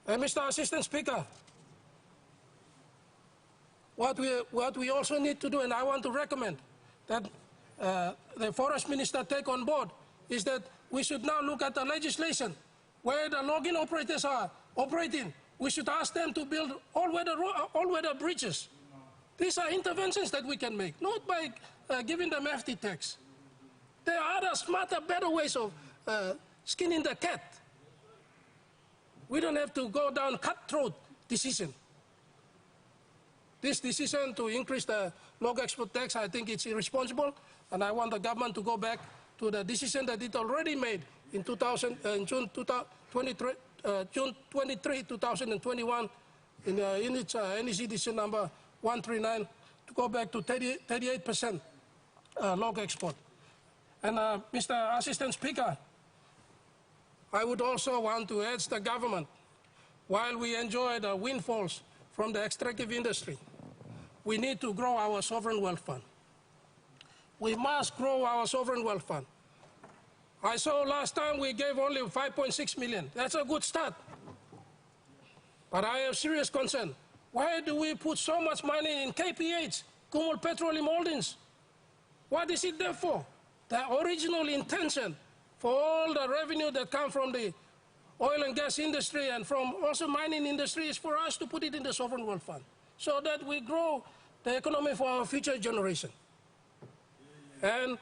And Mr. Assistant Speaker, what we also need to do, and I want to recommend that the Forest Minister take on board, is that we should now look at the legislation where the logging operators are operating. We should ask them to build all-weather bridges. These are interventions that we can make, not by giving them hefty tax. There are other smarter, better ways of skinning the cat. We don't have to go down cutthroat decision. This decision to increase the log export tax, I think it's irresponsible, and I want the government to go back to the decision that it already made in June 23, 2021, in its NEC decision number 139, to go back to 38% log export. And Mr. Assistant Speaker, I would also want to urge the government, while we enjoy the windfalls from the extractive industry, we need to grow our sovereign wealth fund. We must grow our sovereign wealth fund. I saw last time we gave only 5.6 million. That's a good start. But I have serious concern. Why do we put so much money in KPH, Kumul Petroleum Holdings? What is it there for? The original intention for all the revenue that comes from the oil and gas industry and from also mining industry is for us to put it in the sovereign wealth fund so that we grow the economy for our future generation. And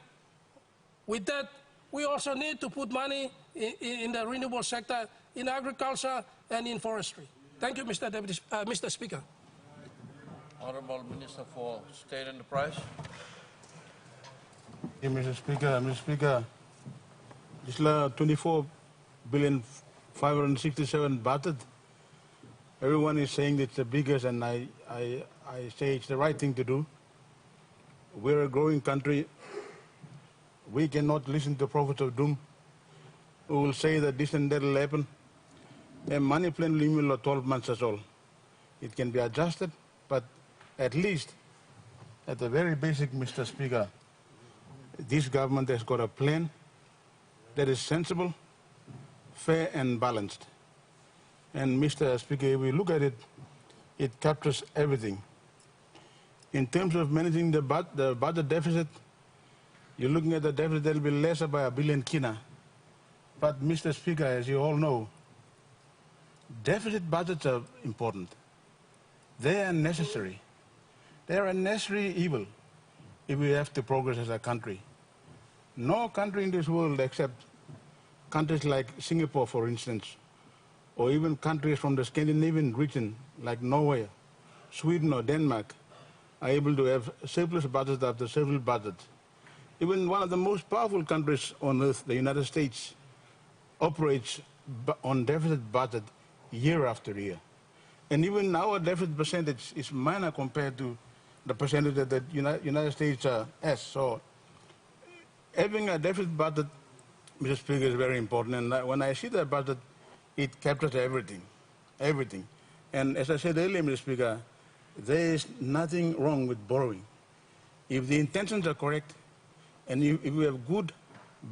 with that, we also need to put money in the renewable sector, in agriculture and in forestry. Thank you, Mr. Speaker. Honorable Minister for State Enterprise. Mr. Speaker, This is 24 billion 567 budget. Everyone is saying it's the biggest, and I say it's the right thing to do. We're a growing country. We cannot listen to prophets of doom who will say that this and that will happen. A money plan limit of 12 months is all. It can be adjusted, but at least at the very basic, Mr. Speaker, this government has got a plan that is sensible, fair and balanced. And Mr. Speaker, if we look at it, it captures everything. In terms of managing the budget deficit, you're looking at the deficit that will be lesser by $1 billion kina. But Mr. Speaker, as you all know, deficit budgets are important. They are necessary. They are a necessary evil if we have to progress as a country. No country in this world except countries like Singapore, for instance, or even countries from the Scandinavian region like Norway, Sweden or Denmark are able to have surplus budget after surplus budget. Even one of the most powerful countries on earth, the United States, operates on deficit budget year after year. And even our deficit percentage is minor compared to the percentage that the United States has. So having a deficit budget, Mr. Speaker, is very important. And when I see that budget, it captures everything, everything. And as I said earlier, Mr. Speaker, there is nothing wrong with borrowing. If the intentions are correct, and if we have good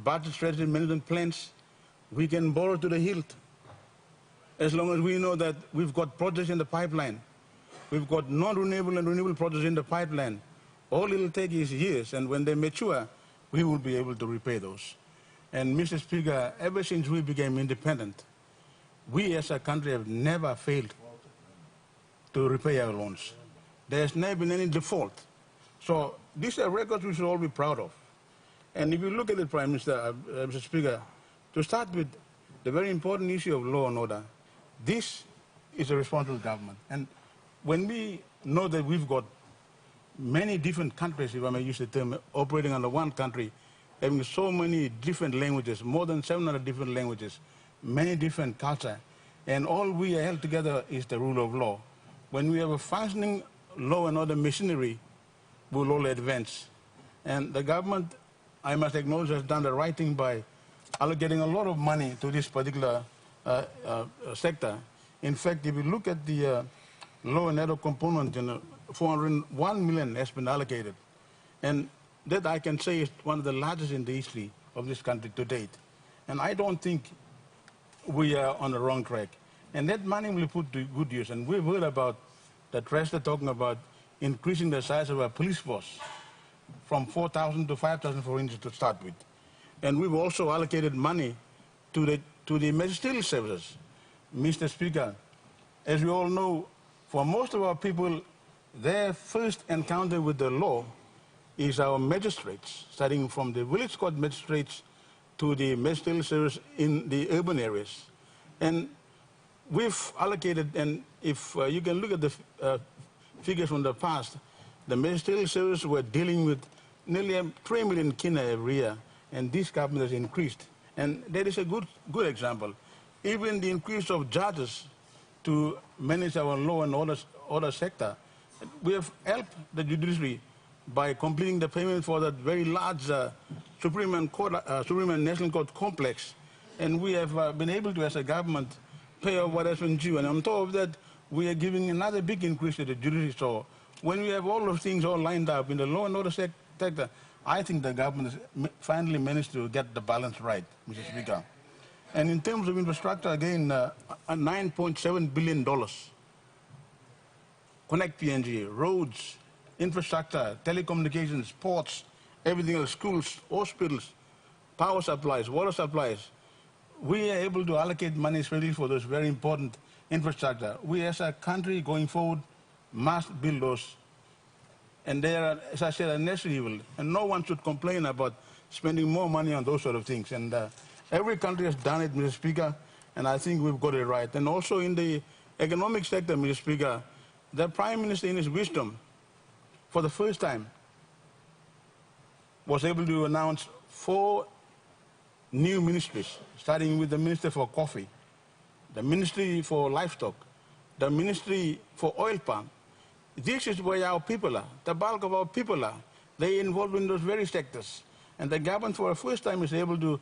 budget strategy management plans, we can borrow to the hilt. As long as we know that we've got projects in the pipeline, we've got non-renewable and renewable projects in the pipeline, all it will take is years, and when they mature, we will be able to repay those. And Mr. Speaker, ever since we became independent, we as a country have never failed to repay our loans. There's never been any default. So these are records we should all be proud of. And if you look at it, Prime Minister, Mr. Speaker, to start with the very important issue of law and order, this is a responsible government. And when we know that we've got many different countries, if I may use the term, operating under one country, having so many different languages, more than 700 different languages, many different cultures, and all we are held together is the rule of law. When we have a functioning law and order machinery, we'll all advance. And the government, I must acknowledge, has done the right thing by allocating a lot of money to this particular sector. In fact, if you look at the law and order component, 401 million has been allocated. And that I can say is one of the largest in the history of this country to date. And I don't think we are on the wrong track. And that money will be put to good use. And we've heard about the Treasurer talking about increasing the size of our police force from 4,000 to 5,000, for instance, to start with. And we've also allocated money to the magisterial services. Mr. Speaker, as we all know, for most of our people, their first encounter with the law is our magistrates, starting from the village court magistrates to the magisterial service in the urban areas. And we've allocated, and if you can look at the figures from the past, the magisterial service were dealing with nearly 3 million kina every year, and this government has increased. And that is a good example. Even the increase of judges to manage our law and order sector, we have helped the judiciary by completing the payment for that very large Supreme and National Court complex. And we have been able to, as a government, pay off what has been due. And on top of that, we are giving another big increase to the judiciary. So when we have all those things all lined up in the law and order sector, I think the government has finally managed to get the balance right, Mr. Speaker. And in terms of infrastructure, again, $9.7 billion. Connect PNG, roads, infrastructure, telecommunications, ports, everything else, schools, hospitals, power supplies, water supplies. We are able to allocate money especially for those very important infrastructure. We as a country going forward must build those. And they are, as I said, a necessary evil. And no one should complain about spending more money on those sort of things. And every country has done it, Mr. Speaker, and I think we've got it right. And also in the economic sector, Mr. Speaker, the Prime Minister in his wisdom, for the first time, was able to announce 4 new ministries, starting with the Minister for Coffee, the Ministry for Livestock, the Ministry for Oil Palm. This is where our people are. The bulk of our people are. They involved in those very sectors. And the government for the first time is able to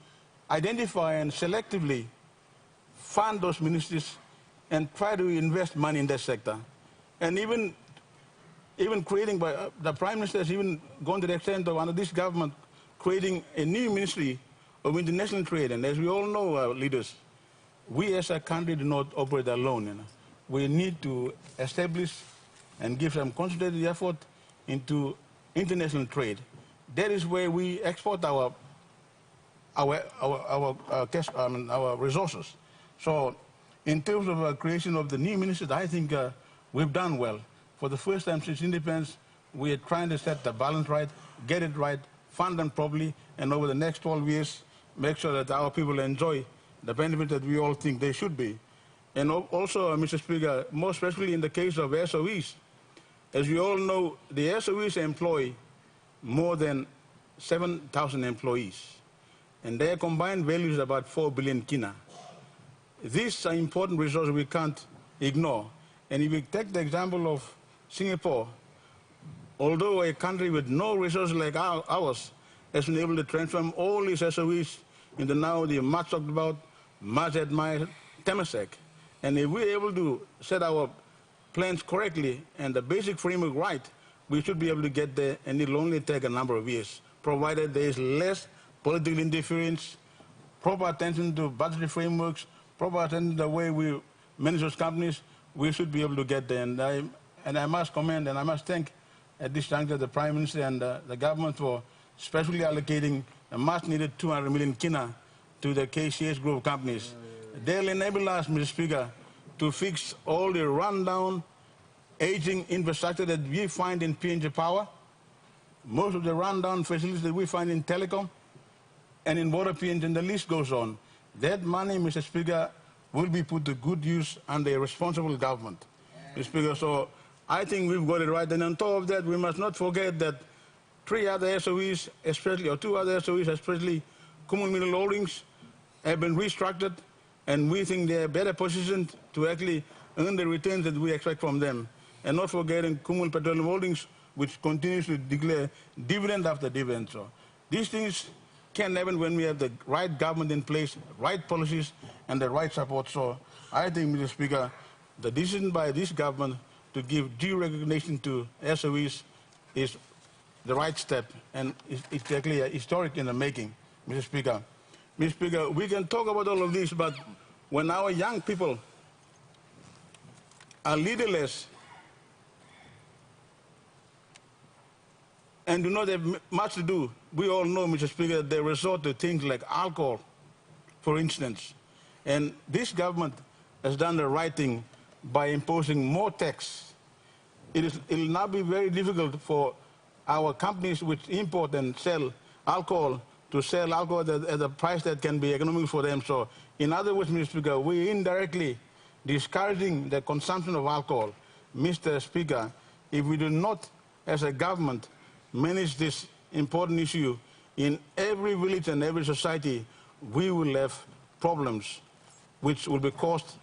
identify and selectively fund those ministries and try to invest money in that sector. And even creating, by the Prime Minister has even gone to the extent of, under this government, creating a new ministry of international trade. And as we all know, leaders, we as a country do not operate alone. You know. We need to establish and give some concentrated effort into international trade. That is where we export our resources. So in terms of creation of the new ministry, I think we've done well. For the first time since independence, we are trying to set the balance right, get it right, fund them properly, and over the next 12 years, make sure that our people enjoy the benefit that we all think they should be. And also, Mr. Speaker, more especially in the case of SOEs, as we all know, the SOEs employ more than 7,000 employees, and their combined value is about 4 billion kina. These are important resources we can't ignore. And if we take the example of Singapore, although a country with no resources like ours has been able to transform all these SOEs into now the much talked about, much admired Temasek. And if we're able to set our plans correctly and the basic framework right, we should be able to get there, and it'll only take a number of years, provided there is less political interference, proper attention to budgetary frameworks, proper attention to the way we manage those companies. We should be able to get there. And I must commend and I must thank at this juncture the Prime Minister and the government for specially allocating a much needed 200 million kina to the KCS group of companies. They'll enable us, Mr. Speaker, to fix all the rundown, aging infrastructure that we find in PNG Power, most of the rundown facilities that we find in telecom, and in water PNG, and the list goes on. That money, Mr. Speaker, will be put to good use under a responsible government. Mr. Speaker, so I think we've got it right. And on top of that, we must not forget that 3 other SOEs, especially, or 2 other SOEs, especially Kumul Mineral Holdings, have been restructured, and we think they're better positioned to actually earn the returns that we expect from them. And not forgetting Kumul Petroleum Holdings, which continues to declare dividend after dividend. So these things can happen when we have the right government in place, right policies, and the right support. So I think, Mr. Speaker, the decision by this government to give due recognition to SOEs is the right step, and it's actually historic in the making, Mr. Speaker. Mr. Speaker, we can talk about all of this, but when our young people are leaderless and do not have much to do, we all know, Mr. Speaker, they resort to things like alcohol, for instance. And this government has done the right thing by imposing more tax. It will now be very difficult for our companies which import and sell alcohol to sell alcohol at a price that can be economical for them. So, in other words, Mr. Speaker, we're indirectly discouraging the consumption of alcohol. Mr. Speaker, if we do not, as a government, manage this important issue in every village and every society, we will have problems which will be caused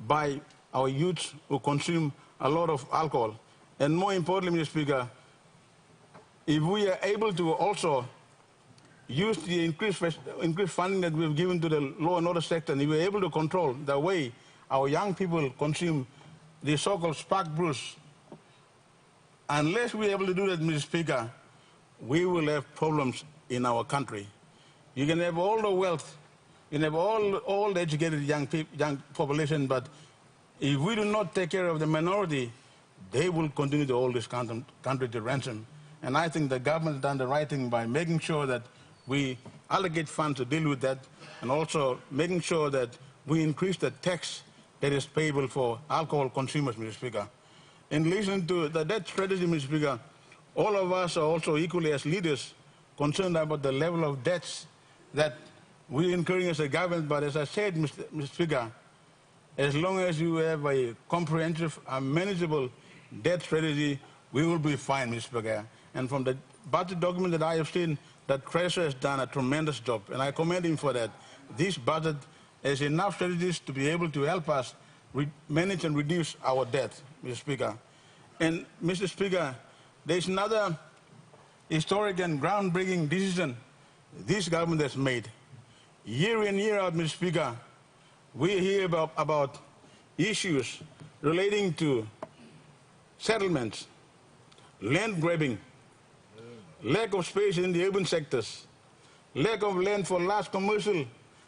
by our youths who consume a lot of alcohol. And more importantly, Mr. Speaker, if we are able to also use the increased funding that we've given to the law and order sector, and if we're able to control the way our young people consume the so-called spark brews, unless we're able to do that, Mr. Speaker, we will have problems in our country. You can have all the wealth, you can have all the educated young population, but if we do not take care of the minority, they will continue to hold this country to ransom. And I think the government has done the right thing by making sure that we allocate funds to deal with that, and also making sure that we increase the tax that is payable for alcohol consumers, Mr. Speaker. In relation to the debt strategy, Mr. Speaker, all of us are also equally as leaders concerned about the level of debts that we're incurring as a government. But as I said, Mr. Speaker, as long as you have a comprehensive and manageable debt strategy, we will be fine, Mr. Speaker. And from the budget document that I have seen, that Treasurer has done a tremendous job, and I commend him for that. This budget has enough strategies to be able to help us manage and reduce our debt, Mr. Speaker. And, Mr. Speaker, there's another historic and groundbreaking decision this government has made. Year in, year out, Mr. Speaker, we hear about issues relating to settlements, land grabbing, lack of space in the urban sectors, lack of land for large commercial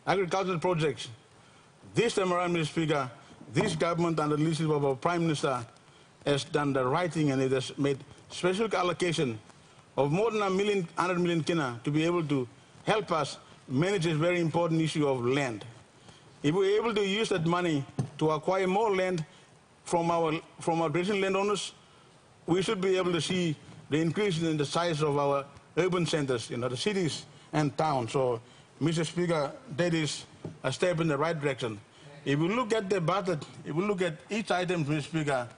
agricultural projects. This time around, Mr. Speaker, this government under the leadership of our Prime Minister has done the right thing, and it has made special allocation of more than 100 million kina to be able to help us manage this very important issue of land. If we're able to use that money to acquire more land from our traditional landowners, we should be able to see the increase in the size of our urban centers, the cities and towns. So, Mr. Speaker, that is a step in the right direction. If we look at the budget, if we look at each item, Mr. Speaker,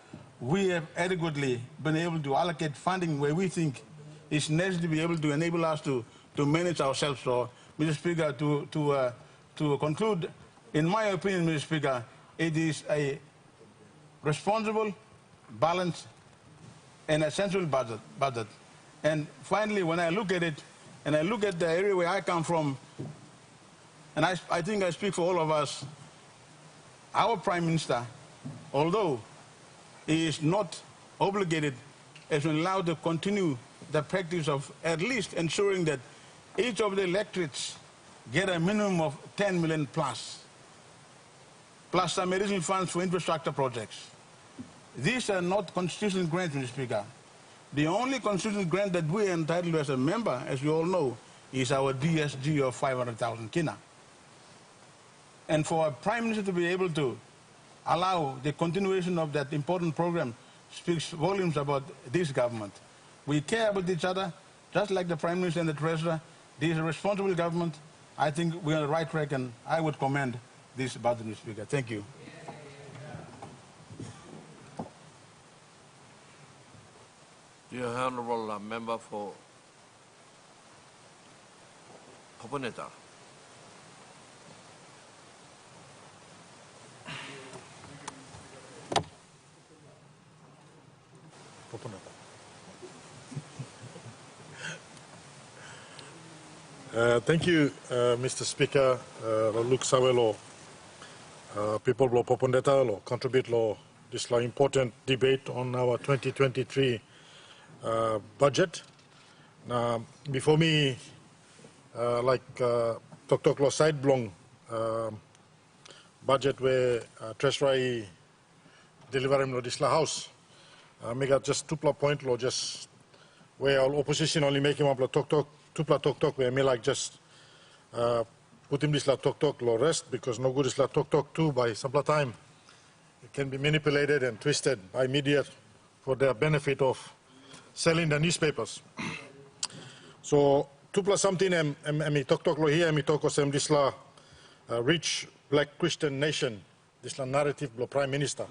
we have adequately been able to allocate funding where we think is necessary to be able to enable us to manage ourselves. So, Mr. Speaker, to conclude, in my opinion, Mr. Speaker, it is a responsible, balanced, and essential budget. And finally, when I look at it, and I look at the area where I come from, and I think I speak for all of us, our Prime Minister, although he is not obligated, is allowed to continue the practice of at least ensuring that each of the electorates get a minimum of 10 million plus some additional funds for infrastructure projects. These are not constitutional grants, Mr. Speaker. The only constitutional grant that we are entitled to as a member, as you all know, is our DSG of 500,000 kina. And for a Prime Minister to be able to allow the continuation of that important program speaks volumes about this government. We care about each other, just like the Prime Minister and the Treasurer. This is a responsible government. I think we're on the right track, and I would commend this budget, Mr. Speaker. Thank you. Dear Honourable Member for Poponeta. Thank you, Mr. Speaker. Luke Sawelo, people lo Poponeta lo contribute lo this lo important debate on our 2023 budget. Now, before me, talk lo side belong budget where Treasury delivering lo this la house. Me got just two point lo just where all opposition only making up lo talk where me like just put him this la talk lo rest because no good is la talk too by some time. It can be manipulated and twisted by media for their benefit of selling the newspapers. So 2+ something me talk lo here me talk osem this la rich black Christian nation this la narrative lo Prime Minister.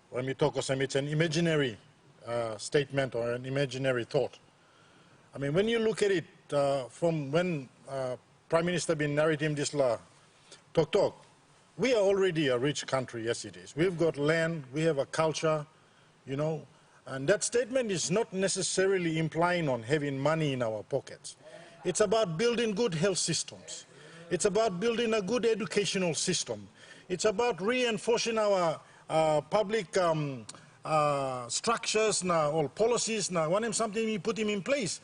When we talk osem it's an imaginary statement or an imaginary thought. I mean, when you look at it from when Prime Minister been narrating this la talk, we are already a rich country, yes it is. We've got land, we have a culture, and that statement is not necessarily implying on having money in our pockets. It's about building good health systems. It's about building a good educational system. It's about reinforcing our public structures now, or policies now. When something we put him in place,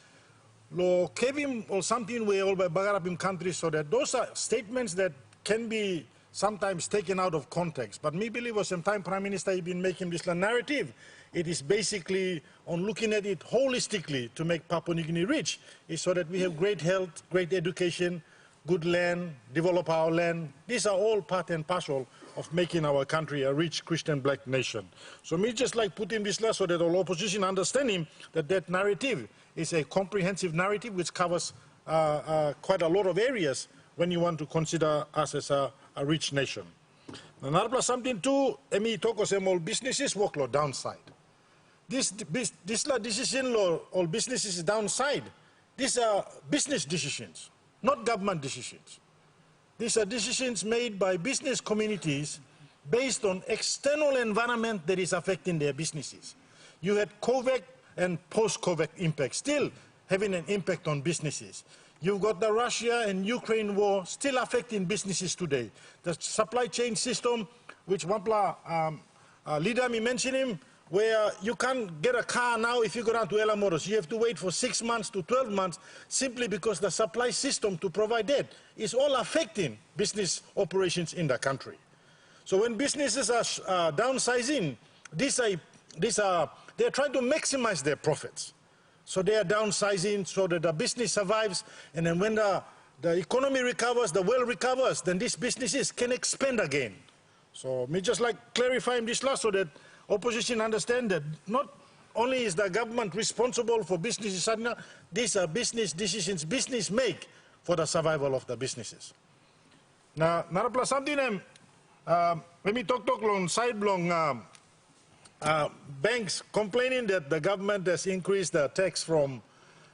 lo kevim or something we all by bagarapim countries, so that those are statements that can be sometimes taken out of context. But me believe was some time Prime Minister he been making this narrative. It is basically on looking at it holistically to make Papua New Guinea rich, is so that we have great health, great education, good land, develop our land. These are all part and parcel of making our country a rich Christian black nation. So me just like putting this so that all opposition understanding that that narrative is a comprehensive narrative which covers quite a lot of areas when you want to consider us as a rich nation. Another plus something too, emi talk all businesses workload downside. this decision law or businesses downside, these are business decisions, not government decisions. These are decisions made by business communities based on external environment that is affecting their businesses. You had COVID and post-COVID impact still having an impact on businesses. You've got the Russia and Ukraine war still affecting businesses today. The supply chain system, which Wampla leader me mentioned him, where you can't get a car now if you go down to Ella Motors. You have to wait for 6 months to 12 months simply because the supply system to provide that is all affecting business operations in the country. So when businesses are downsizing, they're trying to maximize their profits. So they are downsizing so that the business survives, and then when the economy recovers, the world recovers, then these businesses can expand again. So me just like clarifying this last so that opposition understand that not only is the government responsible for businesses, these are business decisions business make for the survival of the businesses. Now, narapla something when we talk long side long banks complaining that the government has increased the tax from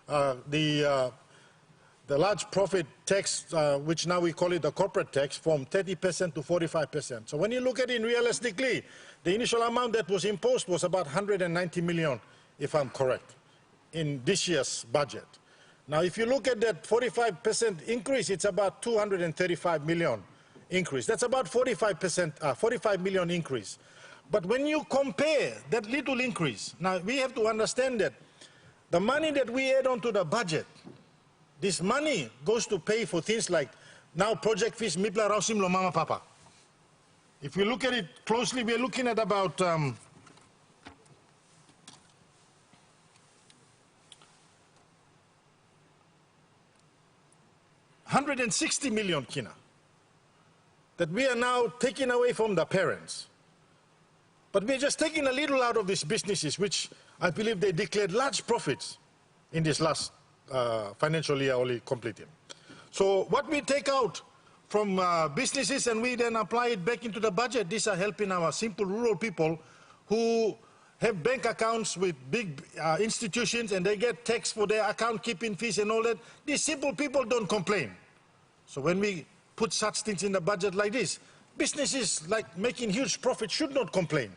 the large profit tax, which now we call it the corporate tax, from 30% to 45%. So when you look at it realistically, the initial amount that was imposed was about 190 million, if I'm correct, in this year's budget. Now, if you look at that 45% increase, it's about 235 million increase. That's about 45 million increase. But when you compare that little increase, now we have to understand that the money that we add onto the budget, this money goes to pay for things like now project fees, Mipla Rausim Lo Mama Papa. If we look at it closely, we're looking at about 160 million kina that we are now taking away from the parents. But we're just taking a little out of these businesses, which I believe they declared large profits in this last financial year only completed. So what we take out from businesses and we then apply it back into the budget, these are helping our simple rural people who have bank accounts with big institutions and they get tax for their account keeping fees and all that. These simple people don't complain. So when we put such things in the budget like this, businesses like making huge profits should not complain,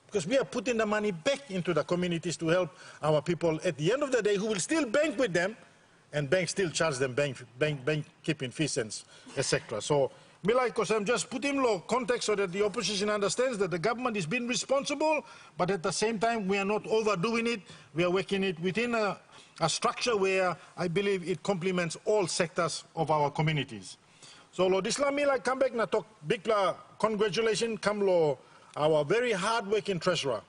because we are putting the money back into the communities to help our people at the end of the day who will still bank with them, and banks still charge them bank keeping fees and etc. So, because I'm just putting low context so that the opposition understands that the government is being responsible, but at the same time we are not overdoing it. We are working it within a structure where I believe it complements all sectors of our communities. So, lo disla mila come back na talk big congratulations come lo our very hard-working treasurer.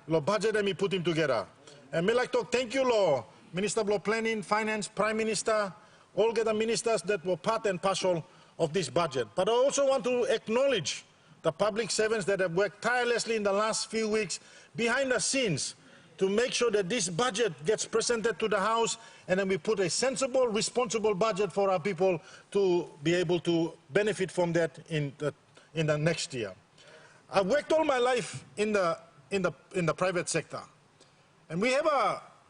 Lo budget and me put him together. And me like talk thank you lo Minister of Planning, Finance, Prime Minister, all the ministers that were part and parcel of this budget. But I also want to acknowledge the public servants that have worked tirelessly in the last few weeks behind the scenes to make sure that this budget gets presented to the House, and then we put a sensible, responsible budget for our people to be able to benefit from that in the next year. I've worked all my life in the private sector, and we have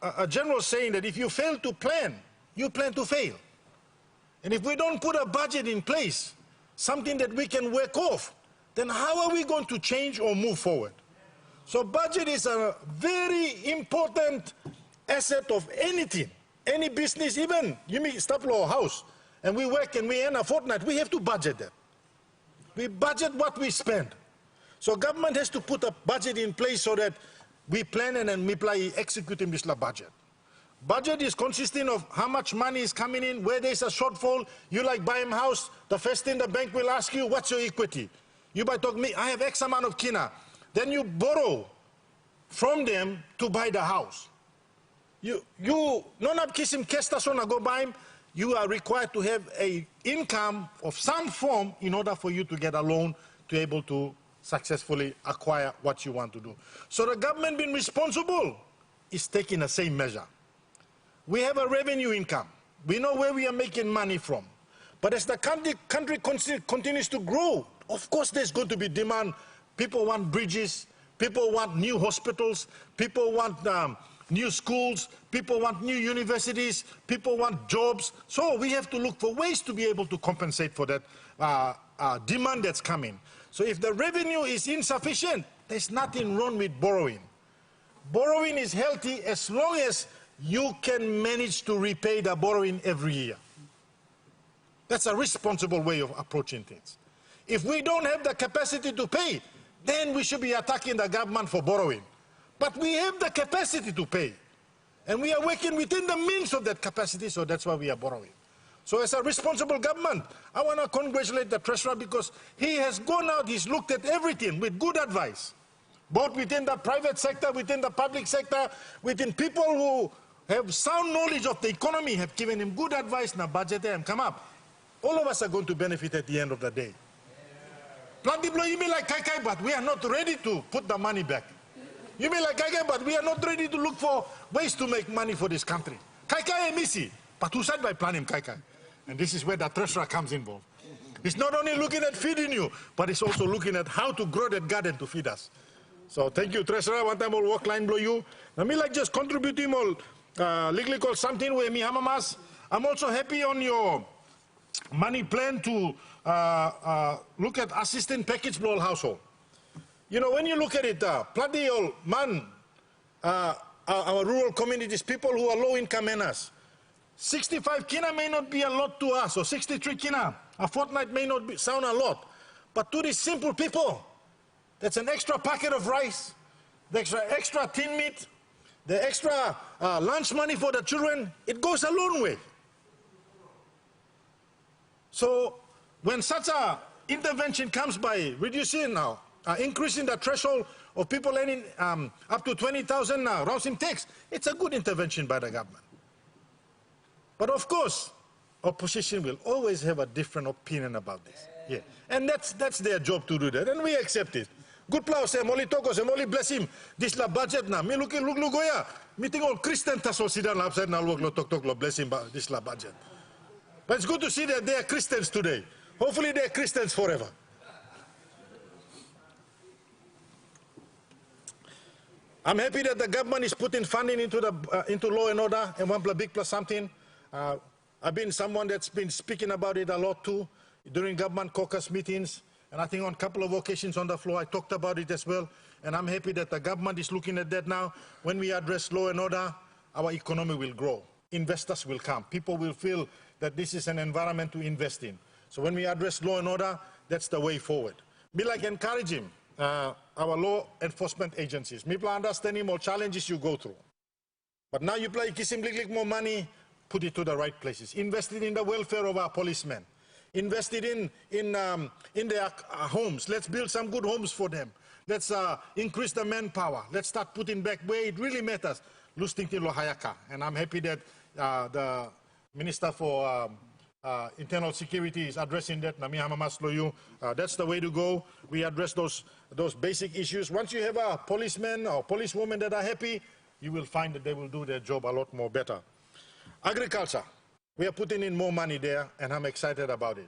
a general saying that if you fail to plan, you plan to fail. And if we don't put a budget in place, something that we can work off, then how are we going to change or move forward? So budget is a very important asset of anything, any business, even you may stop law house, and we work and we end a fortnight, we have to budget that. We budget what we spend. So government has to put a budget in place so that we plan and then we execute in this budget. Budget is consisting of how much money is coming in, where there's a shortfall. You like buying a house, the first thing the bank will ask you, what's your equity? You might talk me, I have X amount of kina. Then you borrow from them to buy the house. You non kisim kestasona go buy him. You are required to have a income of some form in order for you to get a loan to be able to successfully acquire what you want to do. So the government being responsible is taking the same measure. We have a revenue income. We know where we are making money from. But as the country continues to grow, of course there's going to be demand. People want bridges, People want new hospitals. People want new schools. People want new universities. People want jobs. So we have to look for ways to be able to compensate for that demand that's coming. So if the revenue is insufficient, there's nothing wrong with borrowing. Borrowing is healthy as long as you can manage to repay the borrowing every year. That's a responsible way of approaching things. If we don't have the capacity to pay, then we should be attacking the government for borrowing. But we have the capacity to pay. And we are working within the means of that capacity, so that's why we are borrowing. So as a responsible government, I want to congratulate the Treasurer because he has gone out, he's looked at everything with good advice. Both within the private sector, within the public sector, within people who have sound knowledge of the economy, have given him good advice in the budget and come up. All of us are going to benefit at the end of the day. Plenty blow, you may like Kai, but we are not ready to put the money back. You may like Kai, but we are not ready to look for ways to make money for this country. Kai and Missy, but who said by planning Kai? And this is where the Treasurer comes involved. He's not only looking at feeding you, but he's also looking at how to grow that garden to feed us. So thank you, Treasurer. One time I'll work line blow you. Now me like just contribute him all legally called something where me hamamas. I'm also happy on your money plan to look at assistant package blow household. You know, when you look at it, bloody old man, our rural communities, people who are low income earners, 65 kina may not be a lot to us, or 63 kina, a fortnight may not sound a lot, but to these simple people, that's an extra packet of rice, the extra tin meat, the extra lunch money for the children. It goes a long way. So when such a intervention comes by reducing now, increasing the threshold of people earning up to 20,000 housing tax, it's a good intervention by the government. But of course, opposition will always have a different opinion about this. Yeah. And that's their job to do that, and we accept it. Good plow say, Moli toko say, Moli bless him. This la budget na. Me look goya. Me think all Christian tasol sidan upside na work lo tok lo bless him this la budget. But it's good to see that they are Christians today. Hopefully they are Christians forever. I'm happy that the government is putting funding into law and order and 1 big plus something. I've been someone that's been speaking about it a lot too during government caucus meetings, and I think on a couple of occasions on the floor I talked about it as well, and I'm happy that the government is looking at that now. When we address law and order, our economy will grow. Investors will come. People will feel that this is an environment to invest in. So when we address law and order, that's the way forward. Be like encouraging our law enforcement agencies. People understanding more challenges you go through. But now you play kisim more money, put it to the right places. Invested in the welfare of our policemen. Invested in their homes. Let's build some good homes for them. Let's increase the manpower. Let's start putting back where it really matters. And I'm happy that the Minister for Internal Security is addressing that. That's the way to go. We address those basic issues. Once you have a policeman or policewoman that are happy, you will find that they will do their job a lot more better. Agriculture. We are putting in more money there, and I'm excited about it.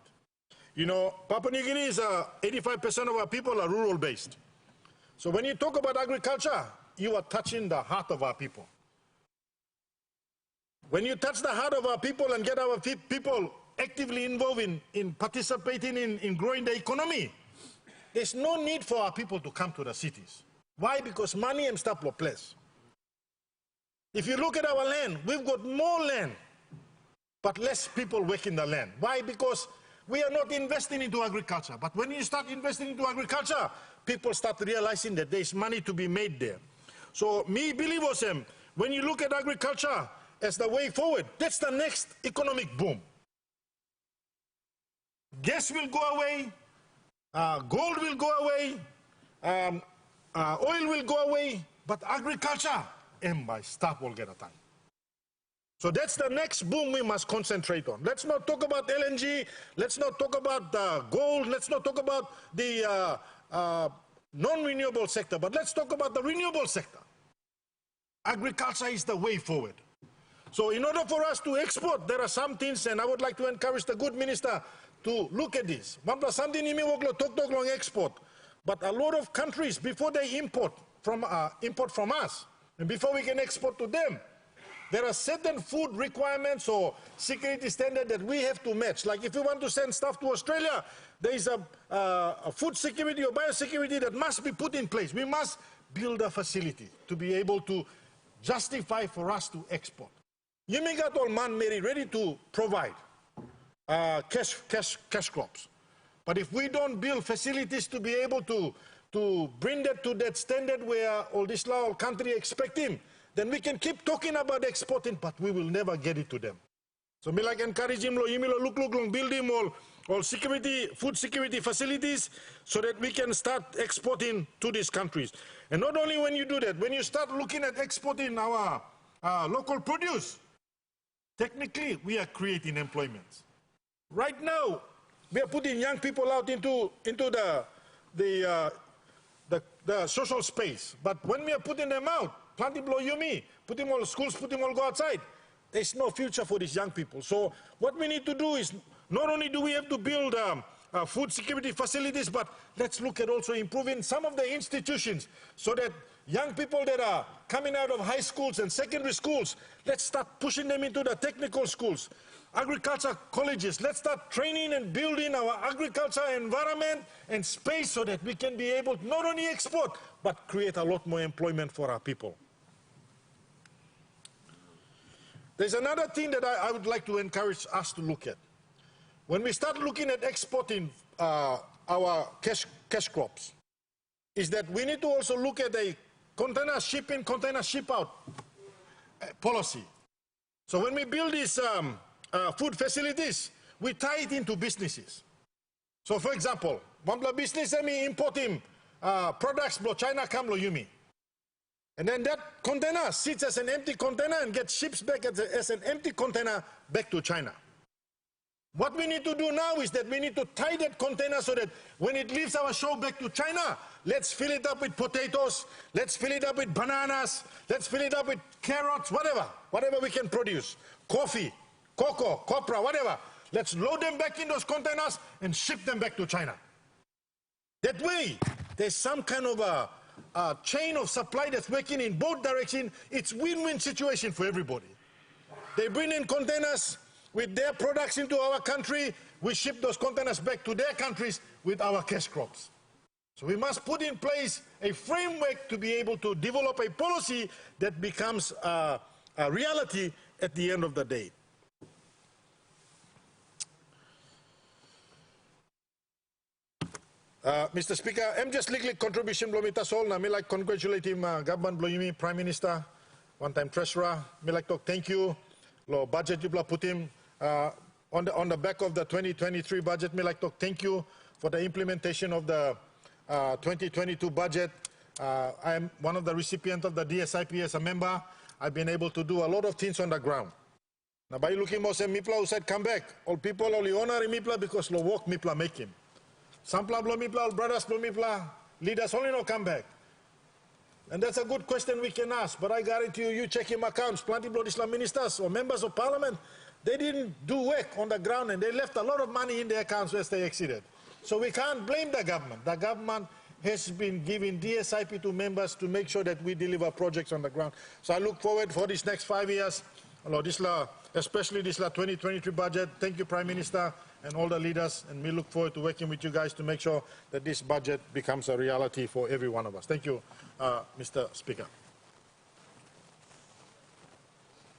You know, Papua New Guinea is 85% of our people are rural-based. So when you talk about agriculture, you are touching the heart of our people. When you touch the heart of our people and get our people actively involved in participating in growing the economy, there's no need for our people to come to the cities. Why? Because money and stuff are place. If you look at our land, we've got more land, but less people work in the land. Why? Because we are not investing into agriculture. But when you start investing into agriculture, people start realizing that there's money to be made there. So me believe Osem, when you look at agriculture as the way forward, that's the next economic boom. Gas will go away, gold will go away, oil will go away, but agriculture, and by stuff will get a time. So that's the next boom we must concentrate on. Let's not talk about LNG, let's not talk about gold, let's not talk about the non-renewable sector, but let's talk about the renewable sector. Agriculture is the way forward. So in order for us to export, there are some things, and I would like to encourage the good minister to look at this. Something you may talk long export. But a lot of countries, before they import from us, and before we can export to them, there are certain food requirements or security standards that we have to match. Like if we want to send stuff to Australia, there is a food security or biosecurity that must be put in place. We must build a facility to be able to justify for us to export. You may get all man ready to provide cash crops. But if we don't build facilities to be able to bring that to that standard where all this law country expect him, then we can keep talking about exporting, but we will never get it to them. So me like encourage him, look, build him all security, food security facilities so that we can start exporting to these countries. And not only when you do that, when you start looking at exporting our local produce, technically we are creating employment. Right now, we are putting young people out into the social space. But when we are putting them out, planting blow you me, put them all schools, put them all go outside, there's no future for these young people. So what we need to do is, not only do we have to build food security facilities, but let's look at also improving some of the institutions so that young people that are coming out of high schools and secondary schools, let's start pushing them into the technical schools, agriculture colleges. Let's start training and building our agriculture environment and space so that we can be able to not only export, but create a lot more employment for our people. There's another thing that I would like to encourage us to look at. When we start looking at exporting our cash crops, is that we need to also look at a container shipping, container ship out policy. So when we build these food facilities, we tie it into businesses. So for example, one business me importing products from China come lo yumi. And then that container sits as an empty container and gets shipped back as an empty container back to China. What we need to do now is that we need to tie that container so that when it leaves our shore back to China, let's fill it up with potatoes, let's fill it up with bananas, let's fill it up with carrots, whatever we can produce, coffee, cocoa, copra, whatever. Let's load them back in those containers and ship them back to China. That way, there's some kind of a chain of supply that's working in both directions. It's win-win situation for everybody. They bring in containers with their products into our country, we ship those containers back to their countries with our cash crops. So we must put in place a framework to be able to develop a policy that becomes a reality at the end of the day. Mr. Speaker, I'm just legally contribution blow mita sol na me like congratulate him government blow me Prime Minister, one-time Treasurer. Me like talk thank you. Lo budget you blow put him on the back of the 2023 budget. Me like talk thank you for the implementation of the 2022 budget. I am one of the recipients of the DSIP as a member. I've been able to do a lot of things on the ground. Now by looking more say Mipla who said come back. All people only honor Mipla because lo work Mipla make him. Some blow Mipla, brothers blow Mipla, leaders only no come back. And that's a good question we can ask, but I guarantee you, you check him accounts, plenty of Islam ministers or members of parliament, they didn't do work on the ground and they left a lot of money in their accounts as they exceeded. So we can't blame the government. The government has been giving DSIP to members to make sure that we deliver projects on the ground. So I look forward for these next 5 years, especially this 2023 budget. Thank you, Prime Minister, and all the leaders, and we look forward to working with you guys to make sure that this budget becomes a reality for every one of us. Thank you, Mr. Speaker.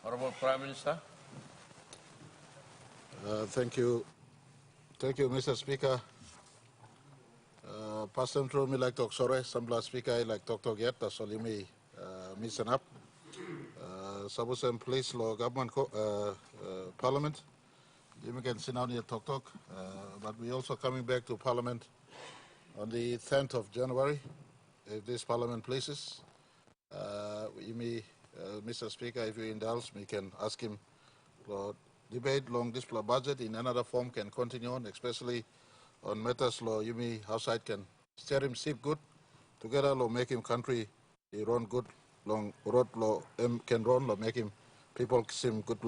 Honourable Prime Minister. Thank you, Mr. Speaker. Pastor through me like talk sorry, some speaker like talk yet, that's only me missing up. Sabusem please law government parliament. You can sit down here talk, but we also coming back to parliament on the 10th of January, if this parliament pleases. Mr. Speaker, if you indulge, we can ask him for debate long this budget in another form can continue on, especially on matters law. Outside can steer him ship good together, law make him country he run good long road law can run law make him people seem good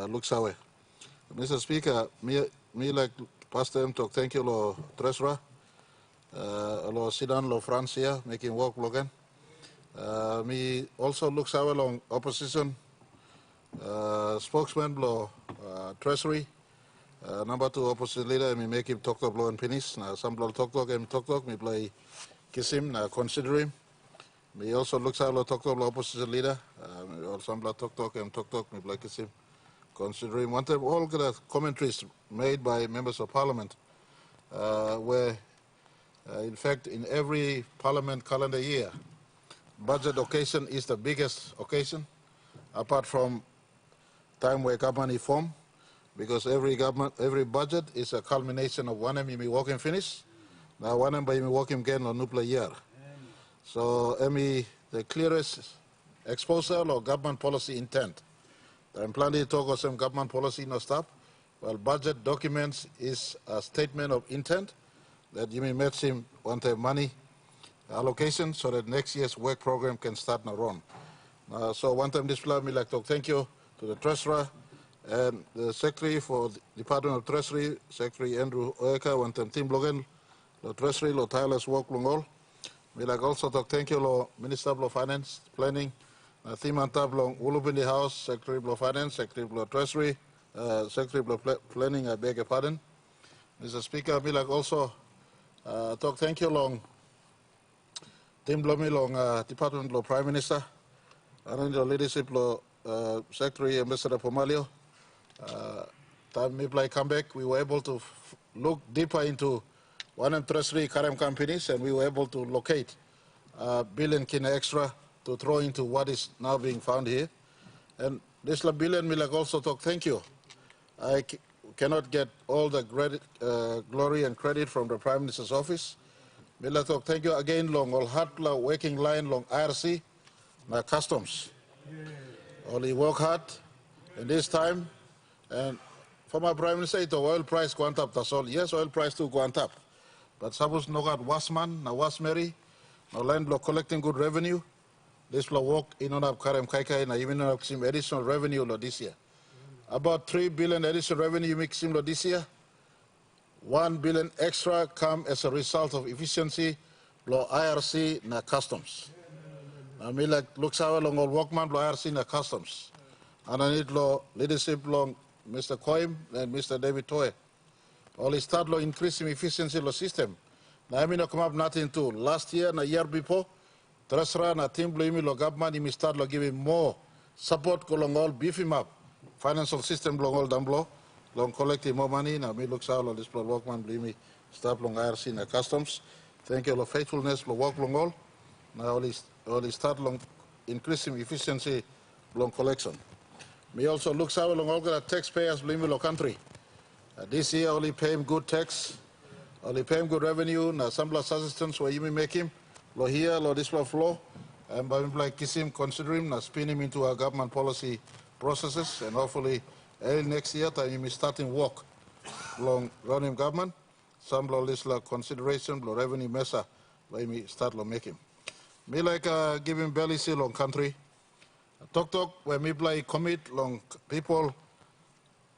looks away. Mr. Speaker, me like Pastor M talk thank you law Treasurer. lo Sidan lo France here, making work logan. Me also looks our long opposition spokesman lo Treasury. Number 2 opposition leader, me make him talk blow and finish. Now some blow talk, me play kiss him, consider him. Me also looks out talk opposition leader. Some blow talk, me play kiss him. Consider him. One time all the commentaries made by members of parliament, where in fact in every parliament calendar year, budget occasion is the biggest occasion, apart from time where government is formed. Because every budget is a culmination of one me working finish. Now one by me working again on nuclear year. So the clearest exposure of government policy intent. I'm planning to talk about some government policy no stop. Well, budget documents is a statement of intent that you may match him one time money allocation so that next year's work program can start now run. So one time this plan me like to thank you to the treasurer and the Secretary for the Department of Treasury, Secretary Andrew Oeka, one time Tim Logan, the Treasury, the tireless work long all. We like also to thank you, Lord Minister of Finance, Planning, Tim Antab long Ulup in the House, Secretary of Finance, Secretary of Treasury, Secretary of Planning, I beg your pardon. Mr. Speaker, we like also to thank you, long Tim Blomi, long Department of Prime Minister, and the leadership, Secretary Ambassador Pomalio. Time we play comeback, we were able to look deeper into one and treasury current companies, and we were able to locate a billion kina extra to throw into what is now being found here. And this billion we like also talk thank you. I cannot get all the glory and credit from the Prime Minister's office. We like talk thank you again long all hatla working line long IRC, my customs. Only work hard in this time. And for my Prime Minister, the oil price went up, that's all. Yes, oil price too went up. But suppose no got Wasman, no Wasmeri, no land block collecting good revenue. This will work in on up Karem Kaikai, and even up some additional revenue this year. About 3 billion additional revenue you make sim this year. 1 billion extra come as a result of efficiency, blow IRC, na customs. I mean, like, looks how long all workman, blow IRC, na customs. And I need law leadership long Mr. Coim and Mr. David Toy. Only start law increasing efficiency law system. Now I mean come up nothing too. Last year and a year before, Treasurer na team blue law government me start law giving more support go long all beef him up. Financial system long all down below, long collecting more money. Now me looks out on this workman blue me start long IRC in the customs. Thank you for faithfulness for work long all. Now only start long increasing efficiency long collection. Me also looks out along all the taxpayers blame the country. This year only pay him good tax, only pay him good revenue, now some plus assistance where you may make him, lo here, lo this flow, and by like kiss him, consider him, now spin him into our government policy processes, and hopefully early next year time you may starting work along running government, some lo list la consideration, lo revenue measure, where me start lo make him. Me like give him belly seal on country. Talk when me play commit long people,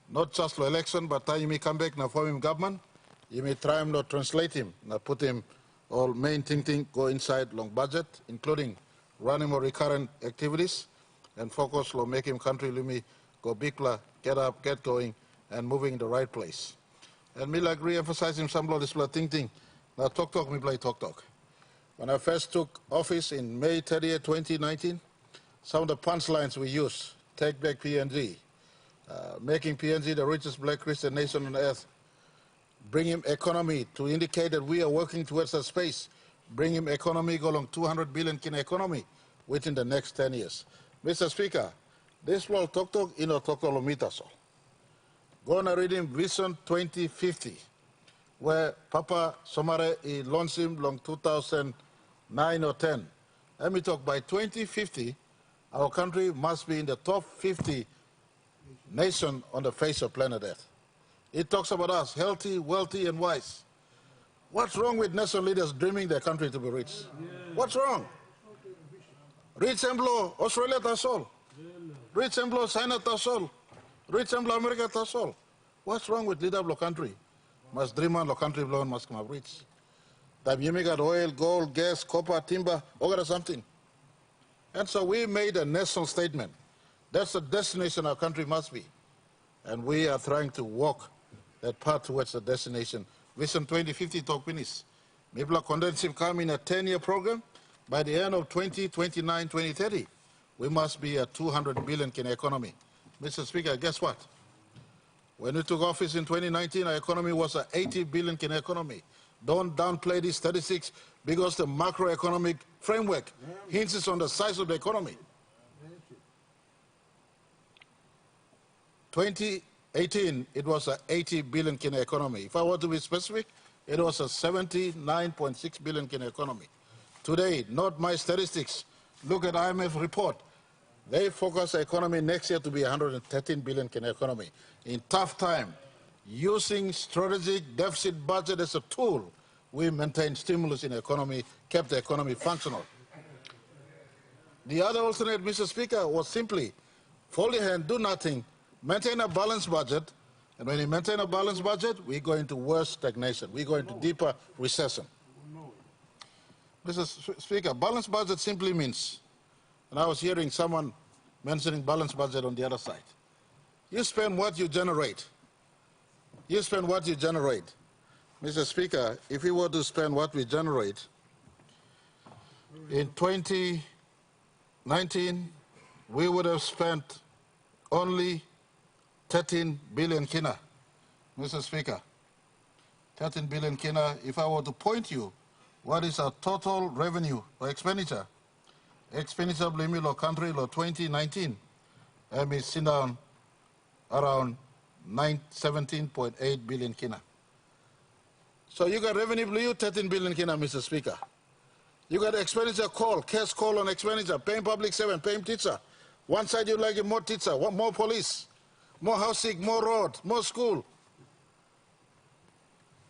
not just the election, but time you may come back now for him government, you may try him to translate him, now put him all main thing go inside long budget, including running more recurrent activities, and focus on making country let me go big, get up, get going, and moving in the right place. And me like re-emphasizing some of this thing. Now talk me play talk. When I first took office in May 30th, 2019. Some of the punchlines we use, take back PNG, making PNG the richest black Christian nation on earth, bring him economy to indicate that we are working towards that space, bring him economy go along 200 billion kin economy within the next 10 years. Mr. Speaker, this will talk meters. Go and read him Vision 2050, where Papa Somare launched him long 2009 or 10. Let me talk by 2050, our country must be in the top 50 nation on the face of planet Earth. It talks about us, healthy, wealthy, and wise. What's wrong with national leaders dreaming their country to be rich? What's wrong? Rich and blow, Australia that's all. Rich and blow, China that's all. Rich and blow, America that's all. What's wrong with leader of the country? Must dream on the country blow and must come up rich. You got oil, gold, gas, copper, timber, all got something. And so we made a national statement. That's the destination our country must be. And we are trying to walk that path towards the destination. Vision 2050 talk finish. Mibla Condensing come in a 10-year program. By the end of 2029, 2030, we must be a 200 billion economy. Mr. Speaker, guess what? When we took office in 2019, our economy was an 80 billion economy. Don't downplay these statistics because the macroeconomic framework hinges on the size of the economy. 2018, it was an 80 billion economy. If I were to be specific, it was a 79.6 billion economy. Today, not my statistics. Look at IMF report. They focus the economy next year to be 113 billion economy. In tough time, using strategic deficit budget as a tool, we maintained stimulus in the economy, kept the economy functional. The other alternate, Mr. Speaker, was simply fold your hand, do nothing, maintain a balanced budget, and when you maintain a balanced budget, we go into worse stagnation. We go into deeper recession. Mr. Speaker, balanced budget simply means, and I was hearing someone mentioning balanced budget on the other side. You spend what you generate. You spend what you generate. Mr. Speaker, if we were to spend what we generate, in 2019, we would have spent only 13 billion kina. Mr. Speaker, 13 billion kina. If I were to point you, what is our total revenue or expenditure? Expenditure of the country law 2019, and we sit down around 17.8 billion kina. So you got revenue blue, 13 billion kina, Mr. Speaker. You got expenditure call, cash call on expenditure, paying public servant, paying teacher. One side you like more teacher, more police, more housing, more road, more school.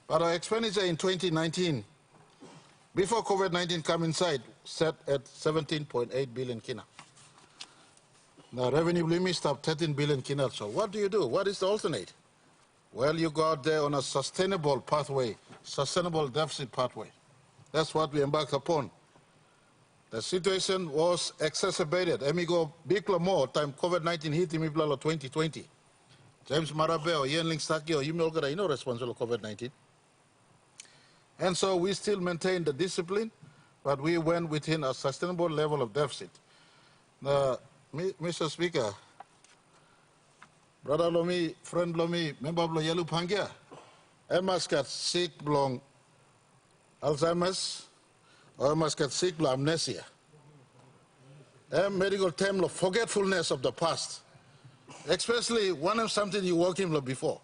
But our expenditure in 2019, before COVID-19 come inside, set at 17.8 billion kina. Now revenue limit stopped 13 billion kina. So what do? What is the alternate? Well, you go out there on a sustainable pathway, sustainable deficit pathway. That's what we embarked upon. The situation was exacerbated. Amigo big more time COVID-19 hit in 2020. James Marabe or Ian Linkstaki or you know responsible for COVID-19. And so we still maintain the discipline, but we went within a sustainable level of deficit. Mr. Speaker, brother Lomi, friend Lomi, member of Yalu Pangia, Emma's got sick blong Alzheimer's, or Emma's got sick blong amnesia. Medical term of forgetfulness of the past, especially one of something you worked in before.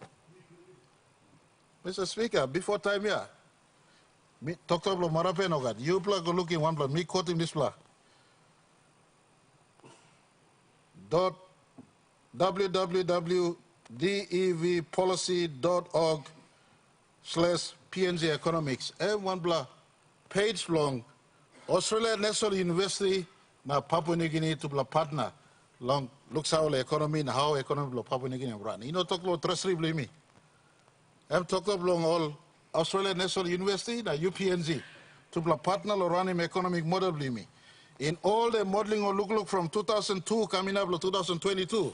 Mr. Speaker, before time here, Dr. Marape Nogat, you plug looking one plug, me quoting this plug. www.devpolicy.org/PNG economics. And one block, page long, Australia National University, na Papua New Guinea to bla partner, long looks how the economy and how economy of Papua New Guinea run. You know, talk about treasury blame me. I'm talking about all Australia National University, na UPNG, to bla partner or run economic model blame me. In all the modeling or look from 2002 coming up to 2022,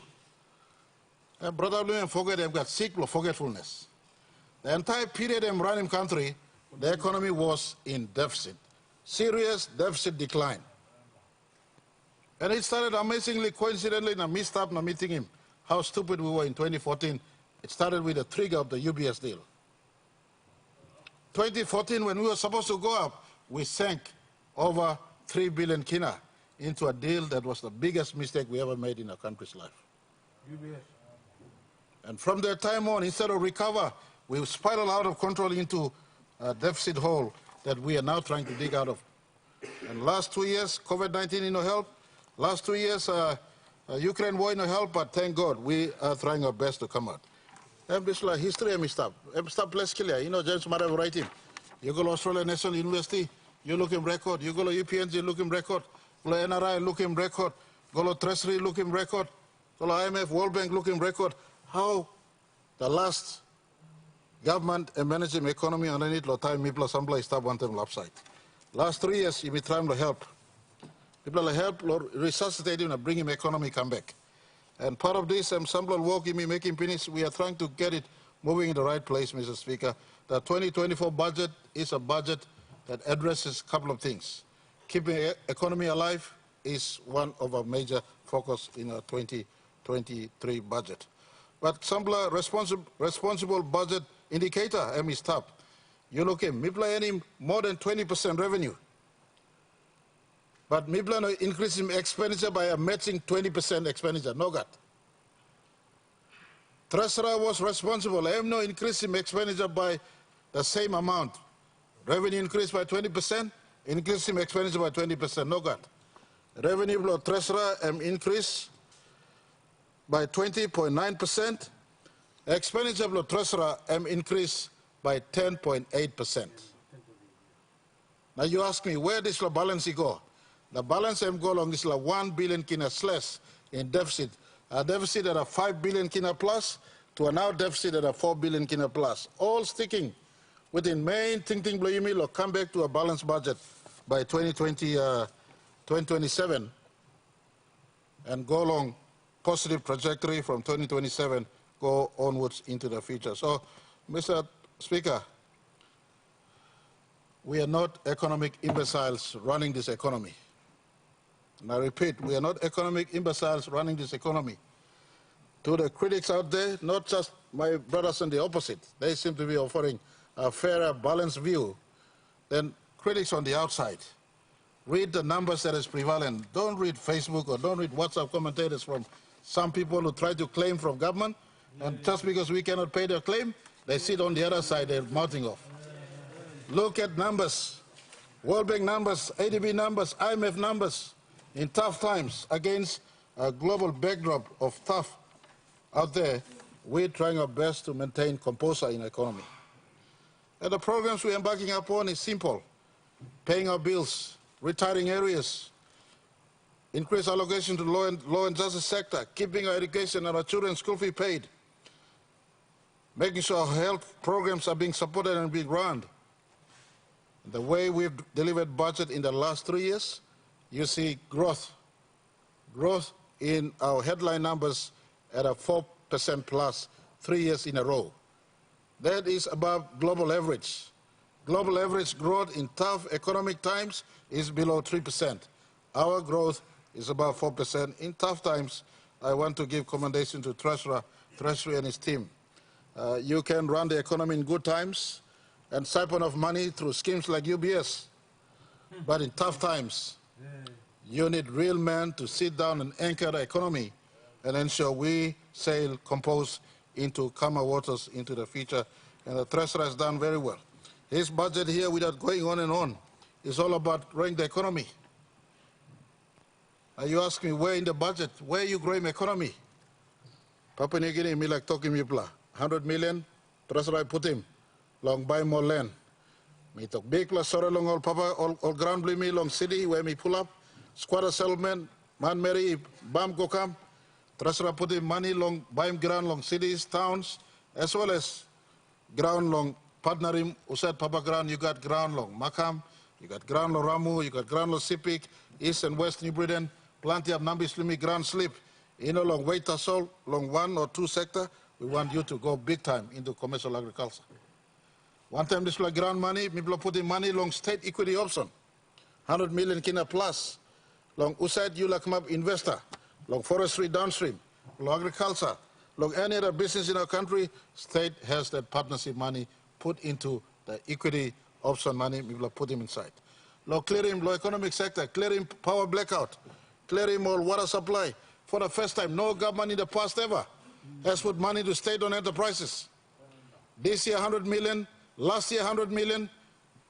brother Blue and forget they've got sick or forgetfulness. The entire period in running country, the economy was in deficit, serious deficit decline. And it started amazingly, coincidentally, in a mishap, na meeting him, how stupid we were in 2014. It started with the trigger of the UBS deal. 2014, when we were supposed to go up, we sank over 3 billion kina into a deal that was the biggest mistake we ever made in our country's life. UBS. And from that time on, instead of recover, we spiraled out of control into a deficit hole that we are now trying to dig out of. And last 2 years, COVID-19 no help. Last 2 years, Ukraine war no help, but thank God, we are trying our best to come out. And this is history, I'm stop less clear. You know, James Marav writing. You go to Australia National University, you look in record. You go to UPNG, look in record. Go to NRI, look in record. Go to Treasury, look in record. Go to IMF, World Bank, look in record. How the last government and managing economy underneath lo time mipla sambla stop one time upside. Last 3 years, you be trying to help. People help resuscitate him and bring him economy come back. And part of this, sambla work me making finish. We are trying to get it moving in the right place, Mr. Speaker. The 2024 budget is a budget that addresses a couple of things. Keeping economy alive is one of our major focus in our 2023 budget. But Sambla responsible budget indicator, is top. You look at Mipla earning more than 20% revenue. But Mipla no increasing expenditure by a matching 20% expenditure. No God. Treasurer was responsible. I am no increasing expenditure by the same amount. Revenue increased by 20%, increasing expenditure by 20%. No God. Revenue below Treasurer increased by 20.9%. Expenditure below Treasurer increased by 10.8%. Now you ask me, where does the balance go? The balance go along is 1 billion kina slash in deficit. A deficit at a 5 billion kina plus to a now deficit at a 4 billion kina plus. All sticking within main thinking blow or come back to a balanced budget by 2027 and go along positive trajectory from 2027, go onwards into the future. So, Mr. Speaker, we are not economic imbeciles running this economy. And I repeat, we are not economic imbeciles running this economy. To the critics out there, not just my brothers on the opposite, they seem to be offering a fairer, balanced view than critics on the outside. Read the numbers that is prevalent. Don't read Facebook or don't read WhatsApp commentators from some people who try to claim from government, and just because we cannot pay their claim, they sit on the other side, they're mouthing off. Look at numbers, World Bank numbers, ADB numbers, IMF numbers, in tough times against a global backdrop of tough out there. We're trying our best to maintain composure in the economy. And the programs we're embarking upon is simple: paying our bills, retiring areas, increase allocation to law and justice sector, keeping our education and our children's school fee paid, making sure our health programs are being supported and being run. The way we've delivered budget in the last 3 years, you see growth in our headline numbers at a 4% plus 3 years in a row. That is above global average. Global average growth in tough economic times is below 3%. Our growth is about 4%. In tough times, I want to give commendation to Treasury and his team. You can run the economy in good times and siphon off money through schemes like UBS. But in tough times, you need real men to sit down and anchor the economy and ensure we sail composed into calmer waters into the future. And the Treasurer has done very well. His budget here, without going on and on, is all about growing the economy. And you ask me, where in the budget, where are you growing the economy? Papua New Guinea, me like talking people, 100 million, Treasurer put him, long buy more land. Me talk big plus sorry long all papa, all ground blue me long city where me pull up, squatter settlement, man Mary, Bam go come, Treasurer put him money long, buy him ground long cities, towns, as well as ground long partnering, Usad Papa ground, you got ground long Makam, you got ground long Ramu, you got ground long Sipik, East and West New Britain, plenty of Nambi Slimy ground slip. You know, long Wait Tasol, long 1 or 2 sector, we want you to go big time into commercial agriculture. One time this like ground money, people put in money long state equity option, 100 million kina plus, long Usaid you like come up investor, long forestry downstream, long agriculture, long any other business in our country, state has that partnership money put into the equity option money, people put him inside. Long clearing, long economic sector, clearing power blackout, clearing more water supply. For the first time, no government in the past ever has put money to state-owned enterprises. This year 100 million, last year 100 million,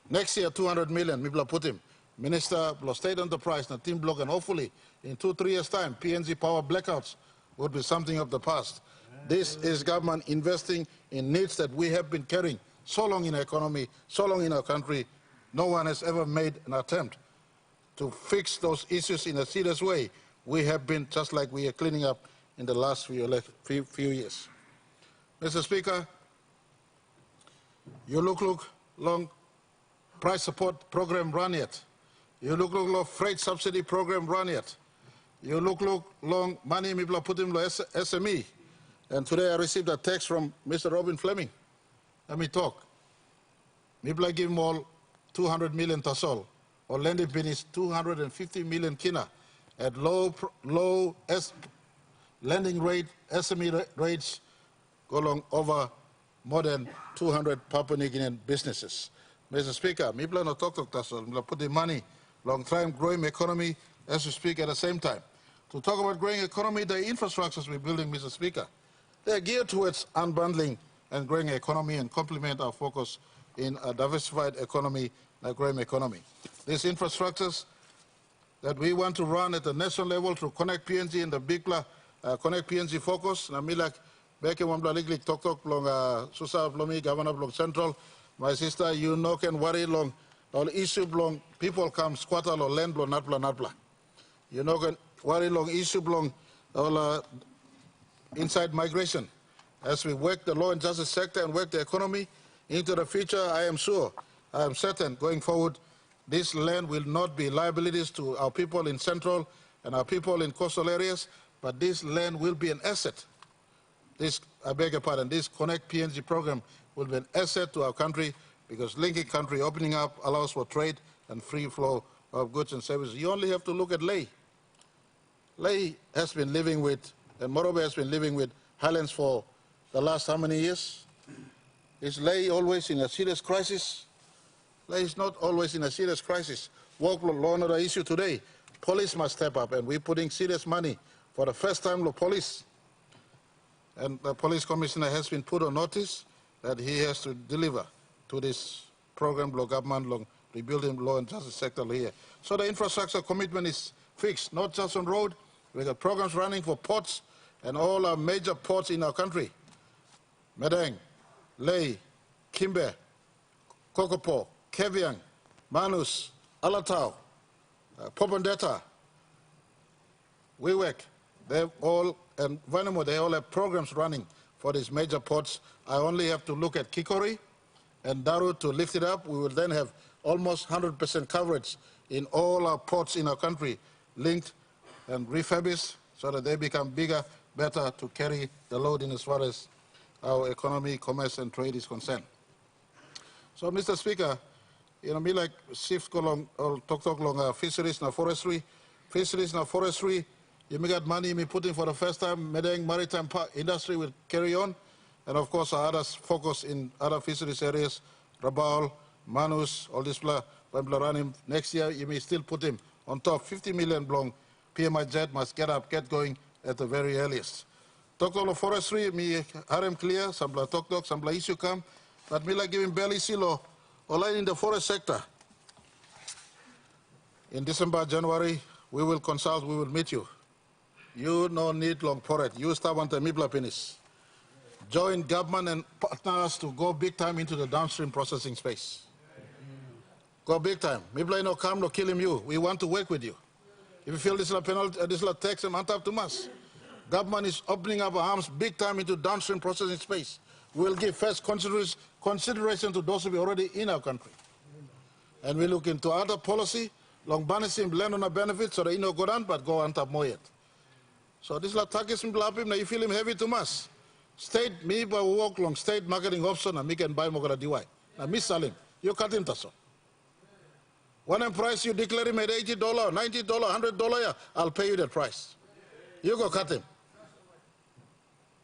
next year 200 million, people put him. Minister of State Enterprise, the team block, and hopefully in 2-3 years' time, PNG power blackouts would be something of the past. This is government investing in needs that we have been carrying so long in our economy, so long in our country. No one has ever made an attempt to fix those issues in a serious way. We have been just like we are cleaning up in the last few years. Mr. Speaker, You look long price support program run yet. You look long freight subsidy program run yet. You look long money people put in SME. And today I received a text from Mr. Robin Fleming. Let me talk. People give him all 200 million tasol, or lending finish 250 million kina at low lending rate, SME rates go along over more than 200 Papua New Guinean businesses. Mr. Speaker, people no talk tasol, people put the money long time growing economy as we speak at the same time. To talk about growing economy, the infrastructures we're building, Mr. Speaker, they're geared towards unbundling and growing economy and complement our focus in a diversified economy, a growing economy. These infrastructures that we want to run at the national level through Connect PNG and the big Connect PNG focus. Namilak Beke Wambla Liglik Tok Tok long Susa Blomi, Governor Blong Central. My sister, you know, can worry long all issue long people come squatter or land blong natpla. You know, can worry long issue long all inside migration. As we work the law and justice sector and work the economy into the future, I am sure, I am certain going forward, this land will not be liabilities to our people in central and our people in coastal areas, but this land will be an asset. This, I beg your pardon, this Connect PNG program will be an asset to our country because linking country, opening up allows for trade and free flow of goods and services. You only have to look at Lae. Lae has been living with, and Morobe has been living with Highlands for the last how many years? Is Lae always in a serious crisis? Lae is not always in a serious crisis. Workload law and order issue today. Police must step up, and we're putting serious money for the first time to police. And the police commissioner has been put on notice that he has to deliver to this program, law government, law, rebuilding law and justice sector here. So the infrastructure commitment is fixed, not just on road. We got programs running for ports and all our major ports in our country. Medang, Lae, Kimbe, Kokopo, Keviang, Manus, Alatau, Popondetta, Wewak, they all, and Vanimo, they all have programs running for these major ports. I only have to look at Kikori and Daru to lift it up. We will then have almost 100% coverage in all our ports in our country, linked and refurbished so that they become bigger, better to carry the load in as far as our economy, commerce, and trade is concerned. So, Mr. Speaker, you know, me like shift along or talk along fisheries and forestry. Fisheries and forestry, you may get money me putting for the first time, Medang maritime industry will carry on. And of course, our others focus in other fisheries areas, Rabaul, Manus, all this blah, running. Next year, you may still put him on top. 50 million blong PMI jet must get up, get going at the very earliest. Talk of forestry, me harem clear, some blah talk, some blah issue come, but me like giving barely silo, all in the forest sector. In December, January, we will consult, we will meet you. You no need long for it. You start on the Mibla penis. Join government and partners to go big time into the downstream processing space. Go big time. Mibla no come, no kill him you. We want to work with you. If you feel this is a penalty, this is a tax and on to us. Government is opening up our arms big time into downstream processing space. We'll give first consideration to those who are already in our country. And we look into other policy, long banishing land on a benefit so they no go down, but go on top more yet. So this is like targets him blap him, now you feel him heavy too much. State, me by walk long state marketing option and me can buy more DY. Now me sell him, you cut him taso. One price you declare him at $80, $90, $100, yeah, I'll pay you that price. You go cut him.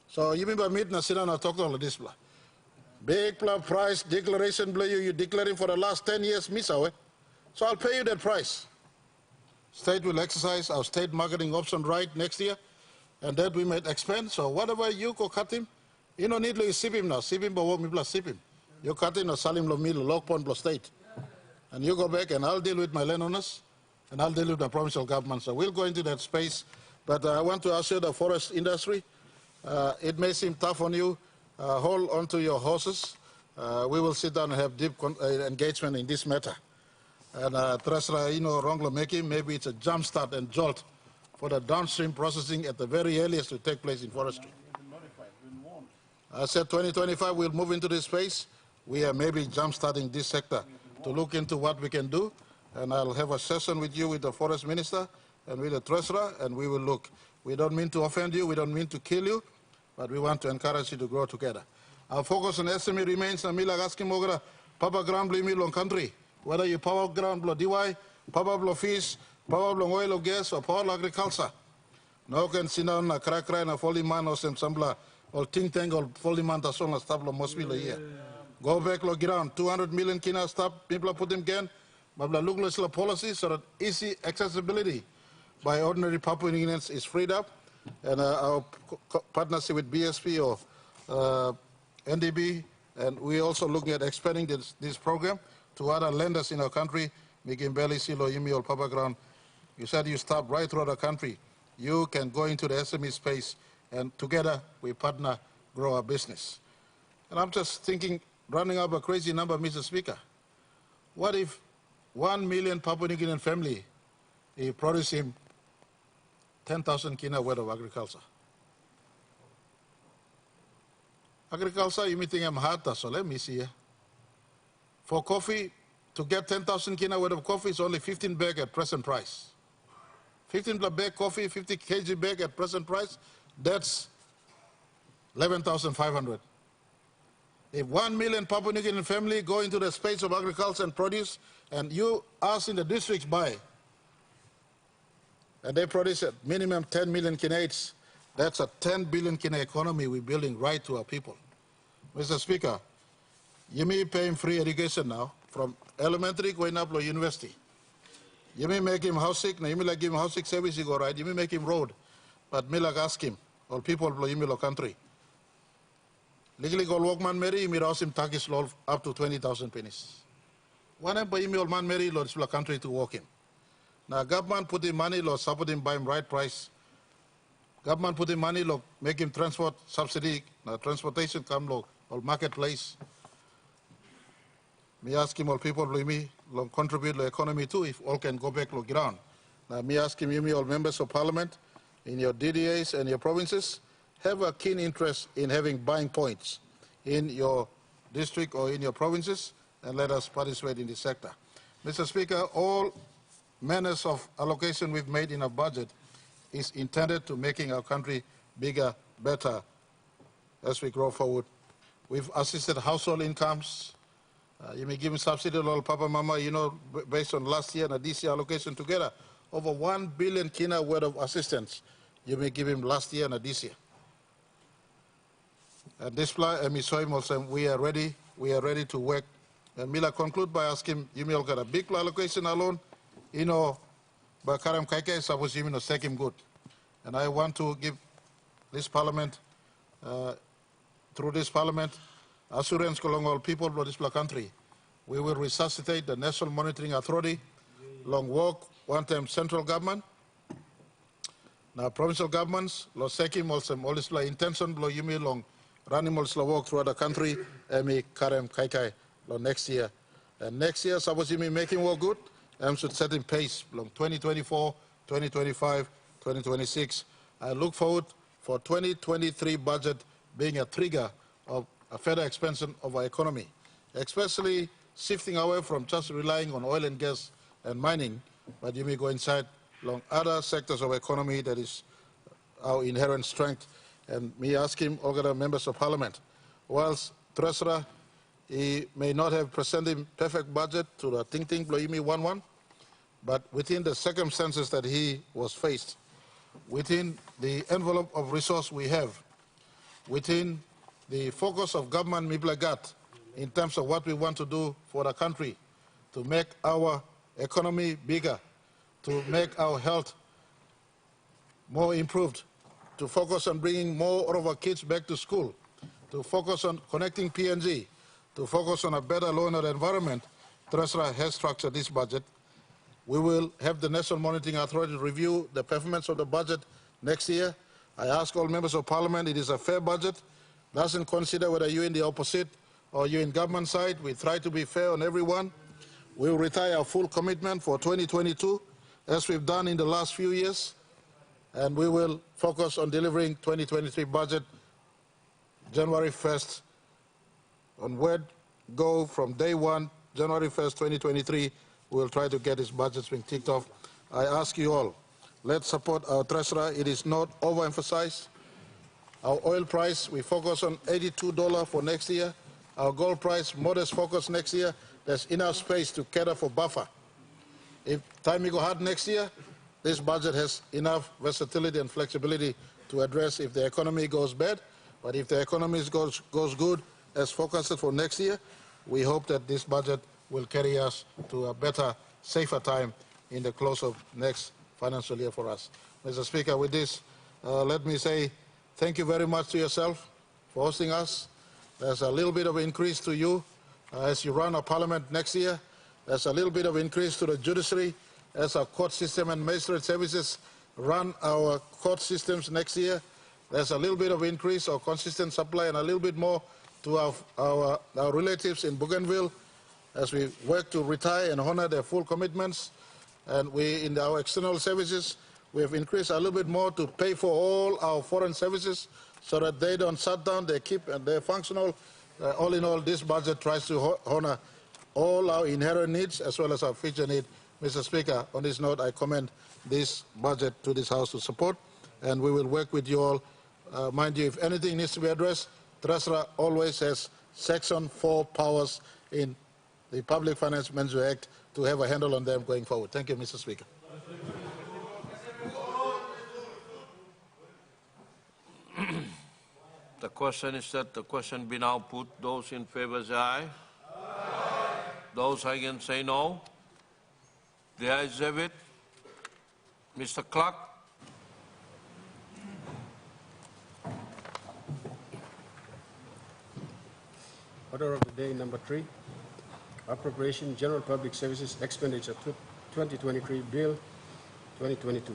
So you mean by meet na sit down and talk all of this blah. Big price declaration blah you declare him for the last 10 years, miss away. So I'll pay you that price. State will exercise our state marketing option right next year, and that we might expand. So whatever you go cut him, you don't need to sip him now. Sip him, but what me plus sip him. You cut him or sell him lo mill, log pond plus state. And you go back and I'll deal with my landowners and I'll deal with the provincial government. So we'll go into that space. But I want to assure the forest industry, it may seem tough on you. Hold on to your horses. We will sit down and have deep engagement in this matter. And Treasurer, you know, wrongly making, maybe it's a jump start and jolt for the downstream processing at the very earliest to take place in forestry. I said 2025 we'll move into this space. we are maybe jump-starting this sector to look into what we can do, and I'll have a session with you, with the Forest Minister and with the Treasurer, and we will look. We don't mean to offend you, we don't mean to kill you, but we want to encourage you to grow together. Our focus on SME remains Namila Gaskimogra, Papa Ground Blimi Long Country, whether you power ground blow DY, power blow fish, power blow oil or gas, or power agriculture. No can sit down a crack and a folly man or some sambla or think tank or folly man as long as tablo must be here. Go back log ground, 200 million kina stop, people put them again, but the lookless policy so that easy accessibility by ordinary Papua New Guineans is freed up, and our partnership with BSP or NDB, and we're also looking at expanding this program to other lenders in our country, making Belly, Silo, Yimi, or Papa Ground. You said you stop right throughout the country. You can go into the SME space, and together we partner, grow our business. And I'm just thinking, running up a crazy number, Mr. Speaker. What if 1 million Papua New Guinean family, they produce him 10,000 kina worth of agriculture? Agriculture, you may think I'm hard, so let me see. For coffee, to get 10,000 kina worth of coffee is only 15 bag at present price. 15 bag coffee, 50 kg bag at present price, that's 11,500. If 1 million Papua New Guinean family go into the space of agriculture and produce, and you us in the districts buy, and they produce at minimum 10 million kina each, that's a 10 billion kina economy we're building right to our people. Mr. Speaker, you may pay him free education now, from elementary going up to university. You may make him house sick, you may like give him house sick service, you go right, you may make him road, but me like ask him, or people blow him in country. Legally go workman Mary, you may ask him tax law up to 20,000 pennies. One employee you may old man Mary, Lord, is country to work him. Now government put in money, Lord, support him, buy him right price. Government put in money, Lord, make him transport subsidy, transportation come, Lord, or marketplace. Me ask him, all people, me, contribute to the economy too, if all can go back to ground. Now, me ask him, you all members of parliament, in your DDAs and your provinces, have a keen interest in having buying points in your district or in your provinces, and let us participate in this sector. Mr. Speaker, all manners of allocation we've made in our budget is intended to making our country bigger, better as we grow forward. We've assisted household incomes. You may give me subsidy, little Papa Mama, you know, based on last year and this year allocation together, over 1 billion kina worth of assistance you may give him last year and this year. And this we are ready to work. And Mila conclude by asking, you may all get a big allocation alone, you know, but Karam Kaike is supposed to take him good. And I want to give this parliament, through this parliament, assurance along all people of this country. We will resuscitate the National Monitoring Authority, long work, one-time central government. Now provincial governments, lo sekim also all this intention blow you me long running also work throughout the country, emi karem kai lo next year. And next year suppose you me making work good, should set in pace long 2024, 2025, 2026. I look forward for 2023 budget being a trigger of a further expansion of our economy, especially shifting away from just relying on oil and gas and mining, but you may go inside along other sectors of economy that is our inherent strength. And me ask him, all the members of parliament, whilst Treasurer, he may not have presented perfect budget to the think blow me 1-1, but within the circumstances that he was faced, within the envelope of resource we have, within the focus of government Miblagat in terms of what we want to do for the country, to make our economy bigger, to make our health more improved, to focus on bringing more of our kids back to school, to focus on connecting PNG, to focus on a better law and order environment, Treasurer has structured this budget. We will have the National Monitoring Authority review the performance of the budget next year. I ask all members of parliament, it is a fair budget. Doesn't consider whether you're in the opposite or you're in government side. We try to be fair on everyone. We will retire our full commitment for 2022, as we've done in the last few years, and we will focus on delivering 2023 budget January 1st onward, go from day one, January 1st, 2023, we'll try to get his budgets being ticked off. I ask you all, let's support our treasurer. It is not overemphasized. Our oil price, we focus on $82 for next year. Our gold price, modest focus next year. There's enough space to cater for buffer. If time we go hard next year, this budget has enough versatility and flexibility to address if the economy goes bad. But if the economy goes good, as forecasted for next year, we hope that this budget will carry us to a better, safer time in the close of next financial year for us. Mr. Speaker, with this, let me say thank you very much to yourself for hosting us. There's a little bit of increase to you as you run our parliament next year. There's a little bit of increase to the judiciary as our court system and magistrate services run our court systems next year. There's a little bit of increase or consistent supply and a little bit more to our relatives in Bougainville as we work to retire and honor their full commitments. And we, in our external services, we have increased a little bit more to pay for all our foreign services so that they don't shut down, they keep and they're functional. All in all, this budget tries to honor all our inherent needs as well as our future need. Mr. Speaker, on this note, I commend this budget to this House to support, and we will work with you all. Mind you, if anything needs to be addressed, Treasurer always has Section 4 powers in the Public Finance Management Act to have a handle on them going forward. Thank you, Mr. Speaker. The question is that the question be now put. Those in favor say aye. Aye. Those against say no. The ayes have it. Mr. Clerk. Order of the day number 3, Appropriation General Public Services Expenditure 2023 Bill 2022.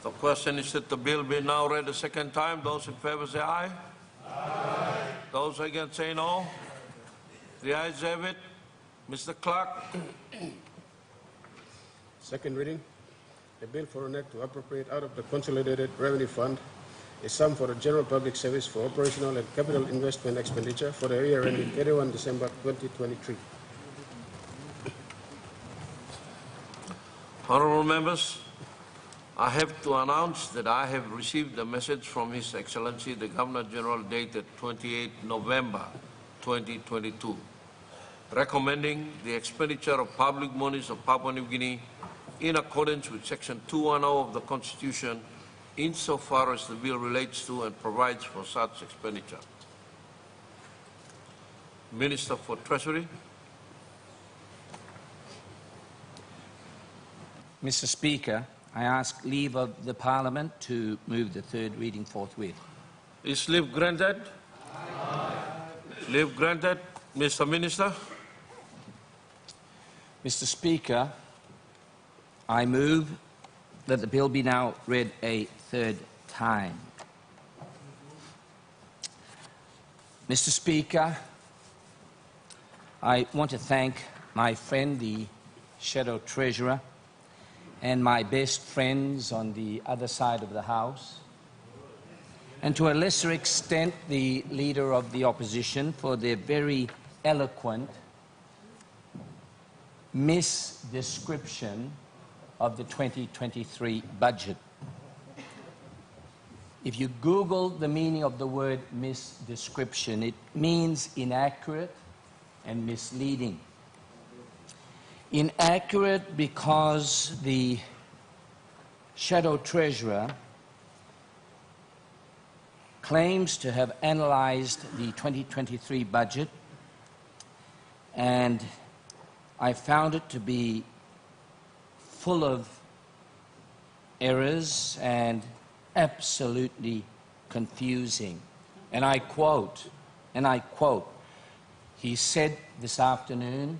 The question is that the bill be now read a second time. Those in favor say aye. Aye. Those against say no. The ayes have it. Mr. Clerk. Second reading. A bill for an act to appropriate out of the Consolidated Revenue Fund a sum for the general public service for operational and capital investment expenditure for the year ending 31 December 2023. Honorable members, I have to announce that I have received a message from His Excellency the Governor General dated 28 November 2022 recommending the expenditure of public monies of Papua New Guinea in accordance with Section 210 of the Constitution insofar as the bill relates to and provides for such expenditure. Minister for Treasury. Mr. Speaker, I ask leave of the Parliament to move the third reading forthwith. Is leave granted? Aye. Leave granted. Mr. Minister. Mr. Speaker, I move that the bill be now read a third time. Mr. Speaker, I want to thank my friend, the Shadow Treasurer, and my best friends on the other side of the House, and to a lesser extent the Leader of the Opposition for their very eloquent misdescription of the 2023 budget. If you Google the meaning of the word misdescription, it means inaccurate and misleading. Inaccurate because the Shadow Treasurer claims to have analyzed the 2023 budget, and I found it to be full of errors and absolutely confusing. And I quote, he said this afternoon,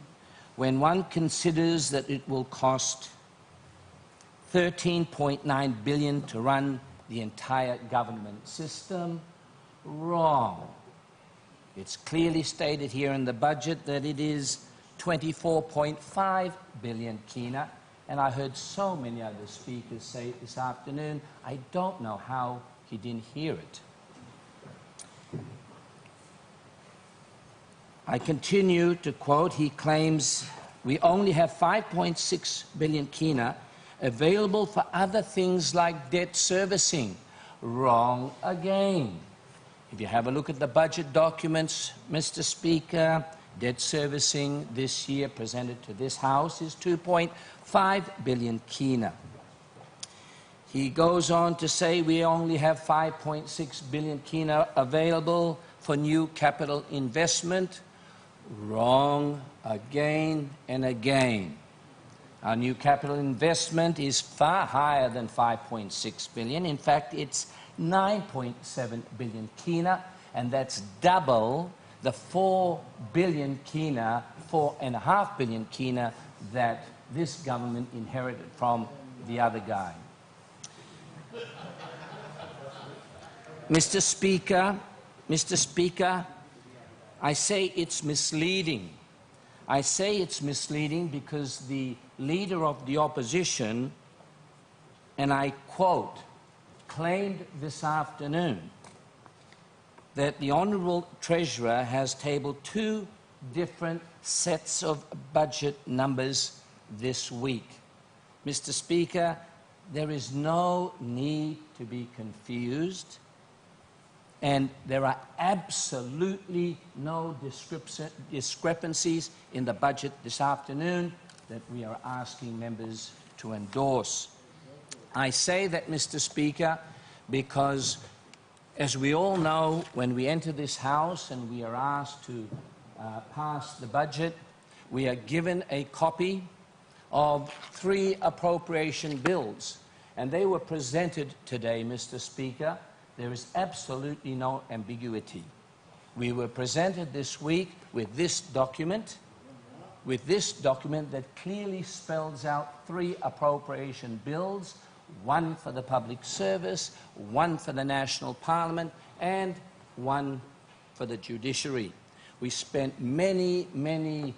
when one considers that it will cost $13.9 billion to run the entire government system, wrong. It's clearly stated here in the budget that it is 24.5 billion kina, and I heard so many other speakers say it this afternoon, I don't know how he didn't hear it. I continue to quote, he claims we only have 5.6 billion kina available for other things like debt servicing. Wrong again. If you have a look at the budget documents, Mr. Speaker, debt servicing this year presented to this House is 2.5 billion kina. He goes on to say we only have 5.6 billion kina available for new capital investment. Wrong again and again. Our new capital investment is far higher than 5.6 billion. In fact, it's 9.7 billion kina, and that's double the 4 billion kina, 4.5 billion kina that this government inherited from the other guy. Mr. Speaker, I say it's misleading. I say it's misleading because the leader of the opposition, and I quote, claimed this afternoon that the Honourable Treasurer has tabled 2 different sets of budget numbers this week. Mr. Speaker, there is no need to be confused, and there are absolutely no discrepancies in the budget this afternoon that we are asking members to endorse. I say that, Mr. Speaker, because as we all know, when we enter this House and we are asked to pass the budget, we are given a copy of 3 appropriation bills, and they were presented today, Mr. Speaker. There is absolutely no ambiguity. We were presented this week with this document that clearly spells out 3 appropriation bills, 1 for the public service, 1 for the national parliament, and 1 for the judiciary. We spent many, many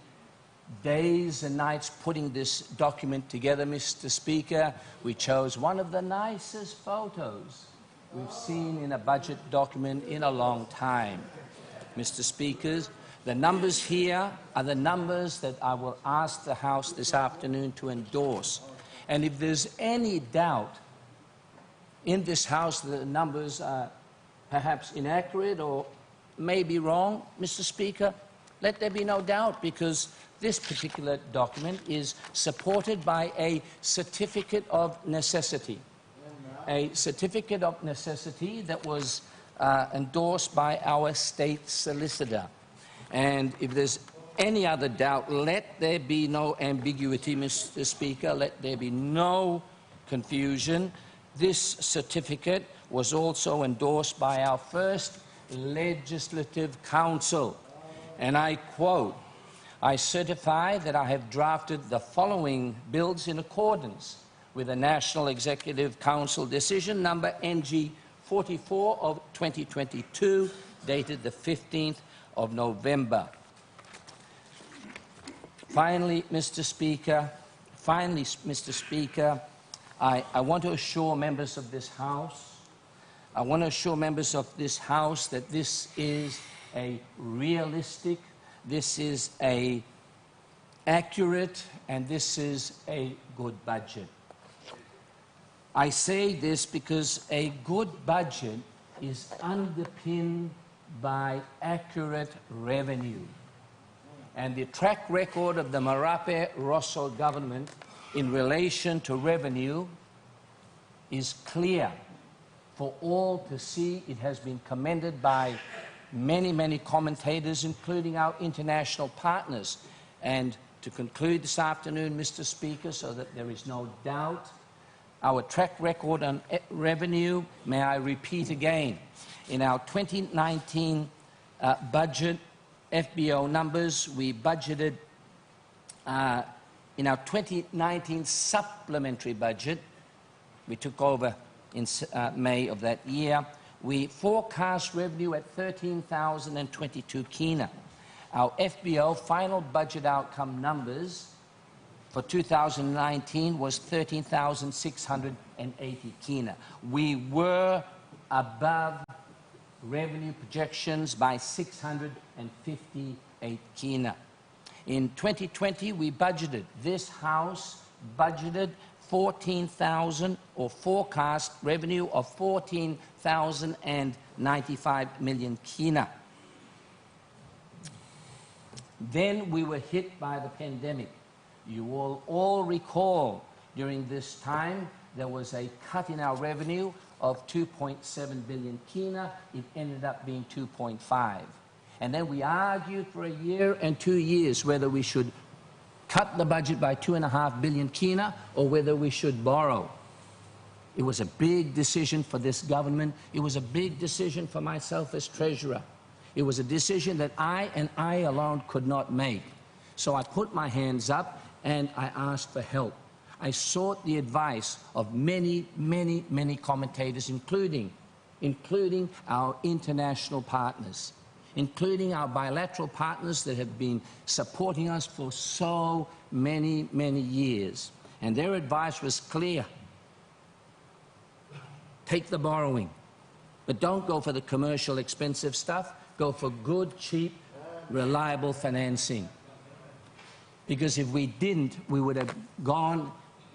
days and nights putting this document together, Mr. Speaker. We chose one of the nicest photos we've seen in a budget document in a long time. Mr. Speakers, the numbers here are the numbers that I will ask the House this afternoon to endorse. And if there's any doubt in this House that the numbers are perhaps inaccurate or maybe wrong, Mr. Speaker, let there be no doubt, because this particular document is supported by a certificate of necessity. A certificate of necessity that was endorsed by our state solicitor. And if there's any other doubt, let there be no ambiguity, Mr. Speaker, let there be no confusion. This certificate was also endorsed by our first Legislative Council. And I quote, I certify that I have drafted the following bills in accordance with the National Executive Council decision number NG 44 of 2022, dated the 15th of November. Finally, Mr. Speaker, I want to assure members of this House, that this is a realistic, this is a accurate, and this is a good budget. I say this because a good budget is underpinned by accurate revenue. And the track record of the Marape Rosso government in relation to revenue is clear for all to see. It has been commended by many, many commentators, including our international partners. And to conclude this afternoon, Mr. Speaker, so that there is no doubt, our track record on revenue, may I repeat again, in our 2019 budget FBO numbers, we budgeted in our 2019 supplementary budget, we took over in May of that year, we forecast revenue at 13,022 kina. Our FBO final budget outcome numbers for 2019 was 13,680 kina. We were above revenue projections by 650 kina. In 2020, we budgeted, this House budgeted 14,000 or forecast revenue of 14,095 million kina. Then we were hit by the pandemic. You will all recall during this time there was a cut in our revenue of 2.7 billion kina. It ended up being 2.5. And then we argued for a year and 2 years whether we should cut the budget by 2.5 billion kina or whether we should borrow. It was a big decision for this government. It was a big decision for myself as treasurer. It was a decision that I and I alone could not make. So I put my hands up and I asked for help. I sought the advice of many, many, many commentators, including our international partners, including our bilateral partners that have been supporting us for so many, many years. And their advice was clear. Take the borrowing, but don't go for the commercial expensive stuff. Go for good, cheap, reliable financing. Because if we didn't, we would have gone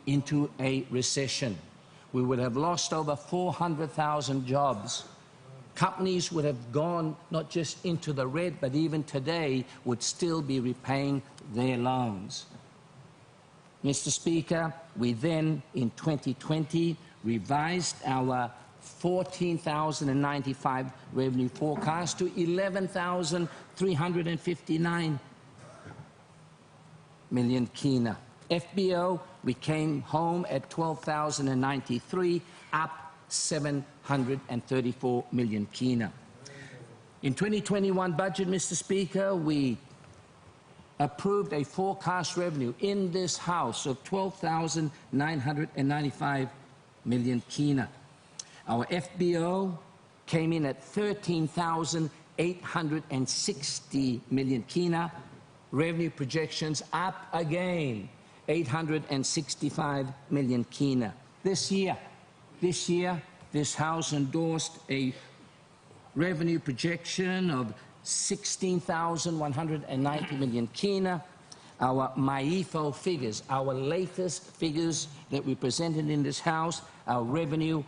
into a recession. We would have lost over 400,000 jobs. Companies would have gone not just into the red, but even today would still be repaying their loans. Mr. Speaker, we then, in 2020, revised our 14,095 revenue forecast to 11,359 million kina. FBO, we came home at 12,093, up 734 million kina. In 2021 budget, Mr. Speaker, we approved a forecast revenue in this House of 12,995 million kina. Our FBO came in at 13,860 million kina. Revenue projections up again, 865 million kina. This year, this House endorsed a revenue projection of 16,190 million kina. Our MAIFO figures, our latest figures that we presented in this House, our revenue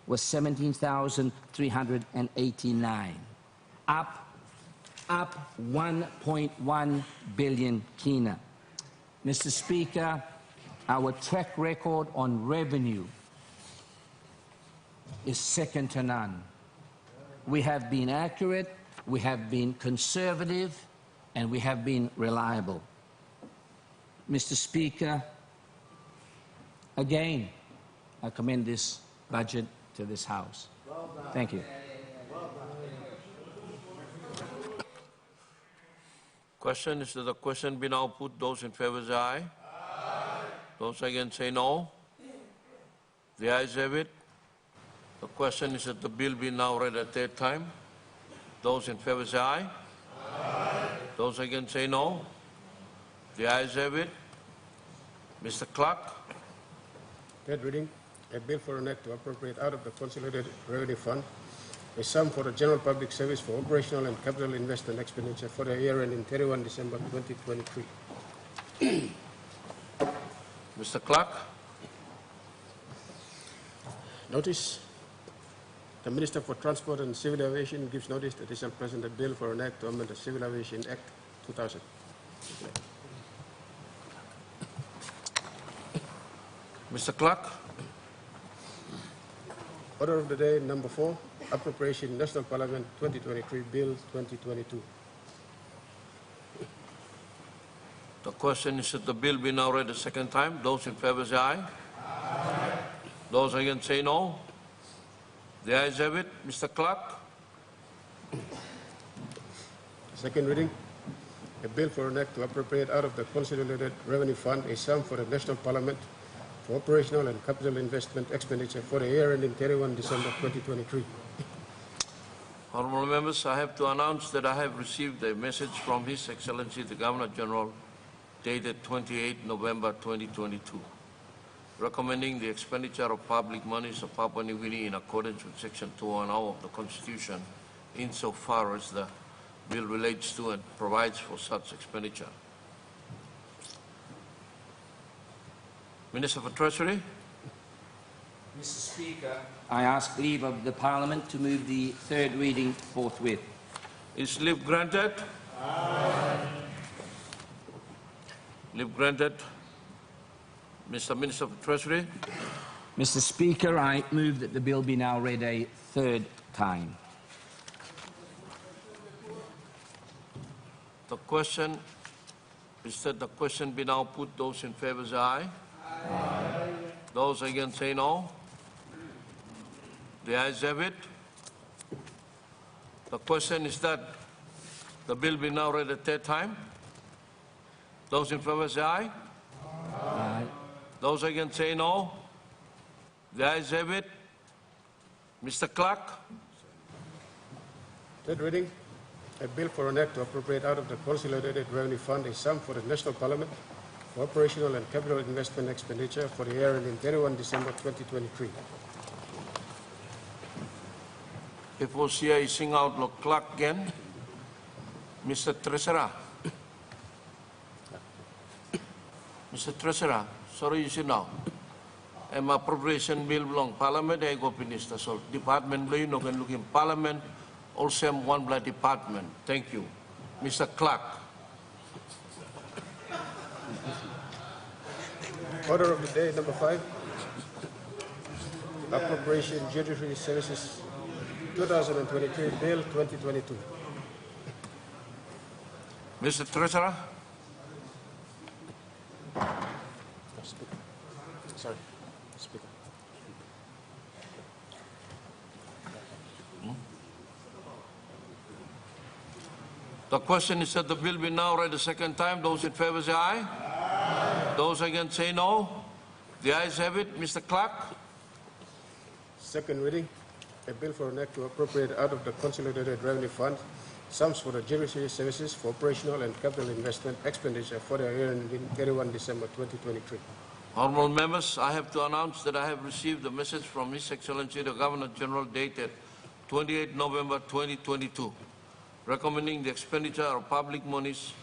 was 17,389, up 1.1 billion kina. Mr. Speaker, our track record on revenue is second to none. We have been accurate, we have been conservative, and we have been reliable. Mr. Speaker, again, I commend this budget to this House. Thank you. Question, is that the question be now put? Those in favor say aye. Aye. Those against say no. The ayes have it. The question is that the bill be now read a third time. Those in favor say aye. Aye. Those against say no. The ayes have it. Mr. Clerk. Third reading, a bill for an act to appropriate out of the Consolidated Revenue Fund a sum for the general public service for operational and capital investment expenditure for the year ending 31 December 2023. Mr. Clerk. Notice. The Minister for Transport and Civil Aviation gives notice that he shall present a bill for an act to amend the Civil Aviation Act 2000. Mr. Clerk. Order of the day number 4, Appropriation National Parliament 2023 Bill 2022. The question is that the bill be now read a second time. Those in favor say aye. Aye. Those against say no. The ayes have it. Mr. Clerk. Second reading, a bill for an act to appropriate out of the Consolidated Revenue Fund a sum for the National Parliament for operational and capital investment expenditure for the year ending 31 December 2023. Honourable members, I have to announce that I have received a message from His Excellency the Governor-General dated 28 November 2022, recommending the expenditure of public monies of Papua New Guinea in accordance with Section 210 of the Constitution insofar as the bill relates to and provides for such expenditure. Minister for Treasury. Mr. Speaker, I ask leave of the Parliament to move the third reading forthwith. Is leave granted? Aye. Leave granted. Mr. Minister for Treasury. Mr. Speaker, I move that the bill be now read a third time. The question is that the question be now put. Those in favour say aye. Aye. Those against say no. The ayes have it. The question is that the bill be now read a third time. Those in favour say aye. Aye. Those against say no. The ayes have it. Mr. Clerk. Third reading. A bill for an act to appropriate out of the Consolidated Revenue Fund a sum for the National Parliament for operational and capital investment expenditure for the year ending 31 December 2023. If we see sing out the clock again, Mr. Treasurer. Mr. Treasurer, sorry you see now. An appropriation bill belong Parliament, I go minister. So department you no can look in Parliament, also one blood department. Thank you. Mr. Clark. Order of the day number 5. Appropriation Judiciary Services 2023 Bill 2022. Mr. Treasurer. Sorry, Speaker. The question is that the bill be now read a second time. Those in favour say aye. Aye. Those against say no. The ayes have it. Mr. Clark. Second reading. A bill for an act to appropriate out of the Consolidated Revenue Fund sums for the judiciary services for operational and capital investment expenditure for the year ending 31 December 2023. Honourable members, I have to announce that I have received a message from His Excellency the Governor-General dated 28 November 2022, recommending the expenditure of public monies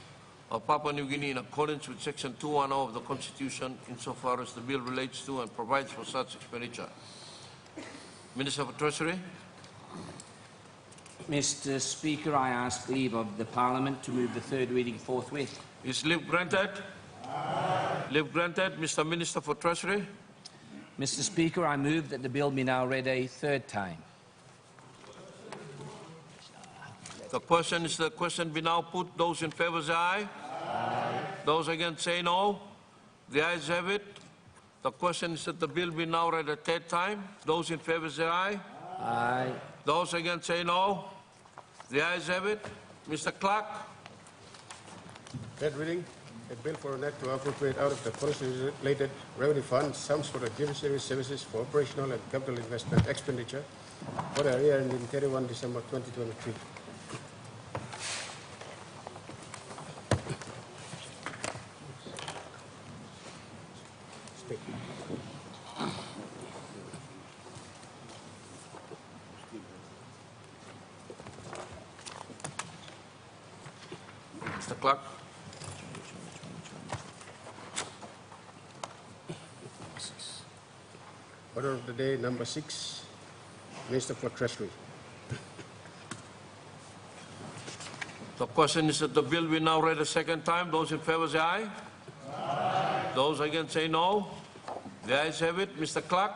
of Papua New Guinea in accordance with Section 210 of the Constitution insofar as the bill relates to and provides for such expenditure. Minister for Treasury. Mr. Speaker, I ask leave of the Parliament to move the third reading forthwith. Is leave granted? Aye. Leave granted. Mr. Minister for Treasury. Mr. Speaker, I move that the bill be now read a third time. The question is the question be now put. Those in favour say aye. Aye. Those against say no. The ayes have it. The question is that the bill be now read a third time. Those in favour say aye. Aye. Those against say no. The ayes have it. Mr. Clark. Third reading. A bill for an act to appropriate out of the Consolidated Revenue Fund sums for the judiciary services for operational and capital investment expenditure for the year ending 31 December 2023. Mr. Clark. Order of the day number 6, Minister for Treasury. The question is that the bill be now read a second time. Those in favour say aye. Aye. Those against say no. The ayes have it. Mr. Clark.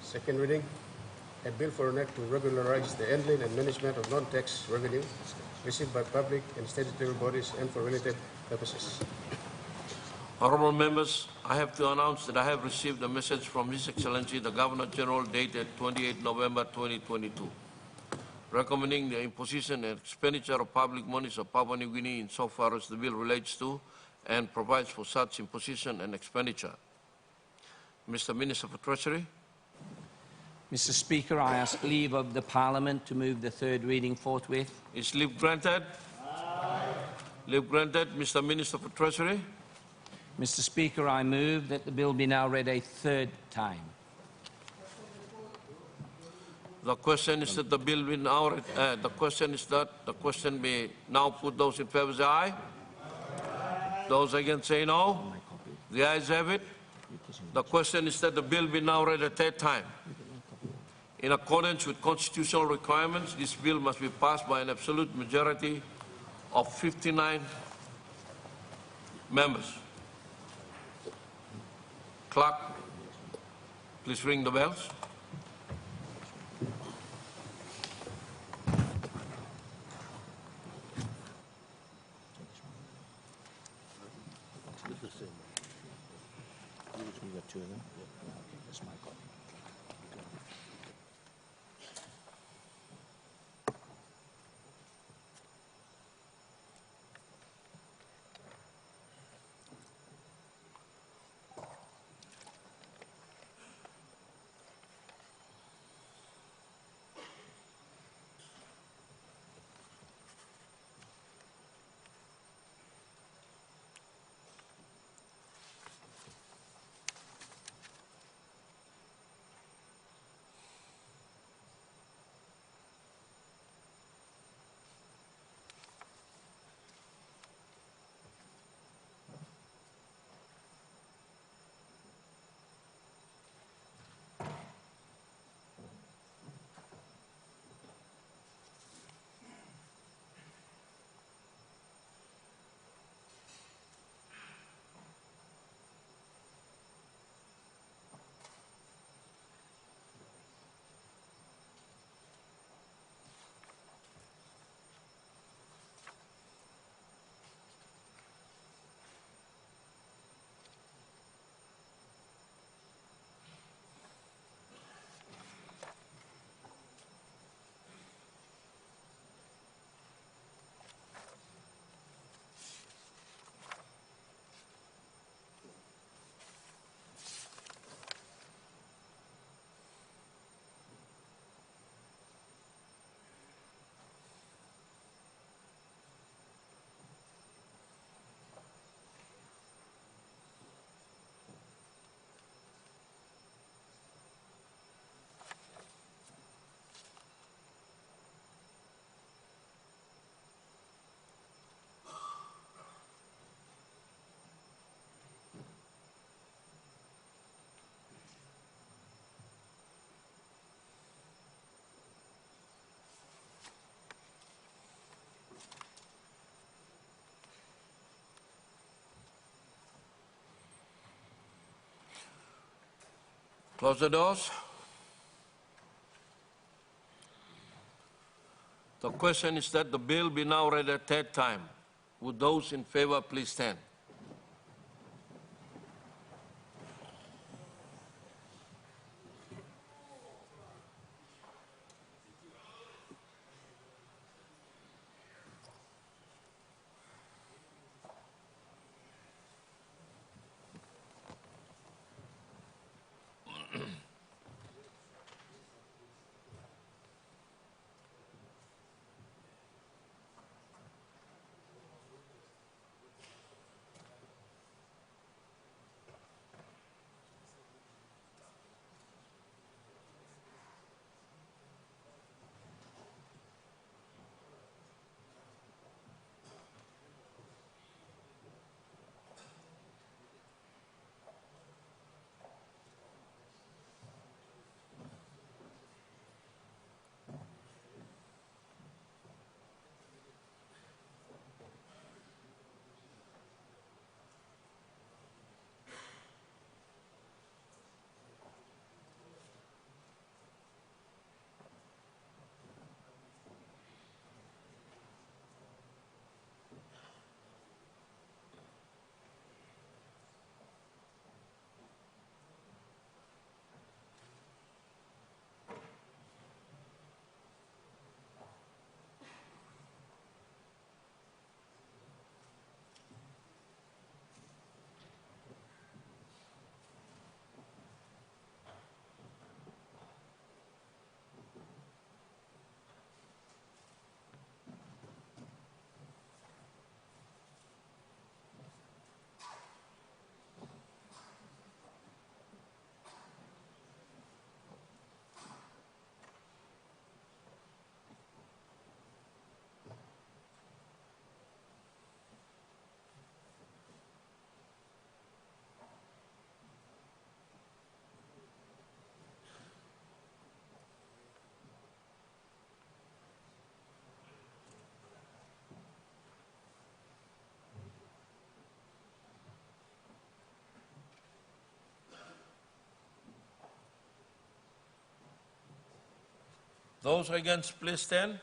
Second reading. A bill for an act to regularize the handling and management of non-tax revenue received by public and statutory bodies and for related purposes. Honourable members, I have to announce that I have received a message from His Excellency the Governor-General dated 28 November 2022, recommending the imposition and expenditure of public monies of Papua New Guinea insofar as the bill relates to and provides for such imposition and expenditure. Mr. Minister for Treasury. Mr. Speaker, I ask leave of the Parliament to move the third reading forthwith. Is leave granted? Aye. Leave granted. Mr. Minister for Treasury. Mr. Speaker, I move that the bill be now read a third time. The question is that the bill be now, the question is that the question be now put. Those in favor say aye. Those against say no. The ayes have it. The question is that the bill be now read a third time. In accordance with constitutional requirements, this bill must be passed by an absolute majority of 59 members. Clerk, please ring the bells. Close the doors. The question is that the bill be now read a third time. Would those in favor please stand? Those against, please stand.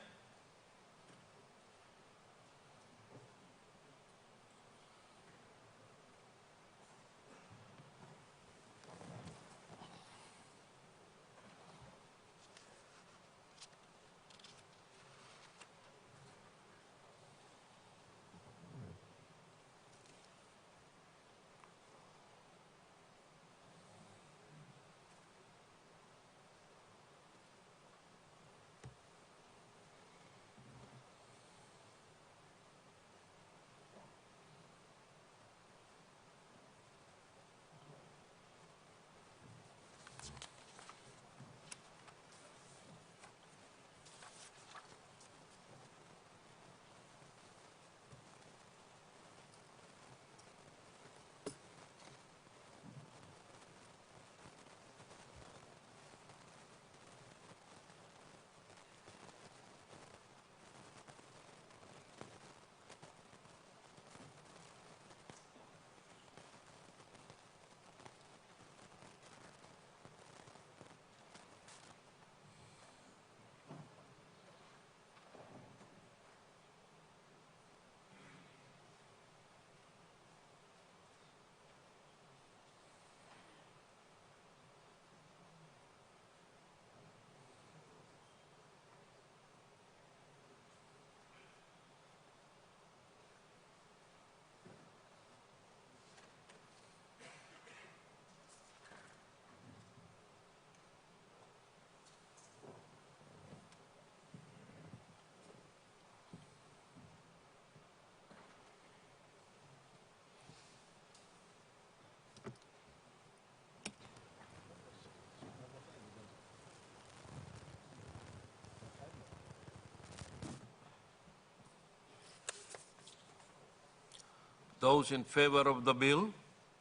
Those in favor of the bill,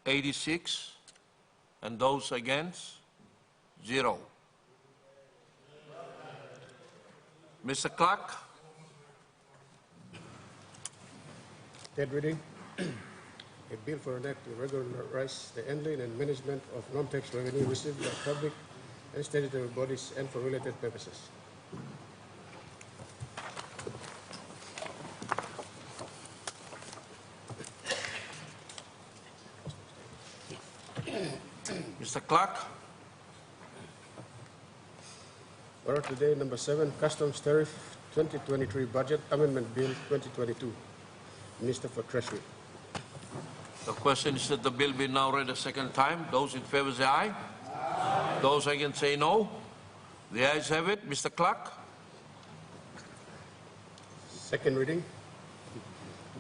86, and those against, 0. Mr. Clerk. Third reading. A bill for an act to regularize the handling and management of non-tax revenue received by public and statutory bodies and for related purposes. Mr. Clerk. Order today, number 7, Customs Tariff 2023 Budget Amendment Bill 2022. Minister for Treasury. The question is that the bill be now read a second time. Those in favor say aye. Aye. Those against say no. The ayes have it. Mr. Clerk. Second reading.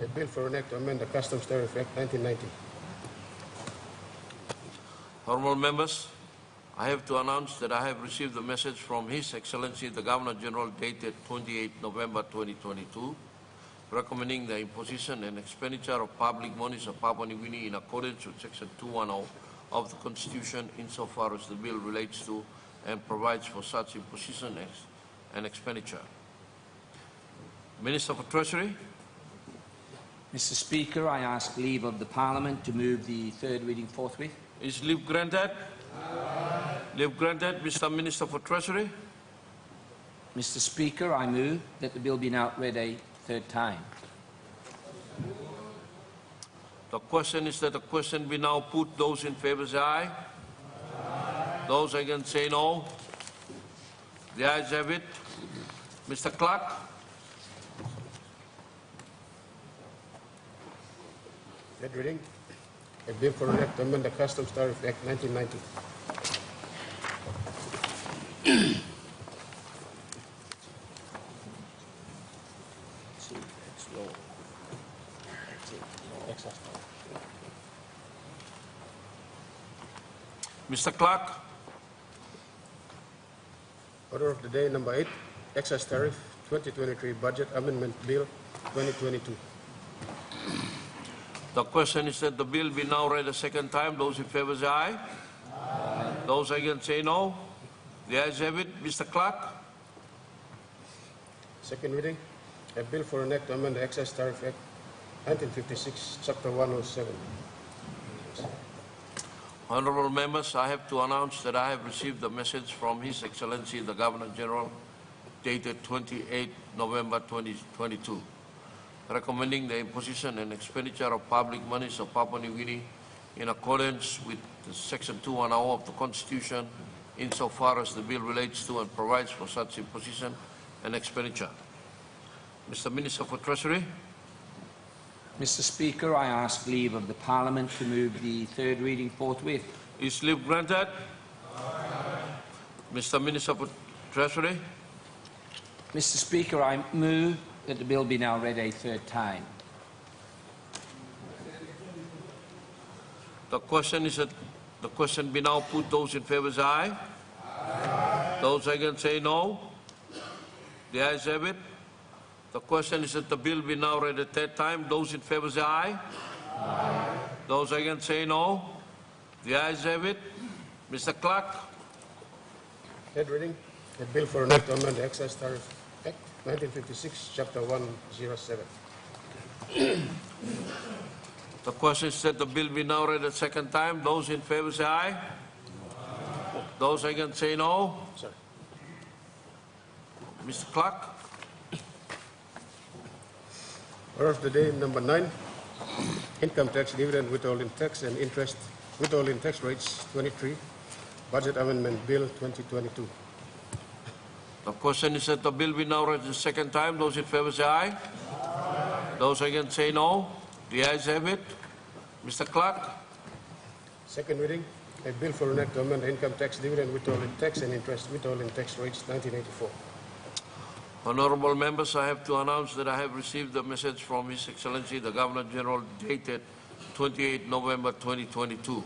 A bill for an act to amend the Customs Tariff Act 1990. Honorable members, I have to announce that I have received a message from His Excellency the Governor General dated 28 November 2022 recommending the imposition and expenditure of public monies of Papua New Guinea in accordance with Section 210 of the Constitution insofar as the bill relates to and provides for such imposition and expenditure. Minister for Treasury. Mr. Speaker, I ask leave of the Parliament to move the third reading forthwith. Is leave granted? Aye. Leave granted. Mr. Minister for Treasury. Mr. Speaker, I move that the bill be now read a third time. The question is that the question be now put. Those in favor say aye. Aye. Those against say no. The ayes have it. Mr. Clerk. Third reading. A bill for an act to amend the Customs Tariff Act 1990. Mr. Clerk. Order of the day, number 8, Excise Tariff 2023 Budget Amendment Bill 2022. The question is that the bill be now read a second time. Those in favor say aye. Aye. Those against say no. The ayes have it. Mr. Clerk. Second reading. A bill for an act to amend the Excise Tariff Act 1956, Chapter 107. Honorable members, I have to announce that I have received a message from His Excellency the Governor General dated 28 November 2022, recommending the imposition and expenditure of public monies of Papua New Guinea in accordance with Section 210 of the Constitution, insofar as the bill relates to and provides for such imposition and expenditure. Mr. Minister for Treasury. Mr. Speaker, I ask leave of the Parliament to move the third reading forthwith. Is leave granted? Mr. Minister for Treasury. Mr. Speaker, I move that the bill be now read a third time. The question is that the question be now put. Those in favour say aye. Aye. Those against say no. The ayes have it. The question is that the bill be now read a third time. Those in favour say aye. Aye. Those against say no. The ayes have it. Mr. Clerk. Third reading, a bill for an act to amend the Excise Tariff Act 1956, Chapter 107. The question is that the bill be now read a second time. Those in favour say aye. Aye. Those against say no. Sorry. Mr. Clerk. Order of the day number 9, income tax, dividend, withholding tax and interest, withholding tax rates 23, budget amendment bill 2022. The question is that the bill be now read the second time. Those in favour say aye. Aye. Those against say no. The ayes have it. Mr. Clerk. Second reading, a bill for an act to amend the income tax, dividend, withholding tax and interest, withholding tax rates 1984. Honourable members, I have to announce that I have received a message from His Excellency the Governor General dated 28 November 2022,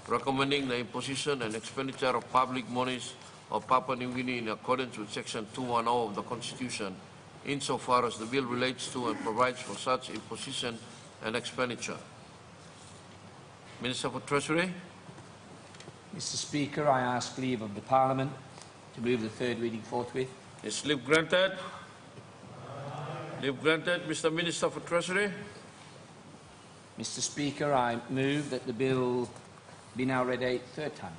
recommending the imposition and expenditure of public monies of Papua New Guinea in accordance with Section 210 of the Constitution, insofar as the bill relates to and provides for such imposition and expenditure. Minister for Treasury. Mr. Speaker, I ask leave of the Parliament to move the third reading forthwith. Is leave granted? Leave granted. Mr. Minister for Treasury. Mr. Speaker, I move that the bill be now read a third time.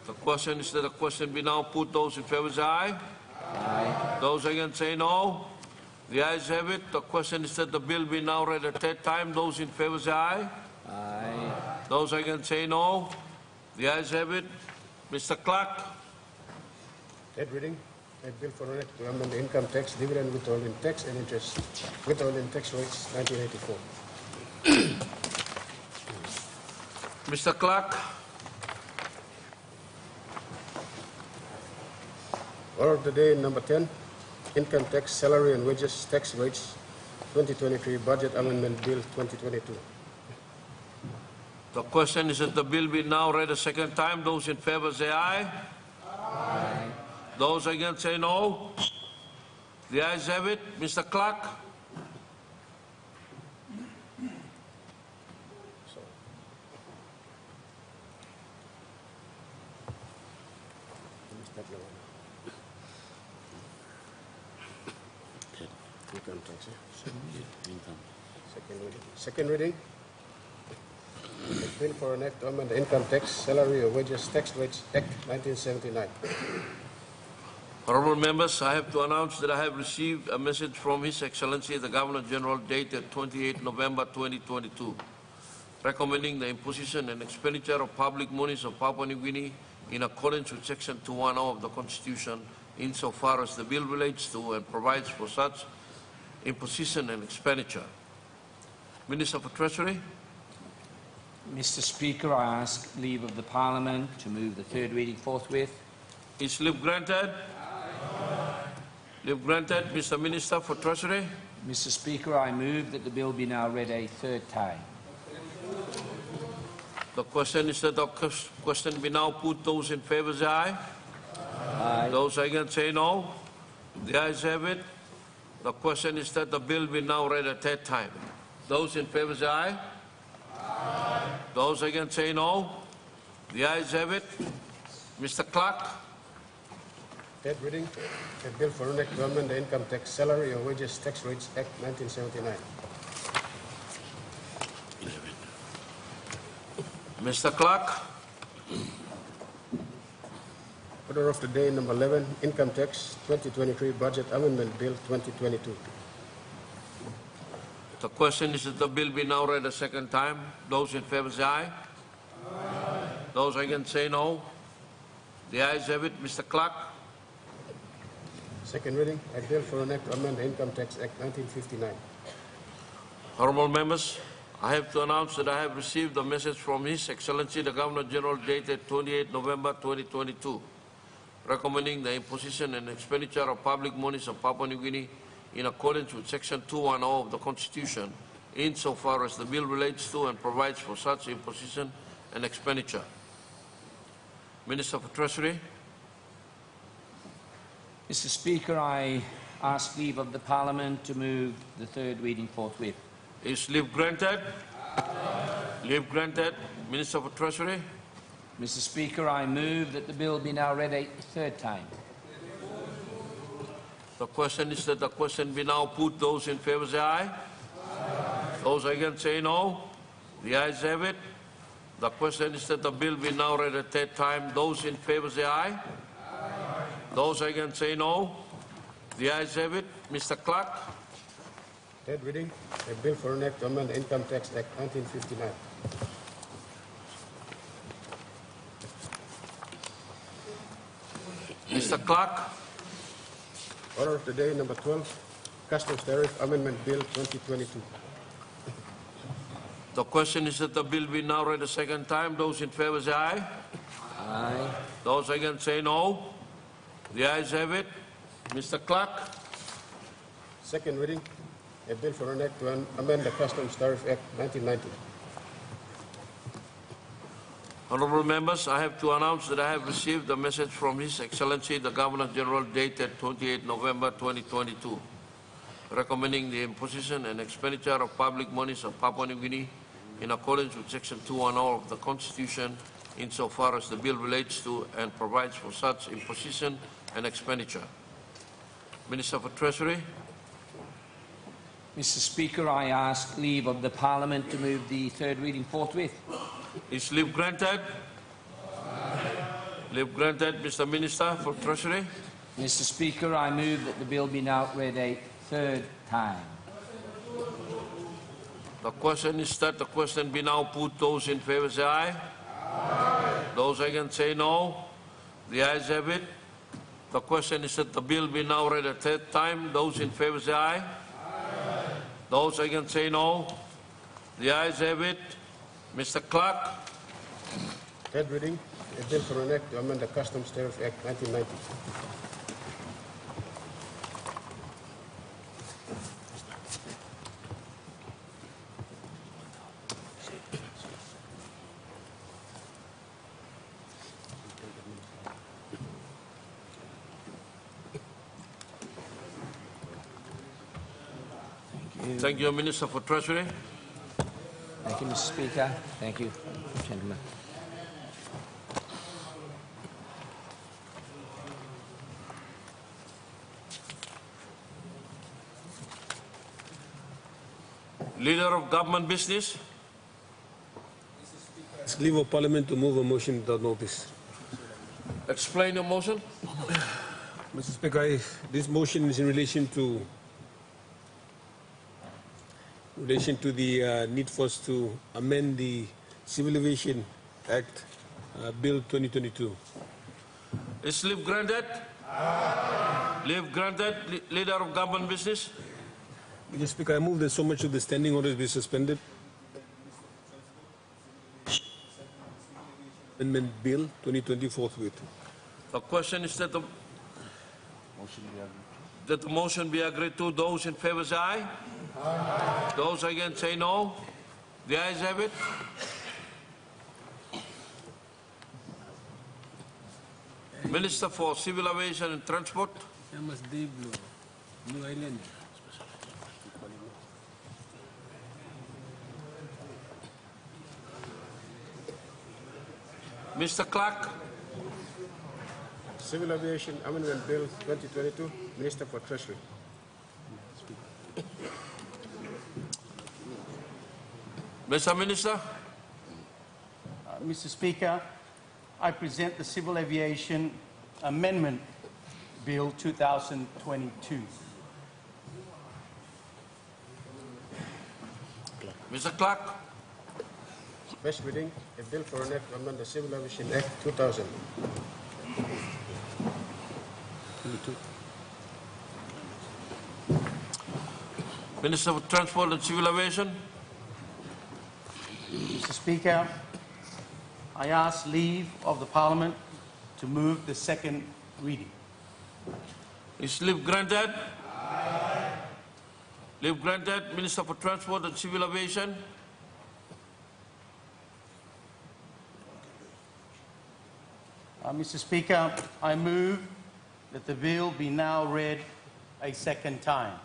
The question is that the question be now put. Those in favour say aye. Aye. Those against say no. The ayes have it. The question is that the bill be now read a third time. Those in favour say aye. Aye. Those against say no. The ayes have it. Mr. Clerk. Third reading, a bill for an act to amend the income tax, dividend, withholding tax and interest, withholding tax rates 1984. Mr. Clerk. Order of the day number 10, income tax, salary and wages tax rates 2023 budget amendment bill 2022. The question is that the bill be now read a second time. Those in favour say aye. Aye. Those against say no. The ayes have it. Mr. Clerk. Income tax, Second reading. A bill for an act to amend the income tax, salary or wages tax rates Act 1979. Honourable members, I have to announce that I have received a message from His Excellency the Governor General dated 28 November 2022, recommending the imposition and expenditure of public monies of Papua New Guinea in accordance with Section 210 of the Constitution, insofar as the bill relates to and provides for such imposition and expenditure. Minister for Treasury. Mr. Speaker, I ask leave of the Parliament to move the third reading forthwith. Is leave granted? Leave granted. Mr. Minister for Treasury. Mr. Speaker, I move that the bill be now read a third time. The question is that the question be now put. Those in favour say aye. Aye. Those against say no. The ayes have it. The question is that the bill be now read a third time. Those in favour say aye. Aye. Those against say no. The ayes have it. Mr. Clerk. Third reading, a bill for an act to amend the income tax, salary or wages tax rates Act 1979. Mr. Clerk. Order of the day number 11, Income Tax 2023 Budget Amendment Bill 2022. The question is that the bill be now read a second time. Those in favor say aye. Aye. Those against say no. The ayes have it. Mr. Clerk. Second reading, a bill for an act to amend the Income Tax Act 1959. Honorable members, I have to announce that I have received a message from His Excellency the Governor General dated 28 November 2022, recommending the imposition and expenditure of public monies of Papua New Guinea in accordance with Section 210 of the Constitution, insofar as the bill relates to and provides for such imposition and expenditure. Minister for Treasury. Mr. Speaker, I ask leave of the Parliament to move the third reading forthwith. Is leave granted? Leave granted. Minister for Treasury. Mr. Speaker, I move that the bill be now read a third time. The question is that the question be now put. Those in favor say aye. Aye. Those against say no. The ayes have it. The question is that the bill be now read a third time. Those in favor say aye. Aye. Those against say no. The ayes have it. Mr. Clerk. Third reading, a bill for an act to amend the Income Tax Act 1959. Mr. Clerk. Order of the day number 12, Customs Tariff Amendment Bill 2022. The question is that the bill be now read a second time. Those in favor say aye. Aye. Those against say no. The ayes have it. Mr. Clerk. Second reading, a bill for an act to amend the Customs Tariff Act 1990. Honorable members, I have to announce that I have received a message from His Excellency the Governor General dated 28 November 2022, recommending the imposition and expenditure of public monies of Papua New Guinea in accordance with Section 210 of the Constitution, insofar as the bill relates to and provides for such imposition and expenditure. Minister for Treasury. Mr. Speaker, I ask leave of the Parliament to move the third reading forthwith. Is leave granted? Leave granted. Mr. Minister for Treasury. Mr. Speaker, I move that the bill be now read a third time. The question is that the question be now put. Those in favor say aye. Aye. Those against say no. The ayes have it. The question is that the bill be now read a third time. Those in favor say aye. Aye. Those against say no. The ayes have it. Mr. Clerk. Third reading, a bill for an act to amend the Customs Tariff Act 1990. Thank you, Minister for Treasury. Thank you, Mr. Speaker. Thank you, gentlemen. Leader of Government Business. Ask leave of Parliament to move a motion without notice. Explain your motion. Mr. Speaker, this motion is in relation to the need for us to amend the Civil Aviation Act, Bill 2022. Is leave granted? Leave granted. Leader of Government Business. Mr. Speaker, I move that so much of the standing orders be suspended. Amendment Bill 2020 forthwith. The question is that the motion be agreed to. Those in favor say aye. Aye. Those against say no. The ayes have it. Minister for Civil Aviation and Transport. New Island. Mr. Clerk. Civil Aviation Amendment Bill 2022, Minister for Treasury. Mr. Minister. Mr. Speaker, I present the Civil Aviation Amendment Bill 2022. Mr. Clerk. First reading, a bill for an act to amend the Civil Aviation Act 2000. Minister for Transport and Civil Aviation. Mr. Speaker, I ask leave of the Parliament to move the second reading. Is leave granted? Leave granted. Minister for Transport and Civil Aviation. Mr. Speaker, I move that the bill be now read a second time.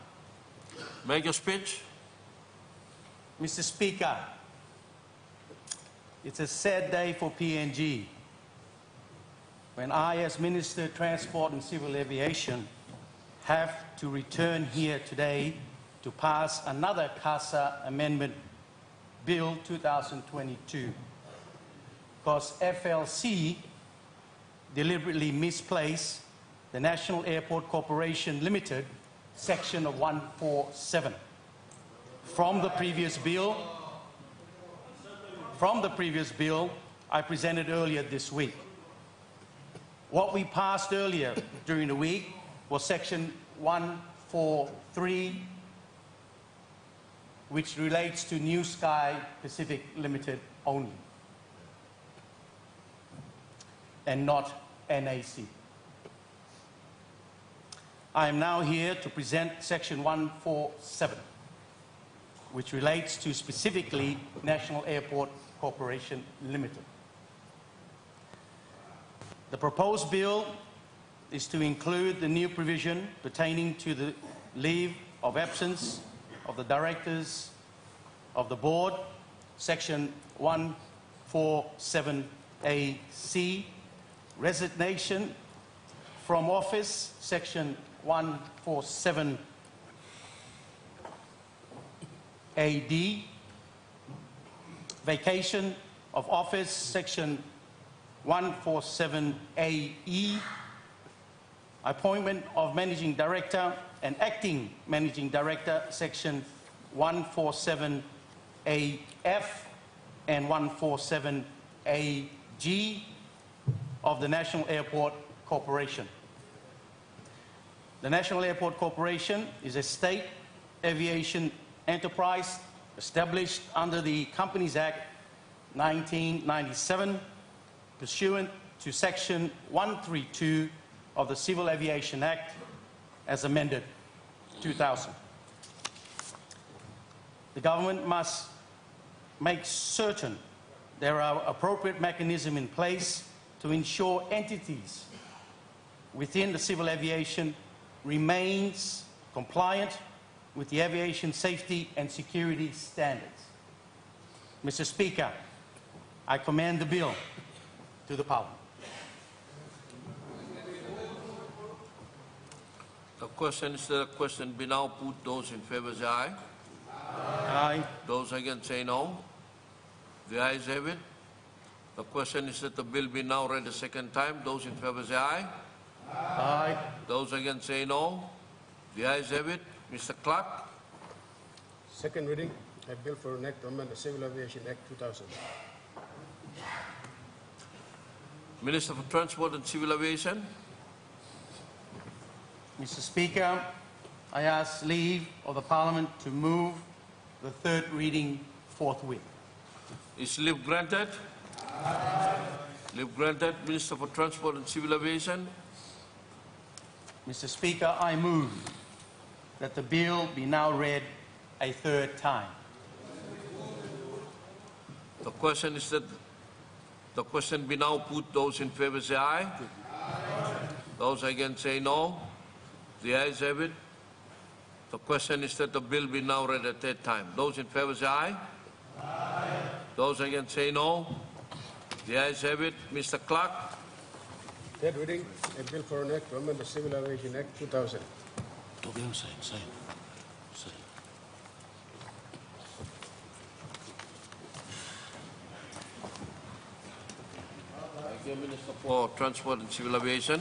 Make your speech. Mr. Speaker, it's a sad day for PNG when I, as Minister of Transport and Civil Aviation, have to return here today to pass another CASA Amendment Bill 2022 because FLC deliberately misplaced the National Airport Corporation Limited section of 147 from the previous bill I presented earlier this week. What we passed earlier during the week was section 143, which relates to New Sky Pacific Limited only, and not NAC. I am now here to present section 147, which relates to specifically National Airport Corporation Limited. The proposed bill is to include the new provision pertaining to the leave of absence of the directors of the board, section 147AC, resignation from office, section 147AD, vacation of office, section 147AE, appointment of managing director and acting managing director, section 147AF and 147AG of the National Airport Corporation. The National Airport Corporation is a state aviation enterprise established under the Companies Act 1997, pursuant to section 132 of the Civil Aviation Act as amended 2000. The government must make certain there are appropriate mechanisms in place to ensure entities within the civil aviation remains compliant with the aviation safety and security standards. Mr. Speaker, I commend the bill to the Parliament. The question is the question be now put. Those in favor say aye. Aye. Those against say no. The ayes have it. The question is that the bill be now read a second time. Those in favor say aye. Aye. Those against say no. The ayes have it. Mr. Clerk. Second reading, a bill for an act to amend the Civil Aviation Act 2000. Minister for Transport and Civil Aviation. Mr. Speaker, I ask leave of the Parliament to move the third reading forthwith. Is leave granted? Leave granted. Minister for Transport and Civil Aviation. Mr. Speaker, I move that the bill be now read a third time. The question is that the question be now put. Those in favor say aye. Those against say no. The ayes have it. The question is that the bill be now read a third time. Those in favor say aye. Those against say no. The ayes have it. Mr. Clerk. Third reading, a bill for an act to amend the Civil Aviation Act 2000. Dear Minister for Transport and Civil Aviation.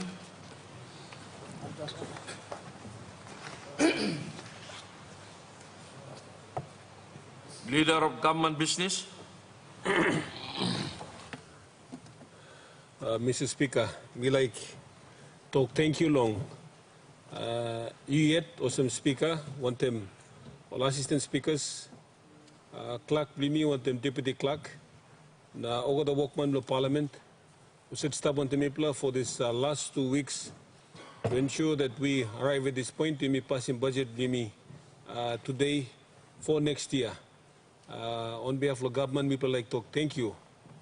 Leader of Government Business. Mr. Speaker, we like talk thank you long. You yet awesome speaker, want them all assistant speakers, clerk blimi want them deputy clerk, na over the workman of parliament, who said stop on the mapla for this last 2 weeks to ensure that we arrive at this point to me passing budget blimi today for next year. On behalf of the government, people like talk thank you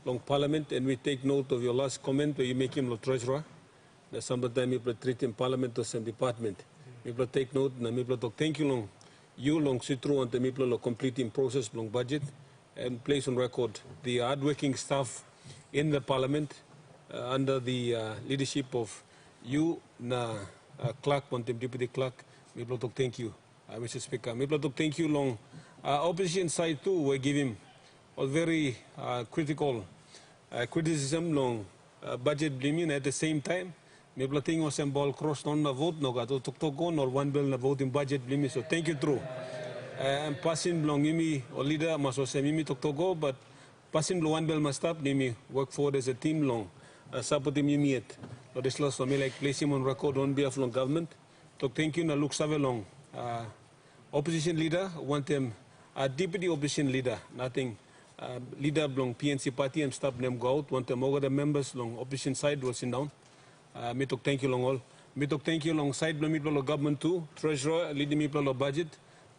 long parliament, and we take note of your last comment where you make him the treasurer. That sometimes people treat in parliament or some department. People take note, and people talk thank you long. You long sit through on the people completing process long budget and place on record the hardworking staff in the parliament under the leadership of you, na clerk, on the deputy clerk. People talk thank you, Mr. Speaker. People talk thank you long. Opposition side too, we give him a very critical criticism long budget blaming at the same time. Maybe thing was ball crossed on the vote, no got to go or one bill na vote in budget blaming. So thank you through. And passing long me or leader must also me to go, but passing one bill must stop me work forward as a team long. Supporting me yet. So this last for me like place him on record on behalf of government. So thank you na look save long. Opposition leader want them deputy opposition leader, nothing. Leader belong PNC party and staff them go out. Want them over the members long opposition side will sit down. Me talk thank you long all. Me talk thank you long side belong people of government too. Treasurer leading people of budget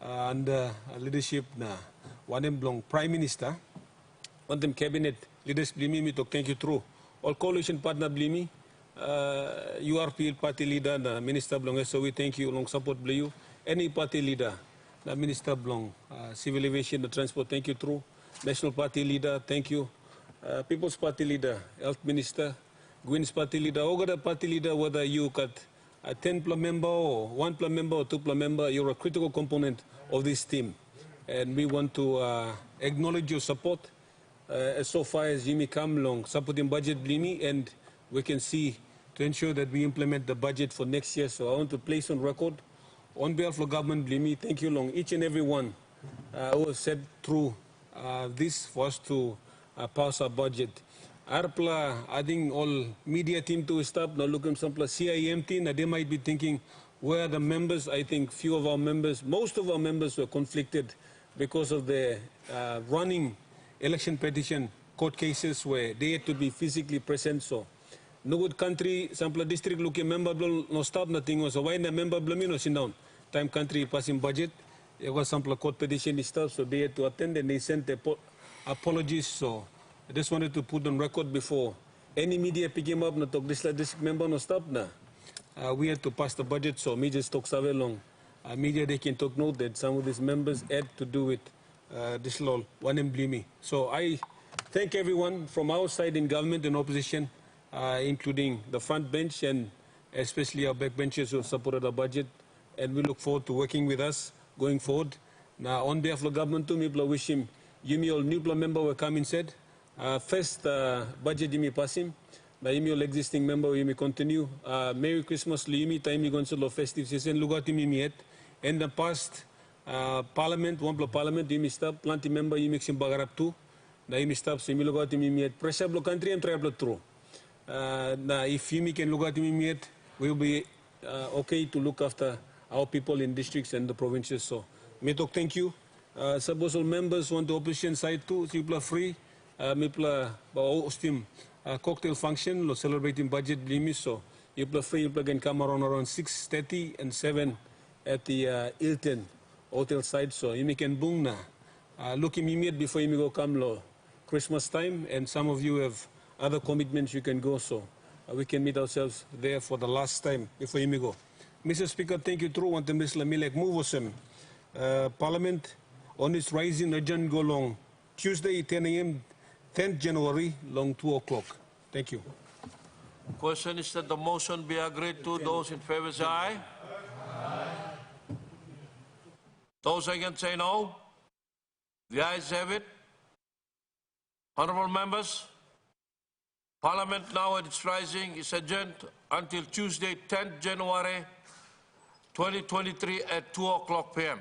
and leadership na. One them belong prime minister. Want them cabinet leaders blame me talk thank you through. All coalition partner blame me. URP party leader na minister belong so we thank you long support blame you. Any party leader. The Minister belong, Civil Aviation, the Transport, thank you through. National Party Leader, thank you. People's Party Leader, Health Minister, Gwyn's Party Leader, all the party leader, whether you got a 10 member or 1 member or 2 member, you're a critical component of this team. And we want to acknowledge your support so far as Jimmy come along, supporting budget blimi, and we can see to ensure that we implement the budget for next year. So I want to place on record on behalf of the government, blame thank you long, each and every one who has said through this for us to pass our budget. I think all media team to stop, now look at some plus CIM team, they might be thinking, where are the members? I think few of our members, most of our members were conflicted because of the running election petition court cases where they had to be physically present. So no good country, sample district looking member no stop nothing was why the member no sit down. Time country passing budget. There was sample court petition stuff, so they had to attend and they sent their apologies. So I just wanted to put on record before any media pick him up, no talk this member no stop na. We had to pass the budget, so me just talk so long. Media they can talk note that some of these members had to do with this law, one and blame. So I thank everyone from our side in government and opposition. Including the front bench and especially our backbenchers who have supported our budget. And we look forward to working with us going forward. Now, on behalf of the government, too, we wish him, you all new member will come in said. First, budget you pass him. Now, you all existing member, you may continue. Merry Christmas, you time you going to festive season. Look at him yet. In the past, Parliament, one Parliament, you may stop. Plenty member, you make him bagarap too. Now, you may stop, so you look at him yet. Pressure block country and travel through. Now, if you can look at me yet, we'll be okay to look after our people in districts and the provinces. So, me talk thank you. Suppose all members want the opposition side too, people are free. People are hosting cocktail function, celebrating budget limits. So, you are free, you can come around 6:30 and 7 at the Hilton Hotel side. So, you can boom na. Look immediate before you go come lo Christmas time, and some of you have other commitments you can go, so we can meet ourselves there for the last time before you may go. Mr. Speaker, thank you through. Want to miss Lamilek move Parliament on its rising agenda go long Tuesday 10 a.m. 10th January long 2 o'clock. Thank you. Question is that the motion be agreed to. Those in favor say aye. Aye. Those against say no. The ayes have it. Honourable members. Parliament now at its rising is adjourned until Tuesday, 10th January 2023 at 2 o'clock p.m.